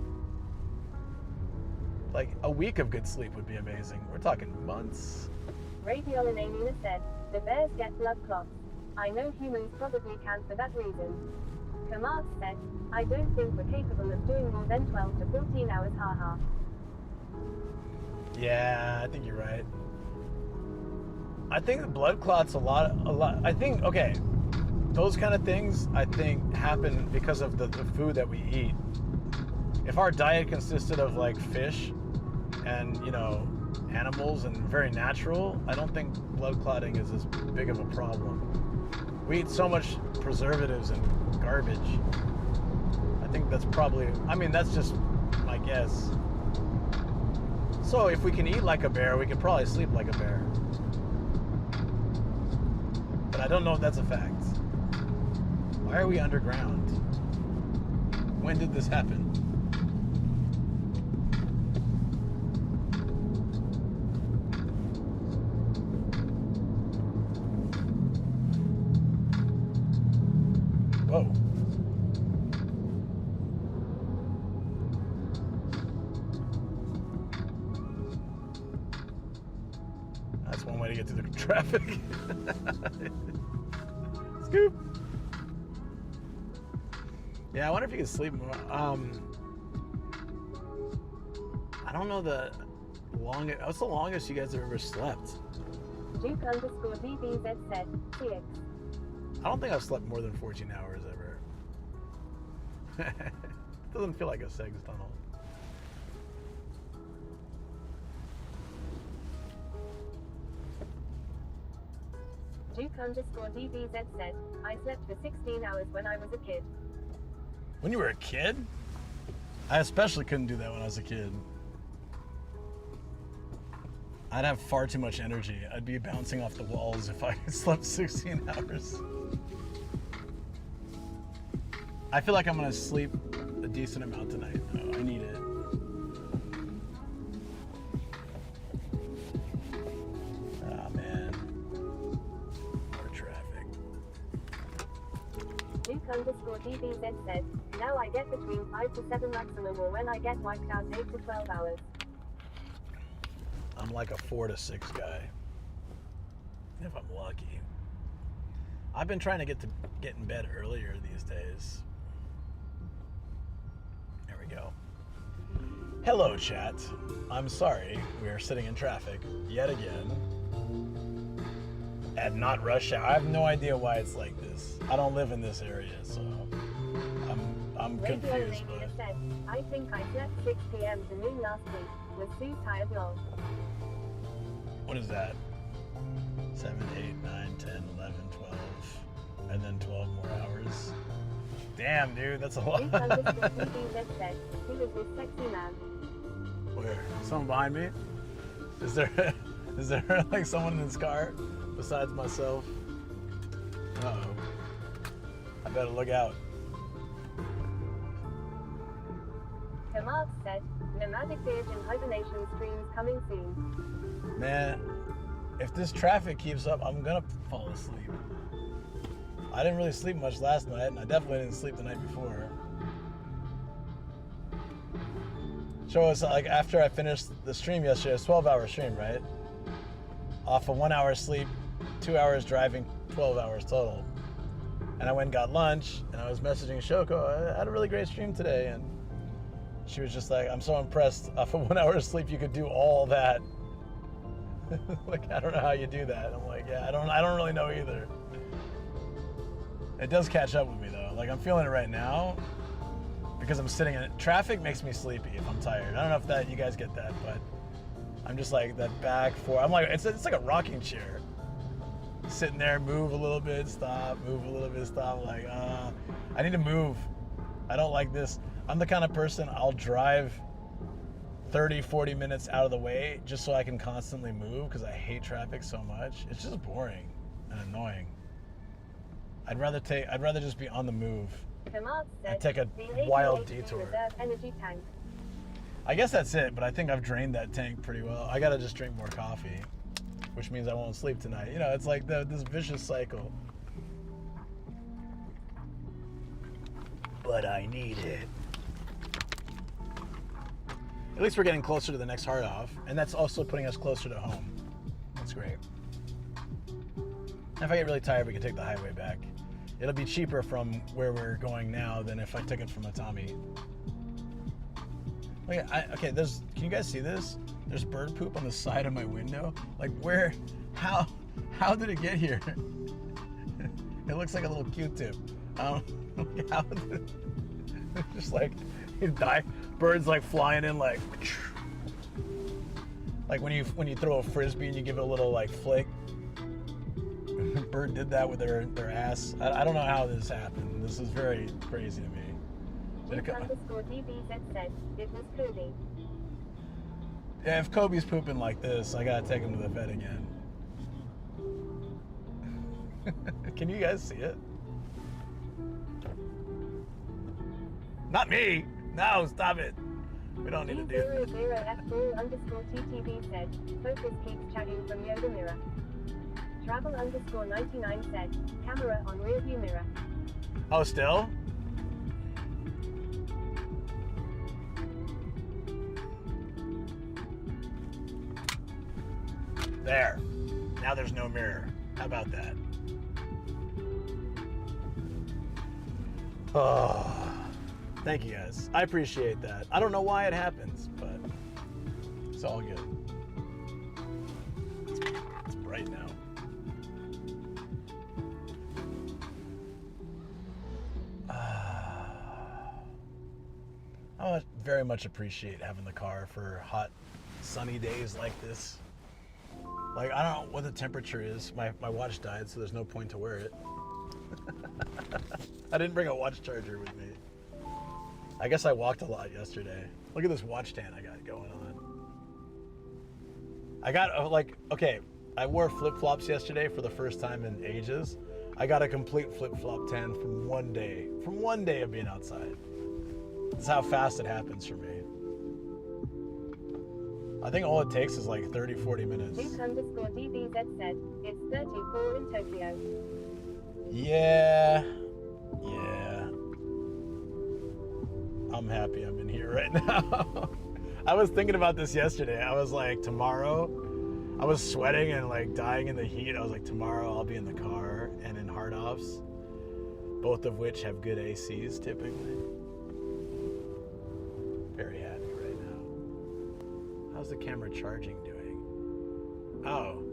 Speaker 1: Like, a week of good sleep would be amazing. We're talking months.
Speaker 2: Radial and Amina said, the bears get blood clots. I know humans probably can for that reason. Kamal said, I don't think we're capable of doing more than 12 to 14 hours haha.
Speaker 1: Yeah, I think you're right. I think the blood clots a lot. I think, okay, those kind of things I think happen because of the food that we eat. If our diet consisted of like fish and, you know, animals and very natural, I don't think blood clotting is as big of a problem. We eat so much preservatives and garbage. I think that's probably, I mean, that's just my guess. So if we can eat like a bear, we can probably sleep like a bear. But I don't know if that's a fact. Why are we underground? When did this happen? Whoa. That's one way to get to the traffic. Scoop. Yeah, I wonder if you can sleep more. I don't know the longest. What's the longest you guys have ever slept?
Speaker 2: Duke_DBZ said, CX.
Speaker 1: I don't think I've slept more than 14 hours ever. It doesn't feel like a sex tunnel.
Speaker 2: Duke_DBZ said, I slept for 16 hours when I was a kid.
Speaker 1: When you were a kid? I especially couldn't do that when I was a kid. I'd have far too much energy. I'd be bouncing off the walls if I slept 16 hours. I feel like I'm gonna sleep a decent amount tonight, though. I need it. Ah, man. More traffic.
Speaker 2: Duke_DBZ said, now I get between 5 to 7 maximum or when I get wiped out 8 to 12 hours.
Speaker 1: I'm like a 4 to 6 guy. If I'm lucky. I've been trying to get in bed earlier these days. There we go. Hello, chat. I'm sorry we are sitting in traffic yet again. At not rush hour. I have no idea why it's like this. I don't live in this area, so I'm confused.
Speaker 2: Radio said, I think I slept 6 p.m. to noon last week. Was too tired long.
Speaker 1: What is that? 7, 8, 9, 10, 11, 12, and then 12 more hours. Damn, dude, that's a lot.
Speaker 2: Duke_DBZ said, who is this sexy man?
Speaker 1: Where? Someone behind me? Is there like someone in this car besides myself? Uh-oh. I better look out.
Speaker 2: Kamal said, Nomadic Gaijin hibernation streams coming soon.
Speaker 1: Man, if this traffic keeps up, I'm gonna fall asleep. I didn't really sleep much last night, and I definitely didn't sleep the night before. So it's like after I finished the stream yesterday, it's a 12-hour stream, right? Off of 1 hour sleep, 2 hours driving, 12 hours total. And I went and got lunch, and I was messaging Shoko, I had a really great stream today, and she was just like, I'm so impressed. Off of 1 hour of sleep, you could do all that. Like, I don't know how you do that. I'm like, yeah, I don't really know either. It does catch up with me though. Like, I'm feeling it right now because I'm sitting in it. Traffic makes me sleepy if I'm tired. I don't know if that you guys get that, but I'm just like that back forth. I'm like, it's like a rocking chair. Sitting there, move a little bit, stop, move a little bit, stop. Like, I need to move. I don't like this. I'm the kind of person, I'll drive 30, 40 minutes out of the way just so I can constantly move because I hate traffic so much. It's just boring and annoying. I'd rather just be on the move
Speaker 2: Kamal said,
Speaker 1: and take a wild detour.
Speaker 2: Reserve energy tank.
Speaker 1: I guess that's it, but I think I've drained that tank pretty well. I gotta just drink more coffee, which means I won't sleep tonight. You know, it's like this vicious cycle. But I need it. At least we're getting closer to the next hard off, and that's also putting us closer to home. That's great. If I get really tired, we can take the highway back. It'll be cheaper from where we're going now than if I took it from Atami. Okay, can you guys see this? There's bird poop on the side of my window. Like, where, how did it get here? It looks like a little Q-tip. How did it, just like, you die. Birds like flying in like when you throw a frisbee and you give it a little like flick. Bird did that with their ass. I don't know how this happened. This is very crazy to me.
Speaker 2: Duke_DBZ said, it was Kobe.
Speaker 1: Yeah, if Kobe's pooping like this, I gotta take him to the vet again. Can you guys see it? Not me! No, stop it. We don't need to do that.
Speaker 2: G00F4_TTV said, Focus keeps chatting from Yoga Mirror. Travel_99 said, camera on rearview mirror.
Speaker 1: Oh, still? There. Now there's no mirror. How about that? Oh. Thank you guys. I appreciate that. I don't know why it happens, but it's all good. It's bright now. I very much appreciate having the car for hot, sunny days like this. Like, I don't know what the temperature is. My watch died, so there's no point to wear it. I didn't bring a watch charger with me. I guess I walked a lot yesterday. Look at this watch tan I got going on. I got, okay, I wore flip-flops yesterday for the first time in ages. I got a complete flip-flop tan from one day of being outside. That's how fast it happens for me. I think all it takes is like 30, 40 minutes.
Speaker 2: Duke_DBZ said, it's 34 in Tokyo.
Speaker 1: Yeah. I'm happy I'm in here right now. I was thinking about this yesterday. I was like, tomorrow, I was sweating and like dying in the heat. I was like, tomorrow I'll be in the car and in hard offs, both of which have good ACs typically. Very happy right now. How's the camera charging doing? Oh.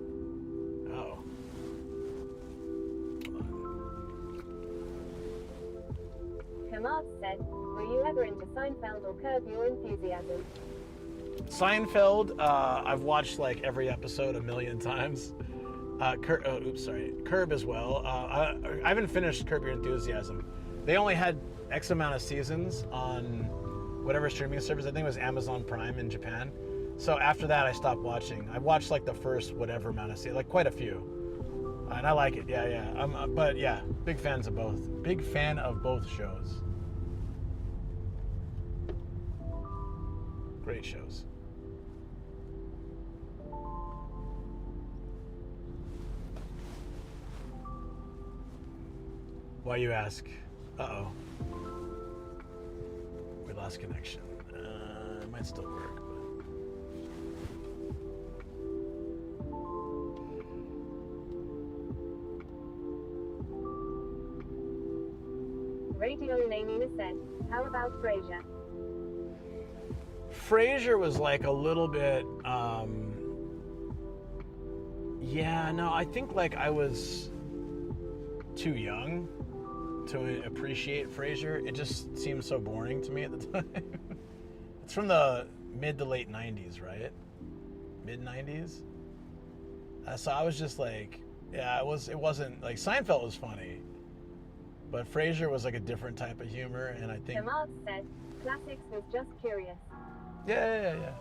Speaker 2: Kamal said, were you ever into Seinfeld or Curb Your Enthusiasm?
Speaker 1: Seinfeld, I've watched like every episode a million times. Curb as well. I haven't finished Curb Your Enthusiasm. They only had X amount of seasons on whatever streaming service. I think it was Amazon Prime in Japan. So after that, I stopped watching. I watched like the first whatever amount of seasons, like quite a few. And I like it, yeah. But yeah, big fans of both. Big fan of both shows. Great shows. Why you ask? Uh-oh. We lost connection. It might still work, but...
Speaker 2: Radio Lanina said, how about Frasier?
Speaker 1: Frasier was like a little bit, I think like I was too young to appreciate Frasier. It just seemed so boring to me at the time. It's from the mid to late 90s, right? Mid 90s? So I was just like, it wasn't, like Seinfeld was funny, but Frasier was like a different type of humor, and I think...
Speaker 2: Kamal said, classics was just curious.
Speaker 1: Yeah.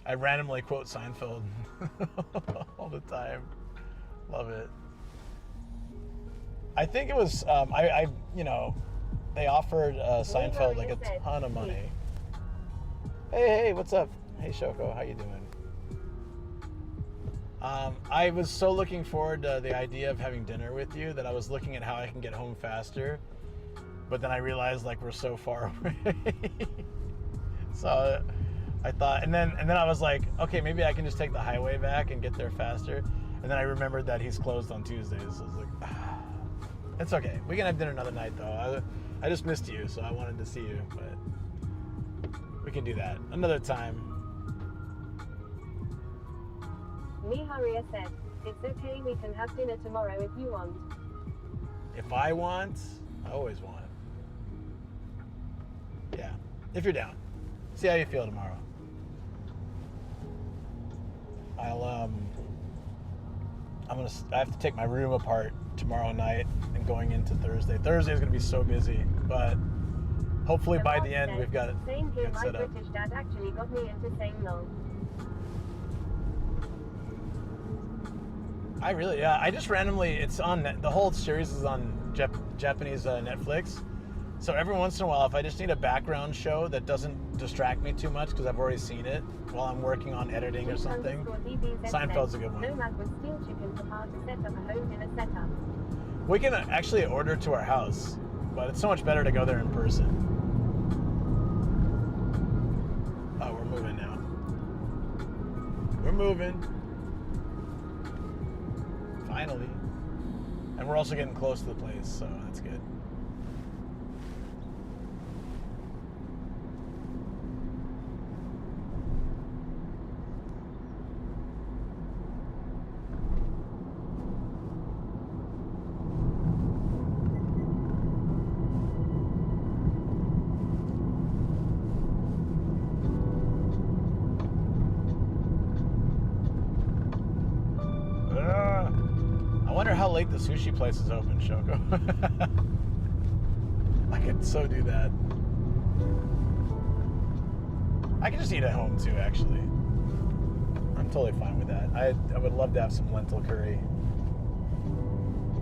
Speaker 1: I randomly quote Seinfeld all the time. Love it. I think it was, they offered Seinfeld like a ton of money. Hey, what's up? Hey, Shoko, how you doing? I was so looking forward to the idea of having dinner with you that I was looking at how I can get home faster. But then I realized like we're so far away. So I thought, and then I was like, okay, maybe I can just take the highway back and get there faster. And then I remembered that he's closed on Tuesdays. So I was like, it's okay. We can have dinner another night though. I just missed you, so I wanted to see you, but we can do that another time.
Speaker 2: Miharia said, it's okay, we can have dinner tomorrow if you want.
Speaker 1: If I want, I always want. Yeah, if you're down. See how you feel tomorrow. I have to take my room apart tomorrow night and going into Thursday. Thursday is going to be so busy, but hopefully by the end we've got it
Speaker 2: Same here, my
Speaker 1: set up.
Speaker 2: British dad actually got me into saying no.
Speaker 1: I just randomly, it's on, the whole series is on Japanese Netflix. So every once in a while, if I just need a background show that doesn't distract me too much because I've already seen it while I'm working on editing or something, Seinfeld's a good one.
Speaker 2: Nomad was steel chicken for how to set up a home in a setup.
Speaker 1: We can actually order to our house, but it's so much better to go there in person. Oh, we're moving now. We're moving. Finally. And we're also getting close to the place, so that's good. late the sushi place is open, Shoko. I could so do that. I could just eat at home too, actually. I'm totally fine with that. I would love to have some lentil curry.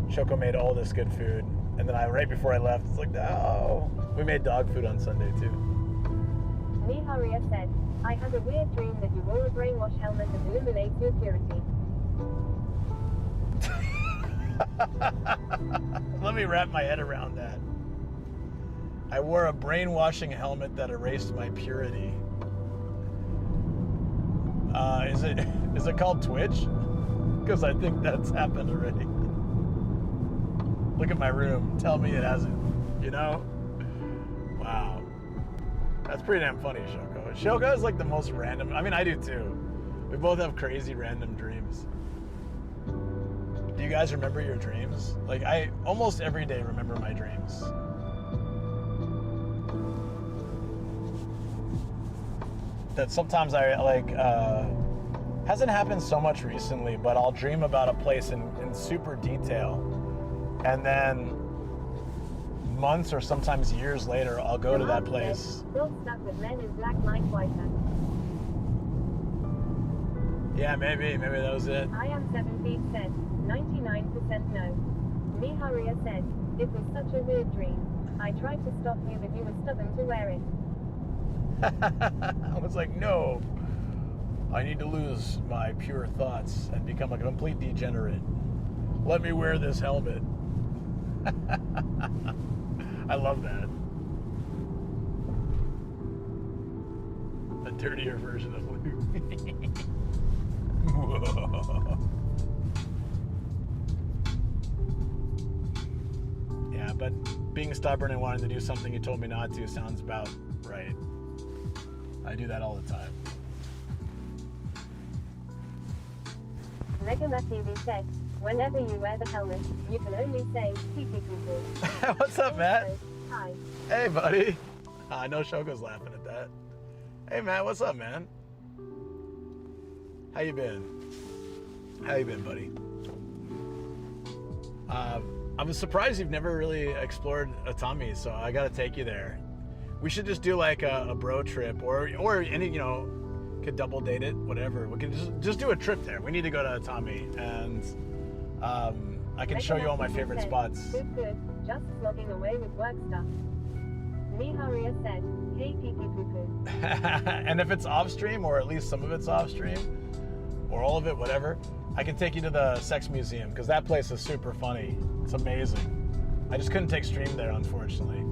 Speaker 1: Shoko made all this good food, and then right before I left, it's like, no. We made dog food on Sunday too.
Speaker 2: Miharia said, I had a weird dream that you wore a brainwash helmet that eliminates your purity.
Speaker 1: Let me wrap my head around that. I wore a brainwashing helmet that erased my purity. Is it called Twitch? Because I think that's happened already. Look at my room. Tell me it hasn't. You know? Wow. That's pretty damn funny, Shoko. Shoko is like the most random. I mean, I do too. We both have crazy random dreams. Do you guys remember your dreams? Like, I almost every day remember my dreams. That sometimes I like, hasn't happened so much recently, but I'll dream about a place in super detail. And then months or sometimes years later, I'll go to that place.
Speaker 2: Still stuck with men in black mind whiter.
Speaker 1: Yeah, maybe that was it.
Speaker 2: I am 7 feet said, 99% no. Miharia said, it was such a weird dream. I tried to stop you, but you were stubborn to wear it.
Speaker 1: I was like, no, I need to lose my pure thoughts and become a complete degenerate. Let me wear this helmet. I love that. A dirtier version of Luke. Whoa. Yeah, but being stubborn and wanting to do something you told me not to sounds about right. I do that all the time.
Speaker 2: Megama TV said, whenever you wear the helmet, you can only say, pee pee poo poo.
Speaker 1: What's up, Matt?
Speaker 2: Hi.
Speaker 1: Hey, buddy. I know Shoko's laughing at that. Hey, Matt, what's up, man? How you been? How you been, buddy? I was surprised you've never really explored Atami, so I gotta take you there. We should just do like a bro trip, or any, you know, could double date it, whatever. We can just do a trip there. We need to go to Atami, and I can show you all my favorite spots.
Speaker 2: Good, just slogging away with work stuff. Miharia said, hey pee pee poo poo.
Speaker 1: And if it's off stream, or at least some of it's off stream, or all of it, whatever, I can take you to the sex museum, because that place is super funny. It's amazing. I just couldn't take stream there, unfortunately.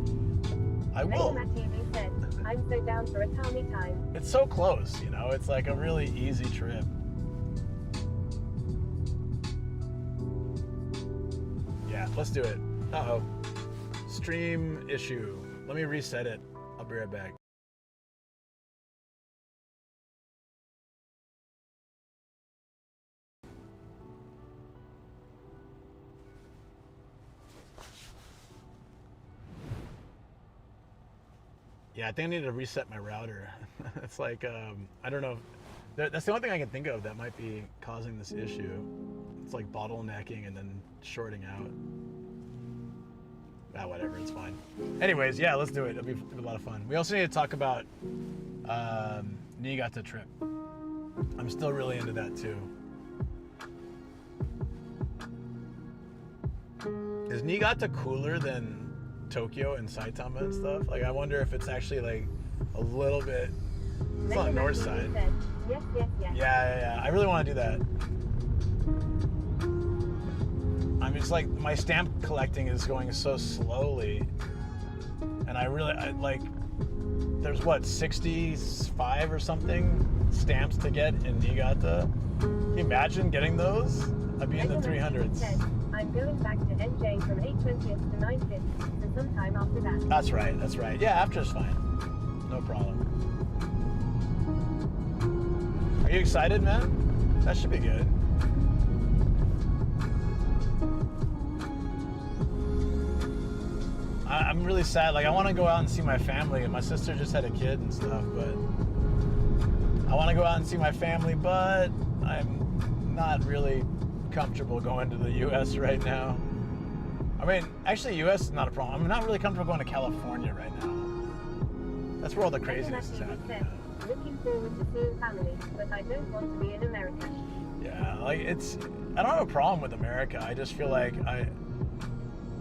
Speaker 1: I will.
Speaker 2: Megama TV said, I'm so down for Atami time.
Speaker 1: It's so close, you know, it's like a really easy trip. Yeah, let's do it. Uh-oh. Stream issue. Let me reset it. I'll be right back. Yeah, I think I need to reset my router. It's like, I don't know. That's the only thing I can think of that might be causing this issue. It's like bottlenecking and then shorting out. Ah, whatever, it's fine. Anyways, yeah, let's do it. It'll be a lot of fun. We also need to talk about Niigata trip. I'm still really into that too. Is Niigata cooler than Tokyo and Saitama and stuff? Like, I wonder if it's actually like a little bit. It's on the north side.
Speaker 2: Yes.
Speaker 1: Yeah. I really want to do that. I mean, it's like my stamp collecting is going so slowly, and I like. There's what, 65 or something stamps to get in Niigata. Can you imagine getting those? I'd be in the 300s.
Speaker 2: I'm going back to NJ from 8/20th to 9/5, so sometime after that.
Speaker 1: That's right. Yeah, after's fine. No problem. Are you excited, man? That should be good. I'm really sad. Like, I want to go out and see my family, and my sister just had a kid and stuff, but I want to go out and see my family, but I'm not really comfortable going to the U.S. right now. I mean, actually, U.S. is not a problem. I'm not really comfortable going to California right now. That's where all the craziness is happening.
Speaker 2: Looking forward to seeing family, but I don't want to be in America.
Speaker 1: Yeah, like I don't have a problem with America. I just feel like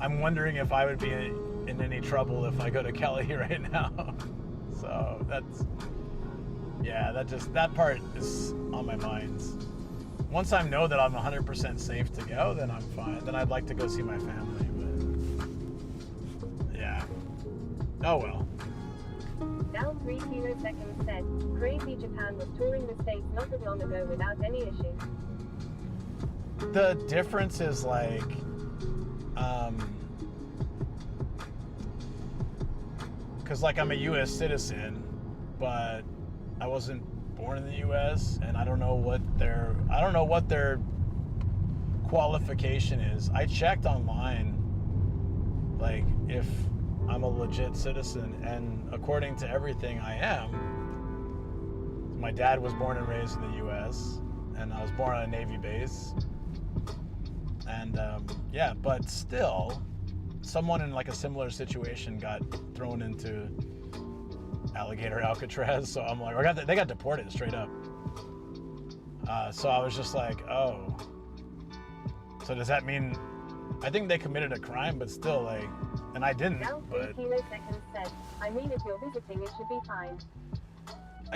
Speaker 1: I'm wondering if I would be in any trouble if I go to Cali right now. So that part is on my mind. Once I know that I'm 100% safe to go, then I'm fine. Then I'd like to go see my family, but yeah. Oh well.
Speaker 2: Down 3 kiloseconds said, Crazy Japan was touring the States not that long ago without any issues.
Speaker 1: The difference is like, because like I'm a U.S. citizen, but I wasn't born in the U.S. and I don't know what their qualification is. I checked online, like if I'm a legit citizen, and according to everything I am. My dad was born and raised in the U.S. and I was born on a Navy base. And yeah, but still, someone in like a similar situation got thrown into alligator Alcatraz. So I'm like, they got deported straight up. So I was just like, oh. So does that mean? I think they committed a crime, but still, like, and I didn't.
Speaker 2: Down 3 kiloseconds said, I mean, if you're visiting, it should be fine.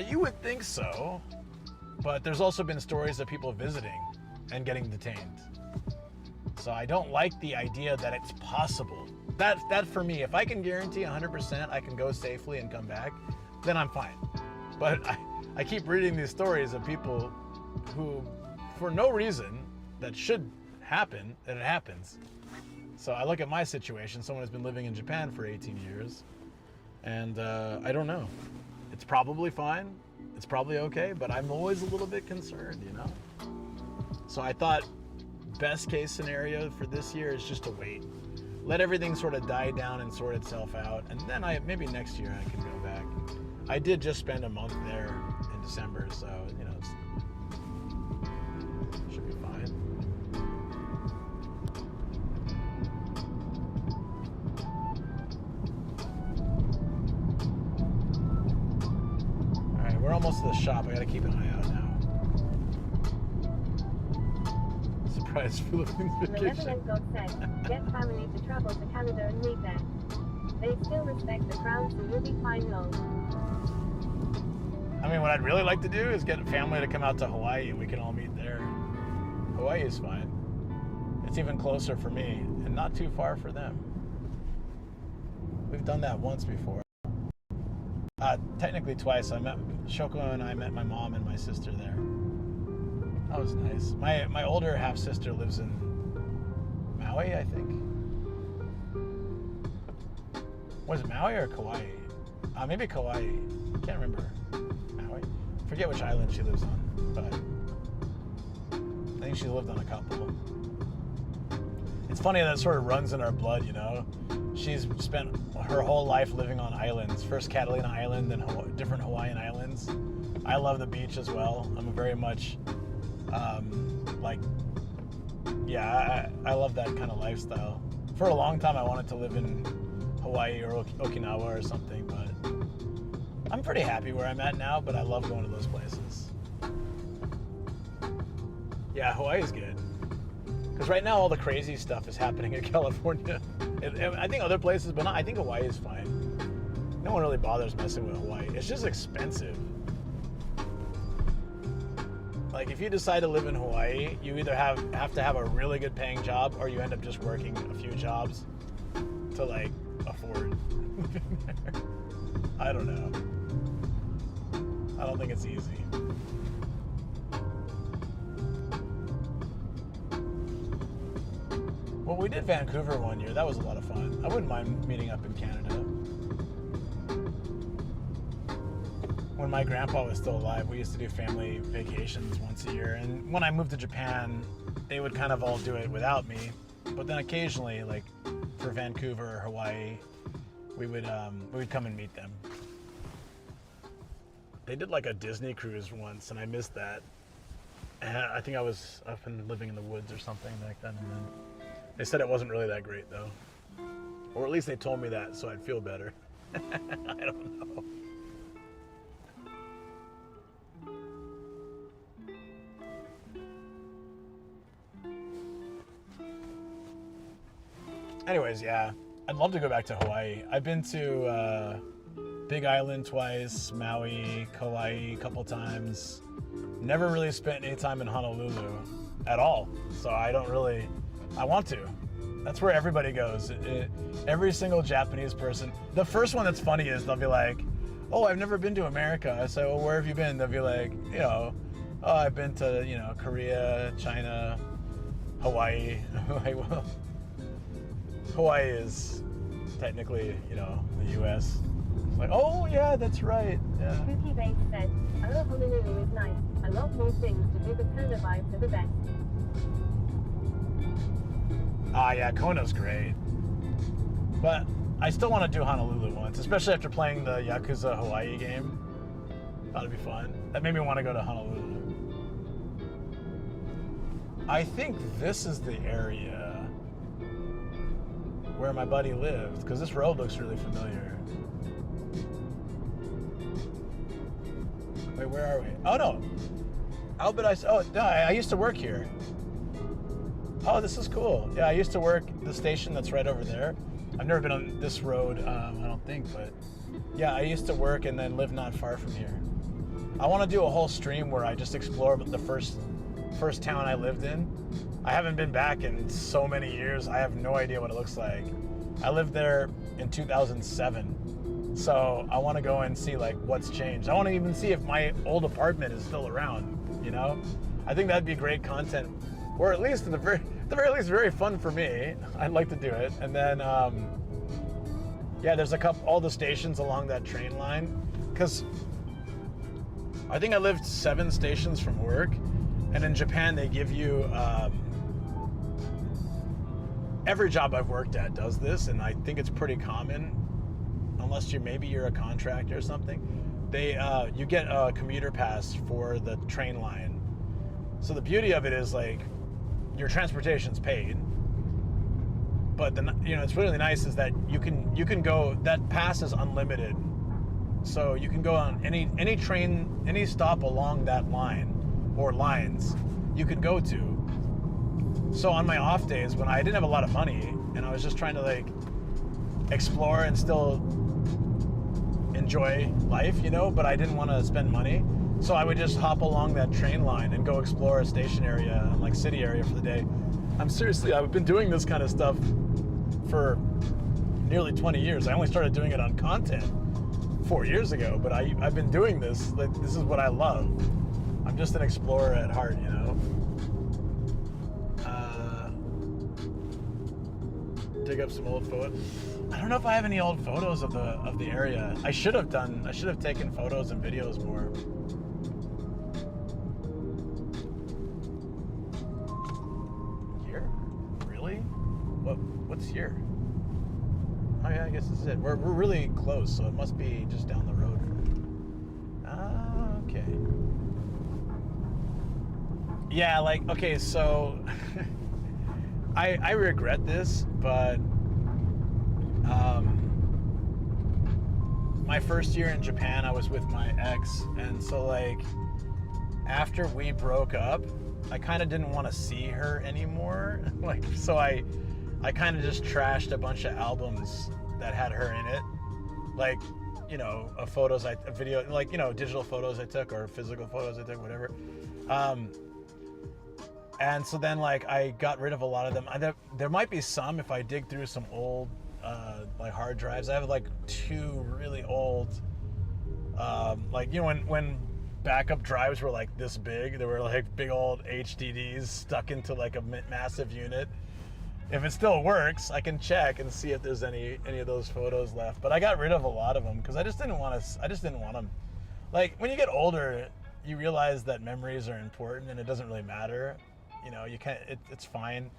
Speaker 1: You would think so, but there's also been stories of people visiting and getting detained. So I don't like the idea that it's possible. That for me, if I can guarantee 100% I can go safely and come back, then I'm fine. But I keep reading these stories of people who, for no reason that should happen, that it happens. So I look at my situation, someone who's been living in Japan for 18 years, and I don't know. It's probably fine, it's probably okay, but I'm always a little bit concerned, you know? So I thought best case scenario for this year is just to wait. Let everything sort of die down and sort itself out, and then maybe next year I can go back. I did just spend a month there in December, so, you know, it should be fine. Alright, we're almost to the shop. I gotta keep an eye out now. Surprise Philippines vacation.
Speaker 2: Malevolent God said, get family to travel to Canada and meet there. They still respect the crown, so you'll be fine long.
Speaker 1: I mean, what I'd really like to do is get a family to come out to Hawaii and we can all meet there. Hawaii is fine. It's even closer for me and not too far for them. We've done that once before. Technically twice. Shoko and I met my mom and my sister there. That was nice. My older half sister lives in Maui, I think. Was it Maui or Kauai? Maybe Kauai. I can't remember. Maui. I forget which island she lives on, but I think she lived on a couple. It's funny that sort of runs in our blood, you know? She's spent her whole life living on islands. First Catalina Island, then different Hawaiian islands. I love the beach as well. I'm very much, I love that kind of lifestyle. For a long time, I wanted to live in Hawaii or Okinawa or something, but I'm pretty happy where I'm at now, but I love going to those places. Yeah, Hawaii's good. Because right now all the crazy stuff is happening in California. I think other places, but I think Hawaii is fine. No one really bothers messing with Hawaii. It's just expensive. Like if you decide to live in Hawaii, you either have to have a really good paying job or you end up just working a few jobs to like afford living there. I don't know. I don't think it's easy. Well, we did Vancouver one year. That was a lot of fun. I wouldn't mind meeting up in Canada. When my grandpa was still alive, we used to do family vacations once a year. And when I moved to Japan, they would kind of all do it without me. But then occasionally, like for Vancouver or Hawaii, we would come and meet them. They did like a Disney cruise once, and I missed that. I think I was up and living in the woods or something back then. And then they said it wasn't really that great though, or at least they told me that, so I'd feel better. I don't know. Anyways, yeah, I'd love to go back to Hawaii. I've been to Big Island twice, Maui, Kauai a couple times. Never really spent any time in Honolulu at all. So I want to. That's where everybody goes. Every single Japanese person. The first one that's funny is they'll be like, oh, I've never been to America. I say, well, where have you been? They'll be like, oh, I've been to, Korea, China, Hawaii. Well, Hawaii is technically, the U.S. It's like, oh, yeah, that's right. Yeah.
Speaker 2: Cookie Base said, oh, Honolulu is nice. A lot more things to do, but Kona vibes are the best.
Speaker 1: Yeah, Kona's great. But I still want to do Honolulu once, especially after playing the Yakuza Hawaii game. Thought it'd be fun. That made me want to go to Honolulu. I think this is the area where my buddy lived, because this road looks really familiar. Wait, where are we? Oh no! I used to work here. Oh, this is cool. Yeah, I used to work the station that's right over there. I've never been on this road, I don't think, but yeah, I used to work and then live not far from here. I want to do a whole stream where I just explore the first town I lived in. I haven't been back in so many years. I have no idea what it looks like. I lived there in 2007. So I want to go and see like what's changed. I want to even see if my old apartment is still around, I think that'd be great content, or at least at the very least very fun for me. I'd like to do it. And then yeah, there's all the stations along that train line, because I think I lived 7 stations from work, and in Japan they give you every job I've worked at does this, and I think it's pretty common, unless you're a contractor or something. You get a commuter pass for the train line. So the beauty of it is like your transportation's paid, but it's really nice is that you can go. That pass is unlimited, so you can go on any train, any stop along that line or lines you can go to. So on my off days when I didn't have a lot of money and I was just trying to like explore and still enjoy life, but I didn't want to spend money, so I would just hop along that train line and go explore a station area, like city area for the day. I've been doing this kind of stuff for nearly 20 years. I only started doing it on content 4 years ago, but I've been doing this. Like, this is what I love. I'm just an explorer at heart, dig up some old photos. I don't know if I have any old photos of the area. I should have taken photos and videos more. Here? Really? What's here? Oh yeah, I guess this is it. We're really close, so it must be just down the road. Okay. Yeah, okay, so I regret this, but my first year in Japan, I was with my ex, and so after we broke up, I kind of didn't want to see her anymore. So I kind of just trashed a bunch of albums that had her in it, digital photos I took or physical photos I took, whatever. And so then I got rid of a lot of them. There might be some if I dig through some old hard drives. I have 2 really old, when backup drives were this big, they were big old HDDs stuck into a massive unit. If it still works, I can check and see if there's any of those photos left. But I got rid of a lot of them because I just didn't want them. When you get older, you realize that memories are important and it doesn't really matter. You can't. It's fine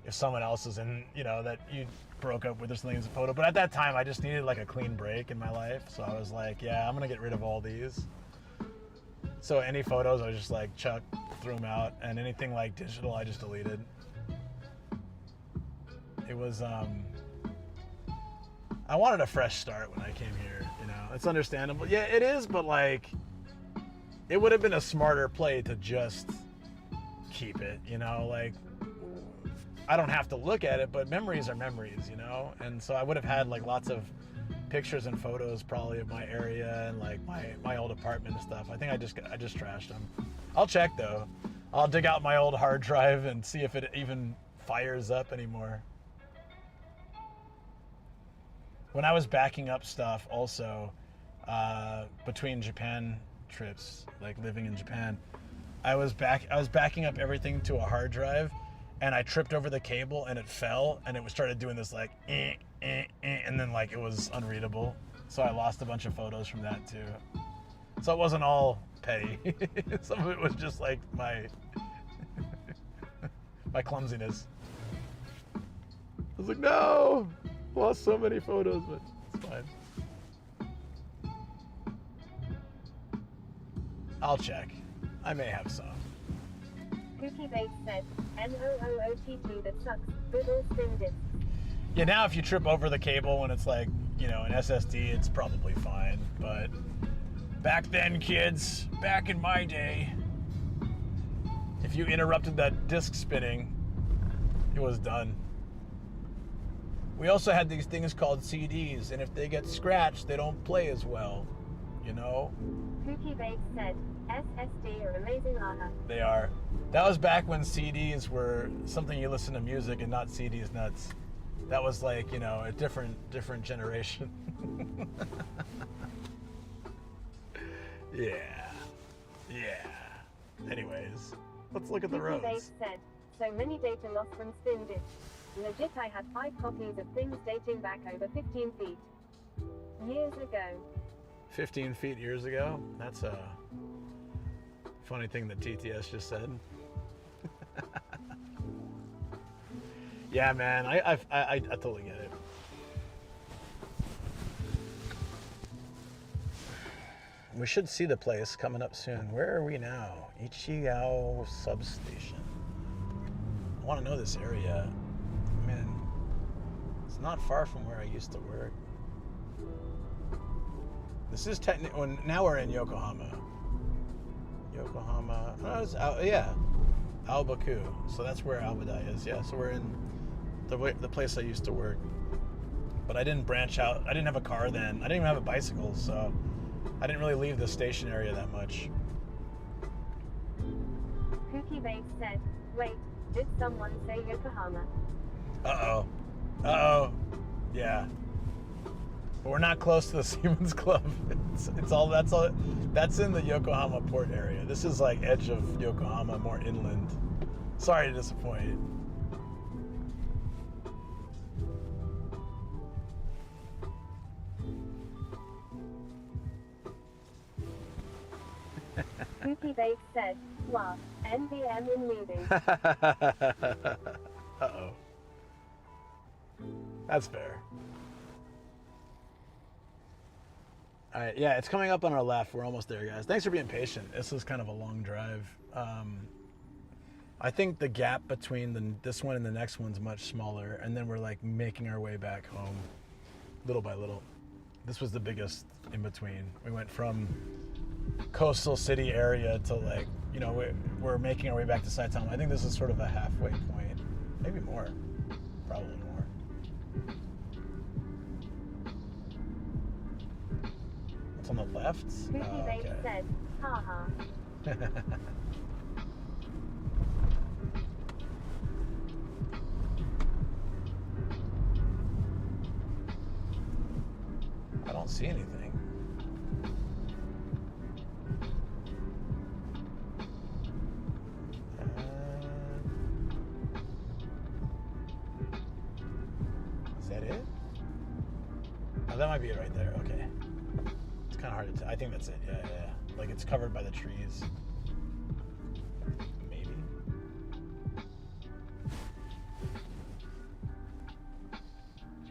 Speaker 1: if someone else is in, that you broke up with or something as a photo. But at that time, I just needed a clean break in my life. So I was yeah, I'm gonna get rid of all these. So any photos I just like chuck, threw them out, and anything like digital I just deleted. It was I wanted a fresh start when I came here, you know. It's understandable. Yeah, it is, but like it would have been a smarter play to just keep it, you know, like I don't have to look at it, but memories are memories, you know? And so I would have had like lots of pictures and photos probably of my area and like my old apartment and stuff. I think I just trashed them. I'll check though. I'll dig out my old hard drive and see if it even fires up anymore. When I was backing up stuff also, between Japan trips, like living in Japan, I was backing up everything to a hard drive, and I tripped over the cable and it fell, and it started doing this like and then like it was unreadable. So I lost a bunch of photos from that too. So it wasn't all petty. Some of it was just like my clumsiness. I was like, no, lost so many photos, but it's fine. I'll check. I may have some.
Speaker 2: Cookie Base said, NOOOTT that sucks. Good old spin discs.
Speaker 1: Yeah, now if you trip over the cable when it's like, you know, an SSD, it's probably fine. But back then, kids, back in my day, if you interrupted that disc spinning, it was done. We also had these things called CDs, and if they get scratched, they don't play as well, you know?
Speaker 2: Cookie Base said, SSD are amazing, haha.
Speaker 1: They are. That was back when CDs were something you listen to music and not CDs nuts. That was like, you know, a different generation. Yeah. Anyways, let's look at the
Speaker 2: Cookie Base
Speaker 1: roads.
Speaker 2: said, so many data lost from spin discs. Legit, I had 5 copies of things dating back over 15 feet. Years ago.
Speaker 1: 15 feet years ago? That's a funny thing that TTS just said. Yeah, man, I totally get it. We should see the place coming up soon. Where are we now? Ichigao substation. I want to know this area. Man, it's not far from where I used to work. This is technically, now we're in Yokohama. Albaku. So that's where Albadai is. Yeah, so we're in the place I used to work. But I didn't branch out. I didn't have a car then. I didn't even have a bicycle, so I didn't really leave the station area that much.
Speaker 2: Cookie Base said, wait, did someone say Yokohama?
Speaker 1: Uh-oh. Yeah. But we're not close to the Seamen's Club. That's in the Yokohama port area. This is like edge of Yokohama, more inland. Sorry to disappoint.
Speaker 2: Cookie Base said, wow, NVM in movie.
Speaker 1: Uh-oh. That's fair. All right, yeah, it's coming up on our left. We're almost there, guys. Thanks for being patient. This is kind of a long drive. I think the gap between this one and the next one's much smaller, and then we're like making our way back home, little by little. This was the biggest in between. We went from coastal city area to like, you know, we're making our way back to Saitama. I think this is sort of a halfway point, maybe more, probably more. What's on the left?
Speaker 2: Cookie Base said, haha.
Speaker 1: I don't see anything. Is that it? Oh, that might be it right there. Okay. It's kind of hard to tell. I think that's it. Yeah. Like it's covered by the trees. Maybe.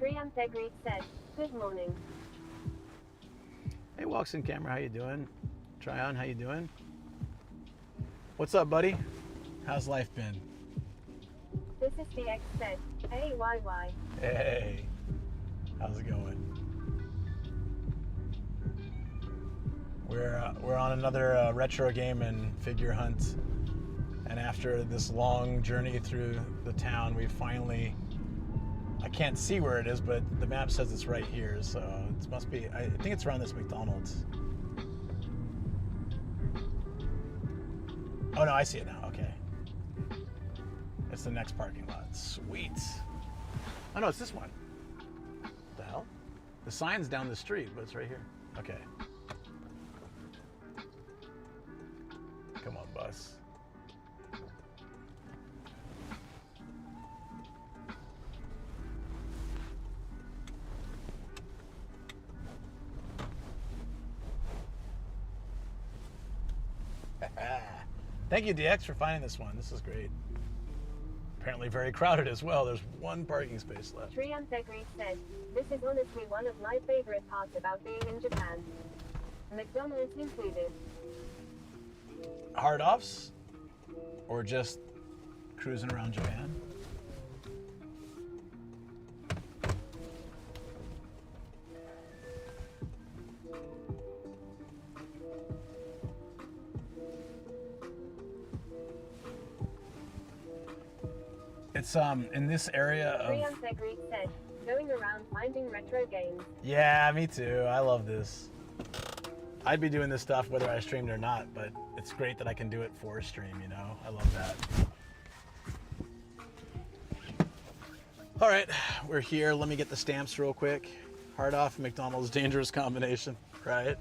Speaker 2: Triantegri said, good morning.
Speaker 1: Hey, Walks in Camera, how you doing? Tryon, how you doing? What's up, buddy? How's life been?
Speaker 2: This is the X said. AYY.
Speaker 1: Hey, how's it going? We're on another retro game and figure hunt, and after this long journey through the town, we finally, I can't see where it is, but the map says it's right here, so it must be, I think it's around this McDonald's. Oh no, I see it now, okay. It's the next parking lot, sweet. Oh no, it's this one. What the hell? The sign's down the street, but it's right here. Okay. Come on, bus. Thank you, DX, for finding this one. This is great. Apparently very crowded as well. There's one parking space left.
Speaker 2: Triantegri said, this is honestly one of my favorite parts about being in Japan. McDonald's included.
Speaker 1: Hard offs? Or just cruising around Japan? It's in this area of...
Speaker 2: Triantegri said, going around finding retro games.
Speaker 1: Yeah, me too. I love this. I'd be doing this stuff whether I streamed or not, but it's great that I can do it for a stream, you know? I love that. All right, we're here. Let me get the stamps real quick. Hard off McDonald's dangerous combination, right?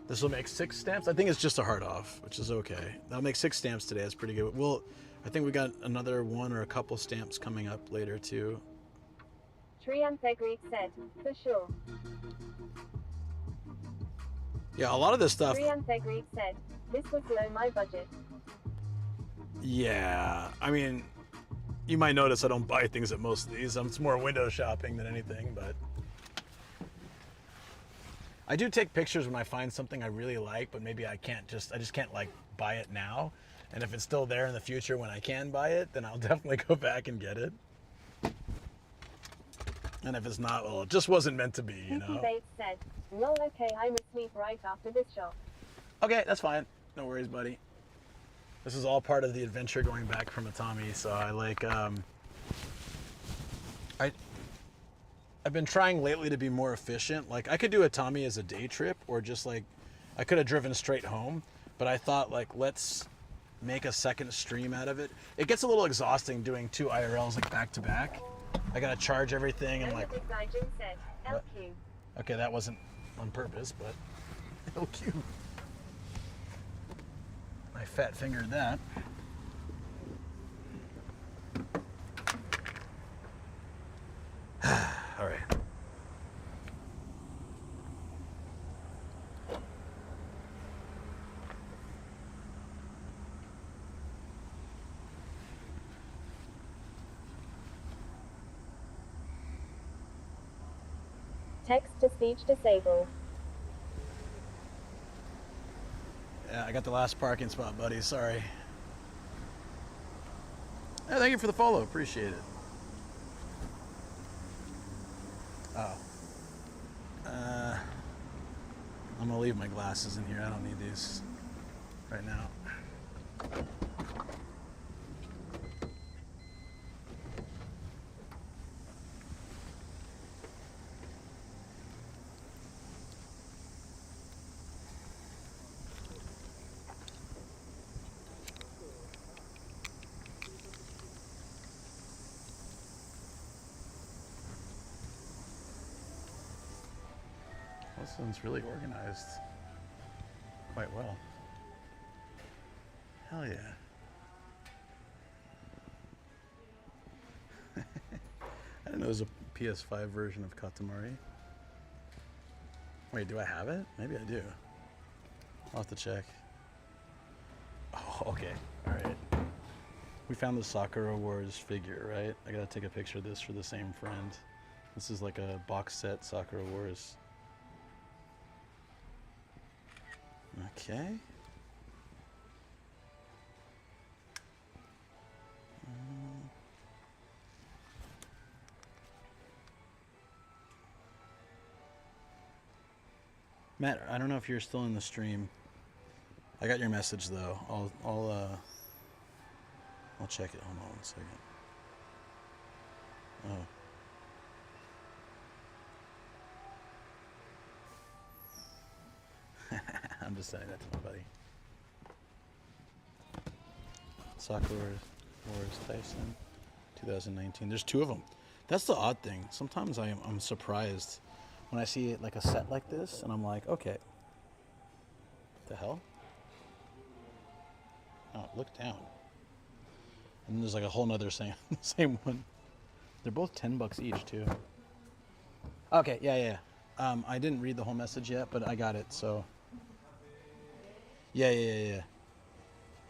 Speaker 1: This will make 6 stamps. I think it's just a hard off, which is okay. That'll make 6 stamps today. That's pretty good. Well, I think we got another 1 or a couple stamps coming up later too.
Speaker 2: Triantegri said, for sure.
Speaker 1: Yeah, a lot of this stuff.
Speaker 2: Triantegri said, this would blow my budget.
Speaker 1: Yeah, I mean, you might notice I don't buy things at most of these. It's more window shopping than anything, but I do take pictures when I find something I really like, but maybe I just can't like buy it now. And if it's still there in the future when I can buy it, then I'll definitely go back and get it. And if it's not, well, it just wasn't meant to be, you know?
Speaker 2: Babe said, well, okay, I'm asleep right after this shop.
Speaker 1: Okay, that's fine. No worries, buddy. This is all part of the adventure going back from Atami, so I like, I've been trying lately to be more efficient. Like, I could do Atami as a day trip, or just like, I could have driven straight home, but I thought, like, let's make a second stream out of it. It gets a little exhausting doing 2 IRLs, like, back to back. I gotta charge everything and, like...
Speaker 2: Gaijin said, LQ.
Speaker 1: Okay, that wasn't on purpose, but... LQ. I fat fingered that. All right.
Speaker 2: Text to speech disabled.
Speaker 1: Yeah, I got the last parking spot, buddy. Sorry. Yeah, thank you for the follow. Appreciate it. Oh. I'm gonna leave my glasses in here. I don't need these right now. This one's really organized quite well. Hell yeah. I didn't know there was a PS5 version of Katamari. Wait, do I have it? Maybe I do. I'll have to check. Oh, okay. Alright. We found the Sakura Wars figure, right? I gotta take a picture of this for the same friend. This is like a box set Sakura Wars. Okay. Matt, I don't know if you're still in the stream. I got your message though. I'll check it. Hold on 1 second. Oh. I'm just saying that to my buddy. Sakura Wars Tyson 2019. There's 2 of them. That's the odd thing. Sometimes I'm surprised when I see like a set like this, and I'm like, okay, what the hell? Oh, look down. And then there's like a whole nother same one. They're both $10 each too. Okay, yeah. I didn't read the whole message yet, but I got it. So yeah.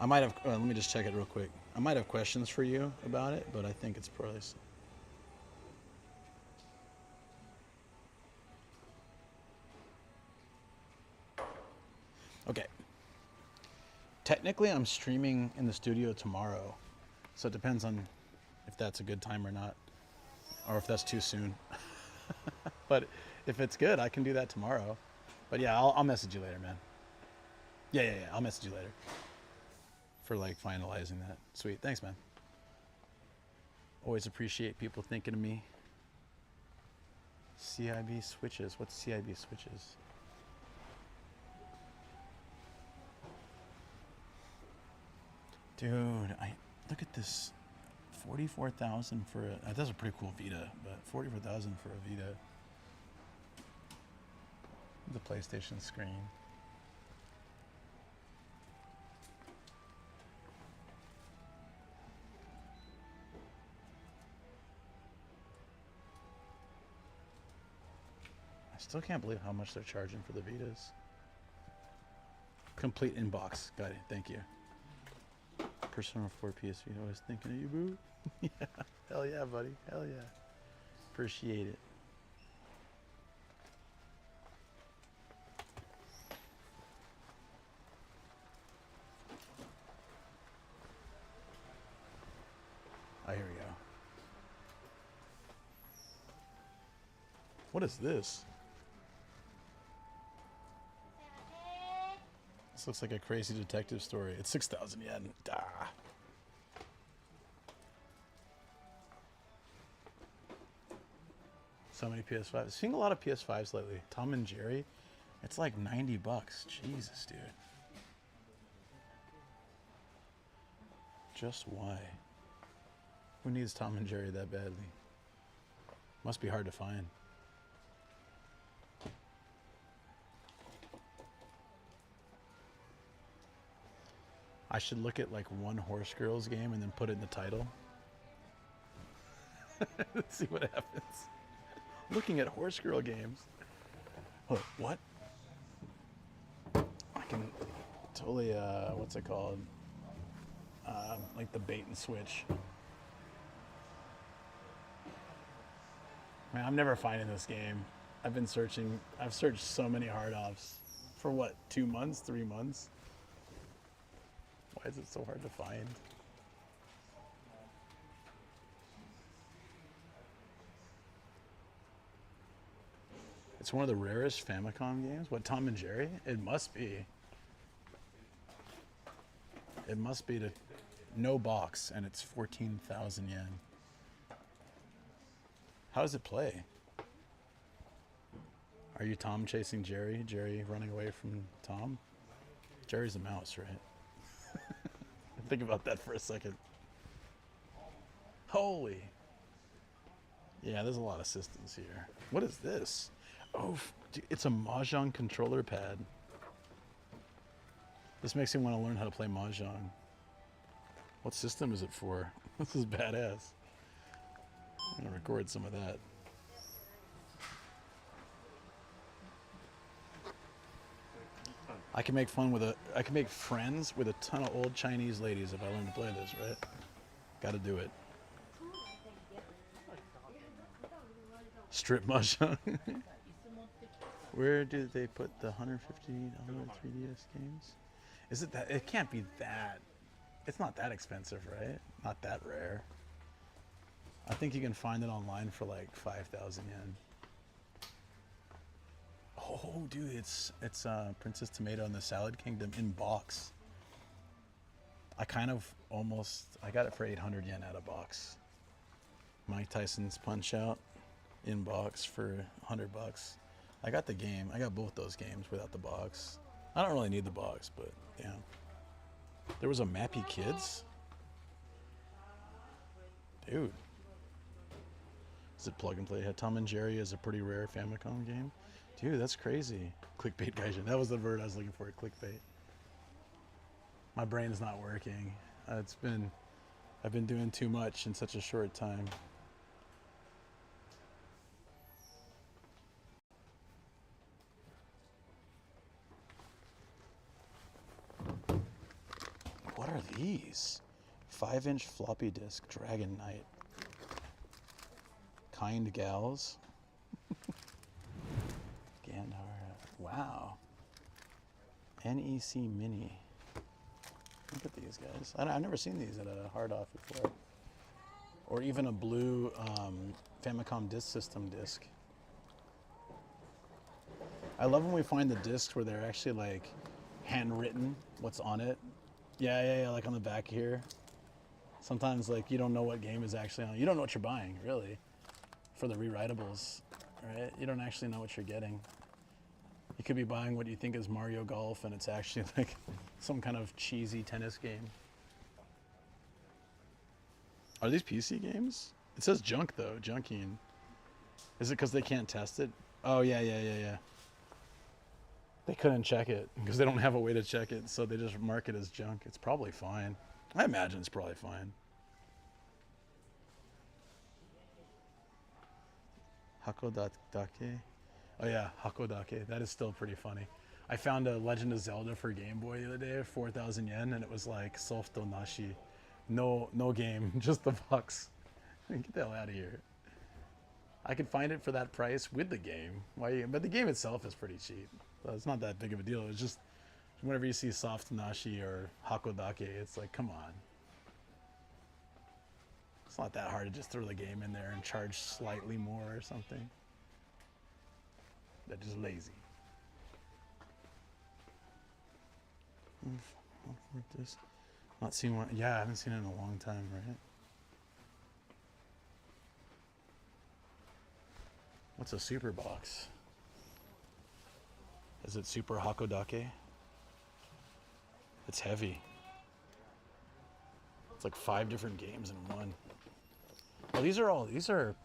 Speaker 1: I might have. Let me just check it real quick. I might have questions for you about it, but I think it's probably. Okay. Technically, I'm streaming in the studio tomorrow, so it depends on if that's a good time or not, or if that's too soon. But if it's good, I can do that tomorrow. But yeah, I'll message you later, man. Yeah. I'll message you later for like finalizing that. Sweet. Thanks, man. Always appreciate people thinking of me. CIB switches. What's CIB switches? Dude, look at this. 44,000 for a, that's a pretty cool Vita, but 44,000 for a Vita. The PlayStation screen. I still can't believe how much they're charging for the Vitas. Complete inbox. Got it. Thank you. Persona 4 PS Vita. I was thinking of you, boo. Yeah. Hell yeah, buddy. Hell yeah. Appreciate it. Oh, here we go. What is this? This looks like a crazy detective story. It's 6,000 yen. Duh. So many PS5s. Seeing a lot of PS5s lately. Tom and Jerry. It's like $90. Jesus, dude. Just why? Who needs Tom and Jerry that badly? Must be hard to find. I should look at like one Horse Girls game and then put it in the title. Let's see what happens. Looking at Horse Girl games. Oh, what? I can totally, what's it called? Like the bait and switch. Man, I'm never finding this game. I've been searching. I've searched so many hard offs. For what, 2 months, 3 months? Why is it so hard to find? It's one of the rarest Famicom games. What, Tom and Jerry? It must be. It must be to no box, and it's 14,000 yen. How does it play? Are you Tom chasing Jerry? Jerry running away from Tom? Jerry's a mouse, right? Think about that for a second. Holy. Yeah, there's a lot of systems here. What is this? Oh, dude, it's a Mahjong controller pad. This makes me want to learn how to play Mahjong. What system is it for? This is badass. I'm gonna record some of that. I can make friends with a ton of old Chinese ladies if I learn to play this, right? Gotta do it. Strip mahjong. Where do they put the $150 3DS games? Is it that? It can't be that. It's not that expensive, right? Not that rare. I think you can find it online for like 5,000 yen. Oh, dude, it's Princess Tomato and the Salad Kingdom in box. I got it for 800 yen out of box. Mike Tyson's Punch Out in box for 100 bucks. I got the game. I got both those games without the box. I don't really need the box, but yeah. There was a Mappy Kids? Dude. Is it plug and play? Tom and Jerry is a pretty rare Famicom game. Dude, that's crazy. Clickbait Gaijin. That was the word I was looking for, clickbait. My brain's not working. I've been doing too much in such a short time. What are these? 5-inch floppy disk Dragon Knight. Kind Gals. Gandhar. Wow. NEC Mini. Look at these guys. I've never seen these at a hard off before. Or even a blue Famicom Disk System disc. I love when we find the discs where they're actually like handwritten what's on it. Yeah, like on the back here. Sometimes like you don't know what game is actually on. You don't know what you're buying, really, for the rewritables, right? You don't actually know what you're getting. You could be buying what you think is Mario Golf and it's actually like some kind of cheesy tennis game. Are these PC games? It says junk though, Junkian. Is it because they can't test it? Oh yeah. They couldn't check it because they don't have a way to check it, so they just mark it as junk. It's probably fine. I imagine it's probably fine. Hakodake. Oh yeah, Hakodake. That is still pretty funny. I found a Legend of Zelda for Game Boy the other day, 4,000 yen, and it was like softo nashi. No game, just the box. Get the hell out of here. I could find it for that price with the game. But the game itself is pretty cheap. So it's not that big of a deal. It's just whenever you see soft nashi or hakodake, it's like, come on. It's not that hard to just throw the game in there and charge slightly more or something. They're just lazy. This. Not seen one. Yeah, I haven't seen it in a long time, right? What's a super box? Is it super hakodake? It's heavy. It's like 5 different games in one. Oh, these are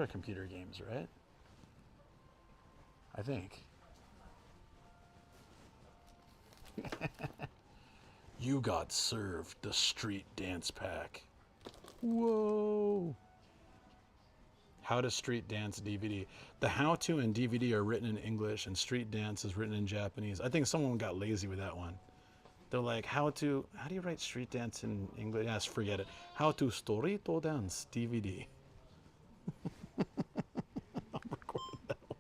Speaker 1: computer games, right? I think. You got served the Street Dance Pack. Whoa. How to Street Dance DVD. The how-to and DVD are written in English and Street Dance is written in Japanese. I think someone got lazy with that one. They're like, how do you write Street Dance in English? Yes, forget it. How to Storito Dance DVD. I'm recording that one.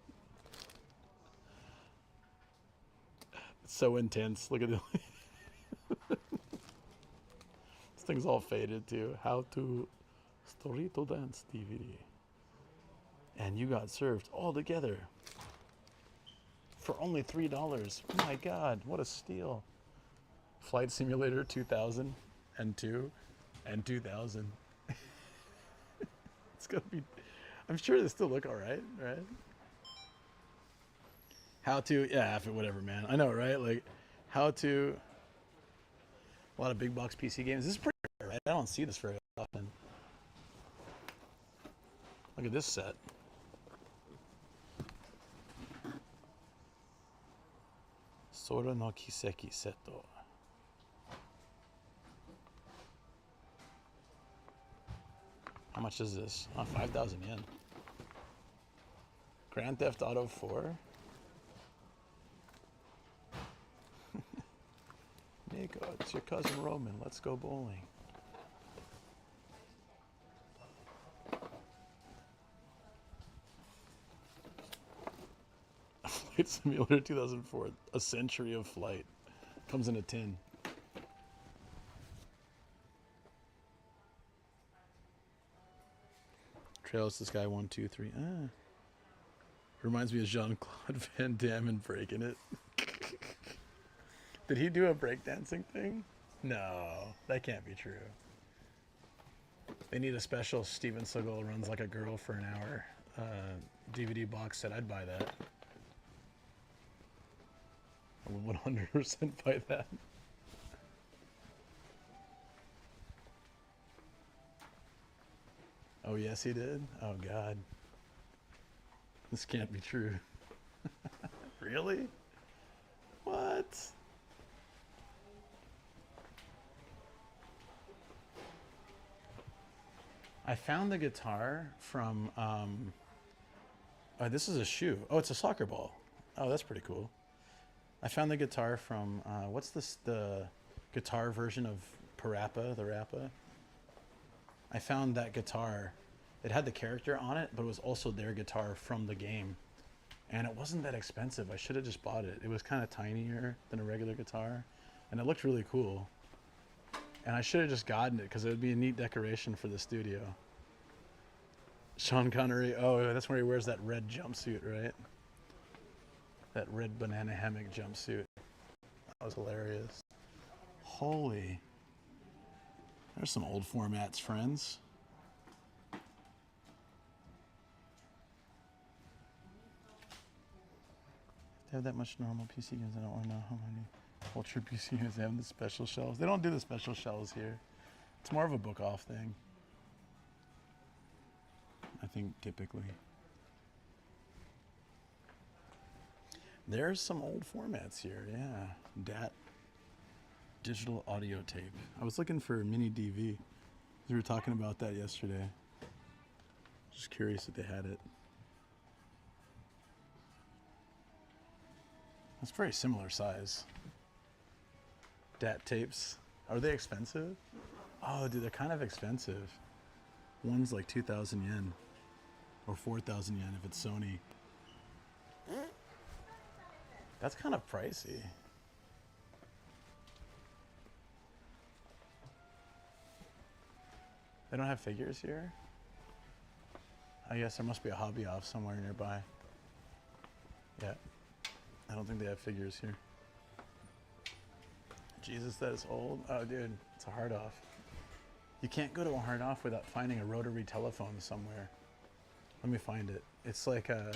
Speaker 1: It's so intense. Look at it. This thing's all faded too. How to Storito Dance DVD. And you got served all together for only $3. My God, what a steal. Flight Simulator 2002 and 2000. It's gonna be, I'm sure they still look all right, right? How to, yeah, whatever, man. I know, right? Like, how to, a lot of big box PC games. This is pretty rare, right? I don't see this very often. Look at this set. Sora no Kiseki Seto. How much is this? Oh, 5,000 yen. Grand Theft Auto 4. Nico, it's your cousin Roman. Let's go bowling. Flight Simulator 2004, A Century of Flight. Comes in a tin. Trails this guy 1, 2, 3. Reminds me of Jean-Claude Van Damme in Breaking It. Did he do a breakdancing thing? No, that can't be true. They need a special Steven Seagal runs like a girl for an hour DVD box set. I'd buy that. I would 100% buy that. Oh, yes, he did? Oh, God. This can't be true. Really? What? I found the guitar from, this is a shoe. Oh, it's a soccer ball. Oh, that's pretty cool. I found the guitar from, what's this, the guitar version of Parappa, the Rappa? I found that guitar. It had the character on it, but it was also their guitar from the game. And it wasn't that expensive. I should have just bought it. It was kind of tinier than a regular guitar. And it looked really cool. And I should have just gotten it because it would be a neat decoration for the studio. Sean Connery. Oh, that's where he wears that red jumpsuit, right? That red banana hammock jumpsuit. That was hilarious. Holy. There's some old formats, friends. They have that much normal PC games. I don't want to know how many ultra PC games they have in the special shelves. They don't do the special shelves here. It's more of a book off thing, I think, typically. There's some old formats here, yeah. DAT, digital audio tape. I was looking for mini DV. We were talking about that yesterday. Just curious if they had it. It's very similar size. DAT tapes. Are they expensive? Oh, dude, they're kind of expensive. One's like 2,000 yen. Or 4,000 yen if it's Sony. That's kind of pricey. They don't have figures here? I guess there must be a hobby off somewhere nearby. Yeah. I don't think they have figures here. Jesus, that is old. Oh, dude, it's a hard off. You can't go to a hard off without finding a rotary telephone somewhere. Let me find it. It's like a...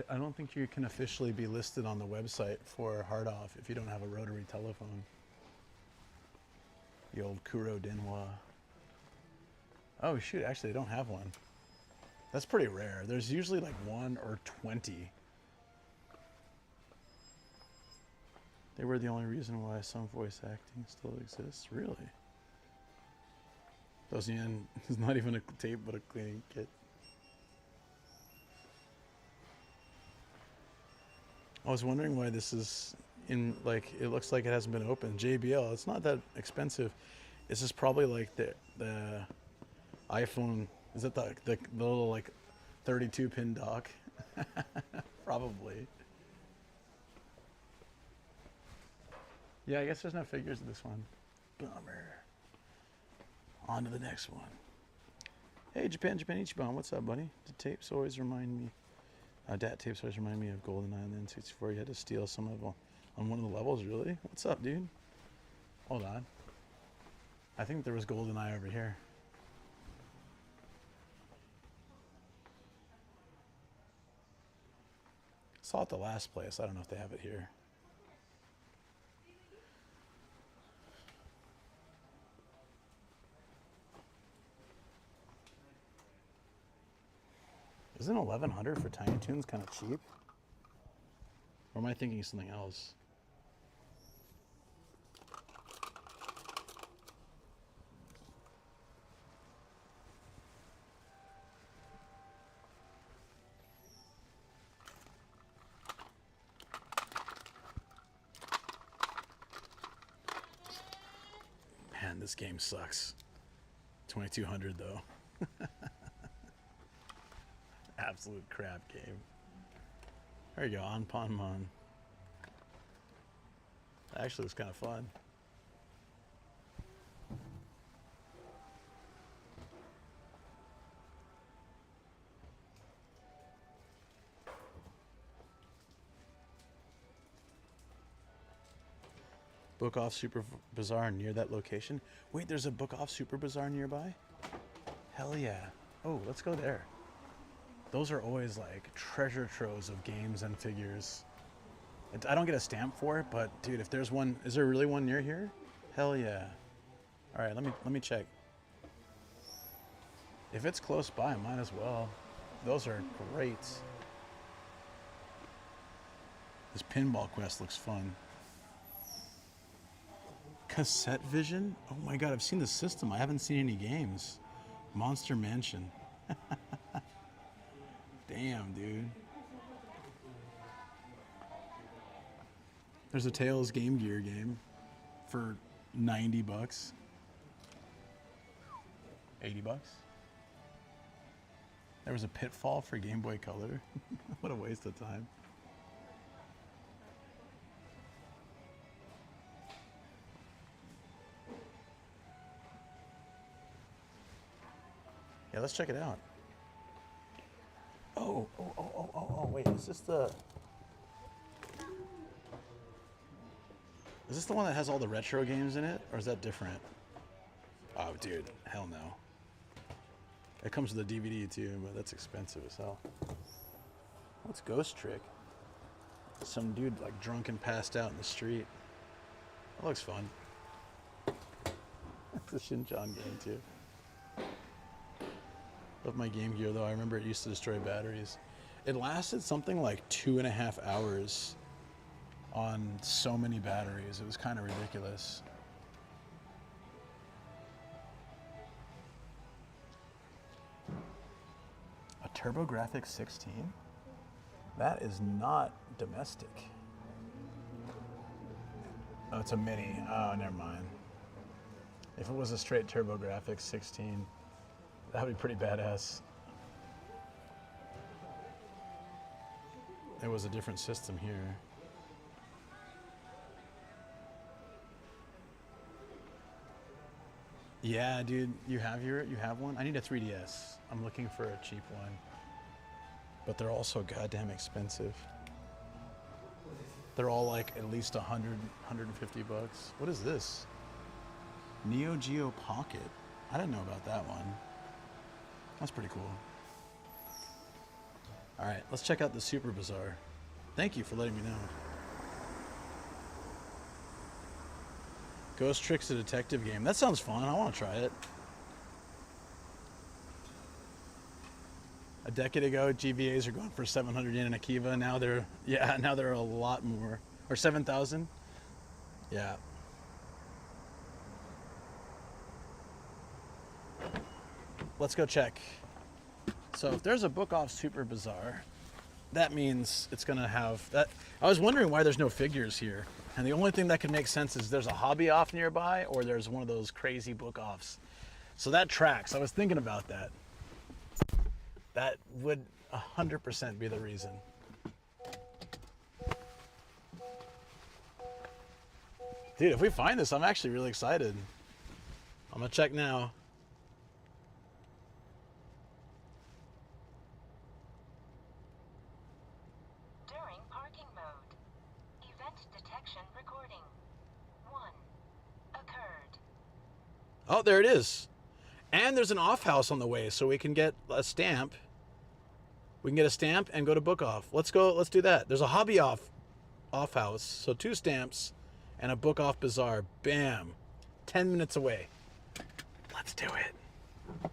Speaker 1: I don't think you can officially be listed on the website for hard off if you don't have a rotary telephone. The old Kuro Denwa. Oh, shoot, actually, they don't have one. That's pretty rare. There's usually like 1 or 20. They were the only reason why some voice acting still exists. Really? Those yen is not even a tape, but a cleaning kit. I was wondering why this is in, like, it looks like it hasn't been opened. JBL, it's not that expensive. This is probably like the iPhone, is it the little like 32 pin dock? Probably. Yeah, I guess there's no figures in this one. Bummer. On to the next one. Hey, Japan Ichiban, what's up, buddy? The tapes always remind me, DAT tapes always remind me of GoldenEye and then 64. You had to steal some of them on one of the levels, really? What's up, dude? Hold on. I think there was GoldenEye over here. Saw it the last place. I don't know if they have it here. Isn't 1,100 for Tiny Toons kind of cheap? Or am I thinking something else? Man, this game sucks. 2,200 though. Absolute crap game. There you go, Anpanman. That actually looks kind of fun. Book Off Super Bazaar near that location. Wait, there's a Book Off Super Bazaar nearby? Hell yeah. Oh, let's go there. Those are always like treasure troves of games and figures. I don't get a stamp for it, but dude, if there's one, is there really one near here? Hell yeah. All right, let me check. If it's close by, might as well. Those are great. This pinball quest looks fun. Cassette Vision? Oh my god, I've seen the system. I haven't seen any games. Monster Mansion. Damn, dude. There's a Tails Game Gear game for 90 bucks. 80 bucks. There was a Pitfall for Game Boy Color. What a waste of time. Yeah, let's check it out. Oh, wait, is this the... Is this the one that has all the retro games in it? Or is that different? Oh, dude, hell no. It comes with a DVD too, but that's expensive as hell. What's Ghost Trick? Some dude like drunk and passed out in the street. That looks fun. It's a Shin-chan game too. Love my Game Gear though. I remember it used to destroy batteries. It lasted something like 2.5 hours on so many batteries. It was kind of ridiculous. A TurboGrafx 16? That is not domestic. Oh, it's a mini. Oh, never mind. If it was a straight TurboGrafx 16, that would be pretty badass. It was a different system here. Yeah, dude, you have one? I need a 3DS. I'm looking for a cheap one. But they're all so goddamn expensive. They're all like at least 100, 150 bucks. What is this? Neo Geo Pocket. I didn't know about that one. That's pretty cool. All right, let's check out the Super Bazaar. Thank you for letting me know. Ghost Trick's a detective game. That sounds fun. I want to try it. A decade ago, GBAs are going for 700 yen in Akiva. Now they're a lot more. Or 7,000. Yeah. Let's go check. So if there's a Book Off Super Bazaar, that means it's gonna have that. I was wondering why there's no figures here. And the only thing that could make sense is there's a hobby off nearby or there's one of those crazy book offs. So that tracks. I was thinking about that. That would 100% be the reason. Dude, if we find this, I'm actually really excited. I'm gonna check now.
Speaker 8: During parking mode, event detection recording 1 occurred.
Speaker 1: Oh, there it is. And there's an off house on the way, so we can get a stamp. We can get a stamp and go to Book Off. Let's go. Let's do that. There's a hobby off house, so 2 stamps and a Book Off Bazaar. Bam. 10 minutes away. Let's do it.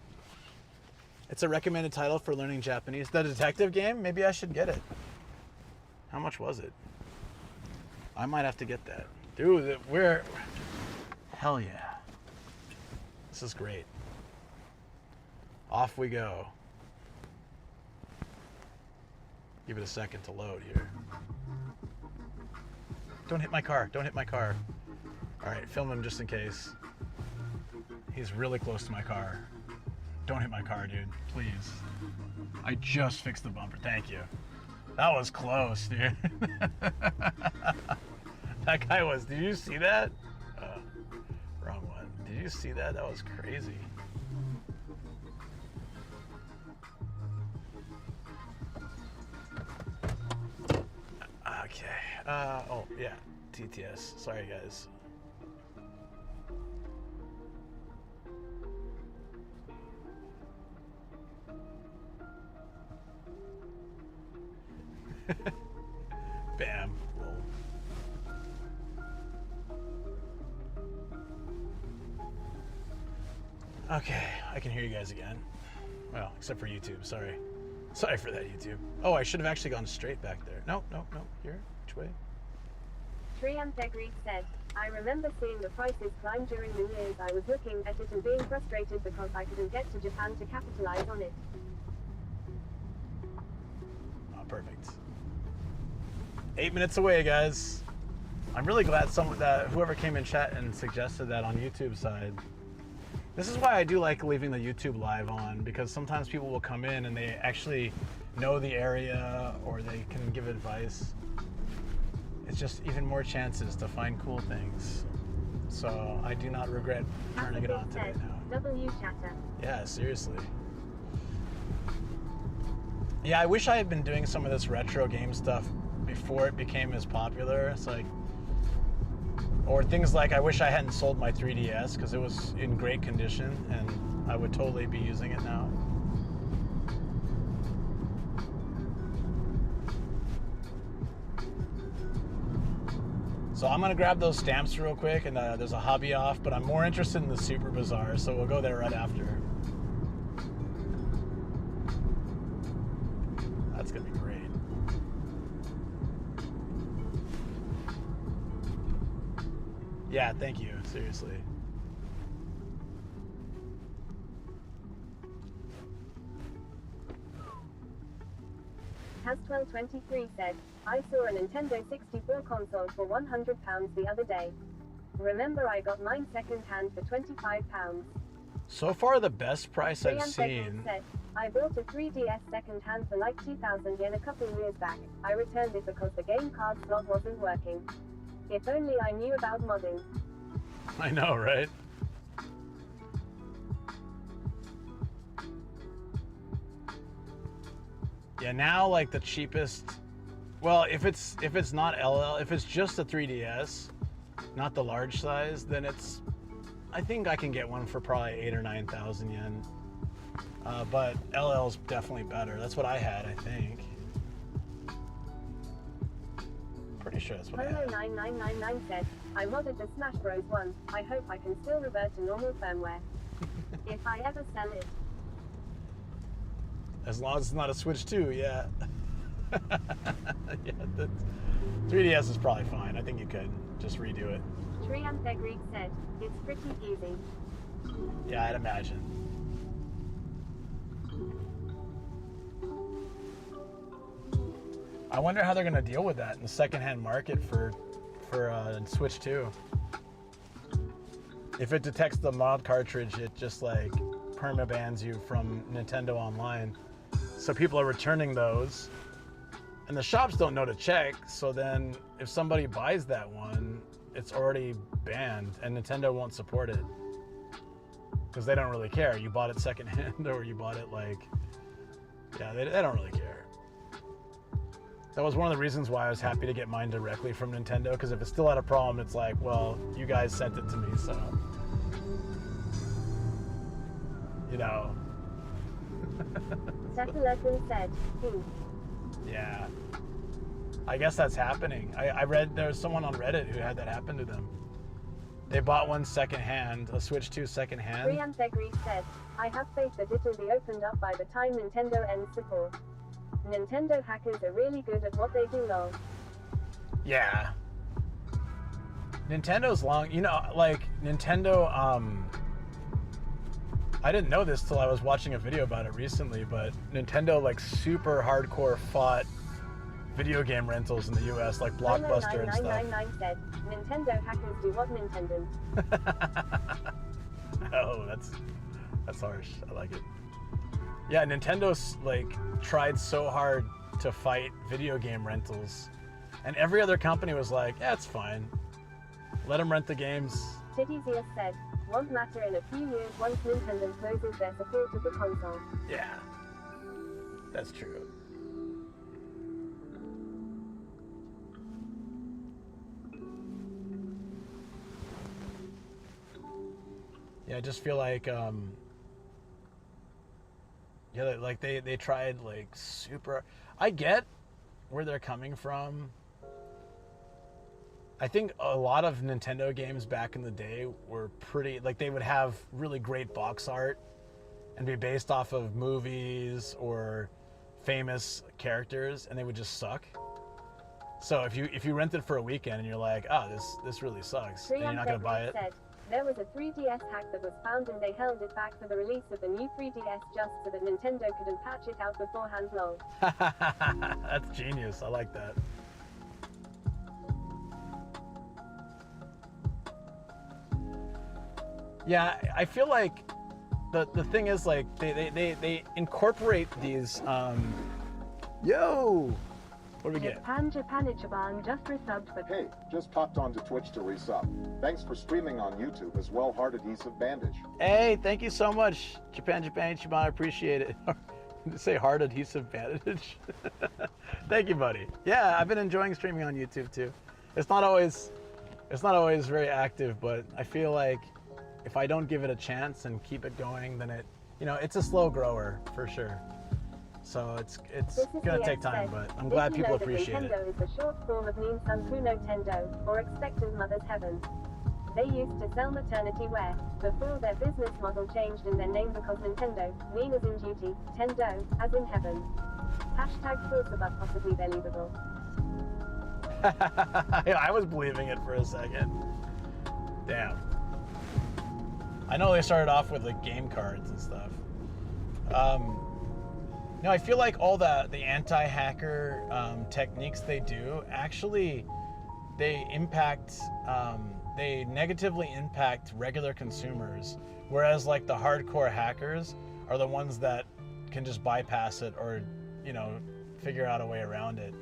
Speaker 1: It's a recommended title for learning Japanese. The detective game? Maybe I should get it. How much was it? I might have to get that. Dude, hell yeah. This is great. Off we go. Give it a second to load here. Don't hit my car. Don't hit my car. All right, film him just in case. He's really close to my car. Don't hit my car, dude. Please. I just fixed the bumper. Thank you. That was close, dude. That guy was. Did you see that? Wrong one. Did you see that? That was crazy. Okay. Oh, yeah. TTS. Sorry, guys. Bam. Roll. Okay, I can hear you guys again. Well, except for YouTube. Sorry. Sorry for that, YouTube. Oh, I should have actually gone straight back there. No. Here. Which way?
Speaker 2: Triantegri said, I remember seeing the prices climb during the years I was looking at it and being frustrated because I couldn't get to Japan to capitalize on it.
Speaker 1: Oh, perfect. 8 minutes away, guys. I'm really glad whoever came in chat and suggested that on YouTube side. This is why I do like leaving the YouTube live on, because sometimes people will come in and they actually know the area or they can give advice. It's just even more chances to find cool things. So I do not regret turning it on today now.
Speaker 2: W chatter.
Speaker 1: Yeah, seriously. Yeah, I wish I had been doing some of this retro game stuff before it became as popular. It's like, or things like I wish I hadn't sold my 3DS because it was in great condition and I would totally be using it now. So I'm gonna grab those stamps real quick, and there's a hobby off, but I'm more interested in the Super Bazaar, so we'll go there right after. That's gonna be great. Yeah, thank you, seriously.
Speaker 2: Has1223 said, I saw a Nintendo 64 console for £100 the other day. Remember I got mine second hand for £25.
Speaker 1: So far the best price I've seen.
Speaker 2: Said, I bought a 3DS second hand for like 2,000 yen a couple years back. I returned it because the game card slot wasn't working. If only I knew about modding.
Speaker 1: I know, right? Yeah, now like the cheapest, well, if it's not LL, if it's just a 3DS, not the large size, then I think I can get one for probably 8,000 or 9,000 yen. But LL's definitely better. That's what I had, I think. Pretty sure that's what I had.
Speaker 2: 9999 said, I modded the Smash Bros. 1. I hope I can still revert to normal firmware. If I ever sell it.
Speaker 1: As long as it's not a Switch 2, yeah. Yeah, the 3DS is probably fine. I think you could just redo it.
Speaker 2: Triantegri said, it's pretty easy.
Speaker 1: Yeah, I'd imagine. I wonder how they're going to deal with that in the secondhand market for Switch 2. If it detects the mod cartridge, it just like permabans you from Nintendo Online. So people are returning those, and the shops don't know to check. So then if somebody buys that one, it's already banned, and Nintendo won't support it because they don't really care. You bought it secondhand or you bought it like, yeah, they don't really care. That was one of the reasons why I was happy to get mine directly from Nintendo, because if it still had a problem, it's like, well, you guys sent it to me, so, you know.
Speaker 2: Sakalekun said,
Speaker 1: Yeah. I guess that's happening. I read there was someone on Reddit who had that happen to them. They bought one secondhand, a Switch 2 secondhand.
Speaker 2: Triantegri said, I have faith that it'll be opened up by the time Nintendo ends support. Nintendo hackers are really good at what they do lol.
Speaker 1: Yeah. Nintendo's long, you know, like Nintendo, I didn't know this till I was watching a video about it recently, but Nintendo like super hardcore fought video game rentals in the US, like Blockbuster and stuff.
Speaker 2: 9999 said, Nintendo hackers do what Nintendo.
Speaker 1: Oh, that's harsh. I like it. Yeah, Nintendo's like tried so hard to fight video game rentals. And every other company was like, yeah, it's fine. Let them rent the games.
Speaker 2: Tittyzius said, won't matter in a few years once Nintendo closes their support of the console.
Speaker 1: Yeah, that's true. Yeah, I just feel like, yeah, like they tried like super. I get where they're coming from. I think a lot of Nintendo games back in the day were pretty, like they would have really great box art and be based off of movies or famous characters, and they would just suck. So if you rent it for a weekend and you're like, oh, this really sucks, and you're not gonna buy it.
Speaker 2: Said, there was a 3DS hack that was found and they held it back for the release of the new 3DS just so that Nintendo couldn't patch it out beforehand. Lol.
Speaker 1: That's genius. I like that. Yeah, I feel like the thing is like they incorporate these yo, what do we get?
Speaker 2: Japan just resubbed, but
Speaker 9: Hey, just popped onto Twitch to resub. Thanks for streaming on YouTube as well, Hard Adhesive Bandage.
Speaker 1: Hey, thank you so much, Japan Chiban. I appreciate it. Say Hard Adhesive Bandage. Thank you, buddy. Yeah, I've been enjoying streaming on YouTube too. It's not always very active, but I feel like if I don't give it a chance and keep it going, then it's a slow grower for sure. So it's gonna take time, but I'm glad people appreciate it.
Speaker 2: Nintendo is the short form of Nin Sun Kuno Tendo, or expectant mother's heaven. They used to sell maternity wear before their business model changed in their name because Nintendo, Nin as in duty, Tendo, as in heaven. Hashtag thoughts about possibly believable.
Speaker 1: I was believing it for a second. Damn. I know they started off with like game cards and stuff. I feel like all the anti-hacker techniques they do, actually, they negatively impact regular consumers, whereas like the hardcore hackers are the ones that can just bypass it or, figure out a way around it.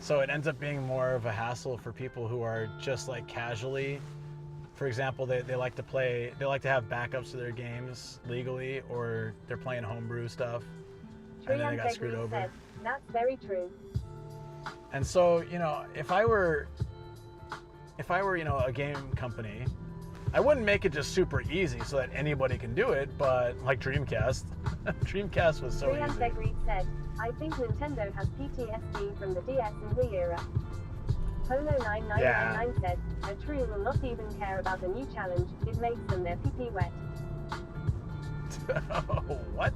Speaker 1: So it ends up being more of a hassle for people who are just like casually. For example, they like to have backups to their games legally, or they're playing homebrew stuff. And then they got screwed over.
Speaker 2: Said, that's very true.
Speaker 1: And so, if I were, a game company, I wouldn't make it just super easy so that anybody can do it, but like Dreamcast. Dreamcast was so easy.
Speaker 2: Said, I think Nintendo has PTSD from the DS and Wii era. Polo9999 said, a tree will not even care about the new challenge, it makes them their pee-pee wet.
Speaker 1: What?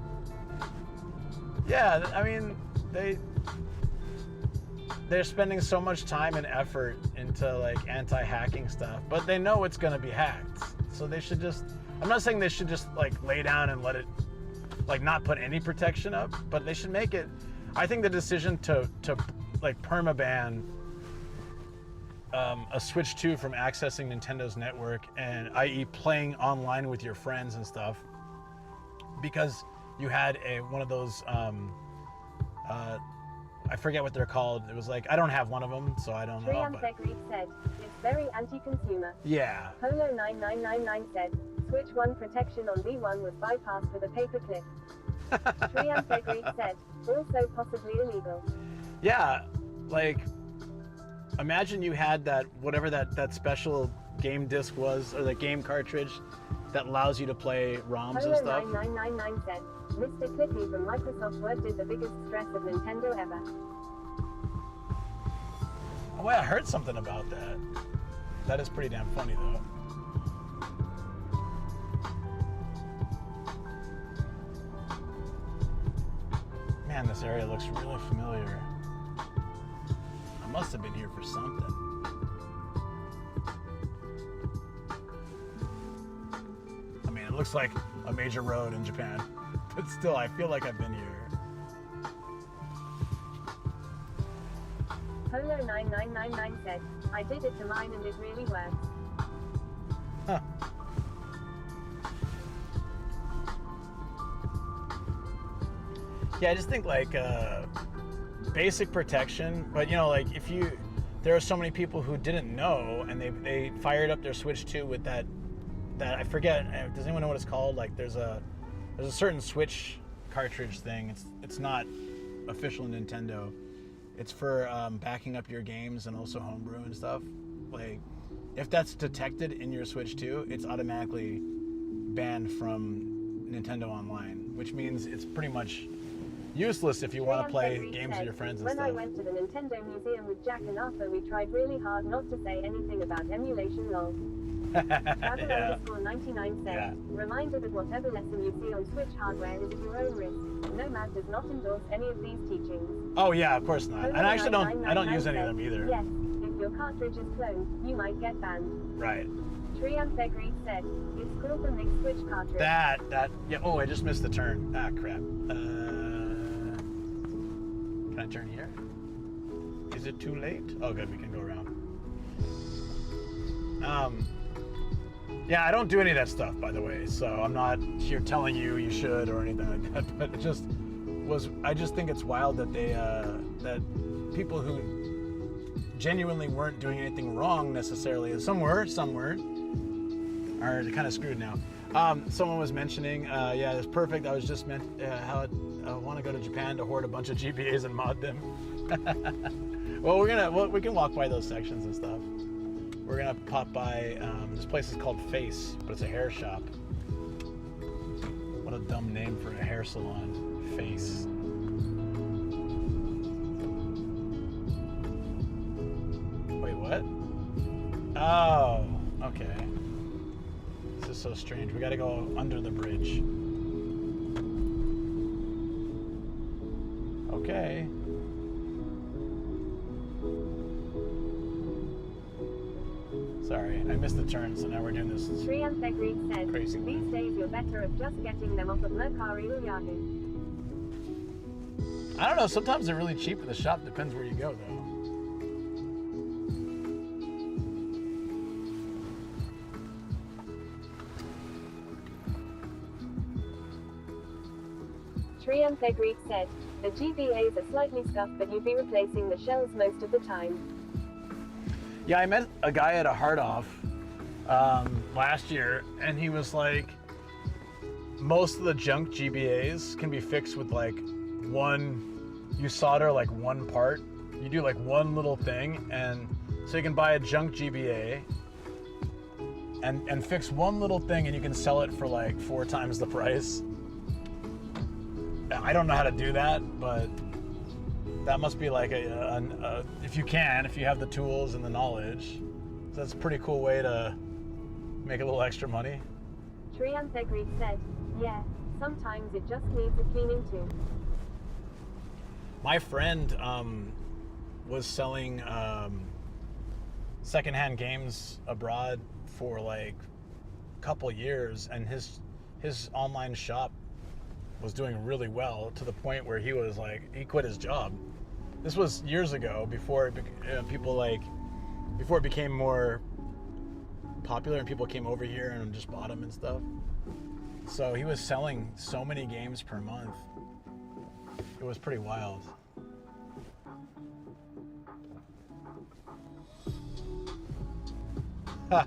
Speaker 1: Yeah, I mean, they're spending so much time and effort into like anti-hacking stuff, but they know it's gonna be hacked. So they should just, I'm not saying they should just like lay down and let it, like not put any protection up, but they should make it, I think the decision to like permaban a Switch 2 from accessing Nintendo's network, and i.e. playing online with your friends and stuff, because you had one of those, I forget what they're called. It was like, I don't have one of them, so I don't know.
Speaker 2: But... said, it's very anti-consumer.
Speaker 1: Yeah.
Speaker 2: Polo9999 said, Switch 1 protection on V1 was bypassed with a paperclip. Triampegreek said, also possibly illegal.
Speaker 1: Yeah, like, imagine you had that, whatever that special game disc was, or the game cartridge that allows you to play ROMs and stuff.
Speaker 2: 9999 said, Mr. Clippy from Microsoft Word did the biggest stress of Nintendo ever.
Speaker 1: Oh, wait, I heard something about that. That is pretty damn funny, though. Man, this area looks really familiar. I must have been here for something. I mean, it looks like a major road in Japan, but still, I feel like I've been here.
Speaker 2: Polo9999 said, I did it to mine and it really worked.
Speaker 1: Huh. Yeah, I just think like basic protection, but you know, like there are so many people who didn't know, and they fired up their Switch 2 with that I forget. Does anyone know what it's called? Like there's a certain Switch cartridge thing. It's not official Nintendo. It's for backing up your games and also homebrew and stuff. Like if that's detected in your Switch 2, it's automatically banned from Nintendo Online, which means it's pretty much useless if you want to play games with your friends and
Speaker 2: when
Speaker 1: stuff.
Speaker 2: When I went to the Nintendo Museum with Jack and Arthur, we tried really hard not to say anything about emulation lol. Travel_99 said, reminder that whatever lesson you see on Switch hardware is at your own risk. Nomad does not endorse any of these teachings.
Speaker 1: Oh yeah, of course not. And I actually don't use any of them either.
Speaker 2: Yes, if your cartridge is cloned, you might get banned.
Speaker 1: Right.
Speaker 2: Triumph said, it's called the mixed Switch cartridge.
Speaker 1: Yeah, oh, I just missed the turn. Ah, crap. Can I turn here? Is it too late? Oh, good, we can go around. Yeah, I don't do any of that stuff, by the way, so I'm not here telling you should or anything like that, but I just think it's wild that that people who genuinely weren't doing anything wrong necessarily, some were, are kind of screwed now. Someone was mentioning, yeah, it's perfect. I was just how I want to go to Japan to hoard a bunch of GBAs and mod them. Well, we can walk by those sections and stuff. We're gonna pop by. This place is called Face, but it's a hair shop. What a dumb name for a hair salon, Face. Wait, what? Oh, okay. This is so strange. We gotta go under the bridge. Okay. Sorry, I missed the turn, so now we're doing this.
Speaker 2: Triumph said,
Speaker 1: crazy
Speaker 2: these days you're better at just getting them off of Mercari or Yahoo.
Speaker 1: I don't know, sometimes they're really cheap at the shop, depends where you go though.
Speaker 2: Triumph said, the GBAs are slightly scuffed, but you'd be replacing the shells most of the time.
Speaker 1: Yeah, I met a guy at a hard off last year, and he was like, most of the junk GBAs can be fixed with like you solder like one part, you do like one little thing, and so you can buy a junk GBA and fix one little thing, and you can sell it for like 4 times the price. I don't know how to do that, but that must be like if you have the tools and the knowledge, that's a pretty cool way to make a little extra money.
Speaker 2: Triumph said, yeah, sometimes it just needs a cleaning too.
Speaker 1: My friend was selling secondhand games abroad for like a couple years, and his online shop was doing really well to the point where he was like, he quit his job. This was years ago, before it became more popular and people came over here and just bought them and stuff. So he was selling so many games per month. It was pretty wild. All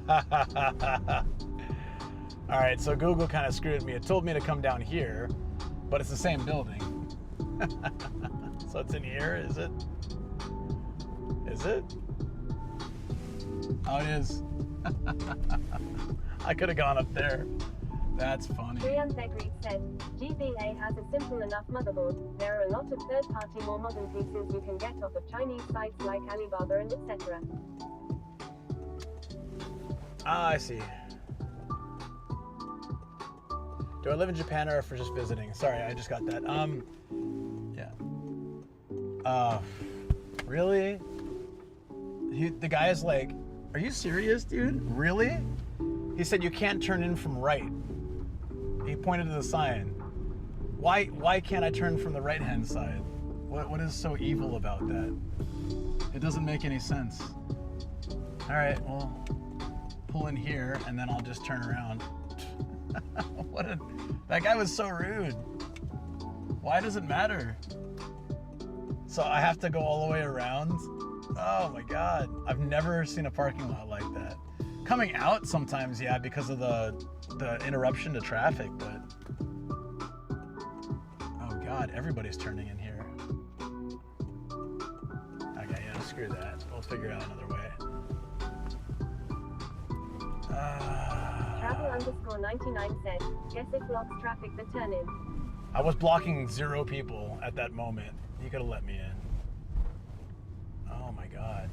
Speaker 1: right, so Google kind of screwed me. It told me to come down here, but it's the same building. So it's in here, is it? Is it? Oh, it is. I could have gone up there. That's funny.
Speaker 2: Triumph said, GBA has a simple enough motherboard. There are a lot of third-party, more modern pieces you can get off of Chinese sites like Alibaba and etc.
Speaker 1: Ah, I see. Do I live in Japan or for just visiting? Sorry, I just got that. Yeah. Really? The guy is like, are you serious, dude? Really? He said you can't turn in from right. He pointed to the sign. Why can't I turn from the right-hand side? What is so evil about that? It doesn't make any sense. All right, well, pull in here and then I'll just turn around. That guy was so rude. Why does it matter? So I have to go all the way around. Oh my God. I've never seen a parking lot like that. Coming out sometimes, yeah, because of the interruption to traffic, but oh God, everybody's turning in here. Okay, yeah, screw that. We'll figure out another way.
Speaker 2: Travel_99 said, guess it blocks traffic the turn in.
Speaker 1: I was blocking 0 people at that moment. You could have let me in. Oh my God.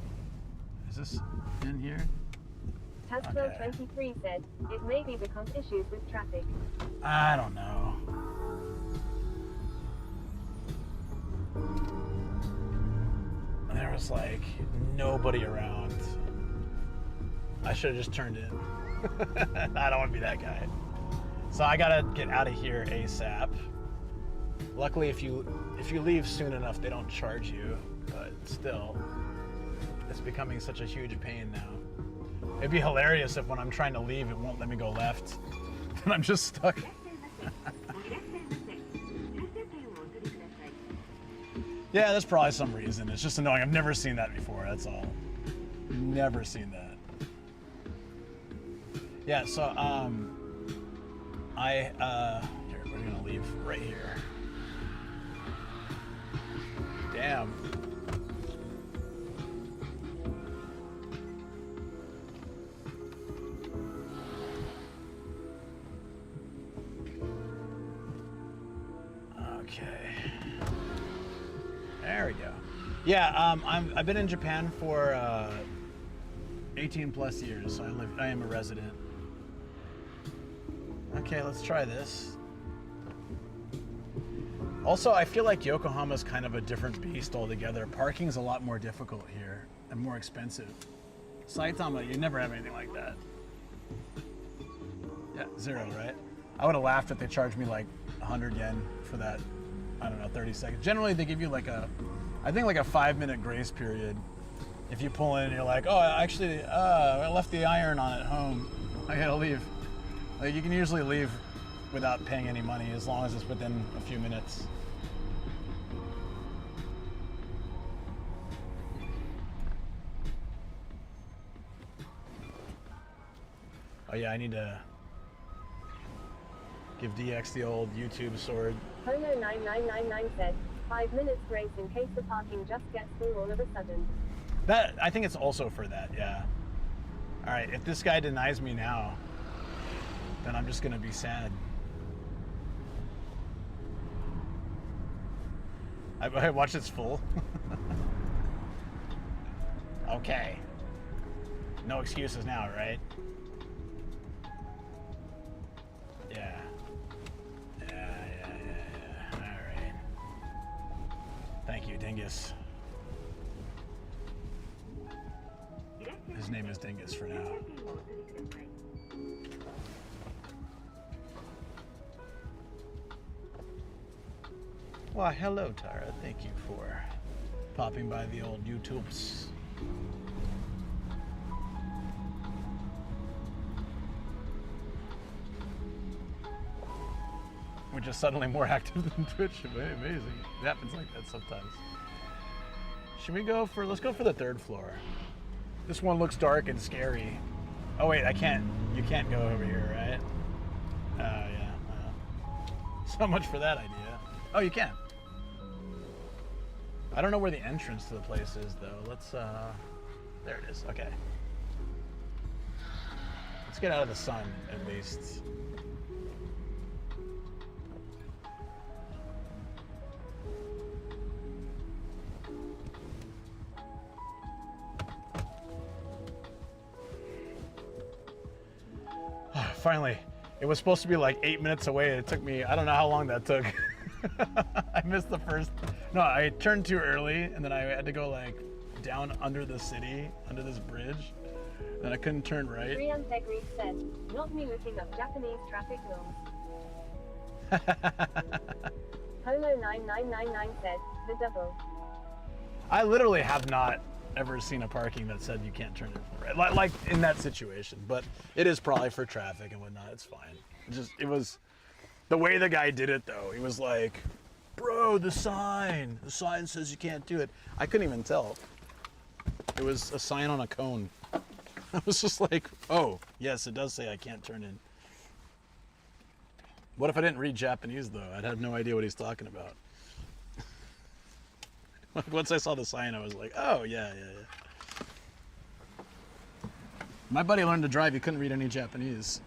Speaker 1: Is this in here?
Speaker 2: Taswell23 said, it maybe becomes issues with traffic.
Speaker 1: I don't know. There was like nobody around. I should have just turned in. I don't want to be that guy. So I gotta get out of here ASAP. Luckily, if you leave soon enough, they don't charge you. But still, it's becoming such a huge pain now. It'd be hilarious if when I'm trying to leave, it won't let me go left, and I'm just stuck. Yeah, there's probably some reason. It's just annoying. I've never seen that before. That's all. Never seen that. Yeah, so, here, we're gonna leave right here. Damn. Okay. There we go. Yeah, I've been in Japan for 18 plus years, so I am a resident. Okay, let's try this. Also, I feel like Yokohama's kind of a different beast altogether. Parking's a lot more difficult here and more expensive. Saitama, you never have anything like that. Yeah, 0, right? I would have laughed if they charged me like 100 yen for that, I don't know, 30 seconds. Generally, they give you like I think like a 5-minute grace period. If you pull in and you're like, oh, actually, I left the iron on at home. I gotta leave. Like, you can usually leave without paying any money as long as it's within a few minutes. Oh yeah, I need to give DX the old YouTube sword.
Speaker 2: Homo9999 said, 5 minutes grace in case the parking just gets full all of a sudden.
Speaker 1: That, I think it's also for that, yeah. All right, if this guy denies me now, then I'm just gonna be sad. I watch it's full. Okay. No excuses now, right? Yeah. All right. Thank you, Dingus. His name is Dingus for now. Why, hello, Tara. Thank you for popping by the old YouTubes. We're just suddenly more active than Twitch. Amazing. It happens like that sometimes. Should we go for, let's go for the 3rd floor. This one looks dark and scary. Oh wait, I can't, you can't go over here, right? Oh yeah. So much for that idea. Oh, you can. I don't know where the entrance to the place is though. Let's, there it is, okay. Let's get out of the sun at least. Finally, it was supposed to be like 8 minutes away. It took me, I don't know how long that took. I missed the first, no, I turned too early and then I had to go like down under the city, under this bridge. And I couldn't turn right.
Speaker 2: Rian Tegri said, not me looking up Japanese traffic norms. Holo9999 said, the double.
Speaker 1: I literally have not ever seen a parking that said you can't turn it right, like in that situation, but it is probably for traffic and whatnot. It's fine. It was the way the guy did it though. He was like, bro, the sign says you can't do it. I couldn't even tell. It was a sign on a cone. I was just like, oh, yes, it does say I can't turn in. What if I didn't read Japanese, though? I'd have no idea what he's talking about. Once I saw the sign, I was like, oh, yeah. My buddy learned to drive. He couldn't read any Japanese.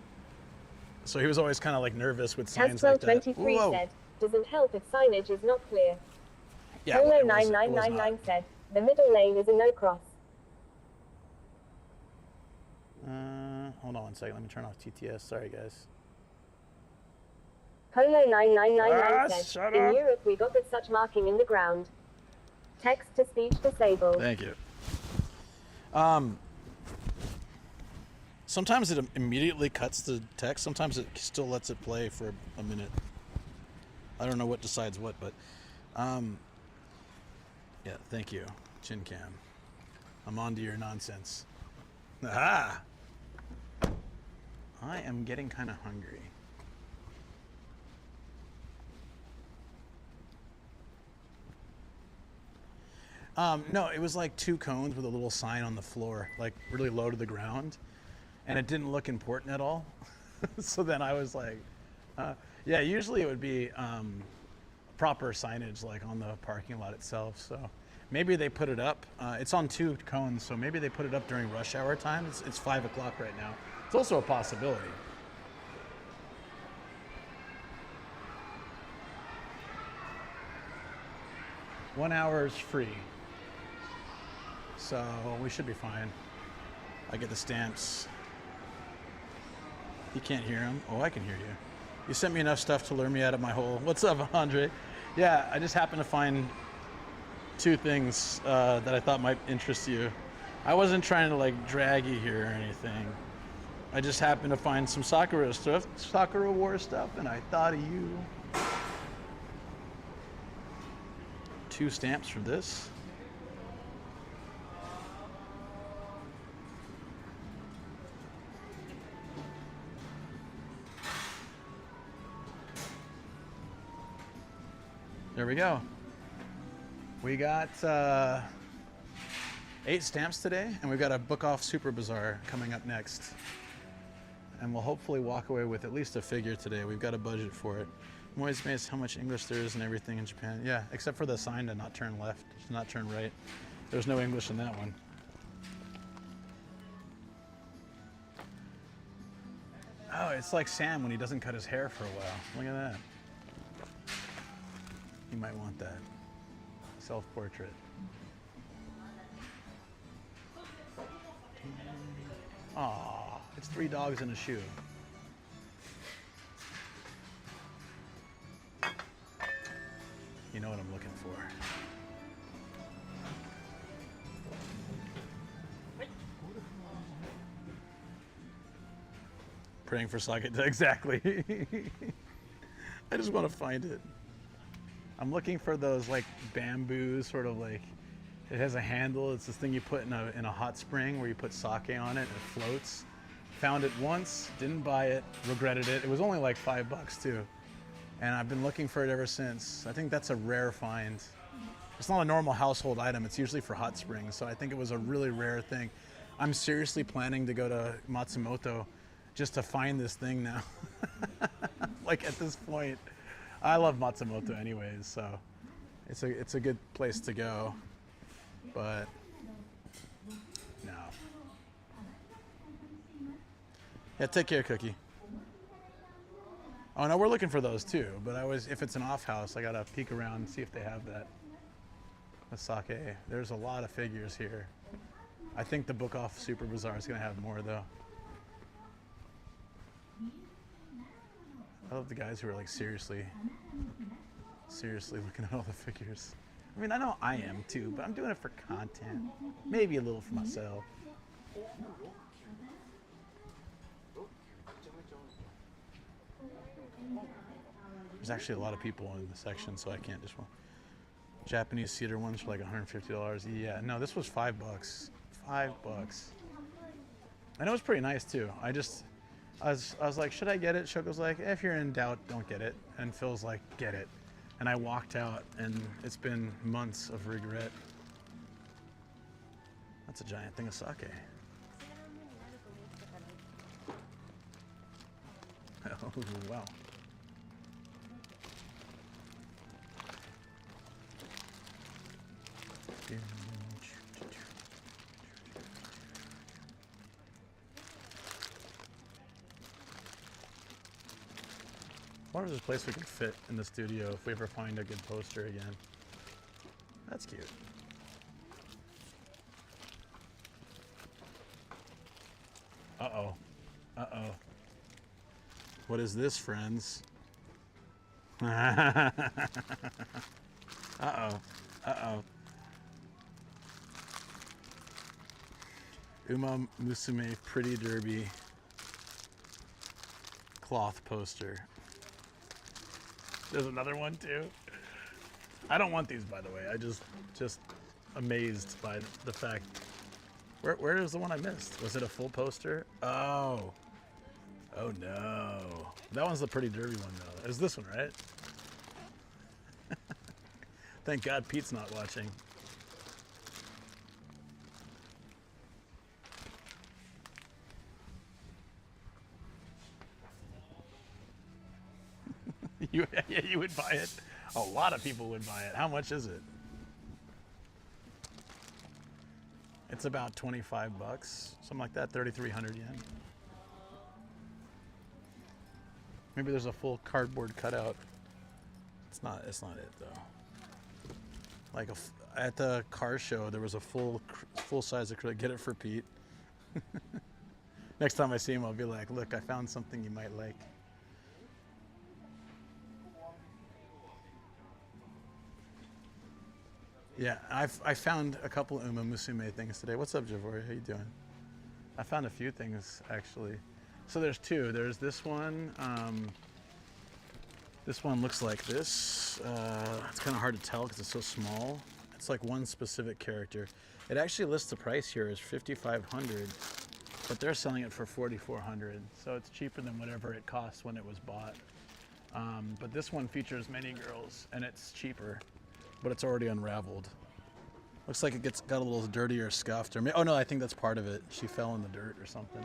Speaker 1: So he was always kind of like nervous with signs like that.
Speaker 2: 23 said, doesn't help if signage is not clear.
Speaker 1: Yeah,
Speaker 2: Polo
Speaker 1: it was
Speaker 2: 9999 said, the middle lane is a no cross.
Speaker 1: Hold on one second. Let me turn off TTS. Sorry, guys.
Speaker 2: Polo 9999 said,
Speaker 1: shut
Speaker 2: in
Speaker 1: up.
Speaker 2: Europe we got with such marking in the ground. Text to speech disabled.
Speaker 1: Thank you. Sometimes it immediately cuts the text. Sometimes it still lets it play for a minute. I don't know what decides what, but yeah, thank you, Chin Cam. I'm on to your nonsense. Aha! I am getting kind of hungry. No, it was like 2 cones with a little sign on the floor, like really low to the ground, and it didn't look important at all. So then I was like, yeah, usually it would be proper signage like on the parking lot itself. So maybe they put it up. It's on 2 cones, so maybe they put it up during rush hour time. It's 5 o'clock right now. It's also a possibility. One hour is free. So we should be fine. I get the stamps. You can't hear them. Oh, I can hear you. You sent me enough stuff to lure me out of my hole. What's up, Andre? Yeah, I just happened to find 2 things that I thought might interest you. I wasn't trying to like drag you here or anything. I just happened to find some Sakura stuff, Sakura War stuff, and I thought of you. 2 stamps for this. There we go. We got 8 stamps today, and we've got a Book Off Super Bazaar coming up next. And we'll hopefully walk away with at least a figure today. We've got a budget for it. I'm always amazed how much English there is and everything in Japan. Yeah, except for the sign to not turn left, to not turn right. There's no English in that one. Oh, it's like Sam when he doesn't cut his hair for a while. Look at that. You might want that. Self-portrait. Aw, it's 3 dogs in a shoe. You know what I'm looking for. Praying for socket. Exactly. I just want to find it. I'm looking for those like bamboo sort of like, it has a handle. It's this thing you put in a hot spring where you put sake on it and it floats. Found it once, didn't buy it, regretted it. It was only like $5 too. And I've been looking for it ever since. I think that's a rare find. It's not a normal household item. It's usually for hot springs. So I think it was a really rare thing. I'm seriously planning to go to Matsumoto just to find this thing now. Like at this point. I love Matsumoto anyways, so it's a good place to go, but no. Yeah, take care, Cookie. Oh no, we're looking for those too, but if it's an off house, I gotta peek around and see if they have that. The sake. There's a lot of figures here. I think the Book Off Super Bazaar is gonna have more though. I love the guys who are like seriously looking at all the figures. I mean, I know I am too, but I'm doing it for content. Maybe a little for myself. There's actually a lot of people in the section, so I can't just want. Japanese cedar ones for like $150. Yeah, no, this was $5. $5. I know it's pretty nice too. I was like, should I get it? Shoko's like, if you're in doubt, don't get it. And Phil's like, get it. and I walked out, and it's been months of regret. That's a giant thing of sake. Oh, wow. I wonder if there's a place we could fit in the studio if we ever find a good poster again. That's cute. Uh-oh. Uh-oh. What is this, friends? Uh-oh. Uh-oh. Uma Musume Pretty Derby cloth poster. There's another one too. I don't want these, by the way. I just amazed by the fact. Where is the one I missed? Was it a full poster? Oh. Oh no. That one's the Pretty Derby one though. It's this one, right? Thank God Pete's not watching. Yeah, you would buy it. A lot of people would buy it. How much is it? It's about 25 bucks, something like that, 3,300 yen. Maybe there's a full cardboard cutout. It's not it though. Like at the car show, there was a full size acrylic. Get it for Pete. Next time I see him, I'll be like, look, I found something you might like. Yeah, I found a couple Uma Musume things today. What's up, Javori? How you doing? I found a few things, actually. So there's two. There's this one. This one looks like this. It's kind of hard to tell because it's so small. It's like one specific character. It actually lists the price here as $5,500, but they're selling it for $4,400. So it's cheaper than whatever it cost when it was bought. But this one features many girls, and it's cheaper. But it's already unraveled. Looks like it got a little dirty or scuffed. Or oh no, I think that's part of it. She fell in the dirt or something.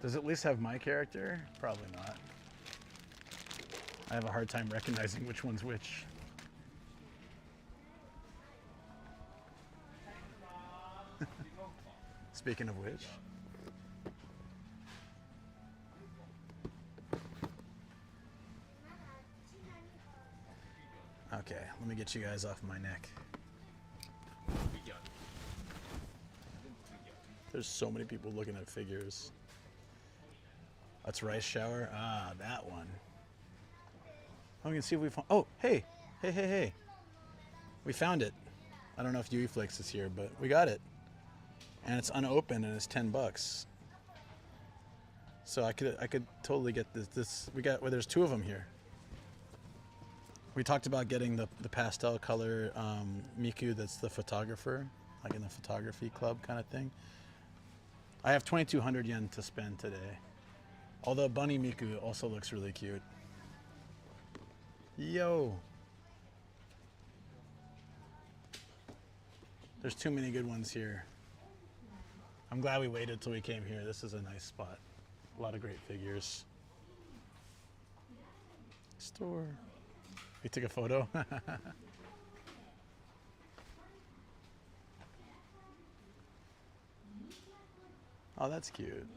Speaker 1: Does it at least have my character? Probably not. I have a hard time recognizing which one's which. Speaking of which. Okay, let me get you guys off my neck. There's so many people looking at figures. That's Rice Shower. Ah, that one. Oh, we can see if we found. Oh, hey. We found it. I don't know if Flakes is here, but we got it. And it's unopened and it's 10 bucks. So I could totally get this. Well, there's two of them here. We talked about getting the pastel color Miku that's the photographer, like in the photography club kind of thing. I have 2,200 yen to spend today. Although Bunny Miku also looks really cute. Yo! There's too many good ones here. I'm glad we waited till we came here. This is a nice spot. A lot of great figures. Store. You took a photo? Oh, that's cute.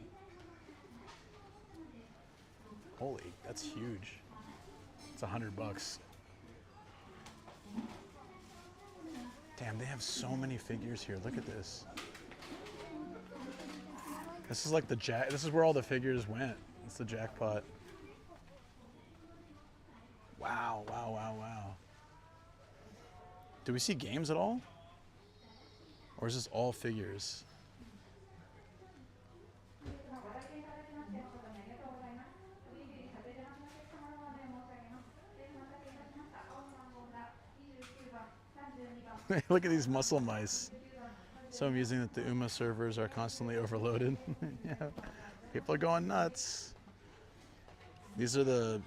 Speaker 1: Holy, that's huge. It's $100 bucks. Damn, they have so many figures here. Look at this. This is like this is where all the figures went. It's the jackpot. Wow. Do we see games at all? Or is this all figures? Look at these muscle mice. So amusing that the UMA servers are constantly overloaded. Yeah, people are going nuts. These are the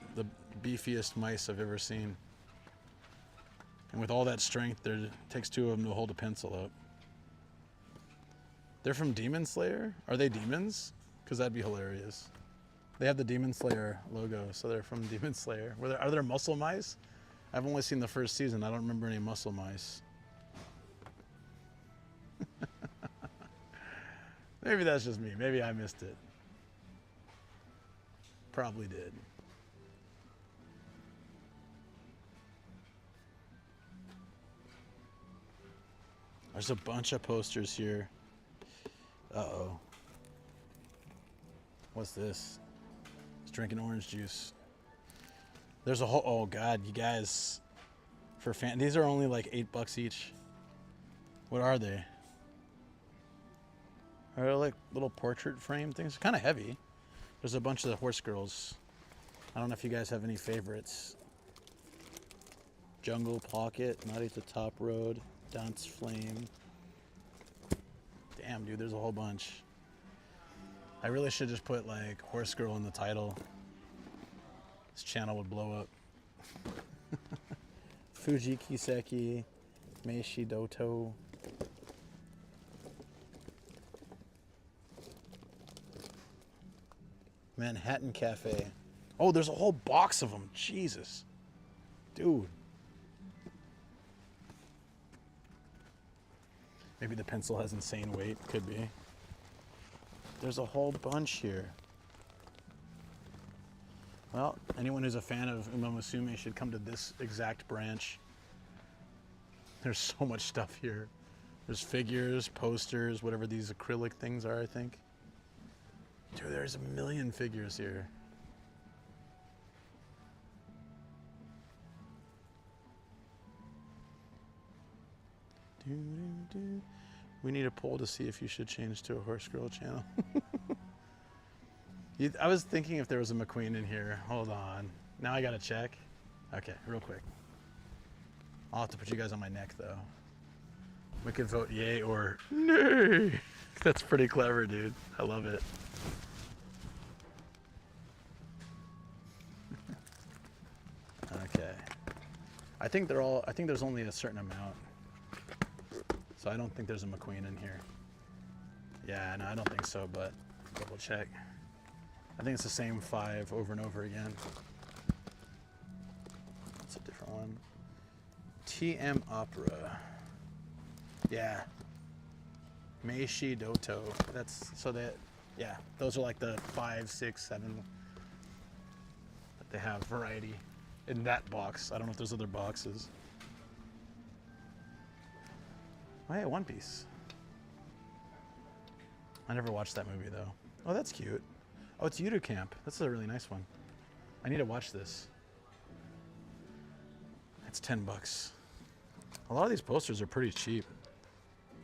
Speaker 1: beefiest mice I've ever seen. And with all that strength, it takes two of them to hold a pencil up. They're from Demon Slayer? Are they demons? Because that'd be hilarious. They have the Demon Slayer logo, so they're from Demon Slayer. Are there muscle mice? I've only seen the first season. I don't remember any muscle mice. Maybe that's just me. Maybe I missed it. Probably did. There's a bunch of posters here. Uh-oh. What's this? It's drinking orange juice. There's a whole, oh God, you guys, these are only like $8 each. What are they? Are they like little portrait frame things? Kind of heavy. There's a bunch of the horse girls. I don't know if you guys have any favorites. Jungle Pocket, Naughty at the Top Road, Dance Flame. Damn, dude, there's a whole bunch. I really should just put like horse girl in the title. This channel would blow up. Fuji Kiseki, Meishi Doto. Manhattan Cafe. Oh, there's a whole box of them. Jesus. Dude. Maybe the pencil has insane weight. Could be. There's a whole bunch here. Well, anyone who's a fan of Uma Musume should come to this exact branch. There's so much stuff here. There's figures, posters, whatever these acrylic things are, I think. Dude, there's a million figures here. We need a poll to see if you should change to a horse girl channel. I was thinking if there was a McQueen in here. Hold on. Now I gotta check. Okay, real quick. I'll have to put you guys on my neck though. We could vote yay or nay. That's pretty clever, dude. I love it. Okay. I think there's only a certain amount. So I don't think there's a McQueen in here. Yeah, no, I don't think so, but double check. I think it's the same 5 over and over again. It's a different one. TM Opera. Yeah. Meishi Doto. Yeah, those are like the 5, 6, 7 that they have variety in that box. I don't know if there's other boxes. Oh yeah, One Piece. I never watched that movie though. Oh, that's cute. Oh, it's Yudu Camp. That's a really nice one. I need to watch this. It's $10. A lot of these posters are pretty cheap.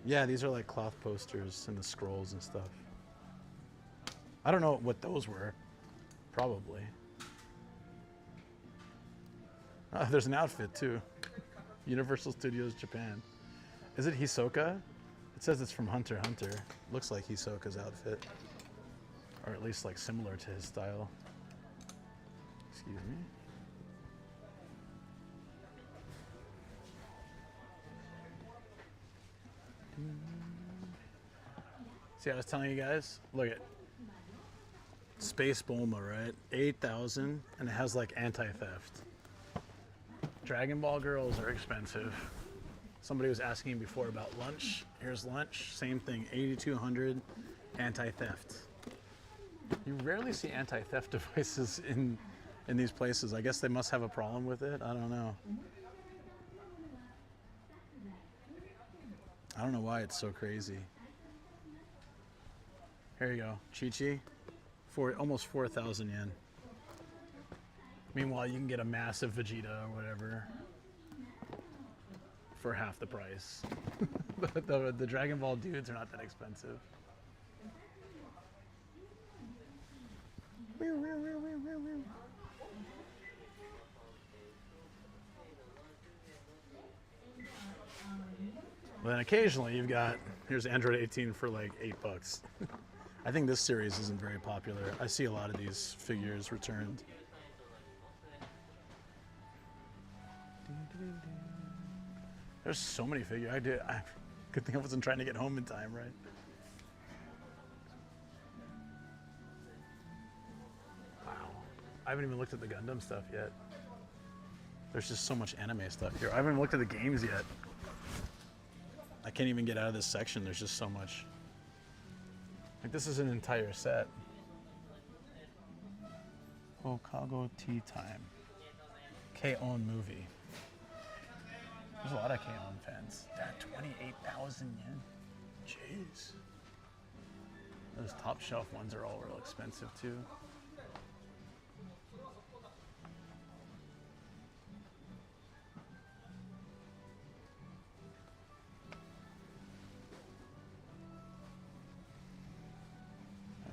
Speaker 1: Yeah, these are like cloth posters and the scrolls and stuff. I don't know what those were. Probably. Oh, there's an outfit too. Universal Studios Japan. Is it Hisoka? It says it's from Hunter x Hunter. Looks like Hisoka's outfit. Or at least like similar to his style. Excuse me. See, I was telling you guys, look at Space Bulma, right? 8,000, and it has like anti-theft. Dragon Ball girls are expensive. Somebody was asking before about lunch. Here's lunch, same thing, 8,200, anti-theft. You rarely see anti-theft devices in these places. I guess they must have a problem with it. I don't know. I don't know why it's so crazy. Here you go, Chi-Chi, for almost 4,000 yen. Meanwhile, you can get a massive Vegeta or whatever for half the price. the Dragon Ball dudes are not that expensive. But then occasionally you've got, here's Android 18 for like $8. I think this series isn't very popular. I see a lot of these figures returned. There's so many figures. Good thing I wasn't trying to get home in time, right? Wow. I haven't even looked at the Gundam stuff yet. There's just so much anime stuff here. I haven't even looked at the games yet. I can't even get out of this section. There's just so much. Like, this is an entire set. Hokago Tea Time. K-On movie. There's a lot of K-On fans. That 28,000 yen. Jeez. Those top shelf ones are all real expensive too.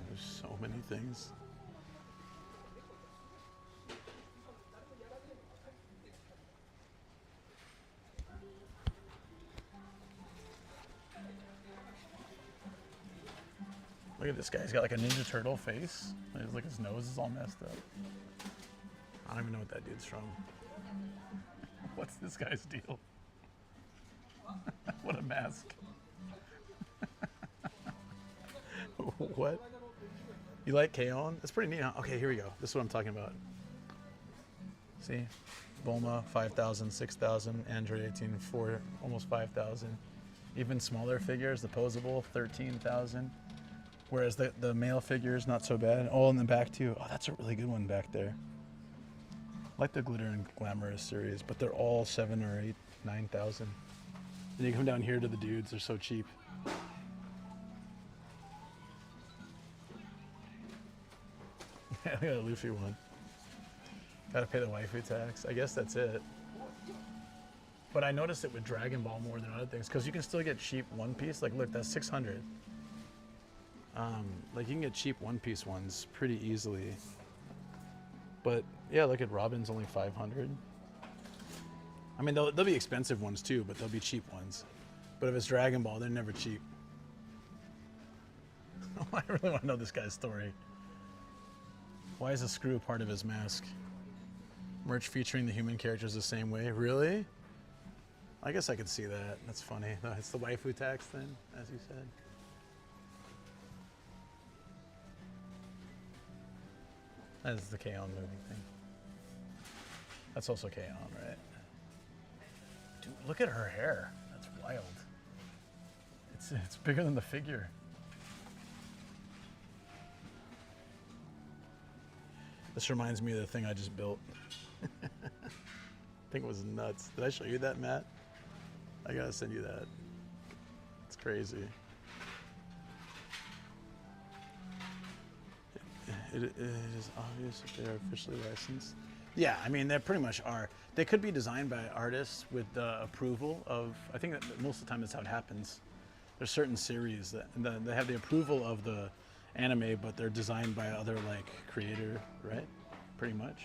Speaker 1: There's so many things. Look at this guy. He's got like a Ninja Turtle face. Like his nose is all messed up. I don't even know what that dude's from. What's this guy's deal? What a mask. What? You like K-On? It's pretty neat, huh? Okay, here we go. This is what I'm talking about. See? Bulma, 5,000, 6,000. Android 18, 4, almost 5,000. Even smaller figures, the posable, 13,000. Whereas the male figures, not so bad. Oh, in the back too. Oh, that's a really good one back there. I like the Glitter and Glamorous series, but they're all 7 or 8, 9,000. Then you come down here to the dudes, they're so cheap. Yeah, I got a Luffy one. Gotta pay the waifu tax. I guess that's it. But I noticed it with Dragon Ball more than other things, because you can still get cheap One Piece. Like, look, that's 600. Like, you can get cheap One Piece ones pretty easily. But yeah, look at Robin's only 500. I mean, they'll be expensive ones too, but they'll be cheap ones. But if it's Dragon Ball, they're never cheap. I really want to know this guy's story. Why is a screw part of his mask? Merch featuring the human characters the same way. Really? I guess I could see that. That's funny. It's the waifu tax then, as you said. That's the K-On movie thing. That's also K-On, right? Dude, look at her hair. That's wild. It's bigger than the figure. This reminds me of the thing I just built. I think it was nuts. Did I show you that, Matt? I gotta send you that. It's crazy. It is obvious if they are officially licensed. Yeah, I mean, they pretty much are. They could be designed by artists with the approval of, I think that most of the time that's how it happens. There's certain series that they have the approval of the anime, but they're designed by other, like, creator, right? Pretty much.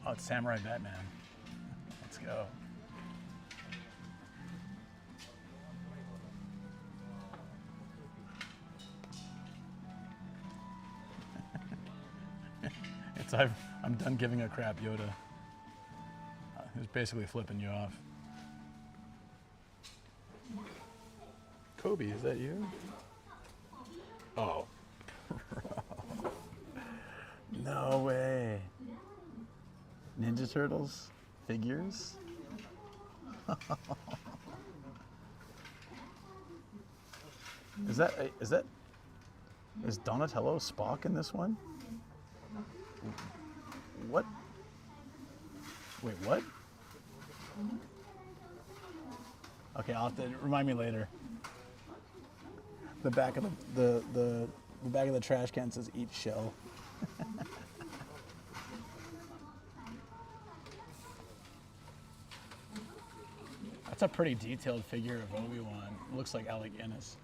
Speaker 1: Oh, it's Samurai Batman. Let's go. I'm done giving a crap, Yoda. He's basically flipping you off. Kobe, is that you? Oh. No way. Ninja Turtles figures? Is Donatello Spock in this one? What? Wait, what? Okay, I'll have to remind me later. The back of the back of the trash can says "Eat shell." That's a pretty detailed figure of Obi-Wan. Looks like Alec Guinness.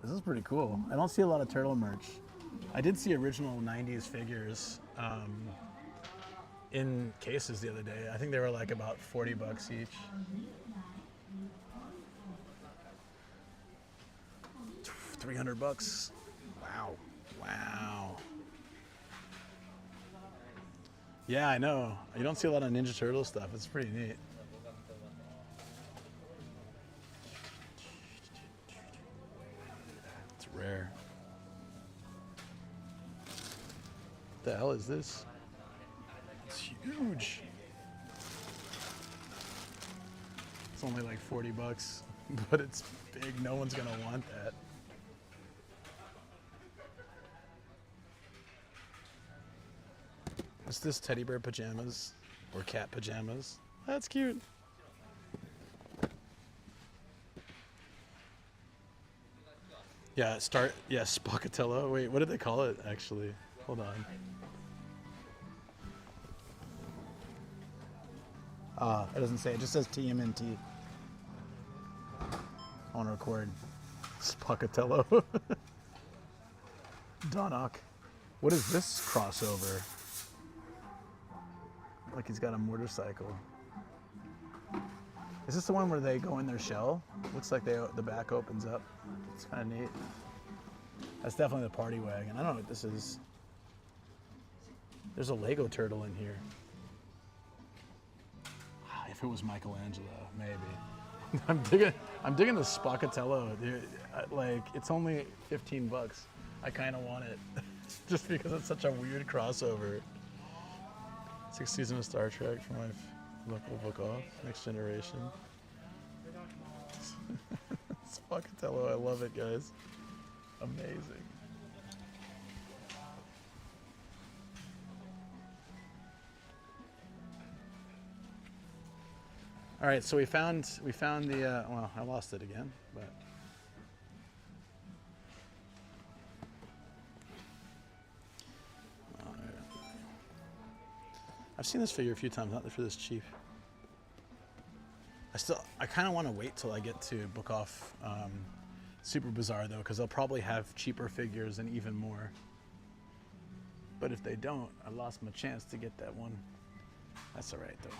Speaker 1: This is pretty cool. I don't see a lot of turtle merch. I did see original 90s figures in cases the other day. I think they were like about 40 bucks each. 300 bucks. Wow. Wow. Yeah, I know. You don't see a lot of Ninja Turtle stuff. It's pretty neat. It's rare. What the hell is this? It's huge. It's only like 40 bucks, but it's big. No one's gonna want that. What's this, teddy bear pajamas or cat pajamas? That's cute. Yeah, Spockatello. Wait, what did they call it actually? Hold on. It doesn't say, it just says TMNT. I want to record. Spockatello. Donok. What is this crossover? Like he's got a motorcycle. Is this the one where they go in their shell? Looks like the back opens up. It's kind of neat. That's definitely the party wagon. I don't know what this is. There's a Lego turtle in here. If it was Michelangelo, maybe. I'm digging the Spockatello, dude. Like, it's only 15 bucks. I kind of want it, just because it's such a weird crossover. 6th season of Star Trek for my local book off. Next Generation. Spockatello, I love it, guys. Amazing. All right, so we found the well, I lost it again, but all right. I've seen this figure a few times, not for this cheap. I kind of want to wait till I get to book off Super Bazaar though, because they'll probably have cheaper figures and even more. But if they don't, I lost my chance to get that one. That's all right though.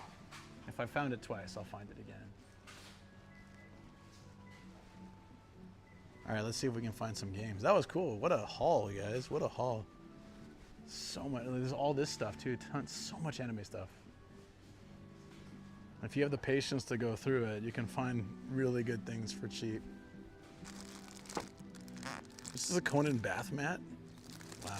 Speaker 1: If I found it twice, I'll find it again. All right, let's see if we can find some games. That was cool. What a haul, guys. What a haul. So much. There's all this stuff too. So much anime stuff. If you have the patience to go through it, you can find really good things for cheap. This is a Conan bath mat. Wow.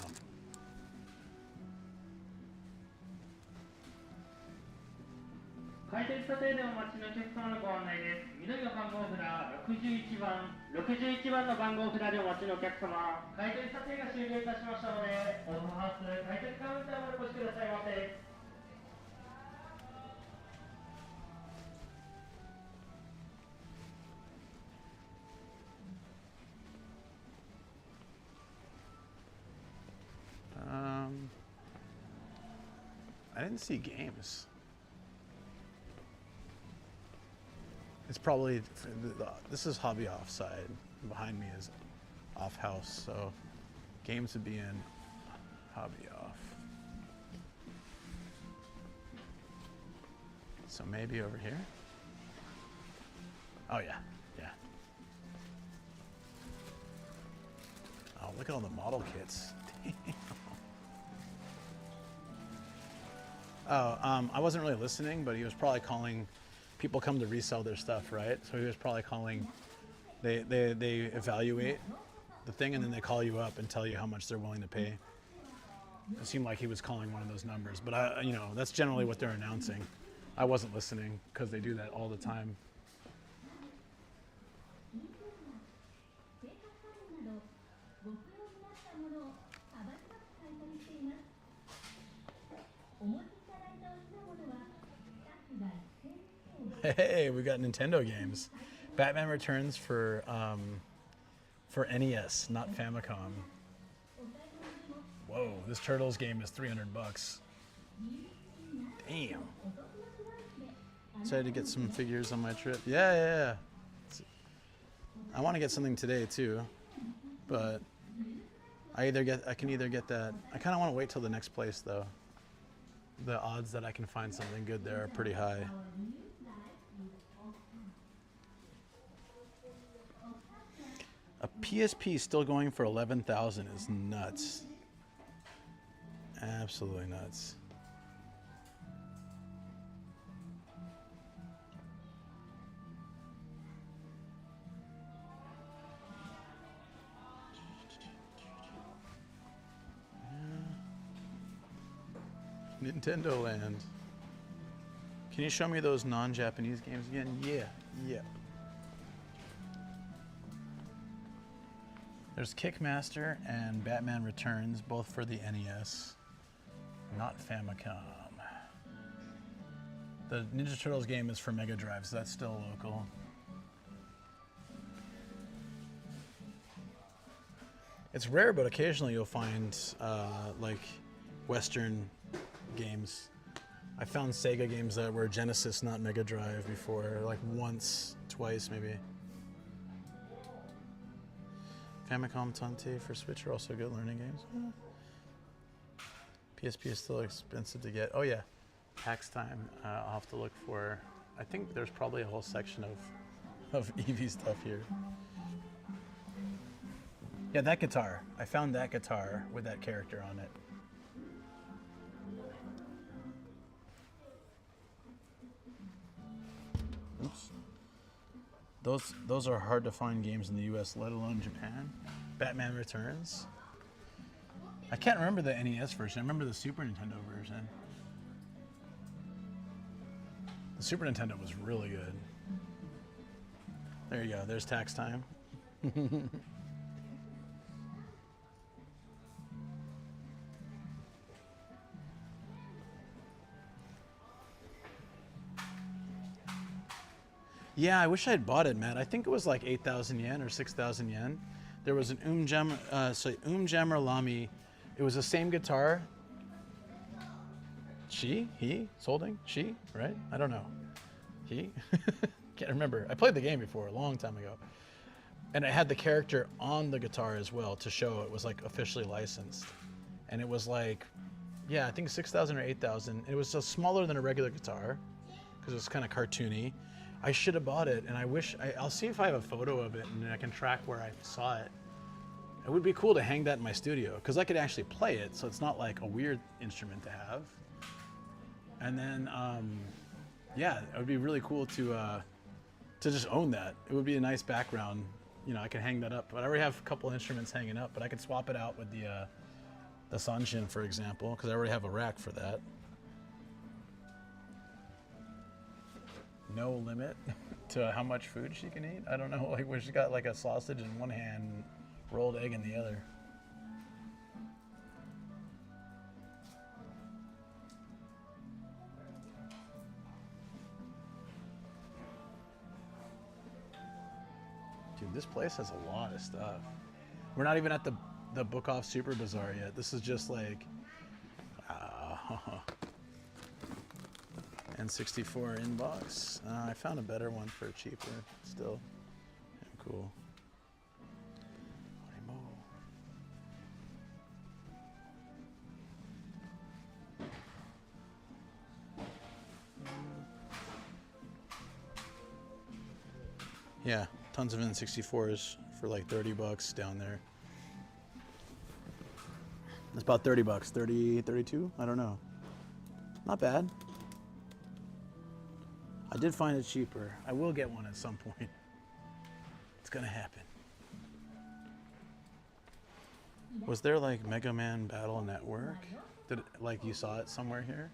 Speaker 4: 回転査定でお待ちのお客様のご案内です。緑の番号札61番、61番の番号札でお待ちのお客様、回転査定が終了いたしましたので、オートハウス回転カウンターまでお越しくださいませ。
Speaker 1: I didn't see games. It's probably, this is hobby offside. Behind me is off house, so games would be in hobby off. So maybe over here? Oh yeah, yeah. Oh, look at all the model kits. I wasn't really listening, but he was probably calling. People come to resell their stuff, right? So he was probably calling. They evaluate the thing and then they call you up and tell you how much they're willing to pay. It seemed like he was calling one of those numbers, but that's generally what they're announcing. I wasn't listening because they do that all the time. Hey, we got Nintendo games. Batman Returns for NES, not Famicom. Whoa, this Turtles game is 300 bucks. Damn. Decided to get some figures on my trip. Yeah. I want to get something today too, but I can either get that. I kind of want to wait till the next place though. The odds that I can find something good there are pretty high. A PSP still going for 11,000 is nuts. Absolutely nuts. Nintendo Land. Can you show me those non-Japanese games again? Yeah. There's Kickmaster and Batman Returns, both for the NES, not Famicom. The Ninja Turtles game is for Mega Drive, so that's still local. It's rare, but occasionally you'll find like Western games. I found Sega games that were Genesis, not Mega Drive before, like once, twice maybe. Famicom Tante for Switch are also good learning games. PSP is still expensive to get. Oh yeah, tax time. I'll have to look for, I think there's probably a whole section of Eevee stuff here. Yeah, that guitar. I found that guitar with that character on it. Oops. Those are hard to find games in the US, let alone Japan. Batman Returns. I can't remember the NES version. I remember the Super Nintendo version. The Super Nintendo was really good. There you go. There's tax time. Yeah, I wish I had bought it, Matt. I think it was like 8,000 yen or 6,000 yen. There was an Umjammer Lamy. It was the same guitar. He, it's holding, she, right? I don't know. He? Can't remember. I played the game before, a long time ago. And it had the character on the guitar as well to show it was like officially licensed. And it was like, yeah, I think 6,000 or 8,000. It was just smaller than a regular guitar because it was kind of cartoony. I should have bought it, and I wish, I'll see if I have a photo of it and I can track where I saw it. It would be cool to hang that in my studio because I could actually play it, so it's not like a weird instrument to have. And then, yeah, it would be really cool to just own that. It would be a nice background. You know, I could hang that up. But I already have a couple instruments hanging up, but I could swap it out with the Sanshin, for example, because I already have a rack for that. No limit to how much food she can eat. I don't know, like where she got like a sausage in one hand and rolled egg in the other. Dude, this place has a lot of stuff. We're not even at the Book Off Super Bazaar yet. This is just like N64 inbox. I found a better one for cheaper still. Yeah, cool. Yeah, tons of N64s for like 30 bucks down there. It's about 30 bucks, 30, 32? I don't know. Not bad. I did find it cheaper. I will get one at some point. It's gonna happen. Was there like Mega Man Battle Network? Did it, like you saw it somewhere here?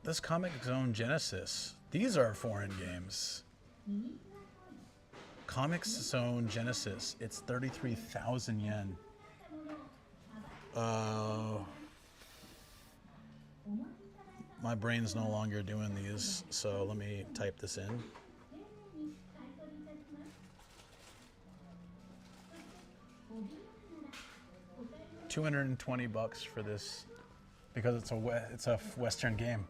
Speaker 1: This Comic Zone Genesis. These are foreign games. Comic Zone Genesis. It's 33,000 yen. My brain's no longer doing these, so let me type this in. $220 for this because it's a Western game.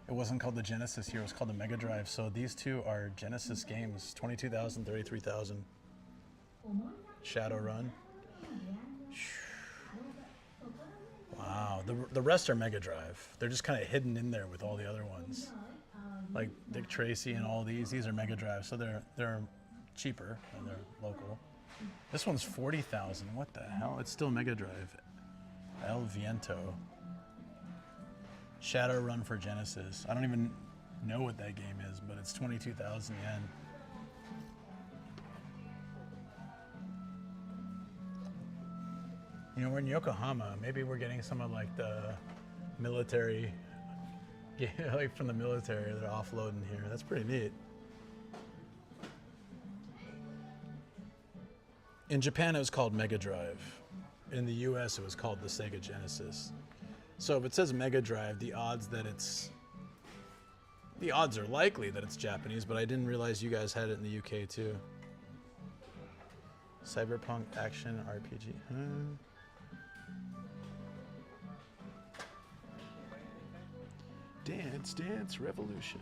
Speaker 1: It wasn't called the Genesis here, it was called the Mega Drive. So these two are Genesis games, 22,000, 33,000. Shadowrun. Wow, the rest are Mega Drive. They're just kind of hidden in there with all the other ones. Like Dick Tracy and all these are Mega Drive, so they're cheaper and they're local. This one's 40,000. What the hell? It's still Mega Drive. El Viento. Shadowrun for Genesis. I don't even know what that game is, but it's 22,000 yen. You know, we're in Yokohama. Maybe we're getting some of like the military, like from the military, they're offloading here. That's pretty neat. In Japan, it was called Mega Drive. In the US, it was called the Sega Genesis. So if it says Mega Drive, the odds are likely that it's Japanese, but I didn't realize you guys had it in the UK too. Cyberpunk action RPG. Dance, Dance Revolution.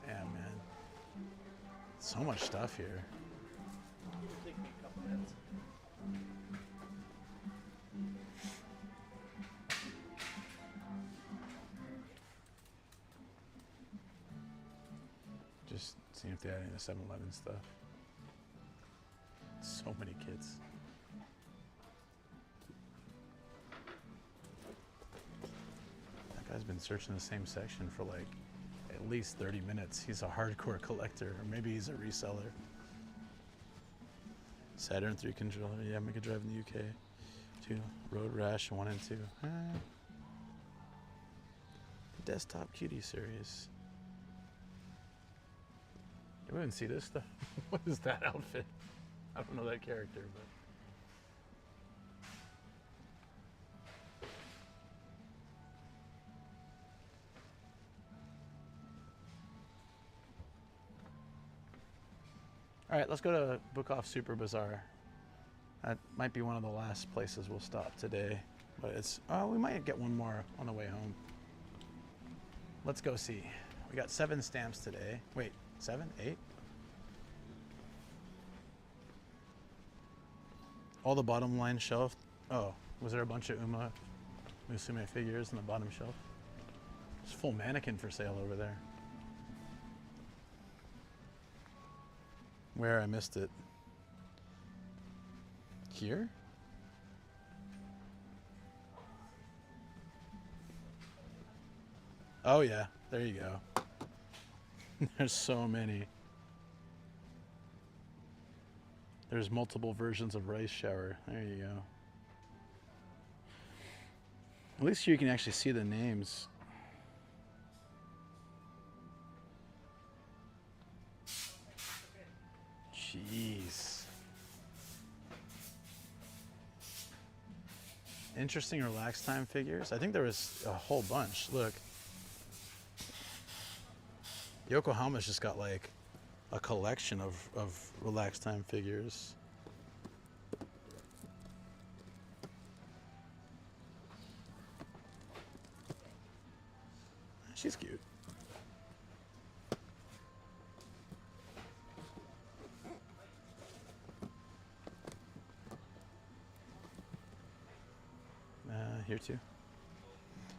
Speaker 1: Damn, man. So much stuff here. Just seeing if they had any of the 7-Eleven stuff. So many kids. That guy's been searching the same section for like at least 30 minutes. He's a hardcore collector, or maybe he's a reseller. Saturn 3 controller, yeah, Mega Drive in the UK. 2, Road Rash 1 and 2. The Desktop Cutie series. You wouldn't see this stuff. What is that outfit? I don't know that character, but. All right, let's go to Book Off Super Bazaar. That might be one of the last places we'll stop today, but it's, we might get one more on the way home. Let's go see. We got 7 stamps today. Wait, 7, 8? All the bottom line shelf. Oh, was there a bunch of Musume figures on the bottom shelf? There's a full mannequin for sale over there. Where? I missed it. Here? Oh yeah, there you go. There's so many. There's multiple versions of Rice Shower. There you go. At least here you can actually see the names. Jeez. Interesting relax time figures. I think there was a whole bunch. Look. Yokohama's just got like a collection of relax time figures. She's cute. Here too.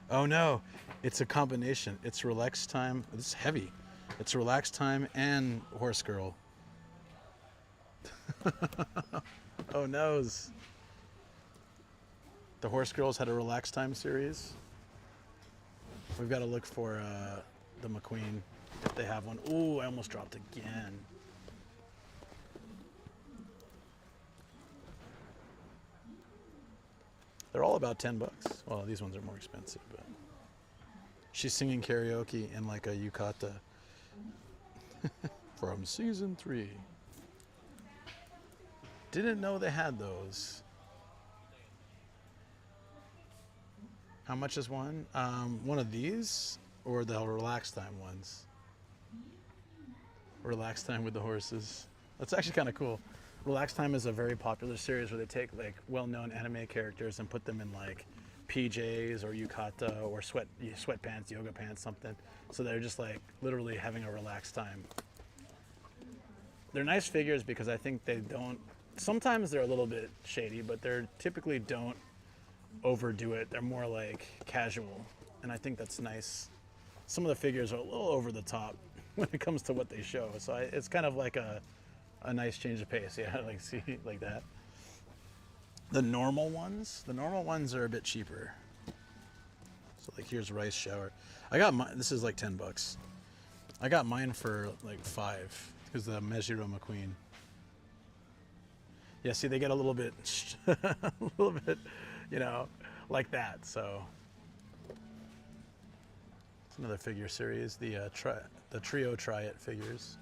Speaker 1: Oh no, it's a combination. It's relax time. This is heavy. It's relax time and horse girl. Oh noes. The horse girls had a relax time series. We've got to look for the McQueen if they have one. Ooh, I almost dropped again. They're all about $10. Well, these ones are more expensive, but she's singing karaoke in like a yukata from season 3. Didn't know they had those. How much is one? One of these or the relax time ones? Relax time with the horses. That's actually kind of cool. Relax Time is a very popular series where they take like well-known anime characters and put them in like PJs or yukata or sweatpants, yoga pants, something. So they're just like literally having a relaxed time. They're nice figures because I think they don't, sometimes they're a little bit shady, but they're typically don't overdo it. They're more like casual. And I think that's nice. Some of the figures are a little over the top when it comes to what they show. So it's kind of like a nice change of pace. Yeah, like see, like that. The normal ones are a bit cheaper. So like here's Rice Shower. I got mine, this is like $10. I got mine for like $5 because the Mejiro McQueen. Yeah, see, they get a little bit, you know, like that. So it's another figure series. The Trio Try It figures.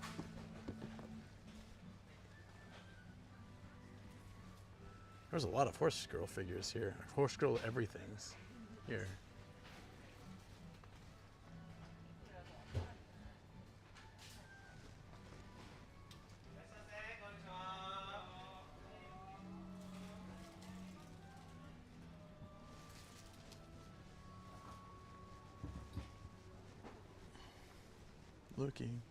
Speaker 1: There's a lot of Horse Girl figures here. Horse Girl everything's here. Looking.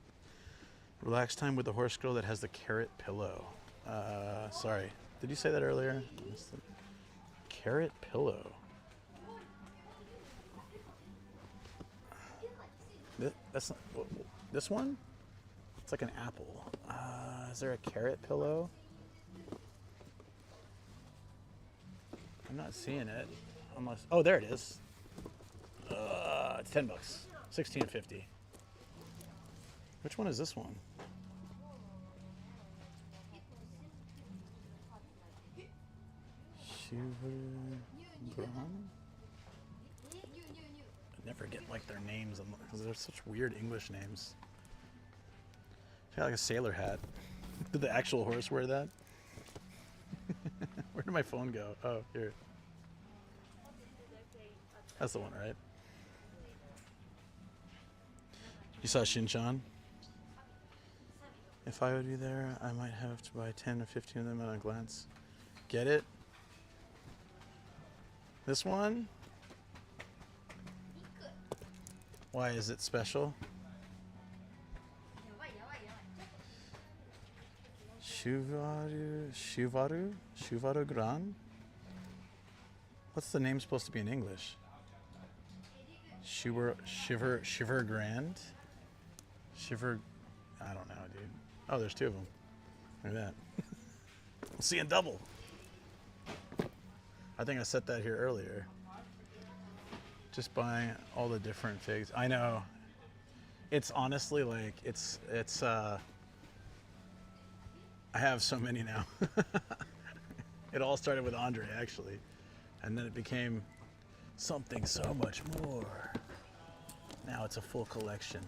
Speaker 1: Relax time with the Horse Girl that has the carrot pillow. Sorry. Did you say that earlier? Carrot pillow. That's not, this one? It's like an apple. Is there a carrot pillow? I'm not seeing it. Unless, oh, there it is. It's $10. $16.50. Which one is this one? I never get like their names because they're such weird English names. It's got like a sailor hat. Did the actual horse wear that? Where did my phone go? Oh, here. That's the one, right? You saw Shinchan? If I would be there, I might have to buy 10 or 15 of them at a glance. Get it? This one? Why is it special? Shuvaru Gran? What's the name supposed to be in English? Shiver Grand? Shiver, I don't know, dude. Oh, there's two of them. Look at that. We'll see in double. I think I set that here earlier. Just buying all the different figs. I know. It's honestly like, I have so many now. It all started with Andre, actually. And then it became something so much more. Now it's a full collection.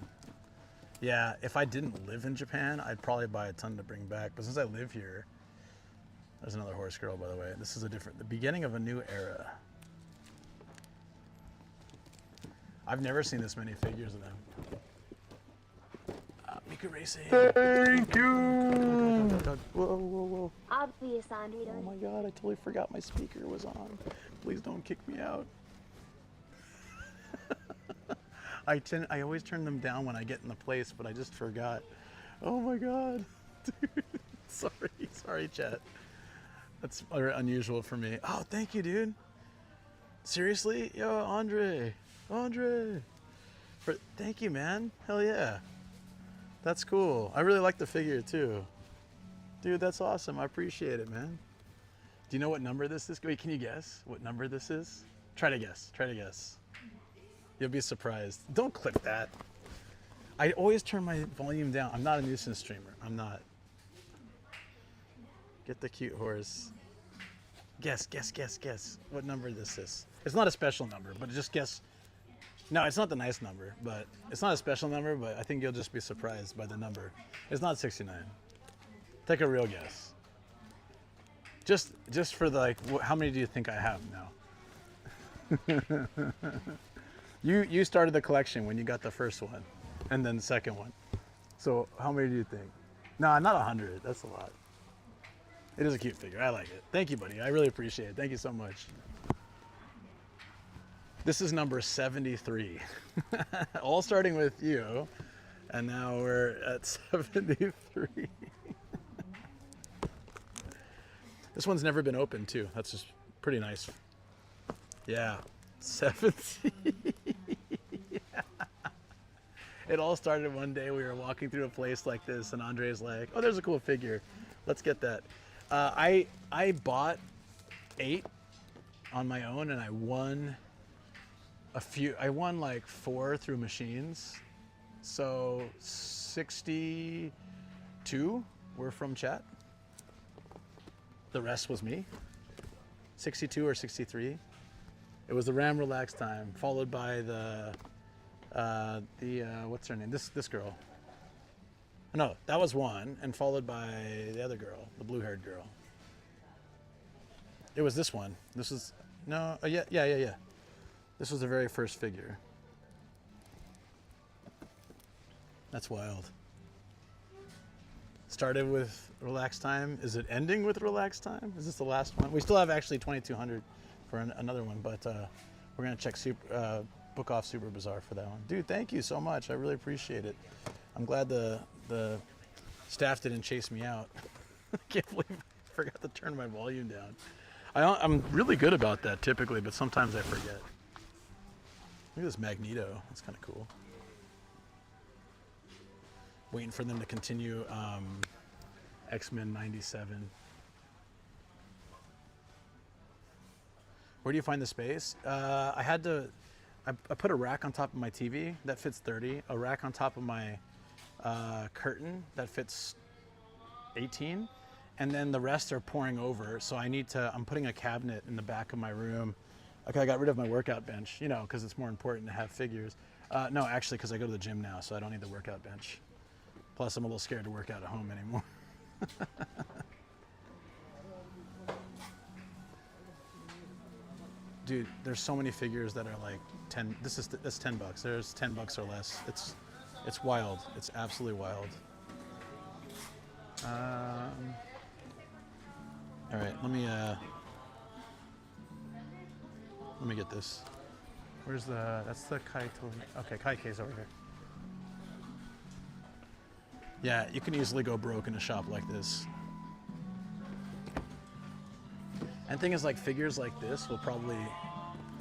Speaker 1: Yeah, if I didn't live in Japan, I'd probably buy a ton to bring back. But since I live here, there's another Horse Girl, by the way. This is the beginning of a new era. I've never seen this many figures of them. Miku Racing. Thank you. Whoa, whoa, whoa.
Speaker 2: Obvious, Andre.
Speaker 1: Oh my God, I totally forgot my speaker was on. Please don't kick me out. I always turn them down when I get in the place, but I just forgot. Oh my God. Dude, sorry, chat. That's unusual for me. Oh, thank you, dude. Seriously? Yo, Andre. Thank you, man. Hell yeah. That's cool. I really like the figure too. Dude, that's awesome. I appreciate it, man. Do you know what number this is? Wait, can you guess what number this is? Try to guess. You'll be surprised. Don't clip that. I always turn my volume down. I'm not a nuisance streamer. I'm not. Get the cute horse. Guess. What number this is. It's not a special number, but just guess. No, it's not the nice number, but it's not a special number, but I think you'll just be surprised by the number. It's not 69. Take a real guess. Just for the, like, how many do you think I have now? You started the collection when you got the first one, and then the second one. So how many do you think? No, not 100. That's a lot. It is a cute figure. I like it. Thank you, buddy. I really appreciate it. Thank you so much. This is number 73. All starting with you, and now we're at 73. This one's never been opened too. That's just pretty nice. Yeah, 70. Yeah. It all started one day. We were walking through a place like this, and Andre's like, "Oh, there's a cool figure. Let's get that." I bought 8 on my own, and I won a few. I won like 4 through machines. So 62 were from chat. The rest was me. 62 or 63. It was the RAM Relax Time, followed by the what's her name? This girl. No, that was one, and followed by the other girl, the blue-haired girl. It was this one. This is no, yeah. This was the very first figure. That's wild. Started with Relax Time. Is it ending with Relax Time? Is this the last one? We still have actually 2200 for another one, but we're gonna check book off Super Bazaar for that one. Dude, thank you so much. I really appreciate it. I'm glad the staff didn't chase me out. I can't believe I forgot to turn my volume down. I'm really good about that typically, but sometimes I forget. Look at this Magneto. That's kind of cool. Waiting for them to continue X-Men 97. Where do you find the space? I put a rack on top of my TV that fits 30, a rack on top of my curtain that fits 18, and then the rest are pouring over. So I'm putting a cabinet in the back of my room. Okay, I got rid of my workout bench, you know, because it's more important to have figures. No, actually, because I go to the gym now, so I don't need the workout bench. Plus, I'm a little scared to work out at home anymore. Dude, there's so many figures that are like 10. That's $10. There's $10 or less. It's wild. It's absolutely wild. All right, let me get this. Where's that's the Kai. Okay, Kai K's over here. Yeah, you can easily go broke in a shop like this. And thing is, like, figures like this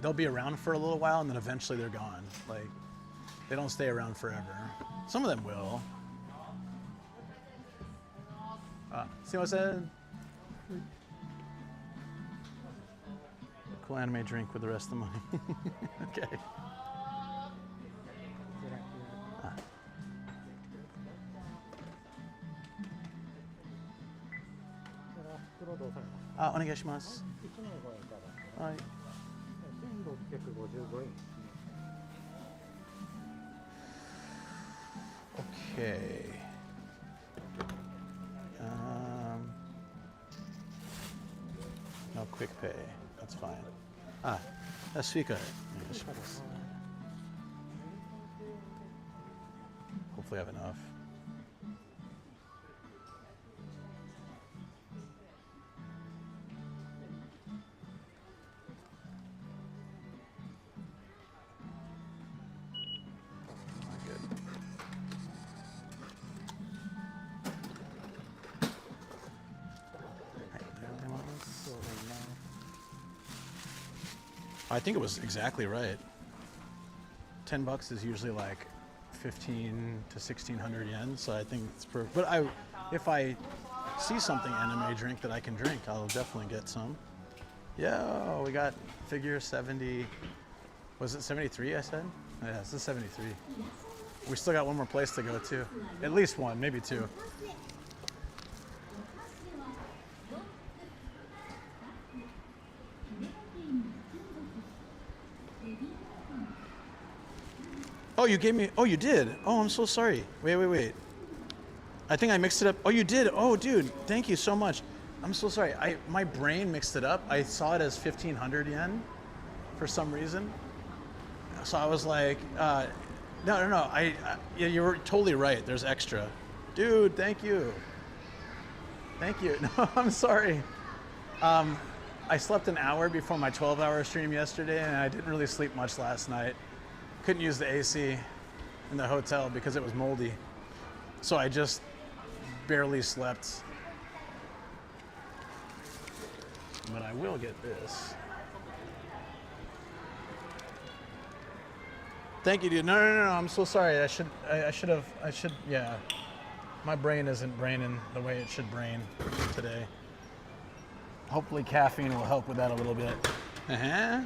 Speaker 1: they'll be around for a little while and then eventually they're gone. Like, they don't stay around forever. Some of them will. See what I said? Cool anime drink with the rest of the money. Okay. Onegaishimasu. Okay. No quick pay. That's fine. That's Suica. Hopefully I have enough. I think it was exactly right. $10 is usually like 15 to 1600 yen, so I think it's perfect. But if I see something anime drink that I can drink, I'll definitely get some. Yeah, we got figure 70. Was it 73? I said. Yeah, this is 73. We still got one more place to go to. At least one, maybe two. Oh, you gave me, oh, you did. Oh, I'm so sorry. Wait. I think I mixed it up. Oh, you did. Oh, dude, thank you so much. I'm so sorry. My brain mixed it up. I saw it as 1,500 yen for some reason. So I was like, no. Yeah, you were totally right. There's extra. Dude, thank you. Thank you. No, I'm sorry. I slept an hour before my 12-hour stream yesterday, and I didn't really sleep much last night. Couldn't use the AC in the hotel because it was moldy. So I just barely slept. But I will get this. Thank you, dude. No, I'm so sorry. I should, yeah. My brain isn't braining the way it should brain today. Hopefully caffeine will help with that a little bit. Uh-huh.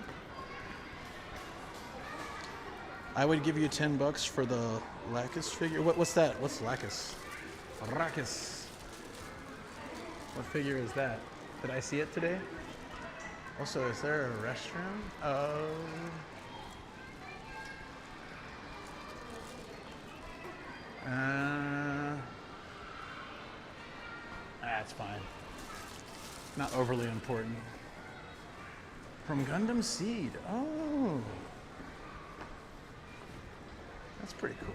Speaker 1: I would give you $10 for the Lacus figure. What's that? What's Lacus? Racus. What figure is that? Did I see it today? Also, is there a restroom? Oh. That's fine. Not overly important. From Gundam Seed. Oh. That's pretty cool.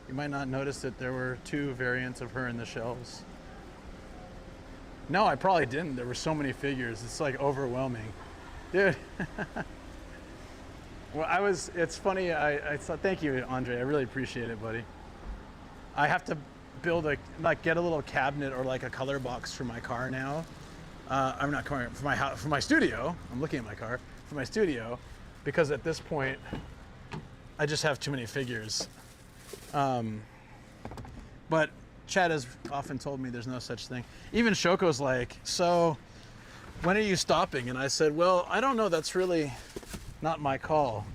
Speaker 1: You might not notice that there were 2 variants of her in the shelves. No, I probably didn't. There were so many figures. It's like overwhelming. Dude. Well, it's funny. I thought, thank you, Andre. I really appreciate it, buddy. I have to build get a little cabinet or like a color box for my car now. I'm not car, for my house, for my studio. I'm looking at my car for my studio because at this point, I just have too many figures. But Chad has often told me there's no such thing. Even Shoko's like, so when are you stopping? And I said, well, I don't know. That's really not my call.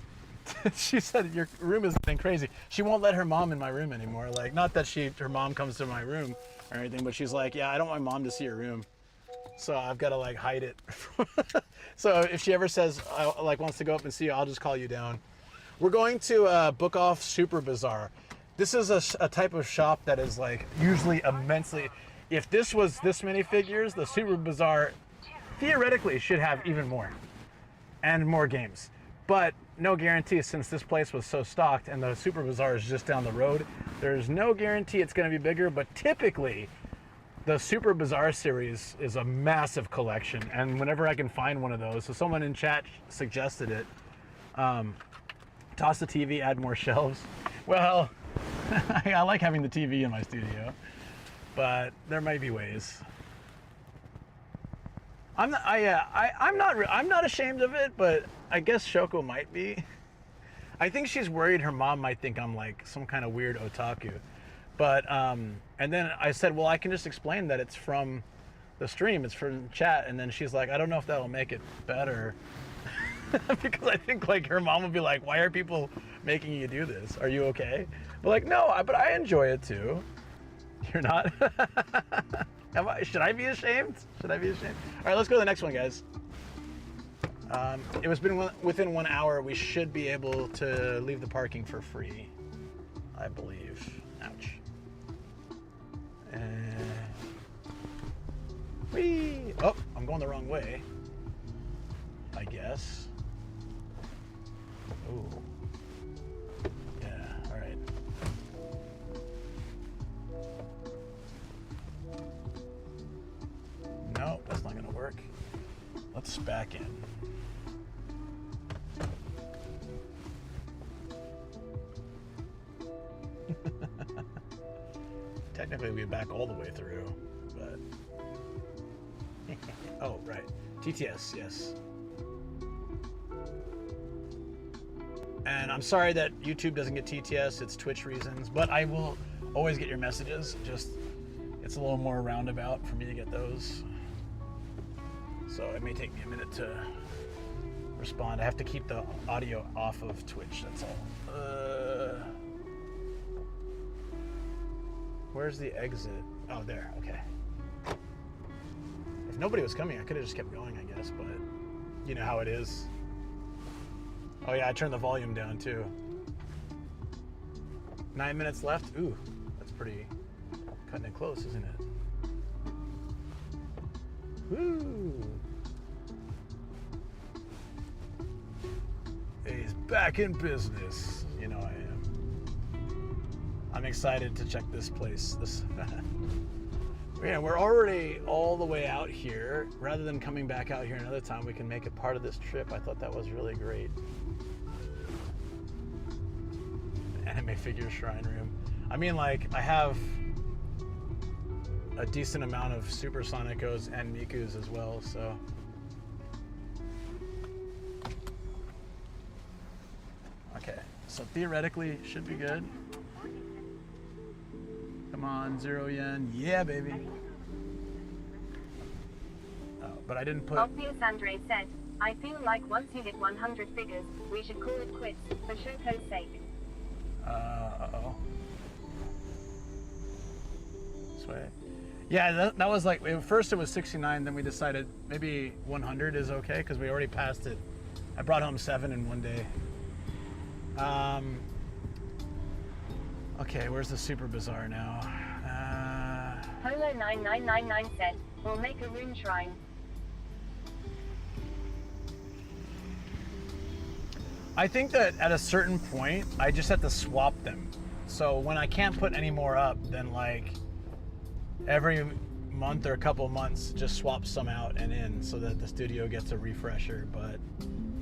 Speaker 1: She said, your room is getting crazy. She won't let her mom in my room anymore. Like, not that her mom comes to my room or anything, but she's like, yeah, I don't want my mom to see her room. So I've got to like hide it. So if she ever says, wants to go up and see you, I'll just call you down. We're going to book off Super Bazaar. This is a type of shop that is like usually immensely, if this was this many figures, the Super Bazaar theoretically should have even more and more games. But no guarantee, since this place was so stocked and the Super Bazaar is just down the road, there's no guarantee it's going to be bigger, but typically the Super Bazaar series is a massive collection, and whenever I can find one of those, so someone in chat suggested it, toss the TV, add more shelves. Well, I like having the TV in my studio, but there might be ways. I'm not ashamed of it, but I guess Shoko might be. I think she's worried her mom might think I'm like some kind of weird otaku. But, and then I said, well, I can just explain that it's from the stream, it's from chat. And then she's like, I don't know if that'll make it better. Because I think like her mom will be like, why are people making you do this? Are you okay? But like, no, but I enjoy it too. You're not? Should I be ashamed? Should I be ashamed? All right, let's go to the next one, guys. It was within 1 hour. We should be able to leave the parking for free, I believe. Ouch. Whee! Oh, I'm going the wrong way, I guess. Oh. Yeah, all right. No, that's not gonna work. Let's back in. Technically, we'd back all the way through, but... Oh, right. TTS, yes. And I'm sorry that YouTube doesn't get TTS, it's Twitch reasons, but I will always get your messages, just it's a little more roundabout for me to get those. So it may take me a minute to respond. I have to keep the audio off of Twitch, that's all. Where's the exit? Oh, there, okay. If nobody was coming, I could have just kept going, I guess, but you know how it is. Oh yeah, I turned the volume down too. 9 minutes left. Ooh, that's pretty cutting it close, isn't it? Woo! He's back in business. You know I am. I'm excited to check this place. Yeah, we're already all the way out here. Rather than coming back out here another time, we can make it part of this trip. I thought that was really great. Anime figure shrine room. I mean, like, I have a decent amount of Supersonicos and Mikus as well, so. Okay, so theoretically, should be good. Come on, 0 yen. Yeah, baby. Oh, but I didn't put...
Speaker 2: Obvious Andre said, I feel like once you hit 100 figures, we should call it quits, for Shoko's sake.
Speaker 1: Uh-oh. This way. Yeah, that was like, first it was 69, then we decided maybe 100 is okay, because we already passed it. I brought home 7 in one day. Okay, where's the Super Bazaar now?
Speaker 2: Polo9999 said, we'll make a rune shrine.
Speaker 1: I think that at a certain point, I just have to swap them. So when I can't put any more up, then like every month or a couple of months, just swap some out and in so that the studio gets a refresher,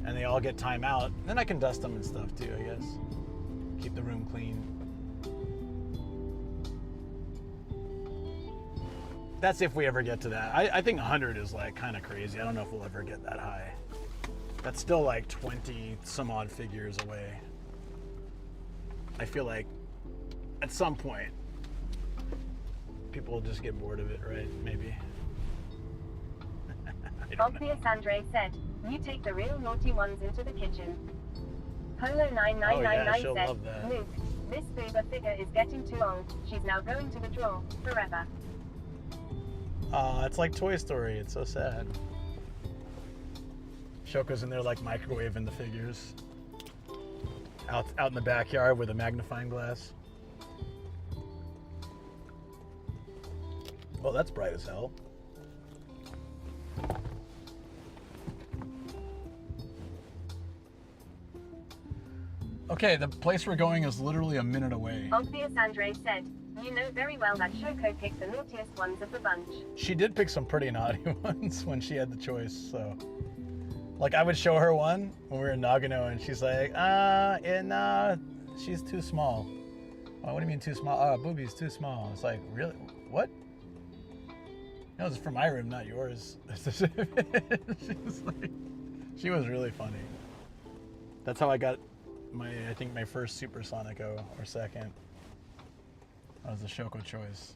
Speaker 1: and they all get time out. Then I can dust them and stuff too, I guess. Keep the room clean. That's if we ever get to that. I think 100 is like kind of crazy. I don't know if we'll ever get that high. That's still like 20 some odd figures away. I feel like at some point people will just get bored of it, right? Maybe.
Speaker 2: Obvious Andre said, you take the real naughty ones into the kitchen. Polo9999
Speaker 1: she'll
Speaker 2: said,
Speaker 1: love that.
Speaker 2: Luke, this boober figure is getting too old. She's now going to the drawer, forever.
Speaker 1: It's like Toy Story. It's so sad. Shoko's in there like microwaving the figures. Out in the backyard with a magnifying glass. Oh, that's bright as hell. Okay, the place we're going is literally a minute away.
Speaker 2: Obvious Andre said, you know very well that Shoko picked the naughtiest ones of the bunch.
Speaker 1: She did pick some pretty naughty ones when she had the choice, so. Like, I would show her one when we were in Nagano, and she's like, she's too small. Oh, what do you mean too small? Oh, boobie's too small. It's like, really? What? No, it's for my room, not yours. She was really funny. That's how I got I think my first Supersonico, or second. That was the Shoko choice.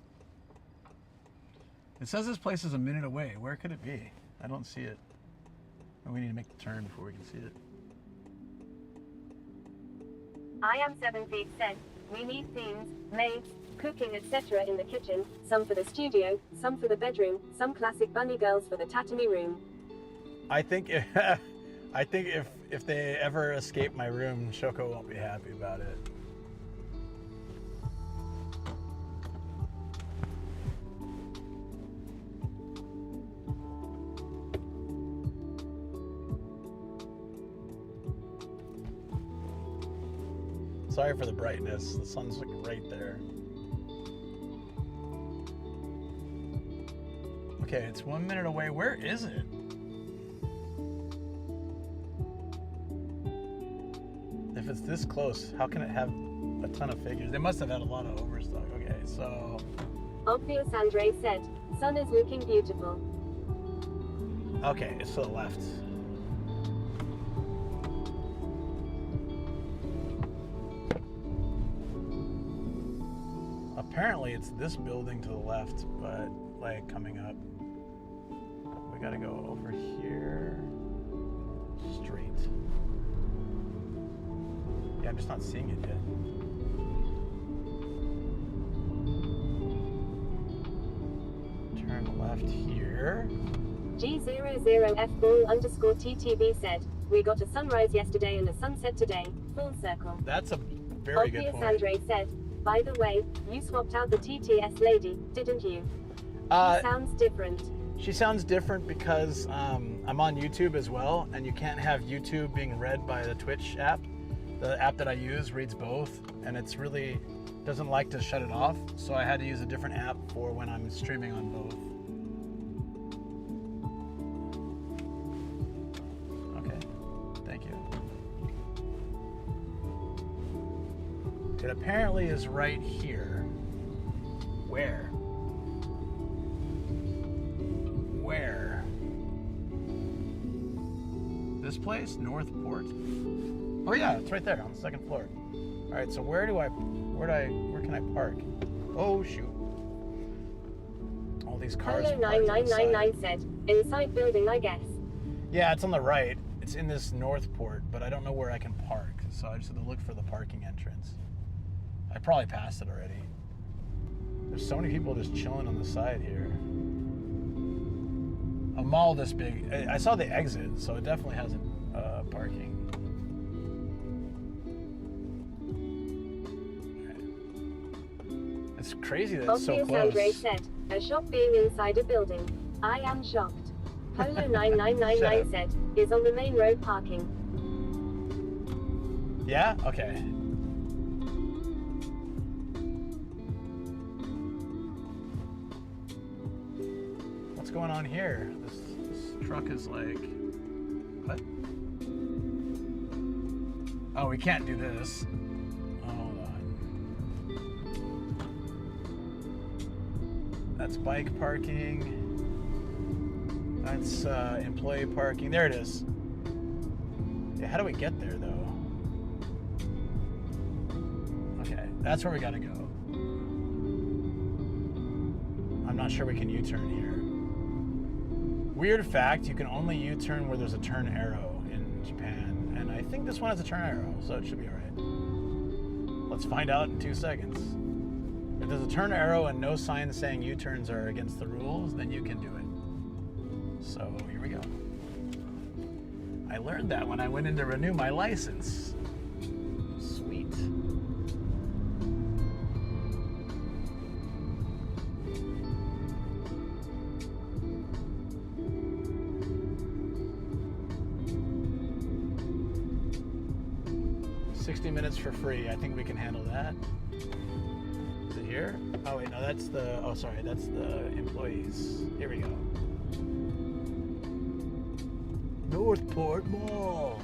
Speaker 1: It says this place is a minute away. Where could it be? I don't see it. We need to make the turn before we can see it.
Speaker 2: I am 7 feet said, we need themes, maids, cooking, etc. in the kitchen, some for the studio, some for the bedroom, some classic bunny girls for the tatami room.
Speaker 1: I think if they ever escape my room, Shoko won't be happy about it. Sorry for the brightness. The sun's like right there. Okay, it's 1 minute away. Where is it? If it's this close, how can it have a ton of figures? They must have had a lot of overstock. Okay, so...
Speaker 2: Obvious Andre said, sun is looking beautiful.
Speaker 1: Okay, it's to the left. Apparently it's this building to the left, but like coming up. We gotta go over here. Straight. Yeah, I'm just not seeing it yet. Turn left here.
Speaker 2: G00F_TTV said, we got a sunrise yesterday and a sunset today, full circle.
Speaker 1: That's a very good
Speaker 2: Obvious
Speaker 1: point.
Speaker 2: Andre said, by the way, you swapped out the TTS lady, didn't you? She sounds different.
Speaker 1: She sounds different because I'm on YouTube as well, and you can't have YouTube being read by the Twitch app. The app that I use reads both, and it's really doesn't like to shut it off, so I had to use a different app for when I'm streaming on both. Okay, thank you. It apparently is right here. Where? Where? This place? Northport? Oh yeah, it's right there on the second floor. All right, so where can I park? Oh shoot. All these cars
Speaker 2: Polo
Speaker 1: parked on the side.
Speaker 2: 9999 said, inside building, I guess.
Speaker 1: Yeah, it's on the right. It's in this Northport, but I don't know where I can park. So I just had to look for the parking entrance. I probably passed it already. There's so many people just chilling on the side here. A mall this big. I saw the exit, so it definitely has parking. It's crazy that it's so
Speaker 2: Obvious
Speaker 1: close.
Speaker 2: Andre said, a shop being inside a building. I am shocked. Polo
Speaker 1: Shut
Speaker 2: 9999
Speaker 1: up.
Speaker 2: said, is on the main road parking.
Speaker 1: Yeah? Okay. What's going on here? This truck is like... What? Oh, we can't do this. Hold on. That's bike parking. That's employee parking. There it is. Yeah, how do we get there, though? Okay, that's where we gotta go. I'm not sure we can U-turn here. Weird fact, you can only U-turn where there's a turn arrow in Japan. And I think this one has a turn arrow, so it should be alright. Let's find out in 2 seconds. If there's a turn arrow and no sign saying U-turns are against the rules, then you can do it. So, here we go. I learned that when I went in to renew my license. Sweet. $60 for free. I think we can handle that. Is it here? Oh wait, no, that's the. Oh, sorry, that's the employees. Here we go. Northport Mall.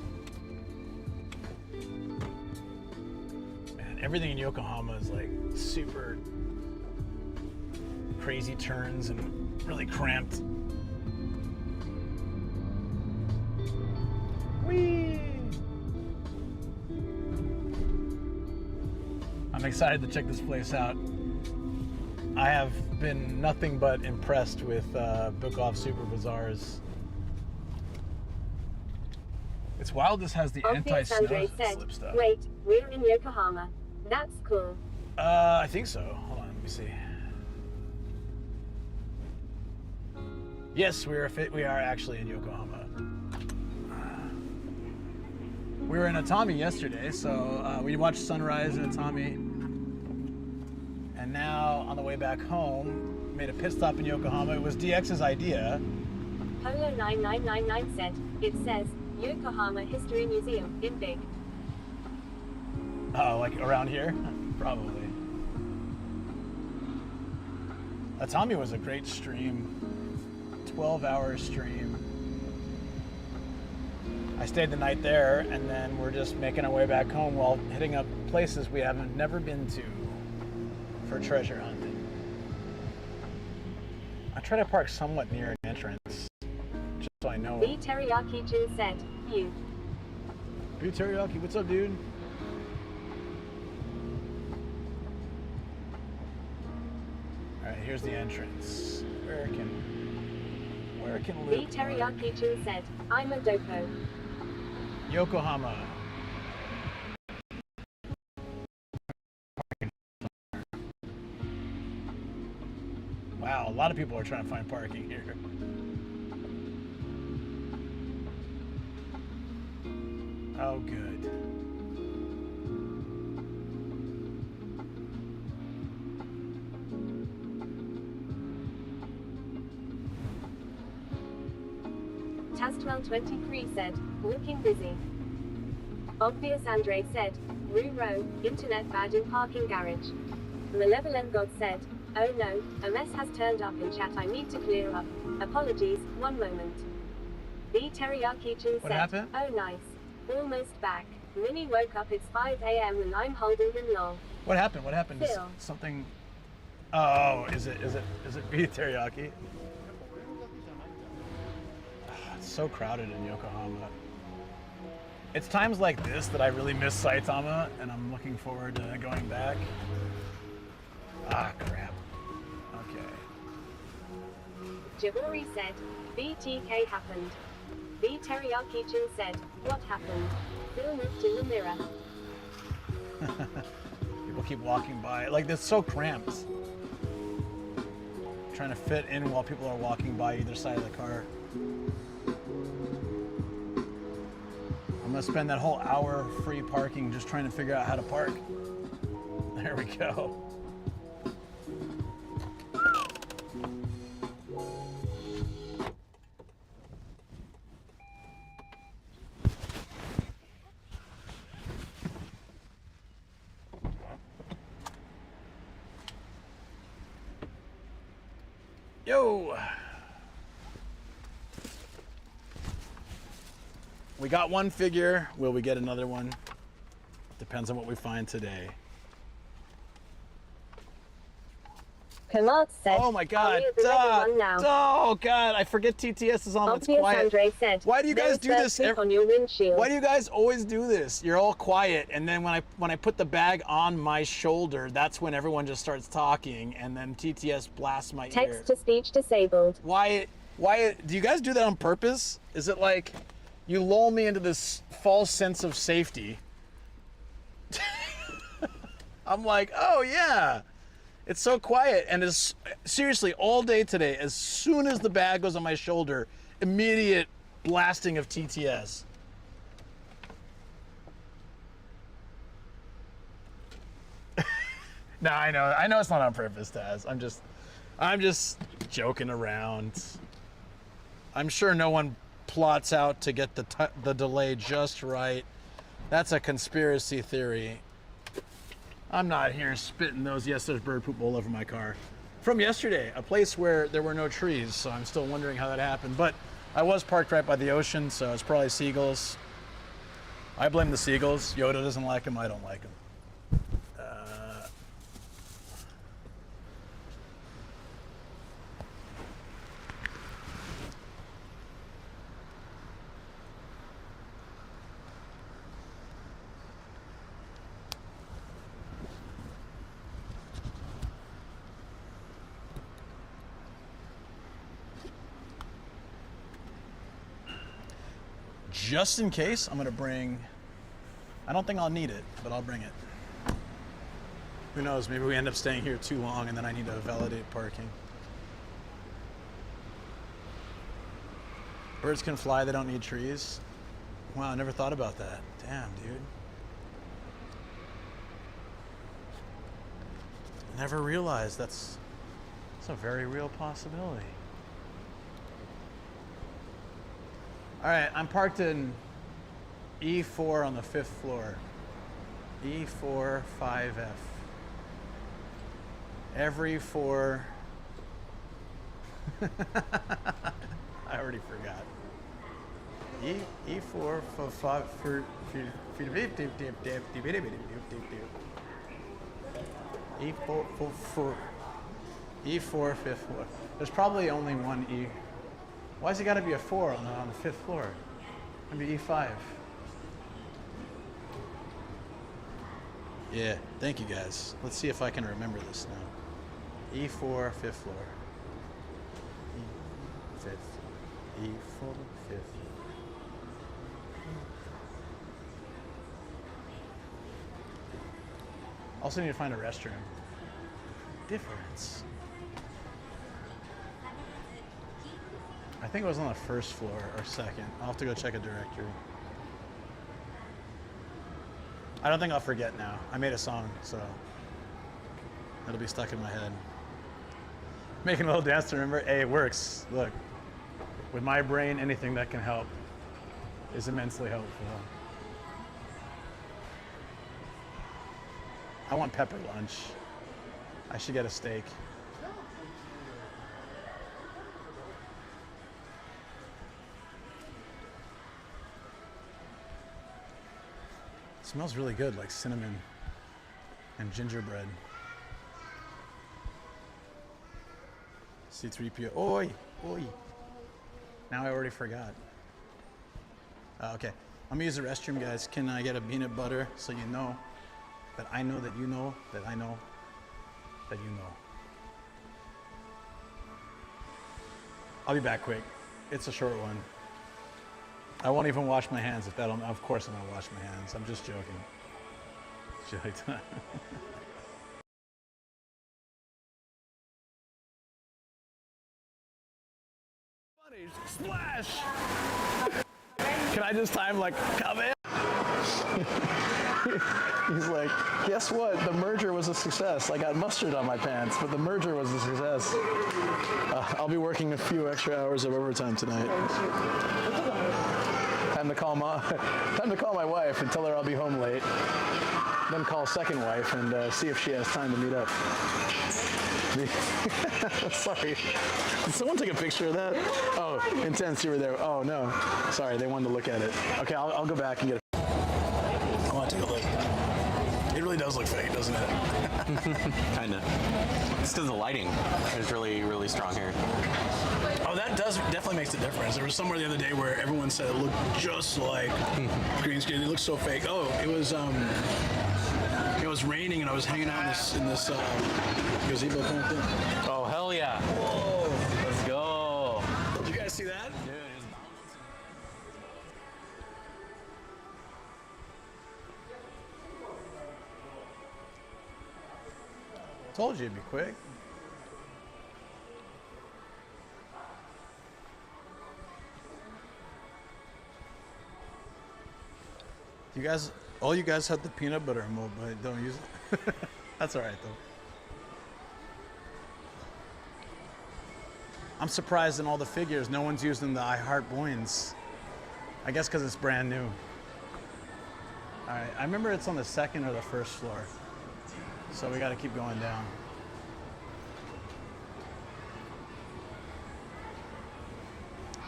Speaker 1: Man, everything in Yokohama is like super crazy turns and really cramped. Whee! I'm excited to check this place out. I have been nothing but impressed with Book Off Super Bazaar's. It's wild this has the
Speaker 2: Obvious Andre
Speaker 1: anti-snow
Speaker 2: said,
Speaker 1: slip stuff.
Speaker 2: wait, we're in Yokohama. That's cool.
Speaker 1: I think so. Hold on, let me see. Yes, we are actually in Yokohama. We were in Atami yesterday, so we watched sunrise in Atami. And now, on the way back home, made a pit stop in Yokohama. It was DX's idea.
Speaker 2: Polo 9999 said, it says, Yokohama History Museum, in big.
Speaker 1: Oh, like around here? Probably. Atami was a great stream. 12-hour stream. I stayed the night there, and then we're just making our way back home while hitting up places we haven't never been to for treasure hunting. I try to park somewhat near an entrance, just so I know.
Speaker 2: B Teriyaki Jin said, you.
Speaker 1: B Teriyaki, what's up, dude? All right, here's the entrance. Where can
Speaker 2: B
Speaker 1: Luke
Speaker 2: Teriyaki Jin said, I'm a dopo.
Speaker 1: Yokohama. Wow, a lot of people are trying to find parking here. Oh, good.
Speaker 2: Tastwell 23 said, looking busy. Obvious Andre said, Roo, internet bad in parking garage. Malevolent God said, oh no, a mess has turned up in chat I need to clear up. Apologies, one moment. The Teriyaki-chan said,
Speaker 1: happened?
Speaker 2: oh nice. Almost back. Minnie woke up, it's 5 a.m. and I'm holding him long.
Speaker 1: What happened? What happened? Is
Speaker 2: Phil.
Speaker 1: something... Oh, is it beef teriyaki? It's so crowded in Yokohama. It's times like this that I really miss Saitama, and I'm looking forward to going back. Ah, crap. Okay.
Speaker 2: Jaburi said, BTK happened. The Teriyaki-chan said, what happened? Phil looked in the mirror.
Speaker 1: People keep walking by. Like, it's so cramped. Trying to fit in while people are walking by either side of the car. I'm gonna spend that whole hour free parking just trying to figure out how to park. There we go. Yo! We got one figure. Will we get another one? Depends on what we find today.
Speaker 2: Kamat said,
Speaker 1: Oh my god. Oh god, I forget TTS is on. It's
Speaker 2: Obvious
Speaker 1: quiet.
Speaker 2: Andre said,
Speaker 1: Why do you guys do this?
Speaker 2: On your windshield.
Speaker 1: Why do you guys always do this? You're all quiet, and then when I put the bag on my shoulder, that's when everyone just starts talking, and then TTS blasts my ear.
Speaker 2: Text to speech disabled.
Speaker 1: Why do you guys do that on purpose? Is it like you lull me into this false sense of safety? I'm like, oh yeah. It's so quiet, and it's seriously all day today. As soon as the bag goes on my shoulder, immediate blasting of TTS. No, I know it's not on purpose, Taz. I'm just joking around. I'm sure no one plots out to get the delay just right. That's a conspiracy theory. I'm not here spitting those. Yes, there's bird poop all over my car. From yesterday, a place where there were no trees, so I'm still wondering how that happened. But I was parked right by the ocean, so it's probably seagulls. I blame the seagulls. Yoda doesn't like them, I don't like them. Just in case, I'm gonna bring, I don't think I'll need it, but I'll bring it. Who knows, maybe we end up staying here too long and then I need to validate parking. Birds can fly, they don't need trees. Wow, I never thought about that. Damn, dude. Never realized that's a very real possibility. All right, I'm parked in E4 on the 5th floor. E4 5F. Every 4. I already forgot. E4 for 5 for E4 5th floor. There's probably only one E. Why's it got to be a 4 on the 5th floor? Maybe E5. Yeah, thank you guys. Let's see if I can remember this now. E4, 5th floor. E5th. E4, 5th. Also need to find a restroom. Difference. I think it was on the 1st floor or 2nd. I'll have to go check a directory. I don't think I'll forget now. I made a song, so it'll be stuck in my head. Making a little dance to remember. Hey, it works. Look, with my brain, anything that can help is immensely helpful. I want pepper lunch. I should get a steak. It smells really good, like cinnamon and gingerbread. C3PO. Oi! Oi! Now I already forgot. Okay. I'm gonna use the restroom, guys. Can I get a peanut butter so you know that I know that you know that I know that you know? I'll be back quick. It's a short one. I won't even wash my hands if that'll. Of course I'm gonna wash my hands. I'm just joking. Joke time. Splash! Can I just time like, come in? He's like, guess what? The merger was a success. I got mustard on my pants, but the merger was a success. I'll be working a few extra hours of overtime tonight. Time to call my wife and tell her I'll be home late. Then call second wife and see if she has time to meet up. Sorry. Did someone take a picture of that? Oh, Intense, you were there. Oh, no. Sorry, they wanted to look at it. Okay, I'll go back and get it. I want to take a look. It really does look fake, doesn't it?
Speaker 10: Kinda. It's because the lighting is really, really strong here.
Speaker 1: Oh, that definitely makes a difference. There was somewhere the other day where everyone said it looked just like green screen. It looked so fake. Oh, it was raining and I was hanging out in this gazebo kind of thing.
Speaker 10: Oh, hell yeah.
Speaker 1: Whoa.
Speaker 10: Let's go.
Speaker 1: Did you guys see that?
Speaker 10: Dude,
Speaker 1: Told you it'd be quick. All you guys have the peanut butter emote, but don't use it. That's all right though. I'm surprised in all the figures, no one's using the I Heart Boyns. I guess because it's brand new. All right, I remember it's on the second or the first floor. So we got to keep going down.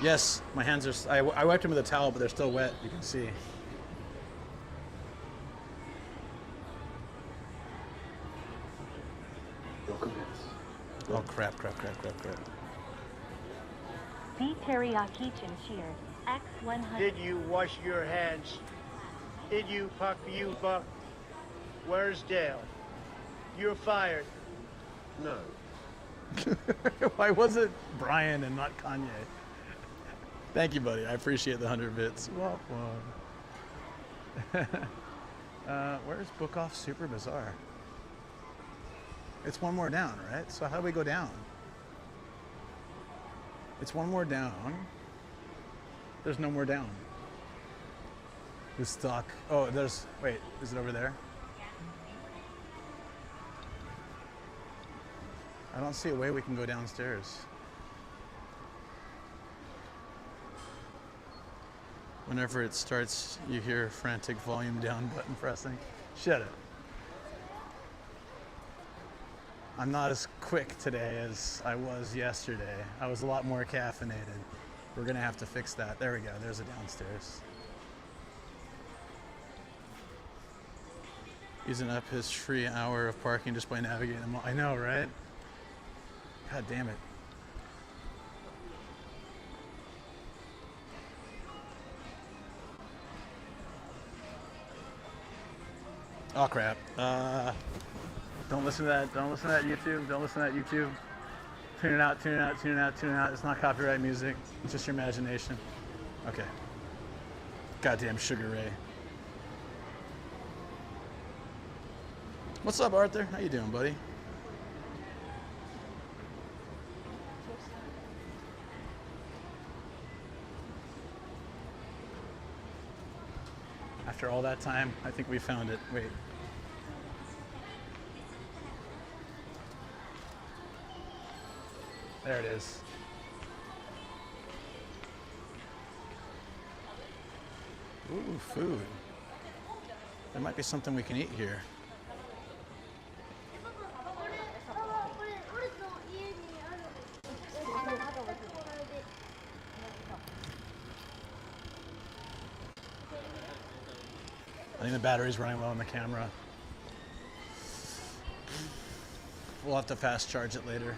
Speaker 1: Yes, my hands are, I wiped them with a towel, but they're still wet, you can see. Oh crap.
Speaker 8: Beef teriyaki chinchir, X100.
Speaker 11: Did you wash your hands? Did you puck you buck? Where's Dale? You're fired. No.
Speaker 1: Why was it Brian and not Kanye? Thank you, buddy. I appreciate the 100 bits. Where's Book Off Super Bizarre? It's one more down, right? So how do we go down? It's one more down. There's no more down. Who's stuck? Oh, wait, is it over there? I don't see a way we can go downstairs. Whenever it starts, you hear frantic volume down button pressing. Shut it. I'm not as quick today as I was yesterday. I was a lot more caffeinated. We're gonna have to fix that. There we go, there's a downstairs. Using up his free hour of parking just by navigating the mall. I know, right? God damn it. Oh crap. Don't listen to that. Don't listen to that YouTube. Don't listen to that YouTube. Tune it out, tune it out, tune it out, tune it out. It's not copyright music. It's just your imagination. Okay. Goddamn Sugar Ray. What's up, Arthur? How you doing, buddy? After all that time, I think we found it. Wait. There it is. Ooh, food. There might be something we can eat here. I think the battery's running low on the camera. We'll have to fast charge it later.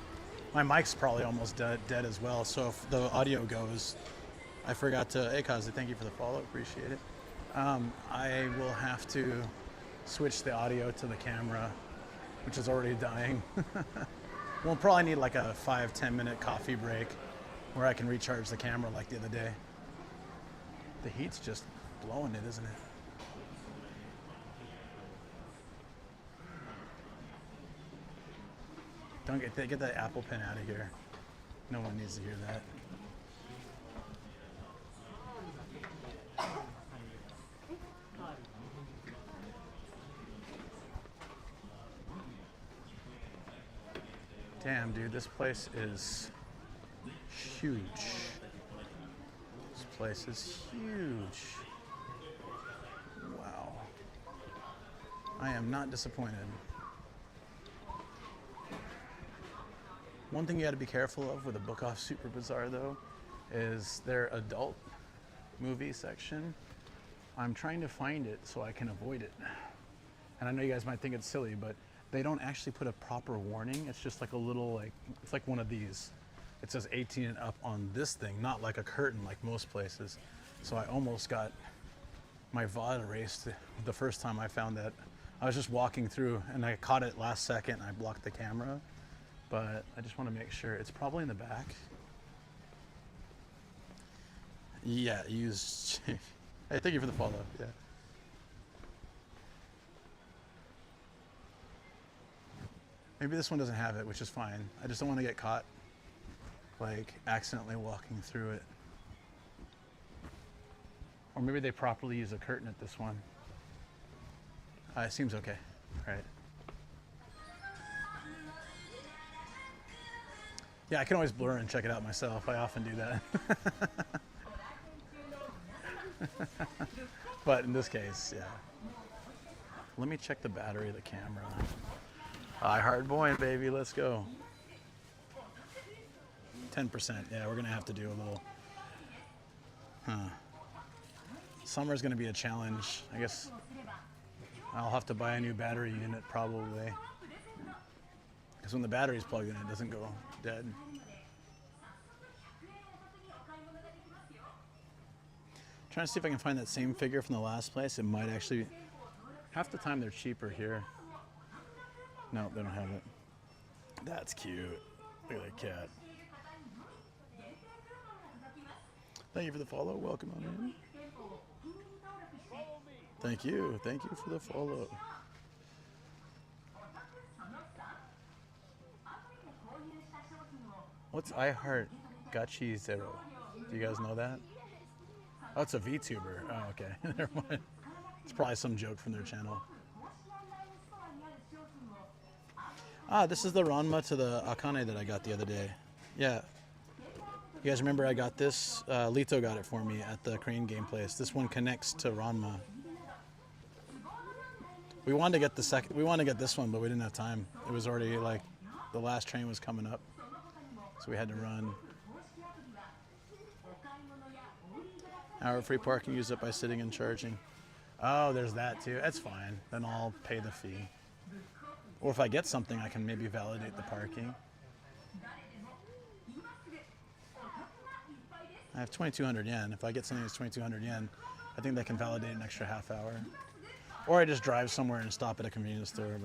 Speaker 1: My mic's probably almost dead as well, so if the audio goes, I forgot to, hey Kazi, thank you for the follow, appreciate it. I will have to switch the audio to the camera, which is already dying. We'll probably need like a 5-10 minute coffee break where I can recharge the camera like the other day. The heat's just blowing it, isn't it? Don't get that Apple Pen out of here. No one needs to hear that. Damn, dude, this place is huge. This place is huge. Wow. I am not disappointed. One thing you got to be careful of with a book off Super Bazaar, though, is their adult movie section. I'm trying to find it so I can avoid it. And I know you guys might think it's silly, but they don't actually put a proper warning. It's just like a little, like, it's like one of these. It says 18 and up on this thing, not like a curtain like most places. So I almost got my VOD erased the first time I found that. I was just walking through and I caught it last second and I blocked the camera. But I just want to make sure. It's probably in the back. Yeah, use. Hey, thank you for the follow. Yeah. Maybe this one doesn't have it, which is fine. I just don't want to get caught, like, accidentally walking through it. Or maybe they properly use a curtain at this one. It seems okay. All right. Yeah, I can always blur and check it out myself. I often do that. But in this case, yeah. Let me check the battery of the camera. Hard boy, baby, let's go. 10%, yeah, we're gonna have to do a little. Summer's gonna be a challenge. I guess I'll have to buy a new battery unit probably. Because when the battery's plugged in, it doesn't go dead. Trying to see if I can find that same figure from the last place. It might actually, half the time they're cheaper here. No, they don't have it. That's cute. Look at that cat. Thank you for the follow. Welcome on in. Thank you. Thank you for the follow. What's iHeart Gachi Zero? Do you guys know that? Oh, it's a VTuber. Oh, okay. Never mind. It's probably some joke from their channel. Ah, this is the Ranma to the Akane that I got the other day. Yeah. You guys remember I got this? Lito got it for me at the Crane Game Place. This one connects to Ranma. We wanted to get the second. We wanted to get this one, but we didn't have time. It was already like the last train was coming up, so we had to run. Hour free parking used up by sitting and charging. Oh, there's that too. That's fine. Then I'll pay the fee. Or if I get something, I can maybe validate the parking. I have 2,200 yen. If I get something that's 2,200 yen, I think they can validate an extra half hour. Or I just drive somewhere and stop at a convenience store.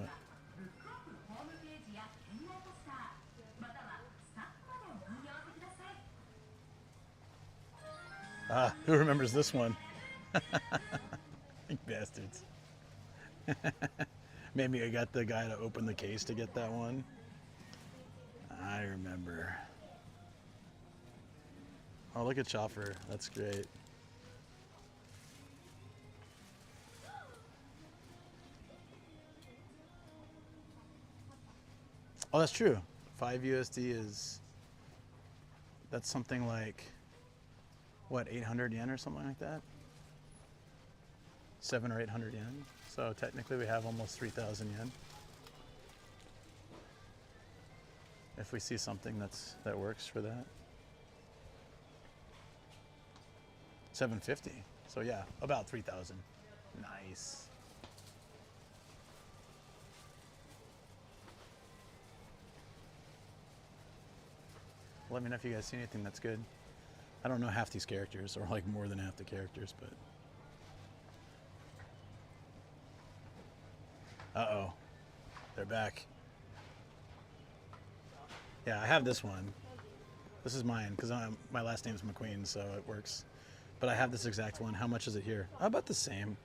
Speaker 1: But who remembers this one? Bastards. Maybe I got the guy to open the case to get that one. I remember. Oh, look at Chopper. That's great. Oh, that's true. 5 USD is, that's something like, what, 800 yen or something like that? 700 or 800 yen. So technically we have almost 3,000 yen. If we see something that works for that. 750. So yeah, about 3,000. Nice. Let me know if you guys see anything that's good. I don't know half these characters, or like more than half the characters, but... Uh-oh. They're back. Yeah, I have this one. This is mine, because my last name's McQueen, so it works. But I have this exact one. How much is it here? About the same.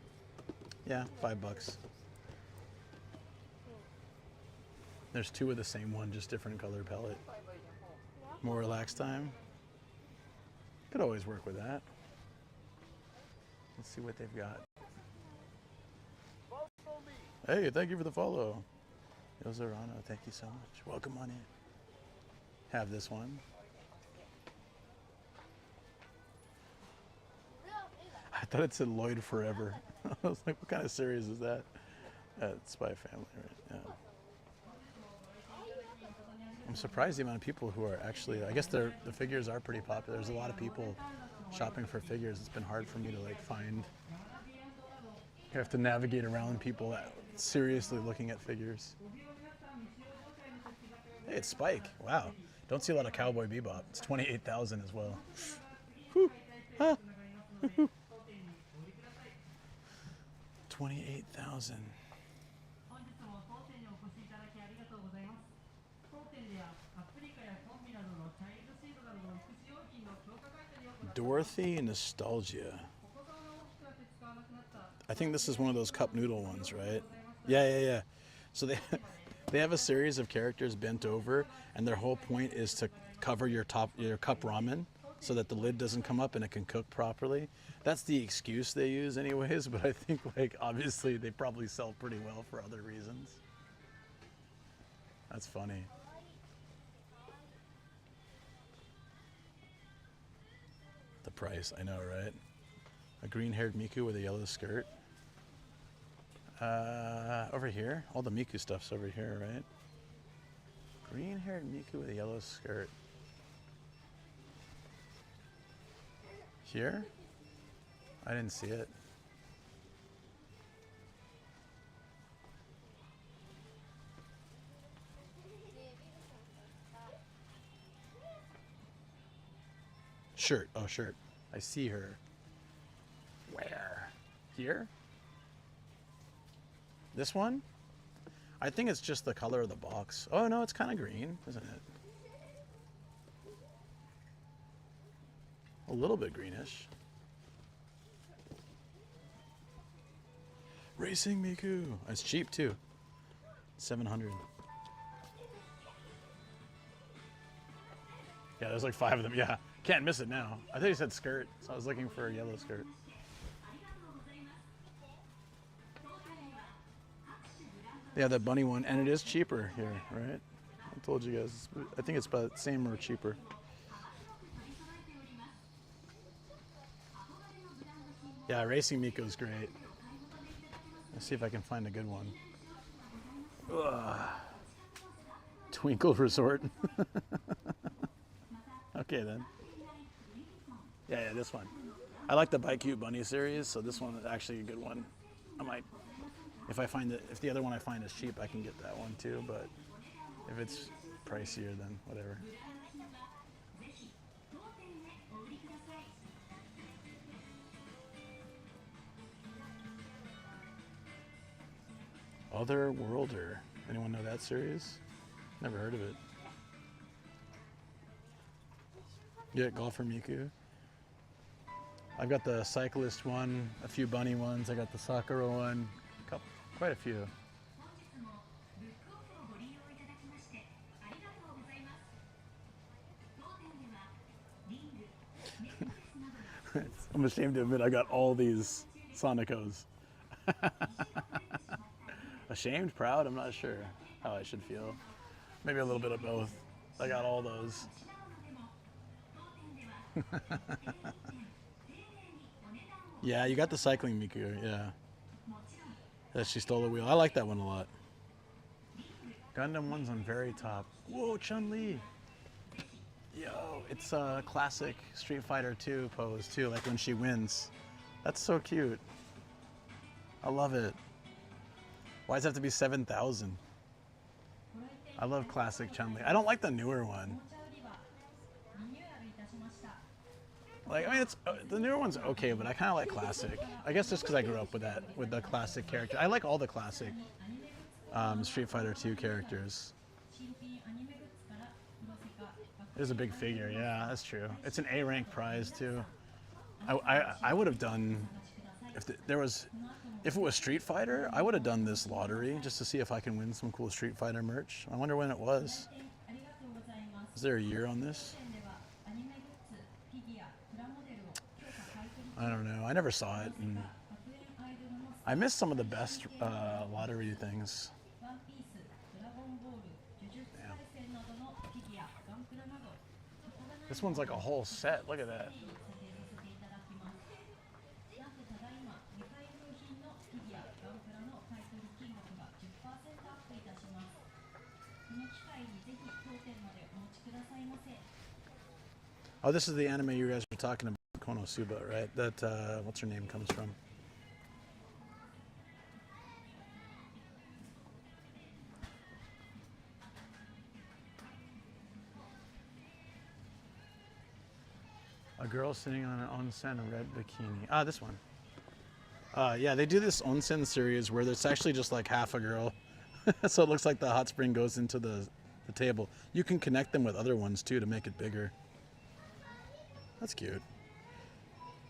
Speaker 1: Yeah, $5. There's two of the same one, just different color palette. More relaxed time. Could always work with that. Let's see what they've got. Hey, thank you for the follow. Yozarano, thank you so much. Welcome on in. Have this one. I thought it said Lloyd Forever. I was like, what kind of series is that? Spy Family, right? Yeah. I'm surprised the amount of people who are actually, I guess the figures are pretty popular. There's a lot of people shopping for figures. It's been hard for me to like find. You have to navigate around people seriously looking at figures. Hey, it's Spike. Wow. Don't see a lot of Cowboy Bebop. It's 28,000 as well. Whew. Huh. 28,000. Dorothy Nostalgia. I think this is one of those cup noodle ones, right? Yeah. So they have a series of characters bent over, and their whole point is to cover your cup ramen so that the lid doesn't come up and it can cook properly. That's the excuse they use anyways, but I think like obviously they probably sell pretty well for other reasons. That's funny. The price, I know, right? A green-haired Miku with a yellow skirt. Over here. All the Miku stuff's over here, right? Green-haired Miku with a yellow skirt. Here? I didn't see it. Shirt. Oh, shirt. I see her. Where? Here? This one? I think it's just the color of the box. Oh, no, it's kind of green, isn't it? A little bit greenish. Racing Miku. It's cheap, too. 700. Yeah, there's like 5 of them. Yeah, can't miss it now. I thought you said skirt, so I was looking for a yellow skirt. Yeah, that bunny one, and it is cheaper here, right? I told you guys. I think it's about the same or cheaper. Yeah, Racing Miku is great. Let's see if I can find a good one. Ugh. Twinkle Resort. Okay then. Yeah, this one. I like the Bite Cute Bunny series, so this one is actually a good one. I might, if the other one I find is cheap, I can get that one too, but if it's pricier, then whatever. Otherworlder. Anyone know that series? Never heard of it. Yeah, Golfer Miku. I've got the cyclist one, a few bunny ones. I got the Sakura one, quite a few. I'm ashamed to admit I got all these Sonicos. Ashamed, proud, I'm not sure how I should feel. Maybe a little bit of both. I got all those. Yeah, you got the cycling Miku, yeah. Yeah, she stole the wheel. I like that one a lot. Gundam one's on very top. Whoa, Chun-Li! Yo, it's a classic Street Fighter 2 pose too, like when she wins. That's so cute. I love it. Why does it have to be 7,000? I love classic Chun-Li. I don't like the newer one. Like, I mean, it's the newer one's okay, but I kind of like classic. I guess just because I grew up with that, with the classic character. I like all the classic Street Fighter 2 characters. There's a big figure, yeah, that's true. It's an A rank prize too. I would have done if it was Street Fighter, I would have done this lottery just to see if I can win some cool Street Fighter merch. I wonder when it was. Is there a year on this? I don't know. I never saw it. And I missed some of the best lottery things. Damn. This one's like a whole set. Look at that. Oh, this is the anime you guys were talking about, Konosuba, right? That, what's her name comes from? A girl sitting on an onsen red bikini. Ah, this one. Yeah, they do this onsen series where it's actually just like half a girl. So it looks like the hot spring goes into the table. You can connect them with other ones too to make it bigger. That's cute.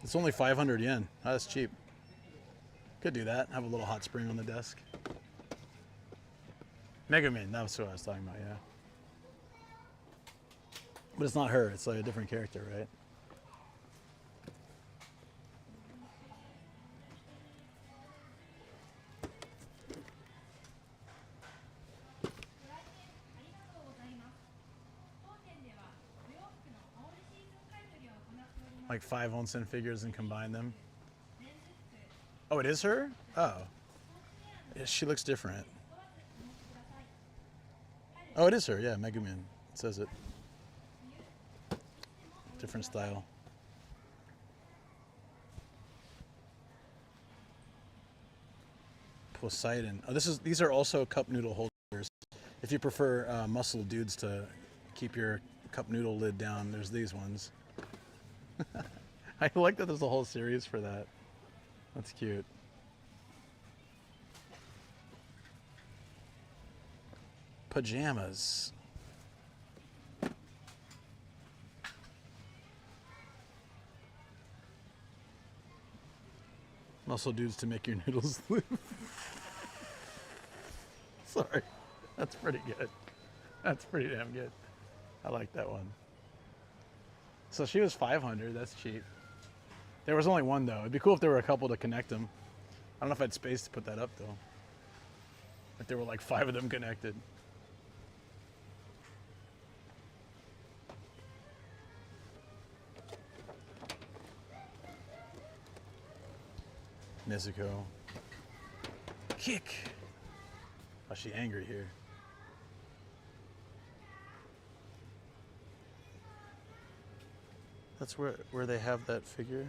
Speaker 1: It's only 500 yen. Oh, that's cheap. Could do that. Have a little hot spring on the desk. Megumin, that was what I was talking about, yeah. But it's not her. It's like a different character, right? Like 5 onsen figures and combine them. Oh, it is her? Oh. Yeah, she looks different. Oh, it is her, yeah, Megumin. It says it. Different style. Poseidon. Oh, these are also cup noodle holders. If you prefer muscle dudes to keep your cup noodle lid down, there's these ones. I like that there's a whole series for that. That's cute. Pajamas. Muscle dudes to make your noodles live. Sorry. That's pretty good. That's pretty damn good. I like that one. So she was 500. That's cheap. There was only one though. It'd be cool if there were a couple to connect them. I don't know if I had space to put that up though. If there were like 5 of them connected. Nezuko. Kick. Oh, she angry here. That's where they have that figure.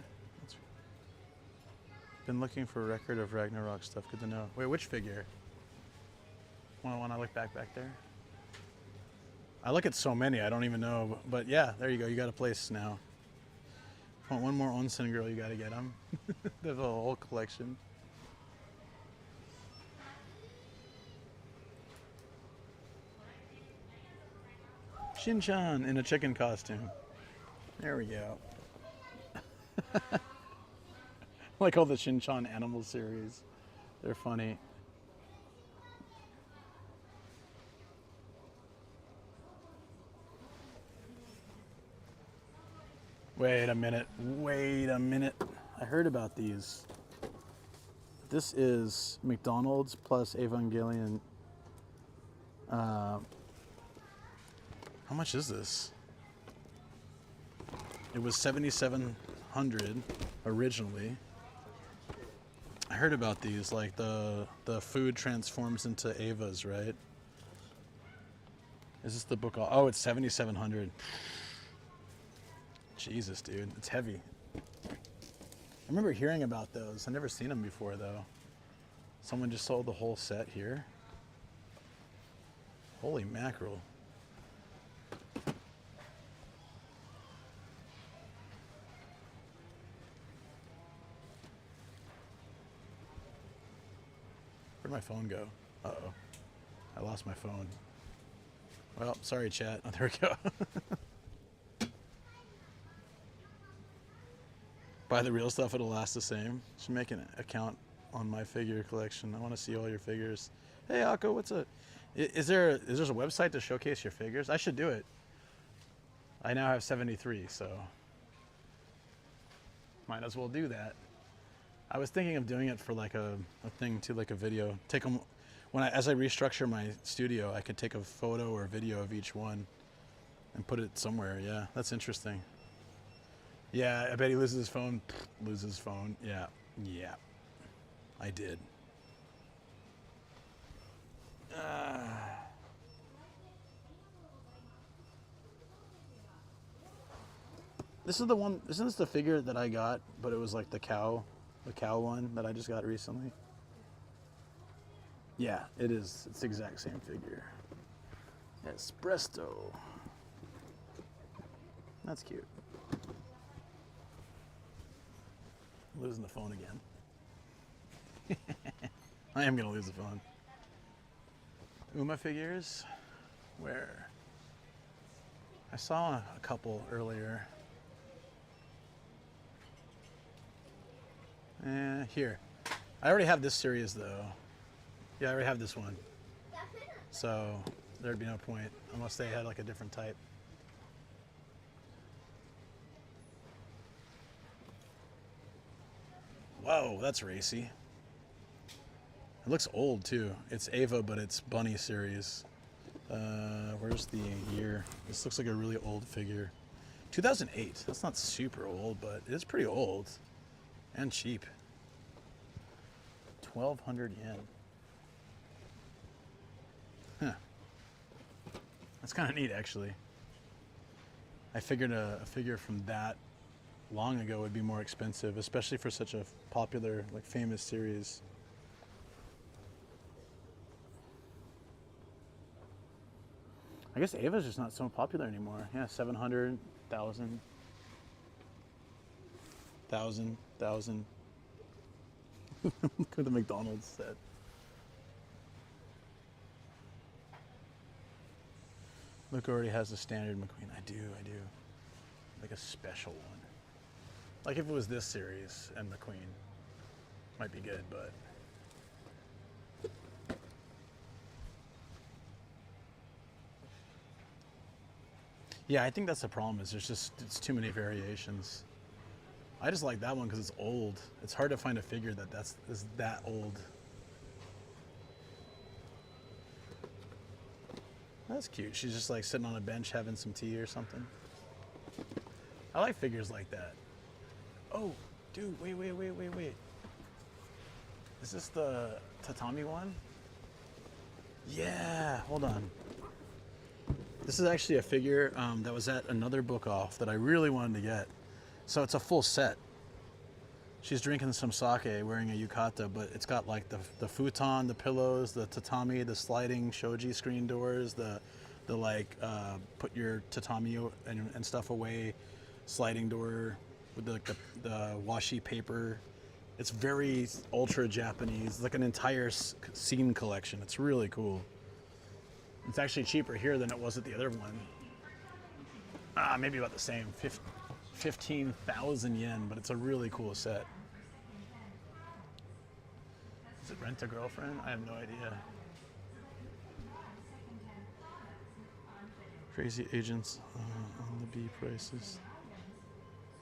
Speaker 1: Been looking for a record of Ragnarok stuff. Good to know. Wait, which figure? When I look back there. I look at so many, I don't even know. But yeah, there you go. You got a place now. Want one more onsen girl, you got to get them. There's a whole collection. Shin-chan in a chicken costume. There we go. Like all the Shin-chan animal series. They're funny. Wait a minute. Wait a minute. I heard about these. This is McDonald's plus Evangelion. How much is this? It was 7,700 originally. I heard about these, like the food transforms into Evas, right? Is this the book? Oh, it's 7,700. Jesus, dude, it's heavy. I remember hearing about those. I've never seen them before, though. Someone just sold the whole set here. Holy mackerel. Where'd my phone go? Uh-oh. I lost my phone. Well, sorry, chat. Oh, there we go. Buy the real stuff, it'll last the same. Should make an account on my figure collection. I want to see all your figures. Hey, Akko, what's up? Is there a website to showcase your figures? I should do it. I now have 73, so might as well do that. I was thinking of doing it for like a thing too, like a video. Take them as I restructure my studio. I could take a photo or a video of each one and put it somewhere. Yeah, that's interesting. Yeah, I bet he loses his phone. Loses his phone. Yeah, yeah, I did. This is the one. Isn't this the figure that I got? But it was like the cow one that I just got recently. Yeah, it is. It's the exact same figure. Espresso. That's cute. I'm losing the phone again. I am gonna lose the phone. Uma figures? Where? I saw a couple earlier. Here. I already have this series though. Yeah, I already have this one. So there'd be no point unless they had like a different type. Whoa, that's racy. It looks old too. It's Ava, but it's Bunny series. Where's the year? This looks like a really old figure. 2008. That's not super old, but it is pretty old and cheap. 1,200 yen. Huh. That's kind of neat, actually. I figured a figure from that long ago would be more expensive, especially for such a popular, like, famous series. I guess Ava's just not so popular anymore. Yeah, 700, 1,000, 1,000, 1,000. Look at the McDonald's set. Luke already has the standard McQueen. I do. Like a special one. Like if it was this series and McQueen. Might be good, but... Yeah, I think that's the problem, is it's too many variations. I just like that one because it's old. It's hard to find a figure is that old. That's cute. She's just like sitting on a bench having some tea or something. I like figures like that. Oh, dude, wait. Is this the tatami one? Yeah, hold on. This is actually a figure that was at another book off that I really wanted to get. So it's a full set. She's drinking some sake, wearing a yukata, but it's got like the futon, the pillows, the tatami, the sliding shoji screen doors, the like put your tatami and stuff away, sliding door with the washi paper. It's very ultra Japanese, like an entire scene collection. It's really cool. It's actually cheaper here than it was at the other one. Maybe about the same, 15,000 yen, but it's a really cool set. Is it Rent a Girlfriend? I have no idea. Crazy Agents on the B prices.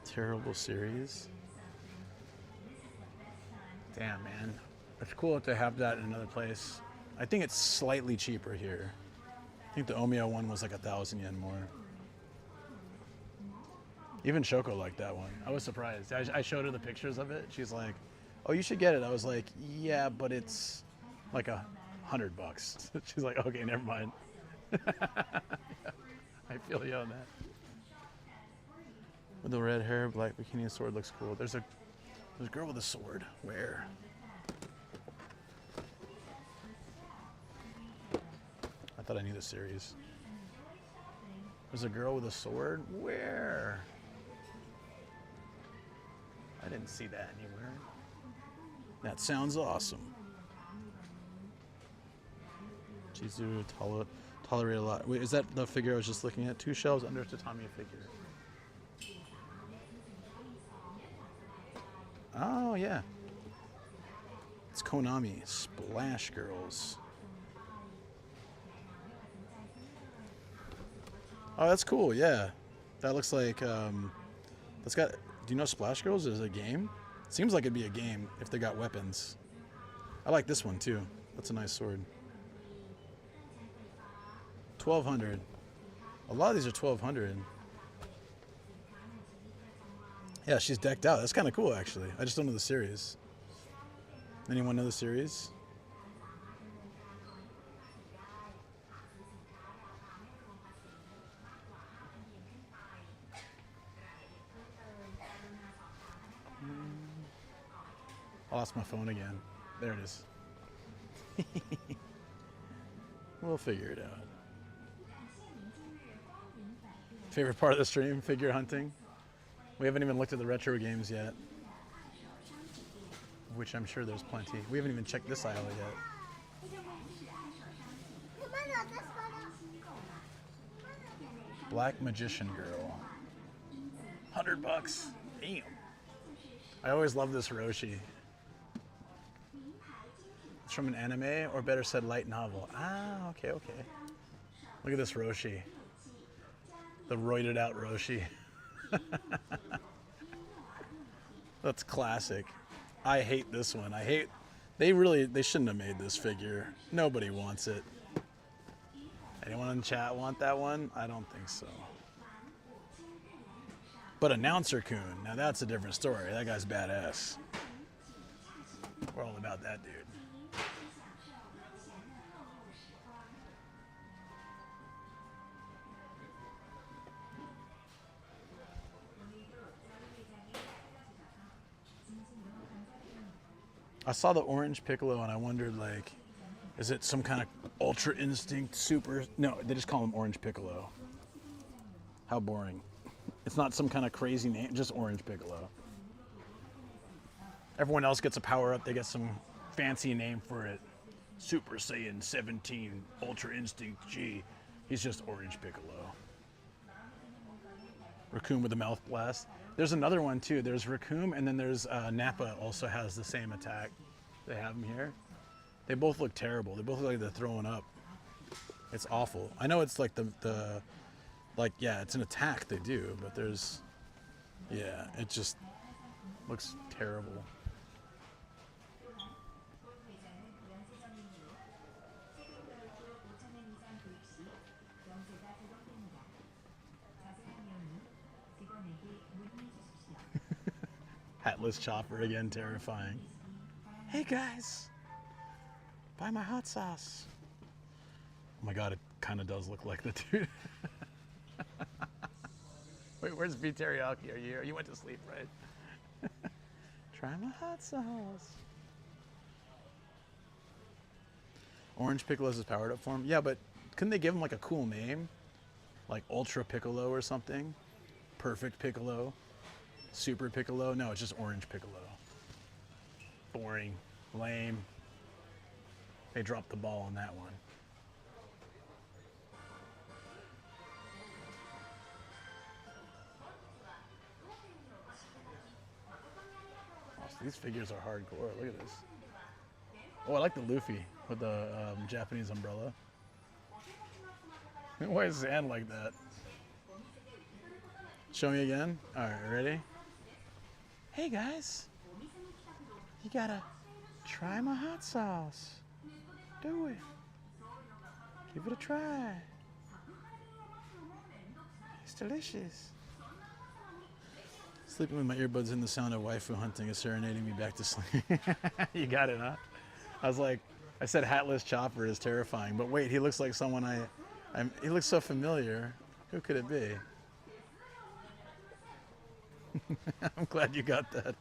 Speaker 1: Terrible series. Damn, man. It's cool that they have that in another place. I think it's slightly cheaper here. I think the Omiya one was like 1,000 yen more. Even Shoko liked that one. I was surprised. I showed her the pictures of it. She's like, "Oh, you should get it." I was like, "Yeah, but it's like $100." She's like, "Okay, never mind." Yeah, I feel you on that. With the red hair, black bikini, and sword looks cool. There's a girl with a sword. Where? thought I knew the series. There's a girl with a sword? Where? I didn't see that anywhere. That sounds awesome. Chizuru tolerate a lot. Wait, is that the figure I was just looking at? 2 shelves under a tatami figure. Oh, yeah. It's Konami. Splash Girls. Oh, that's cool, yeah. That looks like, that's got, do you know Splash Girls is a game? It seems like it'd be a game if they got weapons. I like this one, too. That's a nice sword. 1200. A lot of these are 1200. Yeah, she's decked out. That's kind of cool, actually. I just don't know the series. Anyone know the series? I lost my phone again. There it is. We'll figure it out. Favorite part of the stream? Figure hunting. We haven't even looked at the retro games yet. Which I'm sure there's plenty. We haven't even checked this aisle yet. Black Magician Girl. $100. Damn. I always love this Roshi. It's from an anime, or better said, light novel. Ah, okay, okay. Look at this Roshi. The roided out Roshi. That's classic. I hate this one. They shouldn't have made this figure. Nobody wants it. Anyone in chat want that one? I don't think so. But Announcer Kun, now that's a different story. That guy's badass. We're all about that dude. I saw the orange Piccolo and I wondered, like, is it some kind of Ultra Instinct super? No, they just call him Orange Piccolo. How boring. It's not some kind of crazy name, just Orange Piccolo. Everyone else gets a power up, they get some fancy name for it. Super Saiyan 17 Ultra Instinct G. He's just Orange Piccolo. Raccoon with the mouth blast. There's another one too. There's Raccoon, and then there's Nappa also has the same attack. They have him here. They both look terrible. They both look like they're throwing up. It's awful. I know it's like yeah, it's an attack they do, but there's, yeah, it just looks terrible. Hatless Chopper again, terrifying. Hey guys, buy my hot sauce. Oh my god, it kind of does look like the dude. Wait, where's V Teriyaki? Are you here? You went to sleep, right? Try my hot sauce. Orange Piccolo's his powered up form. Yeah, but couldn't they give him like a cool name? Like Ultra Piccolo or something? Perfect Piccolo? Super Piccolo? No, it's just Orange Piccolo. Boring. Lame. They dropped the ball on that one. Oh, so these figures are hardcore. Look at this. Oh, I like the Luffy with the Japanese umbrella. Why is his hand like that? Show me again. All right, ready? Hey guys, you gotta try my hot sauce. Do it. Give it a try. It's delicious. Sleeping with my earbuds in, the sound of waifu hunting is serenading me back to sleep. You got it, huh? I was like, I said Hatless Chopper is terrifying, but wait, he looks like someone he looks so familiar. Who could it be? I'm glad you got that.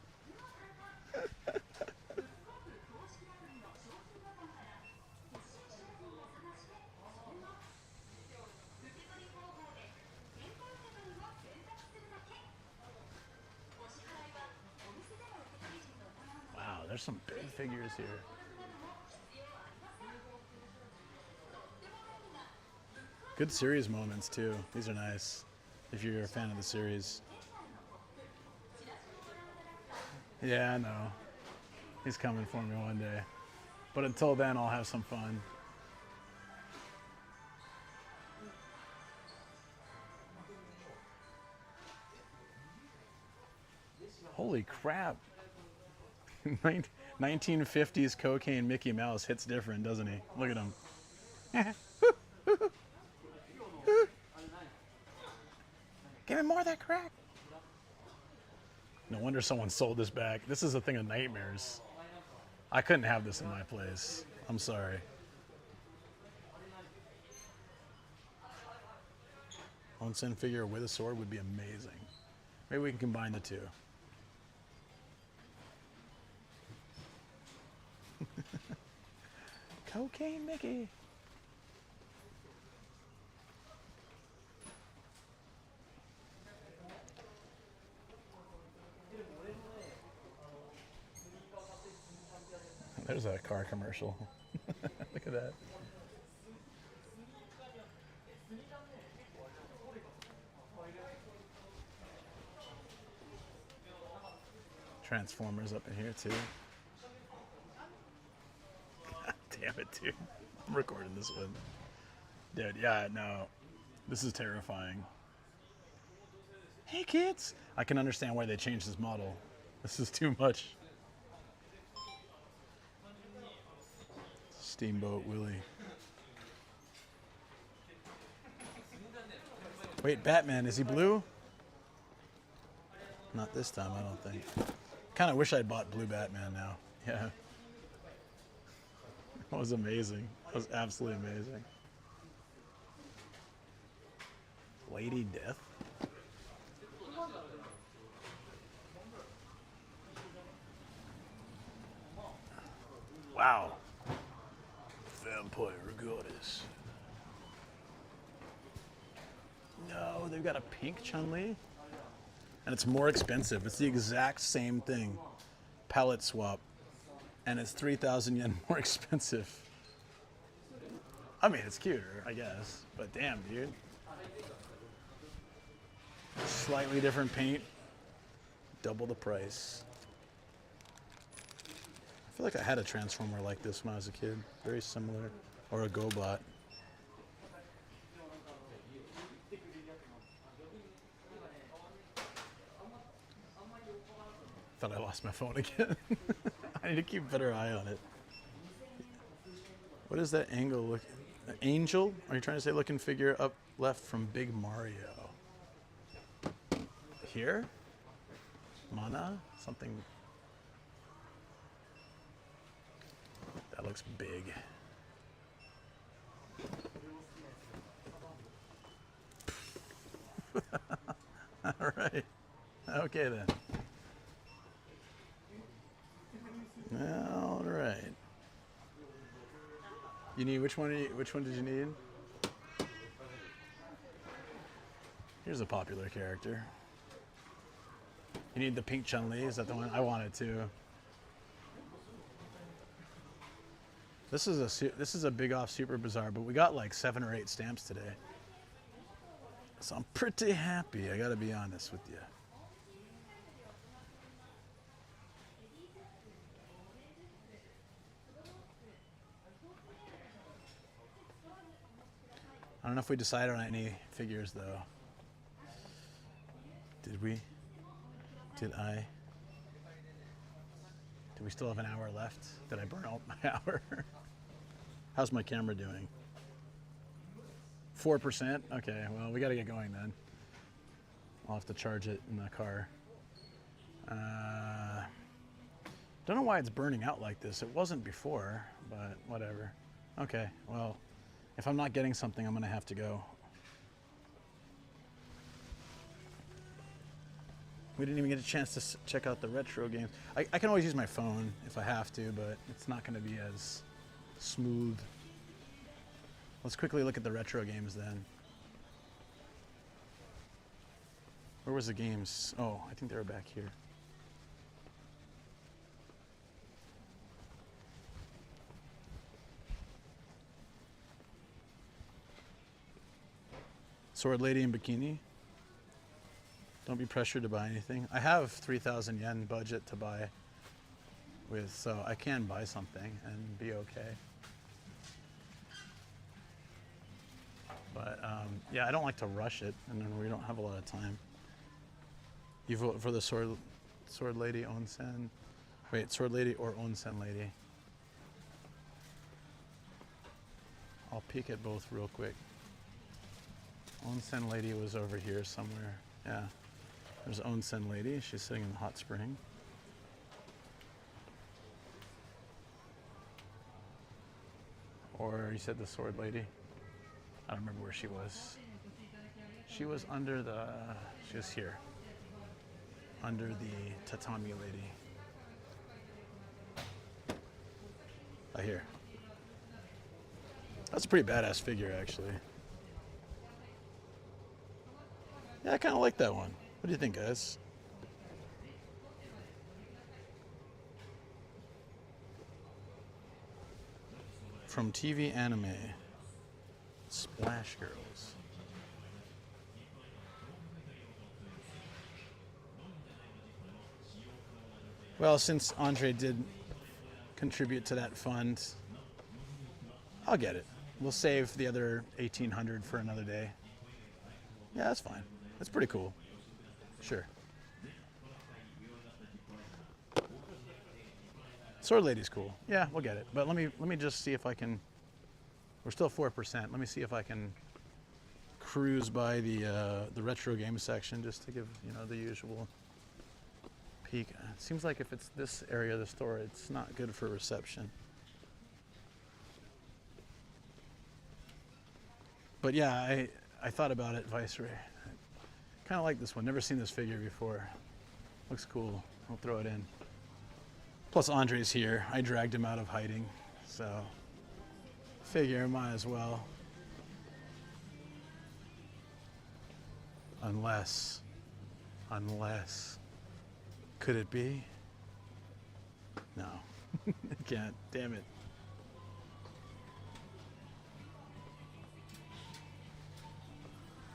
Speaker 1: there's some big figures here. Good series moments too. These are nice if you're a fan of the series. Yeah, I know. He's coming for me one day. But until then, I'll have some fun. Holy crap. 1950s cocaine Mickey Mouse hits different, doesn't he? Look at him. Give me more of that crack. No wonder someone sold this back. This is a thing of nightmares. I couldn't have this in my place. I'm sorry. Onsen figure with a sword would be amazing. Maybe we can combine the two. Cocaine Mickey. There's a car commercial. Look at that. Transformers up in here too. God damn it, dude. I'm recording this one. Dude, yeah, no. This is terrifying. Hey kids! I can understand why they changed this model. This is too much. Steamboat Willie. Wait, Batman, is he blue? Not this time, I don't think. Kind of wish I'd bought blue Batman now. Yeah. That was amazing. That was absolutely amazing. Lady Death? Wow. Vampire Goddess. No, they've got a pink Chun-Li. And it's more expensive. It's the exact same thing. Palette swap. And it's 3,000 yen more expensive. I mean, it's cuter, I guess. But damn, dude. Slightly different paint. Double the price. I feel like I had a Transformer like this when I was a kid. Very similar. Or a GoBot. Thought I lost my phone again. I need to keep a better eye on it. What is that angle look? Angel? Are you trying to say looking figure up left from Big Mario? Here? Mana? Something. That looks big. All right. Okay then. All right. You need which one did you need? Here's a popular character. You need the pink Chun-Li, is that the one? I wanted to. This is a big off Super Bazaar, but we got like 7 or 8 stamps today. So I'm pretty happy, I gotta be honest with you. I don't know if we decided on any figures though. Did we? Did we still have an hour left? Did I burn out my hour? How's my camera doing? 4%? Okay, well, we gotta get going then. I'll have to charge it in the car. Don't know why it's burning out like this. It wasn't before, but whatever. Okay, well, if I'm not getting something, I'm gonna have to go. We didn't even get a chance to check out the retro games. I can always use my phone if I have to, but it's not gonna be as smooth. Let's quickly look at the retro games then. Where was the games? Oh, I think they were back here. Sword lady in bikini. Don't be pressured to buy anything. I have 3,000 yen budget to buy with, so I can buy something and be okay. But yeah, I don't like to rush it, and then we don't have a lot of time. You vote for the sword lady onsen. Wait, sword lady or onsen lady? I'll peek at both real quick. Onsen lady was over here somewhere. Yeah, there's onsen lady. She's sitting in the hot spring. Or you said the sword lady? I don't remember where she was. She was under the, she was here. Under the tatami lady. Here. That's a pretty badass figure, actually. Yeah, I kind of like that one. What do you think, guys? From TV anime, Splash Girls. Well, since Andre did contribute to that fund, I'll get it. We'll save the other 1,800 for another day. Yeah, that's fine. That's pretty cool. Sure. Sword Lady's cool. Yeah, we'll get it. But let me just see if I can. We're still 4%. Let me see if I can cruise by the retro game section just to give the usual peek. It seems like if it's this area of the store, it's not good for reception. But yeah, I thought about it, Viceroy. I kind of like this one. Never seen this figure before. Looks cool. I'll throw it in. Plus Andre's here. I dragged him out of hiding, so figure might as well. Unless, could it be? No, it can't. Damn it.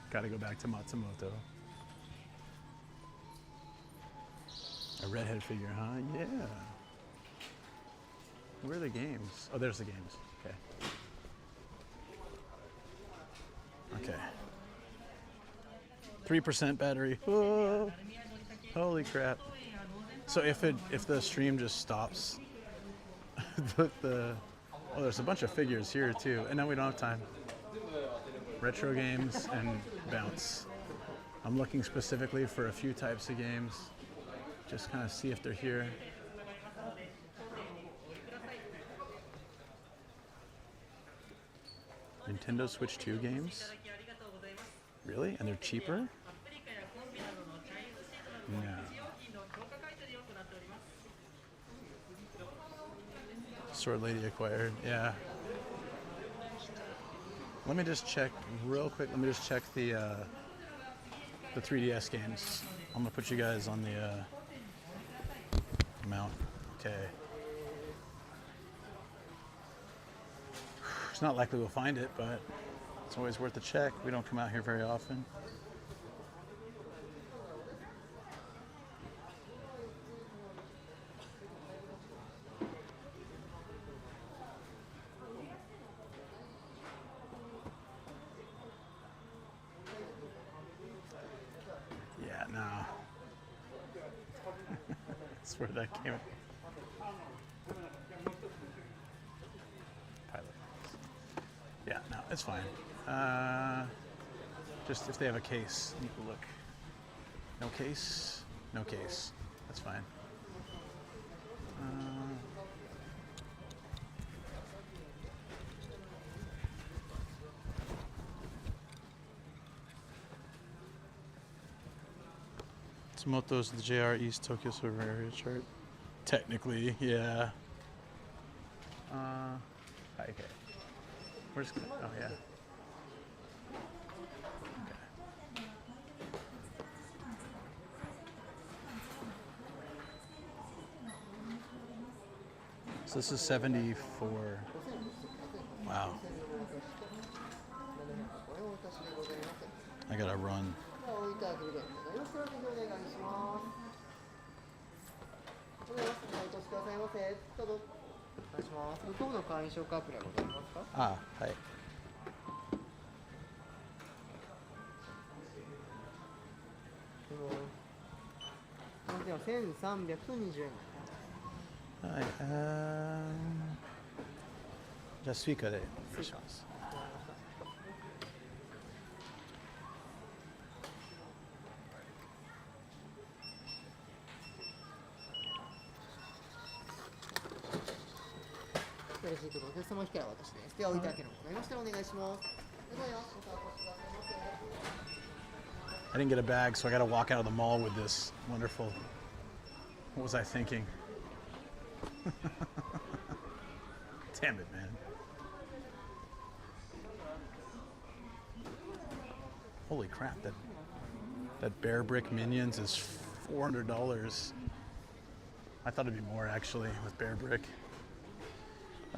Speaker 1: Gotta go back to Matsumoto. A redhead figure, huh? Yeah. Where are the games? Oh, there's the games. Okay. Okay. 3% battery. Whoa. Holy crap. So if the stream just stops, oh, there's a bunch of figures here too, and now we don't have time. Retro games and bounce. I'm looking specifically for a few types of games. Just kind of see if they're here. Nintendo Switch 2 games? Really? And they're cheaper? No. Sword Lady acquired, yeah. Let me just check real quick. Let me just check the 3DS games. I'm gonna put you guys on the mount. Okay. It's not likely we'll find it, but it's always worth a check. We don't come out here very often. Yeah, no. That's where that came. Yeah, no, it's fine. Just if they have a case, you can look. No case? No case. That's fine. Matsumoto's the JR East Tokyo server area chart. Technically, yeah. Okay. Where's, oh yeah. Okay. So this is 74. Wow. I gotta run. Ah, hi.
Speaker 11: 1320円。
Speaker 1: はい、じゃあスイカでお願いします。
Speaker 11: よろしいところお客様引きは私です。ではおいただけのございましたらお願いします。ではよ、お越しくださいませ。
Speaker 1: I didn't get a bag, so I gotta walk out of the mall with this wonderful. What was I thinking? Damn it, man. Holy crap, that bear brick minions is $400. I thought it'd be more actually with bear brick.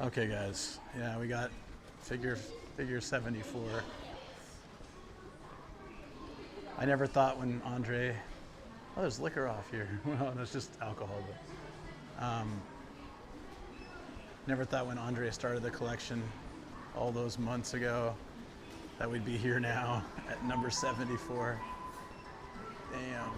Speaker 1: Okay guys, yeah, we got figure 74. I never thought when Andre, oh, there's liquor off here. Well, that's just alcohol, but never thought when Andre started the collection all those months ago that we'd be here now at number 74. Damn.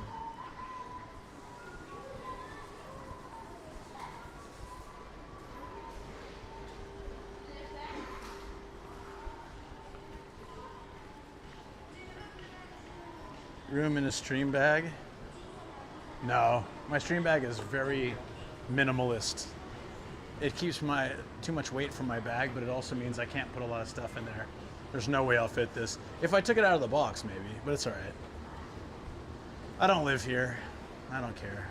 Speaker 1: Room in a stream bag? No, my stream bag is very minimalist. It keeps too much weight from my bag, but it also means I can't put a lot of stuff in there. There's no way I'll fit this. If I took it out of the box, maybe, but it's all right. I don't live here. I don't care.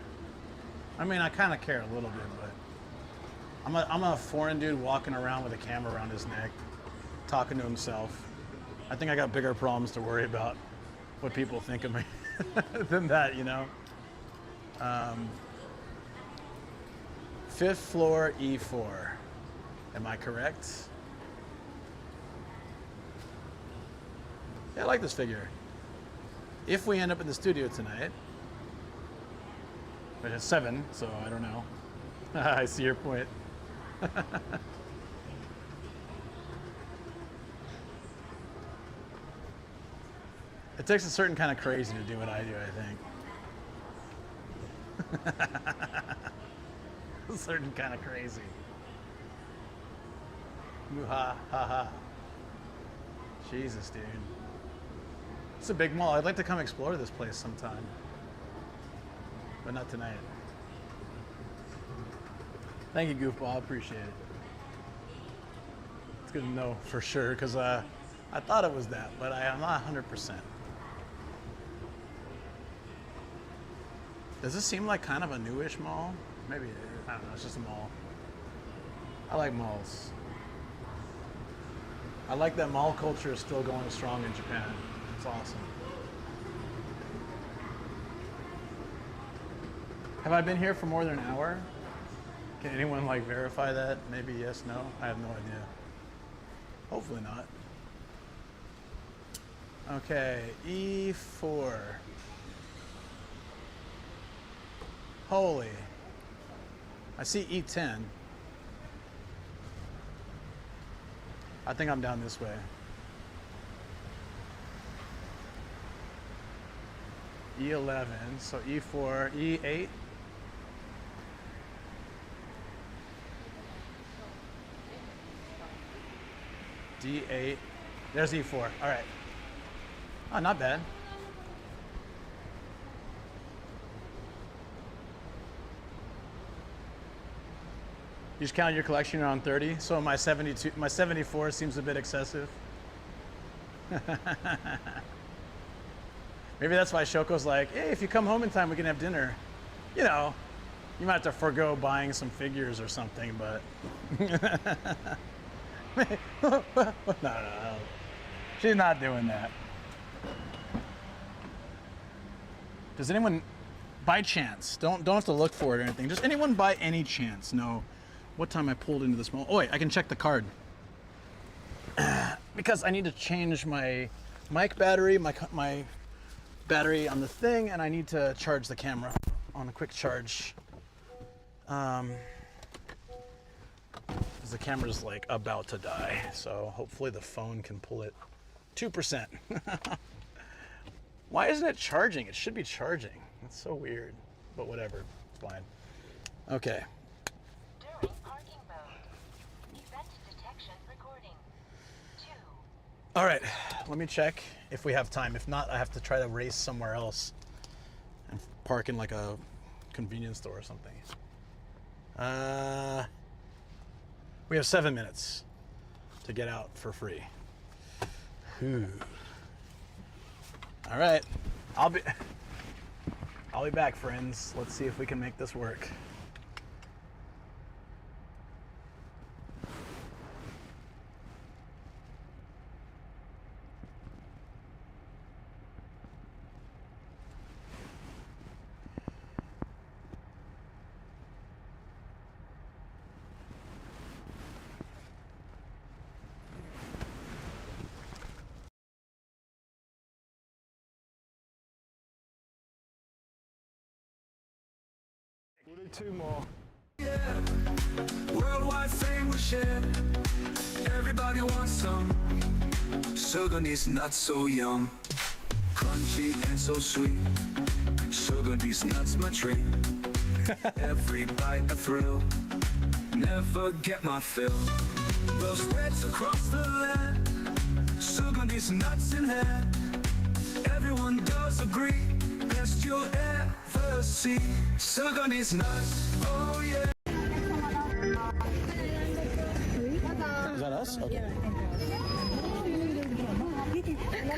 Speaker 1: I mean, I kind of care a little bit, but I'm a foreign dude walking around with a camera around his neck, talking to himself. I think I got bigger problems to worry about what people think of me than that, you know. 5th floor E4. Am I correct? Yeah, I like this figure. If we end up in the studio tonight, but it's 7, so I don't know. I see your point. It takes a certain kind of crazy to do what I do, I think. A certain kind of crazy. Muha, ha ha. Jesus, dude. It's a big mall. I'd like to come explore this place sometime. But not tonight. Thank you, Goofball. I appreciate it. It's good to know for sure, because I thought it was that, but I'm not 100%. Does this seem like kind of a newish mall? Maybe, I don't know, it's just a mall. I like malls. I like that mall culture is still going strong in Japan. It's awesome. Have I been here for more than an hour? Can anyone like verify that? Maybe yes, no? I have no idea. Hopefully not. Okay, E4. Holy. I see E10. I think I'm down this way. E11, so E4, E8. D8. There's E4. All right. Oh, not bad. You just count your collection around 30, so my 74 seems a bit excessive. Maybe that's why Shoko's like, hey, if you come home in time, we can have dinner. You know, you might have to forego buying some figures or something, but... No. She's not doing that. Does anyone, by chance, don't have to look for it or anything, does anyone by any chance know what time I pulled into this mall? Oh wait, I can check the card. Because I need to change my mic battery, my battery on the thing, and I need to charge the camera on a quick charge. Because the camera's like about to die, so hopefully the phone can pull it 2%. Why isn't it charging? It should be charging. That's so weird, but whatever, it's fine. Okay.
Speaker 8: During parking mode. Event detection recording. 2.
Speaker 1: All right, let me check if we have time. If not, I have to try to race somewhere else and park in like a convenience store or something. We have 7 minutes to get out for free. Whew. All right, I'll be back, friends. Let's see if we can make this work.
Speaker 12: We'll do 2 more.
Speaker 13: Worldwide fame we share. Everybody wants some. Sugar is not so young, crunchy and so sweet. Sugar these nuts my treat. Every bite a thrill. Never get my fill. Well spreads across the land. Sugar these nuts in hand. Everyone does agree. Best you'll ever see. Sugar these nuts. Oh yeah.
Speaker 1: Is that us? Okay.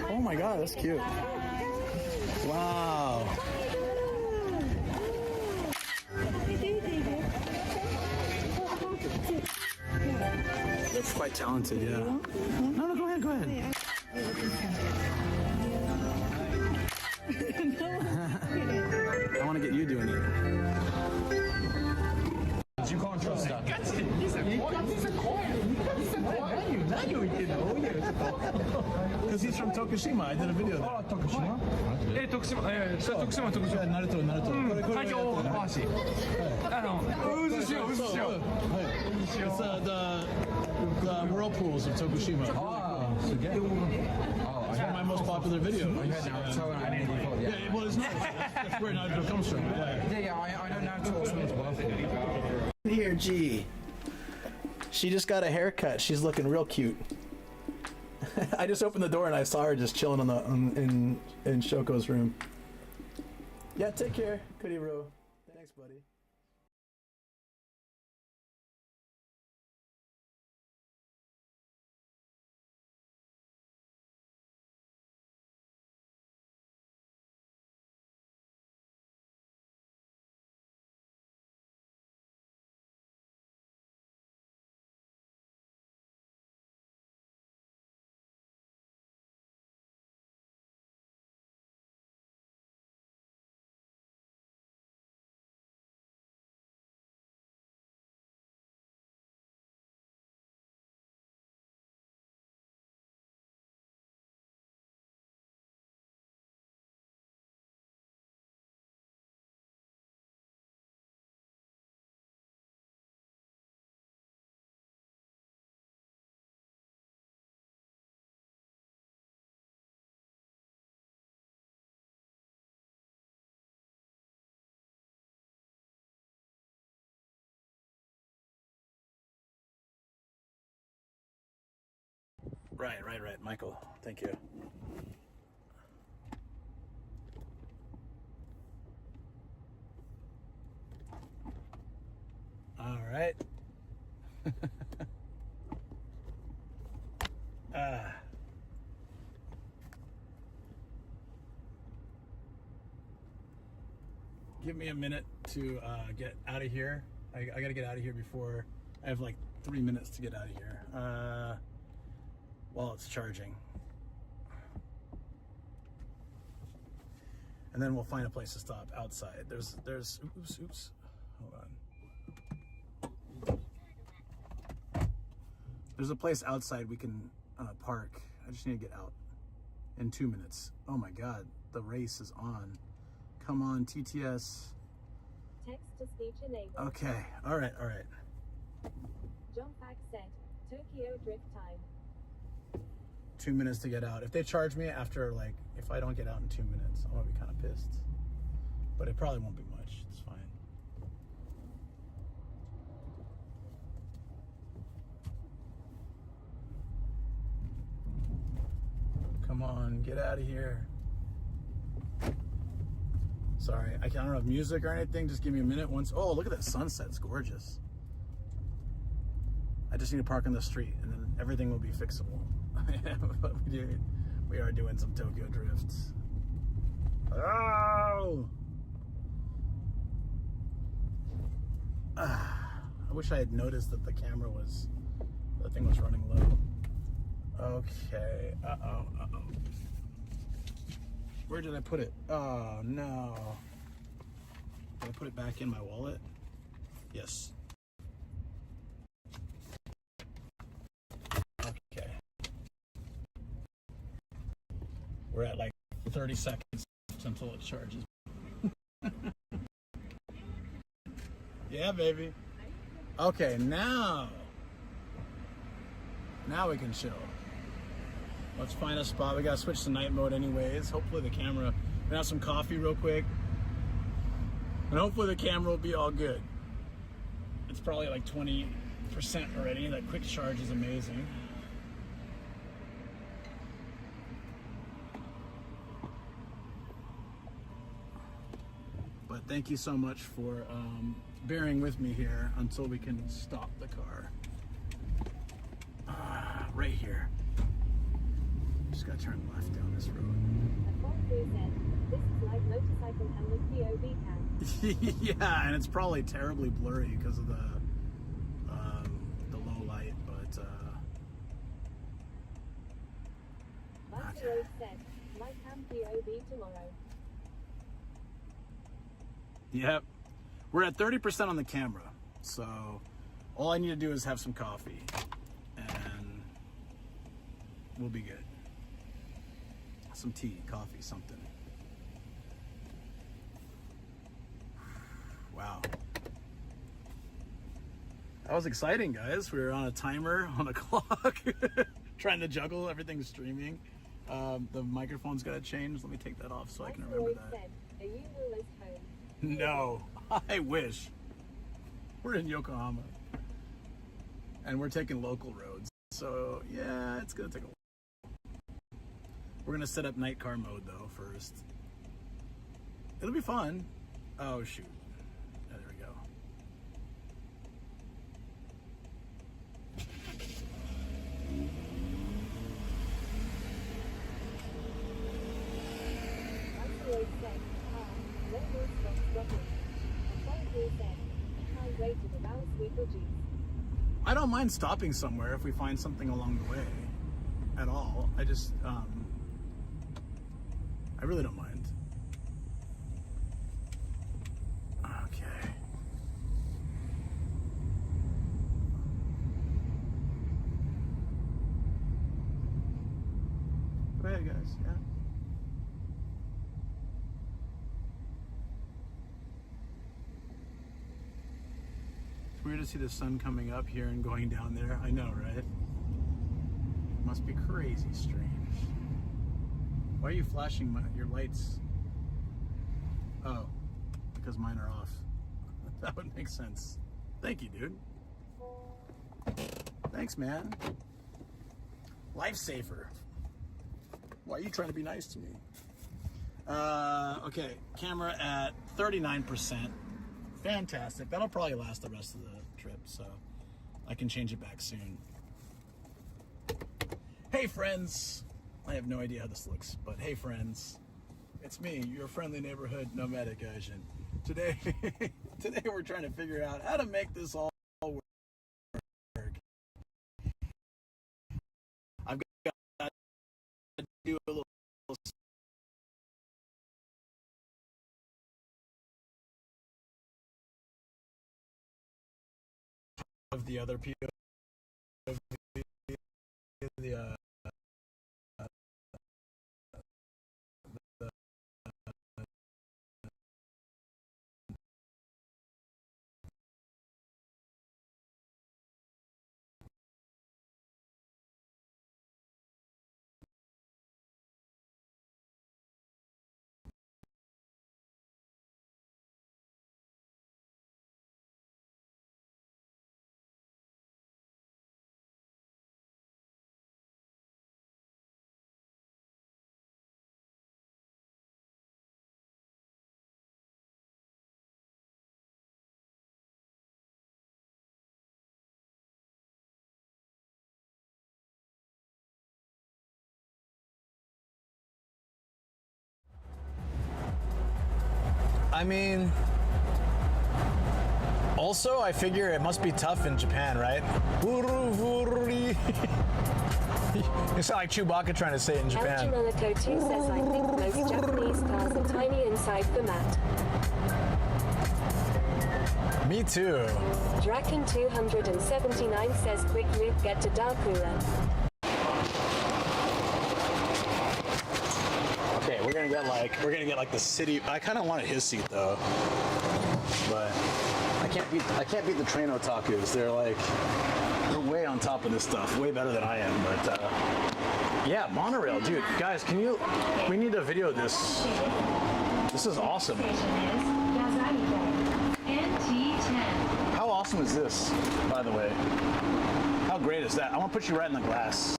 Speaker 1: Oh my god, that's cute. Wow. It's quite talented, yeah. No, go ahead, go ahead. I want to get you doing it.
Speaker 12: You can't trust that.
Speaker 1: Because he's from Tokushima. I did a video there.
Speaker 12: Oh, Tokushima?
Speaker 14: Tokushima.
Speaker 1: Naruto. It's the whirlpools of Tokushima. It's one of my most popular videos. Yeah, well, it's not. That's where Naruto comes from.
Speaker 12: Yeah, I know Naruto as well.
Speaker 1: Here, G. She just got a haircut. She's looking real cute. I just opened the door and I saw her just chilling in Shoko's room. Yeah, take care, Kuriro. Thanks, buddy. Right, Michael. Thank you. All right. Give me a minute to get out of here. I gotta get out of here before I have like 3 minutes to get out of here. While it's charging. And then we'll find a place to stop outside. There's oops. Hold on. There's a place outside we can park. I just need to get out. in 2 minutes. Oh my God, the race is on. Come on, TTS.
Speaker 2: Text to speech enabled.
Speaker 1: Okay, all right.
Speaker 2: John Pack said, Tokyo drift time.
Speaker 1: 2 minutes to get out. If they charge me after, like, if I don't get out in 2 minutes, I'm gonna be kind of pissed. But it probably won't be much. It's fine. Come on, get out of here. Sorry, I don't have music or anything. Just give me a minute. Oh, look at that sunset. It's gorgeous. I just need to park on the street and then everything will be fixable. But we are doing some Tokyo drifts. Oh! I wish I had noticed that the thing was running low. Okay, uh-oh. Where did I put it? Oh, no. Did I put it back in my wallet? Yes. Okay. We're at like 30 seconds until it charges. Yeah, baby. Okay, now we can chill. Let's find a spot. We gotta switch to night mode anyways. Hopefully the camera, we're gonna have some coffee real quick. And hopefully the camera will be all good. It's probably like 20% already. That quick charge is amazing. But thank you so much for bearing with me here until we can stop the car. Right here. Just gotta turn left down this road.
Speaker 2: This is like motorcycle helmet POV cam.
Speaker 1: Yeah, and it's probably terribly blurry because of the low light, but
Speaker 2: Road said, like cam POV tomorrow.
Speaker 1: Yep. We're at 30% on the camera, so all I need to do is have some coffee and we'll be good. Some tea, coffee, something. Wow. That was exciting, guys. We were on a timer, on a clock, trying to juggle, everything's streaming. The microphone's gotta change. Let me take that off so I can remember that.
Speaker 2: Said, are you almost home?
Speaker 1: No, I wish. We're in Yokohama. And we're taking local roads. So, yeah, it's gonna take a while. We're gonna set up night car mode though first. It'll be fun. Oh shoot. There we go. I don't mind stopping somewhere if we find something along the way at all. I just I really don't mind. Okay. Go ahead, guys. Yeah. It's weird to see the sun coming up here and going down there. I know, right? It must be crazy strange. Why are you flashing your lights? Oh, because mine are off. That would make sense. Thank you, dude. Thanks, man. Lifesaver. Why are you trying to be nice to me? Okay, camera at 39%. Fantastic. That'll probably last the rest of the trip, so I can change it back soon. Hey, friends. I have no idea how this looks, but hey, friends. It's me, your friendly neighborhood Nomadic Gaijin. Today we're trying to figure out how to make this all work. I've got to do a little of the other POV, the I mean, also, I figure it must be tough in Japan, right? You sound like Chewbacca trying to say it in Japan.
Speaker 2: Alginonico 2 says, I think most Japanese cars are tiny inside the mat.
Speaker 1: Me too.
Speaker 2: Draken 279 says, quick move, get to Darkula.
Speaker 1: Okay, we're gonna get like the city. I kind of wanted his seat though, but I can't beat the train otakus. They're way on top of this stuff, way better than I am. But yeah, monorail, dude. Guys, we need to video this. This is awesome. How awesome is this, by the way? How great is that? I want to put you right in the glass.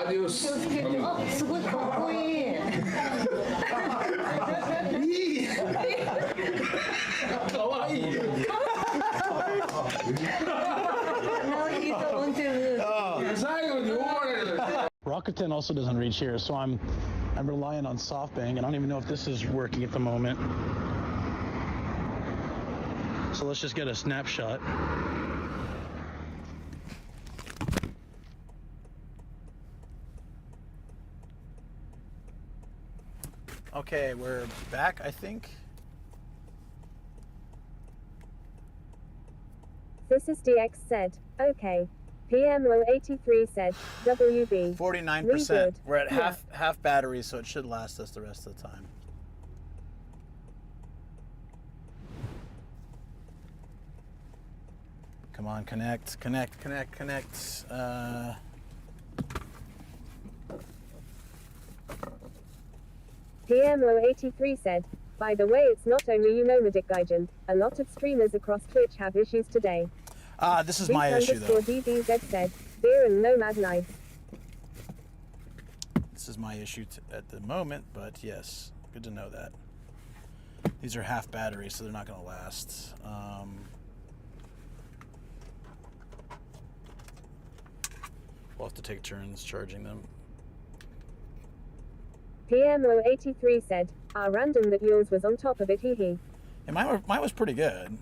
Speaker 5: Adios. すごいかっこいい。かわいい。
Speaker 1: Rakuten also doesn't reach here, so I'm relying on SoftBank, and I don't even know if this is working at the moment. So let's just get a snapshot. Okay, we're back, I think.
Speaker 2: This is DX said, okay. PMO83 said, WB.
Speaker 1: 49%. We're at half battery, so it should last us the rest of the time. Come on, connect.
Speaker 2: PMO83 said, by the way, it's not only you, Nomadic Gaijin. A lot of streamers across Twitch have issues today.
Speaker 1: This is my issue, though.
Speaker 2: DBZ said, beer and Nomad nice.
Speaker 1: This is my issue at the moment, but yes, good to know that. These are half battery, so they're not going to last. We'll have to take turns charging them.
Speaker 2: PMO83 said, random that yours was on top of it, hee hee.
Speaker 1: And mine was pretty good.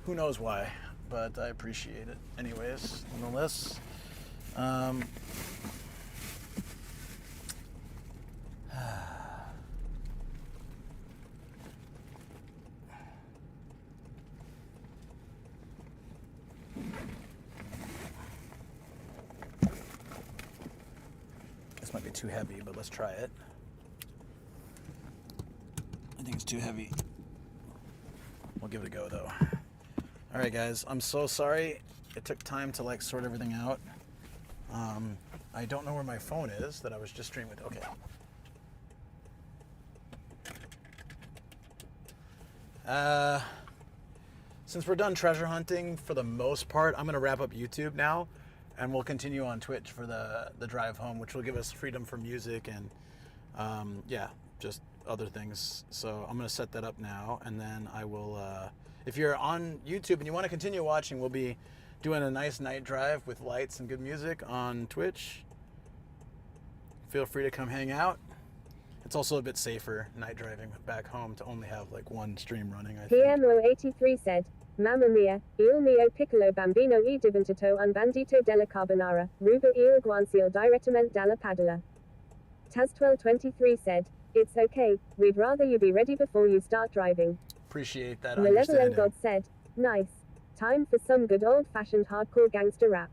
Speaker 1: Who knows why, but I appreciate it anyways, nonetheless. This might be too heavy, but let's try it. I think it's too heavy. We'll give it a go though. All right, guys, I'm so sorry. It took time to sort everything out. I don't know where my phone is that I was just streaming with. Okay. Since we're done treasure hunting for the most part, I'm gonna wrap up YouTube now, and we'll continue on Twitch for the drive home, which will give us freedom for music and yeah, just other things. So I'm gonna set that up now, and then I will. If you're on YouTube and you want to continue watching, we'll be doing a nice night drive with lights and good music on Twitch. Feel free to come hang out. It's also a bit safer night driving back home to only have one stream running, I think.
Speaker 2: PMO83 said, Mamma mia, il mio piccolo bambino è diventato un bandito della carbonara, ruba il guanciale direttamente dalla padella. Taz1223 said, it's okay, we'd rather you be ready before you start driving.
Speaker 1: Appreciate that
Speaker 2: Malevolent
Speaker 1: understanding.
Speaker 2: God said, nice. Time for some good old-fashioned hardcore gangster rap.